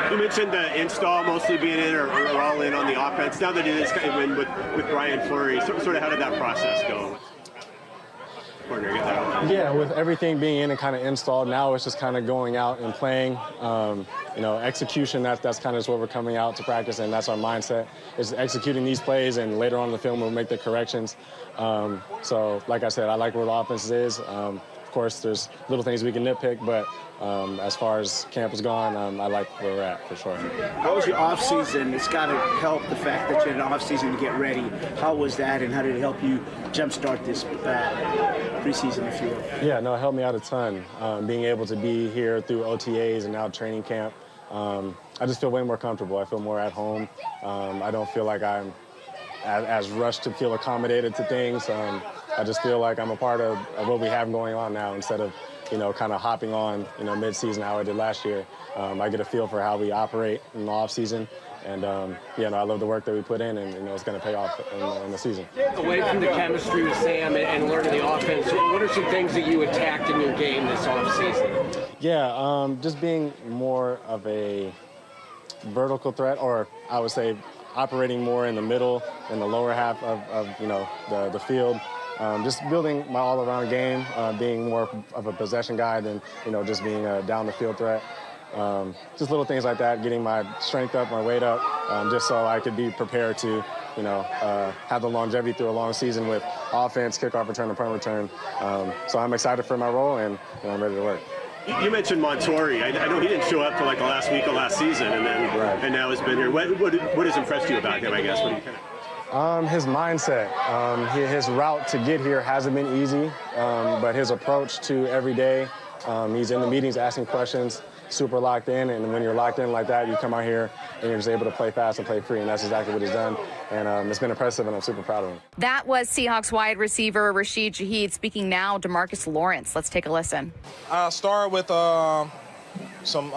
You mentioned the install mostly being in or all in on the offense. Now that it is kind of in with Brian Fleury, sort of how did that process go? Yeah, with everything being in and kind of installed, now it's just kind of going out and playing. Execution, that's kind of just what we're coming out to practice, and that's our mindset, is executing these plays, and later on in the film we'll make the corrections. So, like I said, I like where the offense is. Of course, there's little things we can nitpick, but as far as camp is gone, I like where we're at, for sure. How was your off-season? It's got to help the fact that you had an off-season to get ready. How was that, and how did it help you jumpstart this preseason, if you will? Yeah, no, it helped me out a ton. Being able to be here through OTAs and now training camp, I just feel way more comfortable. I feel more at home. I don't feel like I'm as rushed to feel accommodated to things. I just feel like I'm a part of what we have going on now instead of, kind of hopping on, mid-season how I did last year. I get a feel for how we operate in the off-season. And, I love the work that we put in, and, it's going to pay off in the season. Away from the chemistry with Sam and learning the offense, what are some things that you attacked in your game this offseason? Yeah, just being more of a vertical threat, or I would say operating more in the middle, in the lower half of the field. Just building my all-around game, being more of a possession guy than, just being a down-the-field threat. Just little things like that, getting my strength up, my weight up, just so I could be prepared to, have the longevity through a long season with offense, kickoff return, and punt return. So I'm excited for my role, and I'm ready to work. You mentioned Montori. I know he didn't show up for like the last week of last season, and and now has been here. What has impressed you about him, I guess? What do you kind of... His mindset, his route to get here hasn't been easy, but his approach to every day, he's in the meetings asking questions, super locked in, and when you're locked in like that, you come out here and you're just able to play fast and play free, and that's exactly what he's done, and it's been impressive, and I'm super proud of him. That was Seahawks wide receiver Rashid Shaheed. Speaking now, DeMarcus Lawrence. Let's take a listen. I'll start with some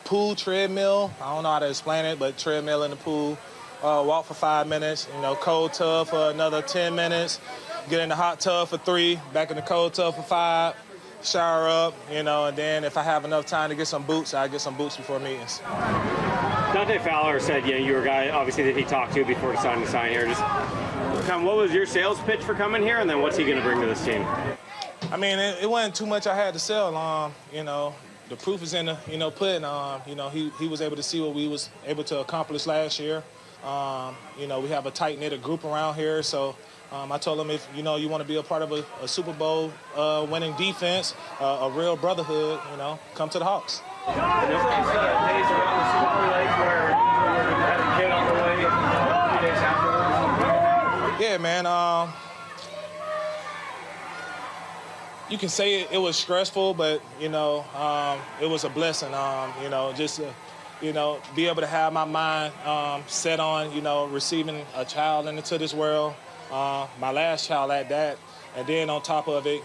pool treadmill. I don't know how to explain it, but treadmill in the pool. Walk for 5 minutes, cold tub for another 10 minutes, get in the hot tub for 3, back in the cold tub for 5, shower up, and then if I have enough time to get some boots, I get some boots before meetings. Dante Fowler said, you were a guy, obviously, that he talked to before deciding to sign here. Just what was your sales pitch for coming here, and then what's he going to bring to this team? I mean, it wasn't too much I had to sell. The proof is in the pudding. He was able to see what we was able to accomplish last year. We have a tight-knit group around here, so I told him if, you want to be a part of a Super Bowl winning defense, a real brotherhood, come to the Hawks. Days around the Squaw Lake where you had a kid on the way a few days afterwards? Yeah, man. You can say it was stressful, but, it was a blessing, just to, be able to have my mind set on, receiving a child into this world, my last child at that, and then on top of it,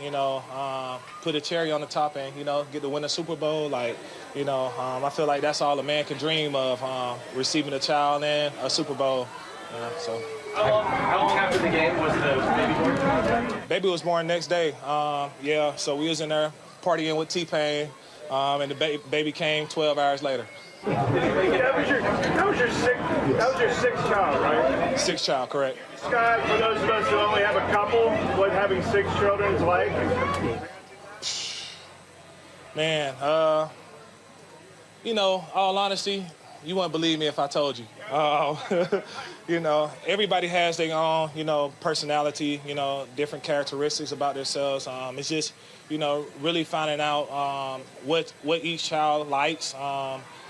put a cherry on the top and, get to win a Super Bowl. Like, I feel like that's all a man can dream of, receiving a child and a Super Bowl. So. How long after the game was the baby born? Baby was born next day. So we was in there partying with T-Pain, and the baby came 12 hours later. That was your sixth child, right? Sixth child, correct. Scott, for those of us who only have a couple, what having 6 children is like? Man, all honesty, you wouldn't believe me if I told you. Everybody has their own, personality, different characteristics about themselves. It's just, really finding out what each child likes,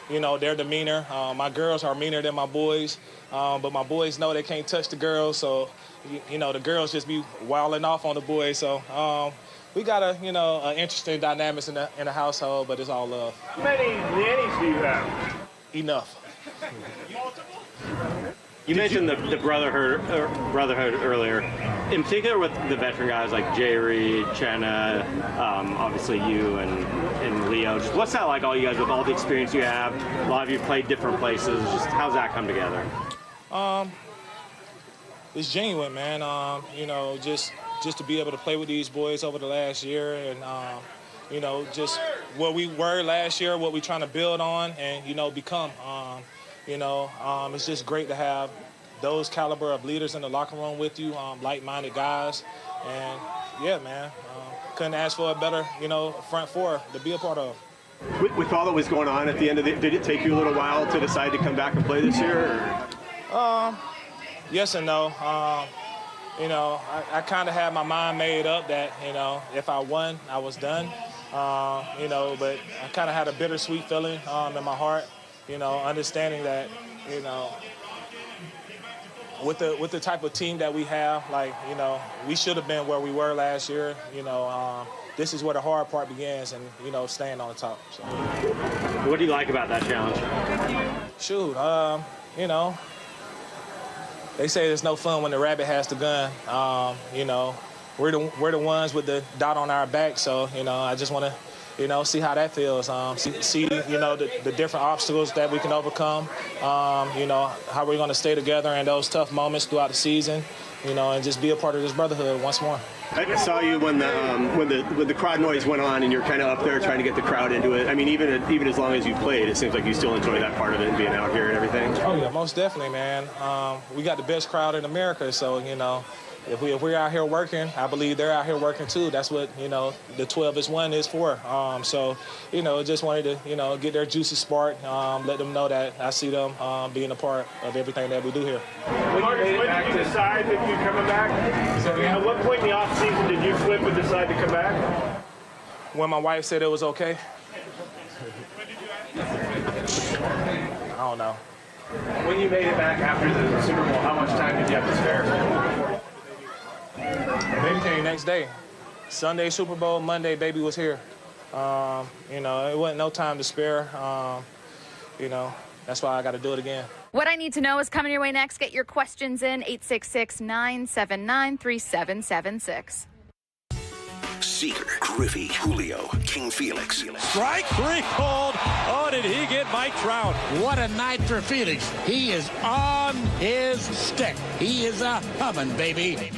their demeanor. My girls are meaner than my boys, but my boys know they can't touch the girls, so, the girls just be wilding off on the boys. So we got an interesting dynamics in the household, but it's all love. How many nannies do you have? Enough. You mentioned the brotherhood earlier, in particular with the veteran guys like Jay Reed, Chenna, obviously you and Leo. Just what's that like, all you guys, with all the experience you have? A lot of you played different places. Just how's that come together? It's genuine, man. Just to be able to play with these boys over the last year, and just what we were last year, what we're trying to build on, and become. It's just great to have those caliber of leaders in the locker room with you, like-minded guys. And, yeah, man, couldn't ask for a better, front four to be a part of. With all that was going on at the end of did it take you a little while to decide to come back and play this year? Or? Yes and no. I kind of had my mind made up that, if I won, I was done. But I kind of had a bittersweet feeling in my heart. Understanding that, with the type of team that we have, we should have been where we were last year. This is where the hard part begins, and, staying on the top. So. What do you like about that challenge? Shoot, they say there's no fun when the rabbit has the gun. We're the ones with the dot on our back, so, I just want to, see how that feels. See the different obstacles that we can overcome. How we're going to stay together in those tough moments throughout the season. And just be a part of this brotherhood once more. I saw you when the crowd noise went on, and you're kind of up there trying to get the crowd into it. I mean, even as long as you played, it seems like you still enjoy that part of it and being out here and everything. Oh yeah, most definitely, man. We got the best crowd in America, so If we're out here working, I believe they're out here working too. That's what, the 12 is 1 is for. Just wanted to, get their juices sparked, let them know that I see them being a part of everything that we do here. Marcus, when did you decide that you're coming back? At what point in the offseason did you flip and decide to come back? When my wife said it was okay. I don't know. When you made it back after the Super Bowl, how much time did you have to spare? Baby came next day. Sunday Super Bowl, Monday baby was here. It wasn't no time to spare. That's why I got to do it again. What I Need to Know is coming your way next. Get your questions in, 866-979-3776. Seeger, Griffey, Julio, King Felix. Strike 3 called. Oh, did he get Mike Trout? What a night for Felix. He is on his stick. He is a humming, baby.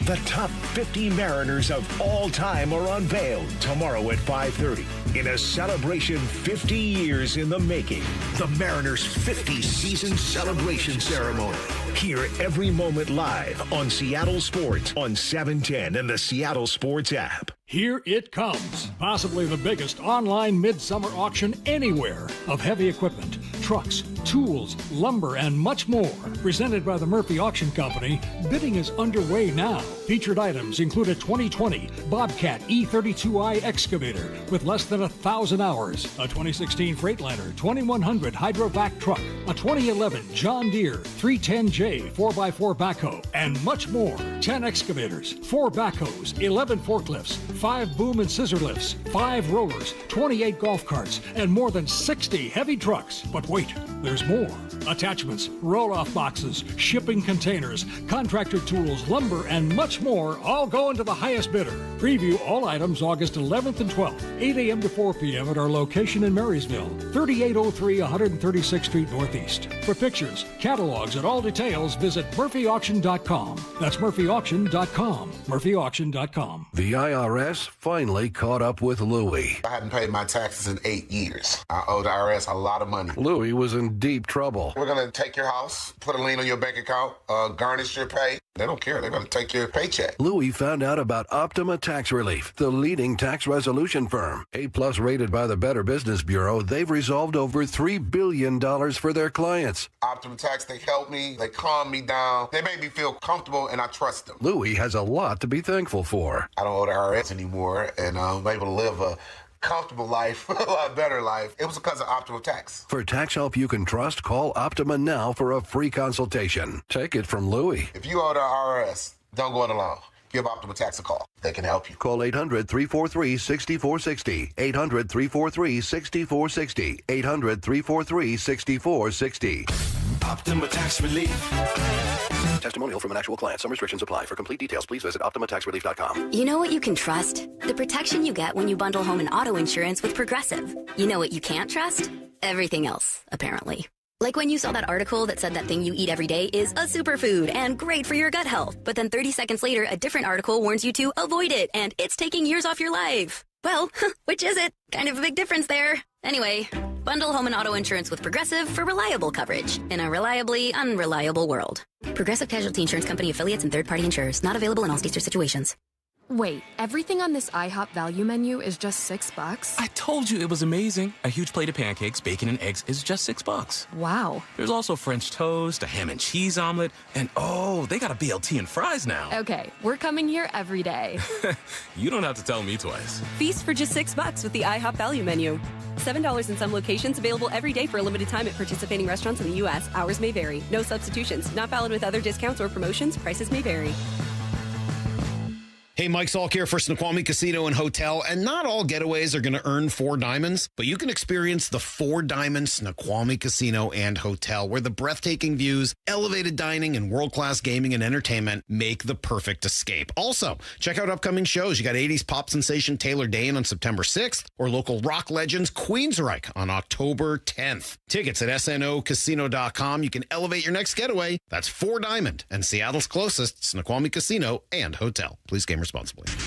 The top 50 Mariners of all time are unveiled tomorrow at 5:30 in a celebration 50 years in the making. The Mariners' 50 season celebration ceremony. Hear every moment live on Seattle Sports on 710 and the Seattle Sports app. Here it comes, possibly the biggest online midsummer auction anywhere of heavy equipment, trucks, tools, lumber, and much more. Presented by the Murphy Auction Company, bidding is underway now. Featured items include a 2020 Bobcat E32i excavator with less than 1,000 hours, a 2016 Freightliner 2100 Hydrovac truck, a 2011 John Deere 310J 4x4 backhoe, and much more. 10 excavators, 4 backhoes, 11 forklifts, 5 boom and scissor lifts, 5 rollers, 28 golf carts, and more than 60 heavy trucks. But wait, there's more. Attachments, roll-off boxes, shipping containers, contractor tools, lumber, and much more all go into the highest bidder. Preview all items August 11th and 12th, 8 a.m. to 4 p.m. at our location in Marysville, 3803 136th Street Northeast. For pictures, catalogs, and all details, visit murphyauction.com. That's murphyauction.com. murphyauction.com. The IRS finally caught up with Louie. I hadn't paid my taxes in 8 years. I owe the IRS a lot of money. Louie was in deep trouble. We're going to take your house, put a lien on your bank account, garnish your pay. They don't care. They're going to take your paycheck. Louie found out about Optima Tax Relief, the leading tax resolution firm. A+ rated by the Better Business Bureau, they've resolved over $3 billion for their clients. Optima Tax, they help me. They calm me down. They make me feel comfortable, and I trust them. Louie has a lot to be thankful for. I don't owe the IRS anymore, and I'm able to live a comfortable life, a lot better life. It was because of Optima Tax. For tax help you can trust, call Optima now for a free consultation. Take it from Louie. If you owe the IRS, don't go it alone. Give Optima Tax a call. They can help you. Call 800-343-6460. 800-343-6460. 800-343-6460. Optima Tax Relief. Testimonial from an actual client. Some restrictions apply. For complete details, please visit OptimaTaxRelief.com. You know what you can trust? The protection you get when you bundle home and auto insurance with Progressive. You know what you can't trust? Everything else, apparently. Like when you saw that article that said that thing you eat every day is a superfood and great for your gut health. But then 30 seconds later, a different article warns you to avoid it and it's taking years off your life. Well, which is it? Kind of a big difference there. Anyway, bundle home and auto insurance with Progressive for reliable coverage in a reliably unreliable world. Progressive Casualty Insurance Company affiliates and third-party insurers. Not available in all states or situations. Wait, everything on this IHOP value menu is just $6? I told you it was amazing. A huge plate of pancakes, bacon, and eggs is just $6. Wow. There's also French toast, a ham and cheese omelet, and oh, they got a BLT and fries now. Okay, we're coming here every day. You don't have to tell me twice. Feast for just $6 with the IHOP value menu. $7 in some locations, available every day for a limited time at participating restaurants in the U.S. Hours may vary. No substitutions. Not valid with other discounts or promotions. Prices may vary. Hey, Mike Salk here for Snoqualmie Casino and Hotel, and not all getaways are going to earn 4 diamonds, but you can experience the 4 Diamond Snoqualmie Casino and Hotel, where the breathtaking views, elevated dining, and world-class gaming and entertainment make the perfect escape. Also, check out upcoming shows. You got 80s pop sensation Taylor Dane on September 6th, or local rock legends Queensryche on October 10th. Tickets at snocasino.com. You can elevate your next getaway. That's 4 Diamond and Seattle's closest Snoqualmie Casino and Hotel. Please game responsibly.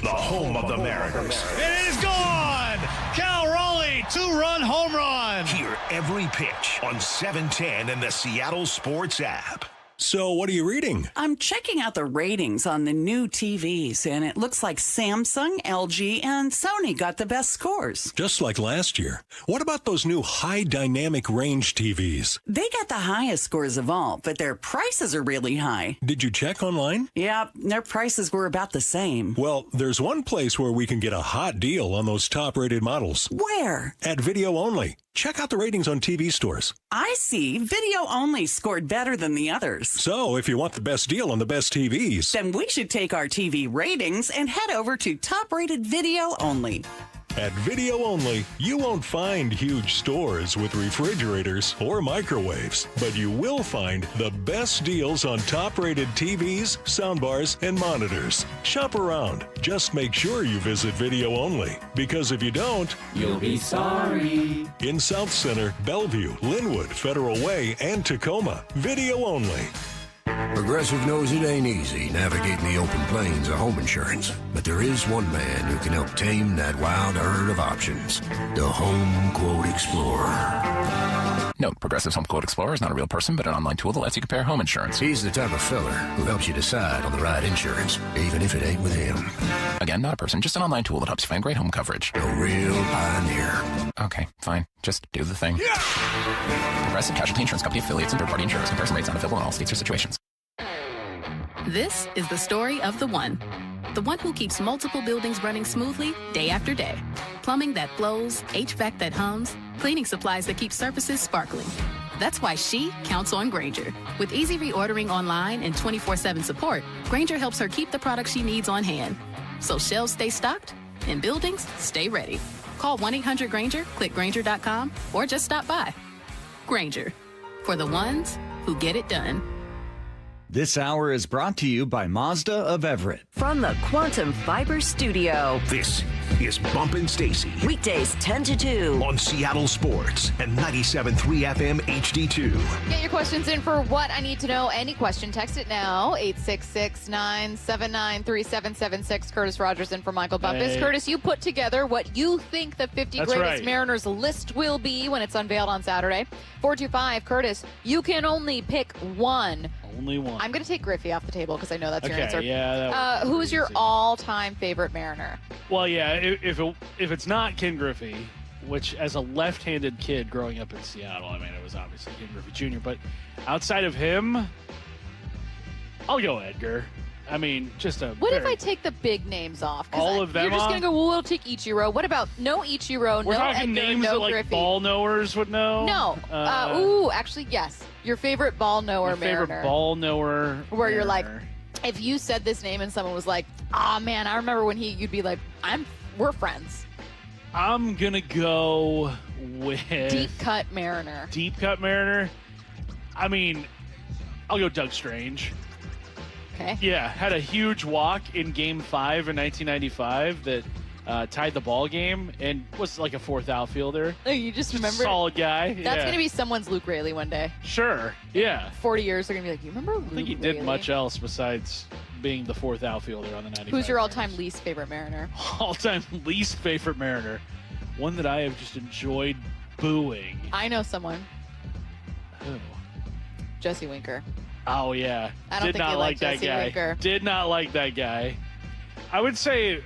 The home of the Mariners. It is gone! Cal Raleigh, 2-run home run! Hear every pitch on 710 and the Seattle Sports app. So what are you reading? I'm checking out the ratings on the new TVs, and it looks like Samsung, LG, and Sony got the best scores. Just like last year. What about those new high dynamic range TVs? They got the highest scores of all, but their prices are really high. Did you check online? Yeah, their prices were about the same. Well, there's one place where we can get a hot deal on those top-rated models. Where? At Video Only. Check out the ratings on TV stores. I see. Video Only scored better than the others. So, if you want the best deal on the best TVs, then we should take our TV ratings and head over to top-rated Video Only. At Video Only, you won't find huge stores with refrigerators or microwaves, but you will find the best deals on top-rated TVs, soundbars, and monitors. Shop around. Just make sure you visit Video Only, because if you don't, you'll be sorry. In South Center, Bellevue, Linwood, Federal Way, and Tacoma, Video Only. Progressive knows it ain't easy navigating the open plains of home insurance, but there is one man who can help tame that wild herd of options. The Home Quote Explorer. Note, Progressive's Home Quote Explorer is not a real person, but an online tool that lets you compare home insurance. He's the type of feller who helps you decide on the right insurance, even if it ain't with him. Again, Again, not a person, just an online tool that helps you find great home coverage. A real pioneer. Okay, fine. Just do the thing. Progressive Casualty Insurance Company affiliates and third-party insurers. Comparison rates not available in all states or situations. This is the story of the one who keeps multiple buildings running smoothly day after day. Plumbing that flows, HVAC that hums, cleaning supplies that keep surfaces sparkling. That's why she counts on Grainger. With easy reordering online and 24/7 support, Grainger helps her keep the products she needs on hand. So shelves stay stocked and buildings stay ready. Call 1-800-GRAINGER, click Grainger.com, or just stop by. Grainger, for the ones who get it done. This hour is brought to you by Mazda of Everett. From the Quantum Fiber Studio. This is Bump Stacy. Weekdays 10 to 2. On Seattle Sports and 97.3 FM HD2. Get your questions in for What I Need to Know. Any question, text it now. 866-979-3776. Curtis Rogers in for Michael Bumpus. Hey. Curtis, you put together what you think the 50 That's greatest right. Mariners list will be when it's unveiled on Saturday. 425, Curtis, you can only pick one. Only one. I'm going to take Griffey off the table because I know that's your Okay, answer. yeah, who's your all-time favorite Mariner? Well, yeah, if it's not Ken Griffey, which as a left-handed kid growing up in Seattle, I mean, it was obviously Ken Griffey Jr., but outside of him, I'll go Edgar. I mean, just a What if I take the big names off? 'Cause all of them You're just off? going to go, well, we'll take Ichiro. What about no Ichiro, We're no talking Edgar, names no that, like, Griffey? ball knowers would know? No. Actually, yes. Your favorite ball knower Mariner. Favorite ball knower Where you're like, Mariner. if you said this name and someone was like, "Ah, man, I remember when you'd be like, we're friends." I'm going to go with Deep cut Mariner. Deep cut Mariner. I mean, I'll go Doug Strange. Okay. Yeah, had a huge walk in Game 5 in 1995 that tied the ball game and was like a fourth outfielder. Oh, you just remember? Solid guy. That's yeah. going to be someone's Luke Raley one day. Sure, yeah. 40 years, they're going to be like, you remember Luke I think he Raley? did much else besides being the fourth outfielder on the 95. Who's your all-time least favorite Mariner? All-time least favorite Mariner? One that I have just enjoyed booing. I know someone. Who? Jesse Winker. Oh, yeah. I don't Did think not you like like that Jesse guy. Winker. Did not like that guy. I would say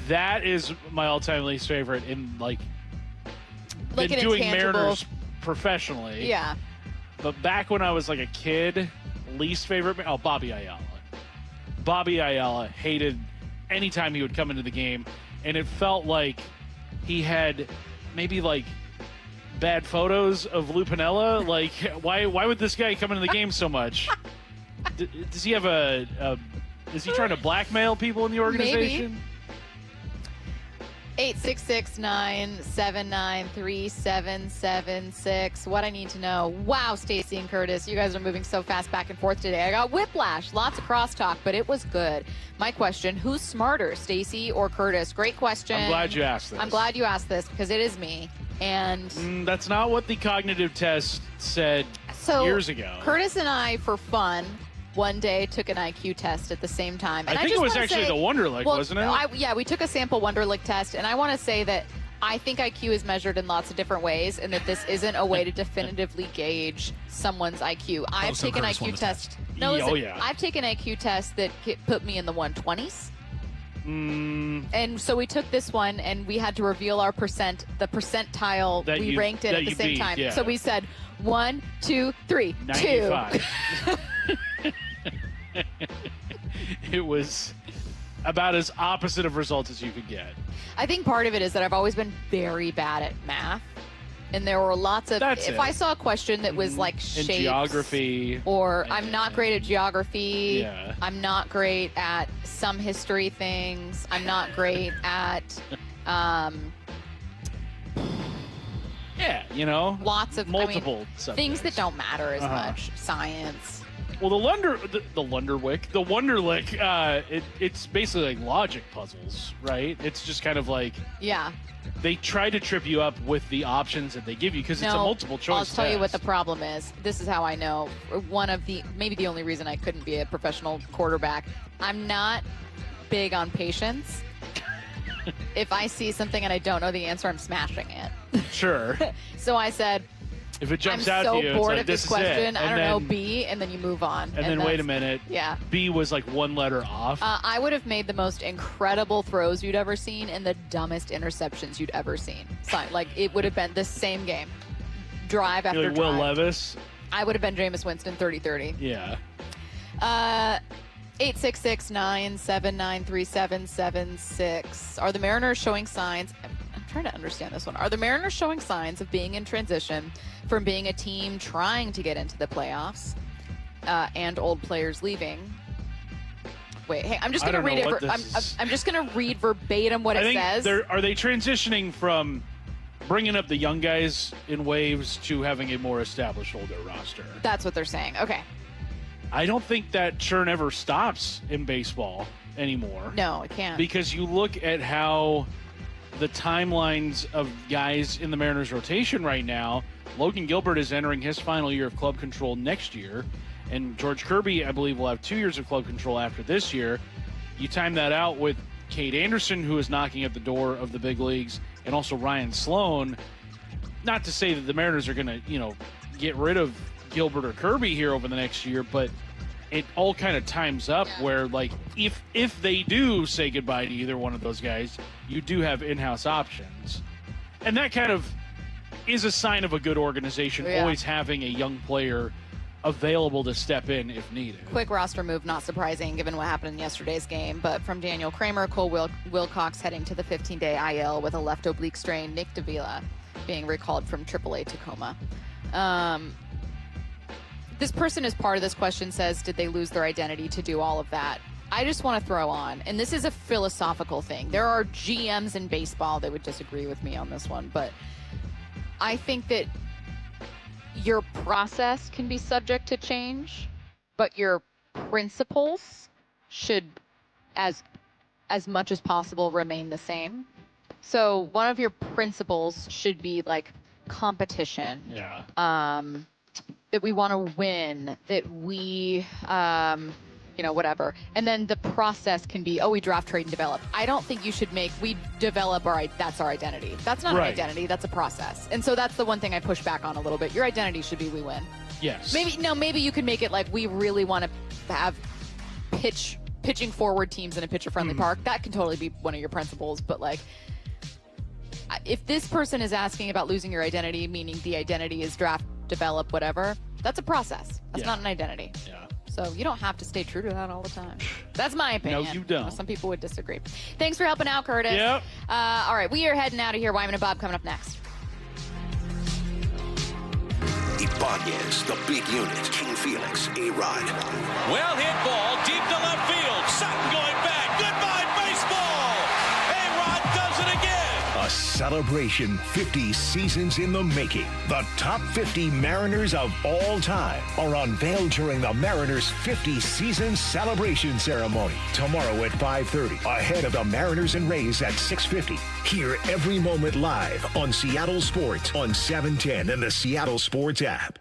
that is my all-time least favorite in, like Like been an doing intangible- Mariners professionally. Yeah. But back when I was like a kid, least favorite, Bobby Ayala. Bobby Ayala hated any time he would come into the game, and it felt like he had maybe like bad photos of Lou Piniella. Like, why would this guy come into the game so much? Does he have is he trying to blackmail people in the organization? Maybe. 866-979-3776. What I need to know. Wow, Stacy and Curtis, you guys are moving so fast back and forth today. I got whiplash, lots of crosstalk, but it was good. My question, who's smarter, Stacy or Curtis? Great question. I'm glad you asked this. I'm glad you asked this because it is me. And that's not what the cognitive test said years ago. Curtis and I, for fun, one day took an IQ test at the same time. And I think it was actually the Wonderlic, wasn't it? We took a sample Wonderlic test, and I want to say that I think IQ is measured in lots of different ways, and that this isn't a way to definitively gauge someone's IQ. I've taken IQ tests. No, listen, I've taken IQ tests that put me in the 120s. And so we took this one, and we had to reveal the percentile that we ranked it at the same beat, time. yeah. So we said 1, 2, 3, 95. 2. It was about as opposite of results as you could get. I think part of it is that I've always been very bad at math. And there were lots of, if I saw a question that was like shapes, geography, or I'm not great at geography, Yeah. I'm not great at some history things, I'm not great at, lots of multiple things that don't matter as Uh-huh. much, science. Well, the Wonderlic, it's basically like logic puzzles, right? It's just kind of like Yeah. they try to trip you up with the options that they give you because it's a multiple choice. I'll tell you what test. the problem is. This is how I know. Maybe the only reason I couldn't be a professional quarterback. I'm not big on patience. If I see something and I don't know the answer, I'm smashing it. Sure. So I said, If it jumps I'm out so to you, bored it's like, of this this question. is it. I don't know, B, and then you move on. And then wait a minute. Yeah. B was like one letter off. I would have made the most incredible throws you'd ever seen and the dumbest interceptions you'd ever seen. So, like, it would have been the same game. Drive after like drive. Will Levis? I would have been Jameis Winston 30-30. Yeah. 866-979-3776. Are the Mariners showing signs? I'm trying to understand this one. Are the Mariners showing signs of being in transition from being a team trying to get into the playoffs and old players leaving? Wait, hey, I'm just going to read it. I'm just going to read verbatim what it says. Are they transitioning from bringing up the young guys in waves to having a more established older roster? That's what they're saying. Okay. I don't think that churn ever stops in baseball anymore. No, it can't. Because you look at how the timelines of guys in the Mariners rotation right now. Logan Gilbert is entering his final year of club control next year. And George Kirby, I believe, will have 2 years of club control after this year. You time that out with Cade Anderson, who is knocking at the door of the big leagues, and also Ryan Sloan. Not to say that the Mariners are going to, get rid of Gilbert or Kirby here over the next year, but it all kind of times up where, like, if they do say goodbye to either one of those guys, you do have in-house options. And that kind of is a sign of a good organization, always having a young player available to step in if needed. Quick roster move, not surprising given what happened in yesterday's game, but from Daniel Kramer, Cole Wilcox heading to the 15-day IL with a left oblique strain, Nick Davila being recalled from AAA Tacoma. This person as part of this question says, did they lose their identity to do all of that? I just want to throw on, and this is a philosophical thing. There are GMs in baseball that would disagree with me on this one, but I think that your process can be subject to change, but your principles should, as much as possible, remain the same. So one of your principles should be like competition. Yeah. That we want to win, that we, whatever. And then the process can be, we draft, trade, and develop. I don't think you should we develop that's our identity. That's not an identity, that's a process. And so that's the one thing I push back on a little bit. Your identity should be we win. Yes. Maybe you could make it like we really want to have pitching forward teams in a pitcher-friendly park. That can totally be one of your principles, but like, if this person is asking about losing your identity, meaning the identity is draft, develop, whatever, that's a process. That's not an identity. Yeah. So you don't have to stay true to that all the time. That's my opinion. No, you don't. Some people would disagree. Thanks for helping out, Curtis. Yep. All right, we are heading out of here. Wyman and Bob coming up next. Ibanez, the big unit, King Felix, A-Rod. Well hit ball deep to left field. Sutton going back. Goodbye, baseball. A-Rod does it again. A celebration 50 seasons in the making. The top 50 Mariners of all time are unveiled during the Mariners 50 season celebration ceremony tomorrow at 5:30, ahead of the Mariners and Rays at 6:50. Hear every moment live on Seattle Sports on 710 and the Seattle Sports app.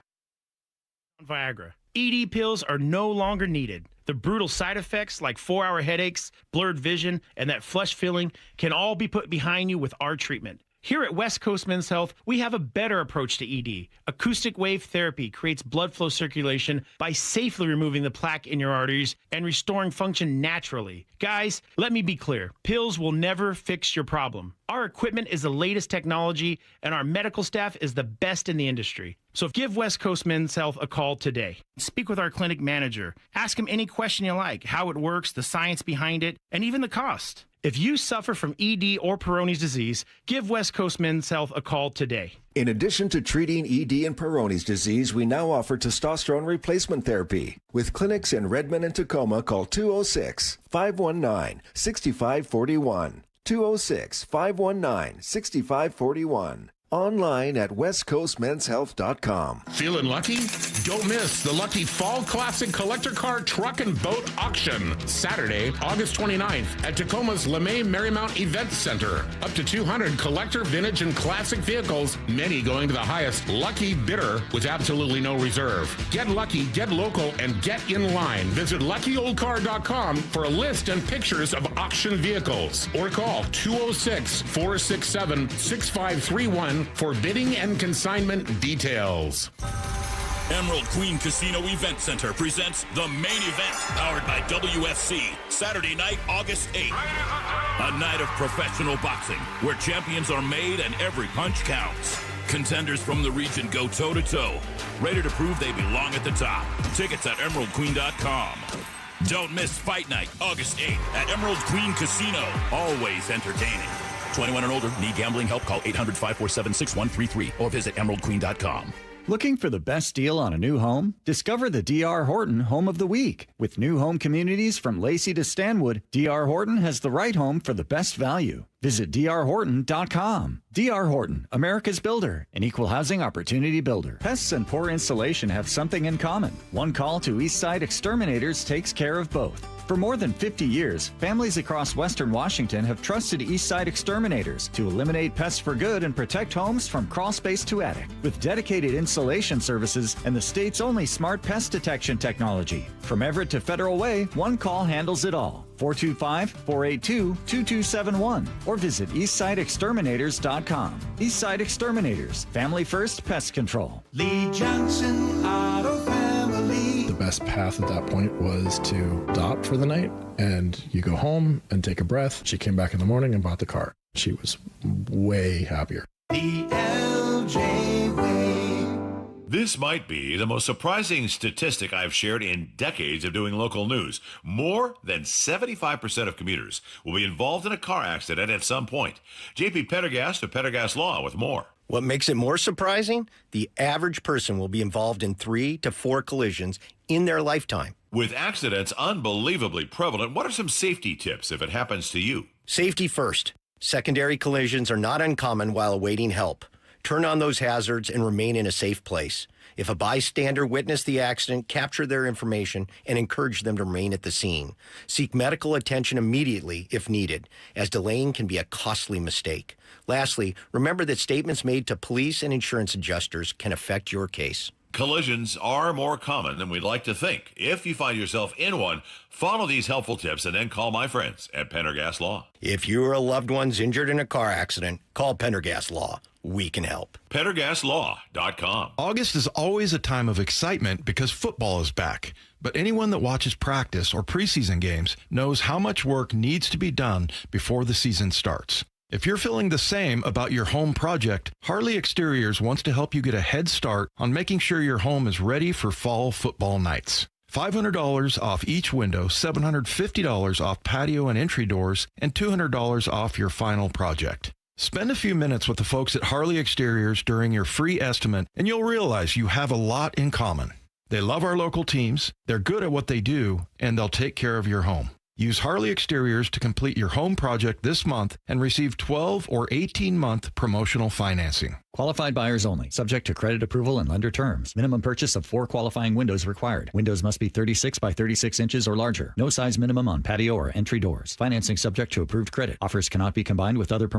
Viagra. ED pills are no longer needed. The brutal side effects like 4-hour headaches, blurred vision, and that flush feeling can all be put behind you with our treatment. Here at West Coast Men's Health, we have a better approach to ED. Acoustic wave therapy creates blood flow circulation by safely removing the plaque in your arteries and restoring function naturally. Guys, let me be clear. Pills will never fix your problem. Our equipment is the latest technology, and our medical staff is the best in the industry. So give West Coast Men's Health a call today. Speak with our clinic manager. Ask him any question you like, how it works, the science behind it, and even the cost. If you suffer from ED or Peyronie's disease, give West Coast Men's Health a call today. In addition to treating ED and Peyronie's disease, we now offer testosterone replacement therapy. With clinics in Redmond and Tacoma, call 206-519-6541. 206-519-6541. Online at westcoastmenshealth.com. Feeling lucky? Don't miss the Lucky Fall Classic Collector Car Truck and Boat Auction. Saturday, August 29th at Tacoma's LeMay Marymount Event Center. Up to 200 collector, vintage, and classic vehicles, many going to the highest lucky bidder with absolutely no reserve. Get lucky, get local, and get in line. Visit luckyoldcar.com for a list and pictures of auction vehicles. Or call 206-467-6531 for bidding and consignment details. Emerald Queen Casino Event Center presents the main event, powered by WFC, Saturday night, August 8th. A night of professional boxing, where champions are made and every punch counts. Contenders from the region go toe-to-toe, ready to prove they belong at the top. Tickets at emeraldqueen.com. Don't miss Fight Night, August 8th at Emerald Queen Casino. Always entertaining. 21 and older. Need gambling help? Call 800-547-6133 or visit emeraldqueen.com. Looking for the best deal on a new home? Discover the D.R. Horton Home of the Week. With new home communities from Lacey to Stanwood, D.R. Horton has the right home for the best value. Visit drhorton.com. D.R. Horton, America's builder, an equal housing opportunity builder. Pests and poor installation have something in common. One call to Eastside Exterminators takes care of both. For more than 50 years, families across Western Washington have trusted Eastside Exterminators to eliminate pests for good and protect homes from crawl space to attic. With dedicated installation services and the state's only smart pest detection technology. From Everett to Federal Way, one call handles it all. 425-482-2271 or visit eastsideexterminators.com. Eastside Exterminators, family first pest control. Lee Johnson Auto Family. The best path at that point was to stop for the night and you go home and take a breath. She came back in the morning and bought the car. She was way happier. The LJ Way. This might be the most surprising statistic I've shared in decades of doing local news. More than 75% of commuters will be involved in a car accident at some point. JP Pendergast of Pendergast Law with more. What makes it more surprising? The average person will be involved in 3 to 4 collisions in their lifetime. With accidents unbelievably prevalent, what are some safety tips if it happens to you? Safety first. Secondary collisions are not uncommon while awaiting help. Turn on those hazards and remain in a safe place. If a bystander witnessed the accident, capture their information and encourage them to remain at the scene. Seek medical attention immediately if needed, as delaying can be a costly mistake. Lastly, remember that statements made to police and insurance adjusters can affect your case. Collisions are more common than we'd like to think. If you find yourself in one, follow these helpful tips and then call my friends at Pendergast Law. If you or a loved one's injured in a car accident, call Pendergast Law. We can help. PendergastLaw.com. August is always a time of excitement because football is back. But anyone that watches practice or preseason games knows how much work needs to be done before the season starts. If you're feeling the same about your home project, Harley Exteriors wants to help you get a head start on making sure your home is ready for fall football nights. $500 off each window, $750 off patio and entry doors, and $200 off your final project. Spend a few minutes with the folks at Harley Exteriors during your free estimate, and you'll realize you have a lot in common. They love our local teams, they're good at what they do, and they'll take care of your home. Use Harley Exteriors to complete your home project this month and receive 12 or 18-month promotional financing. Qualified buyers only. Subject to credit approval and lender terms. Minimum purchase of 4 qualifying windows required. Windows must be 36 by 36 inches or larger. No size minimum on patio or entry doors. Financing subject to approved credit. Offers cannot be combined with other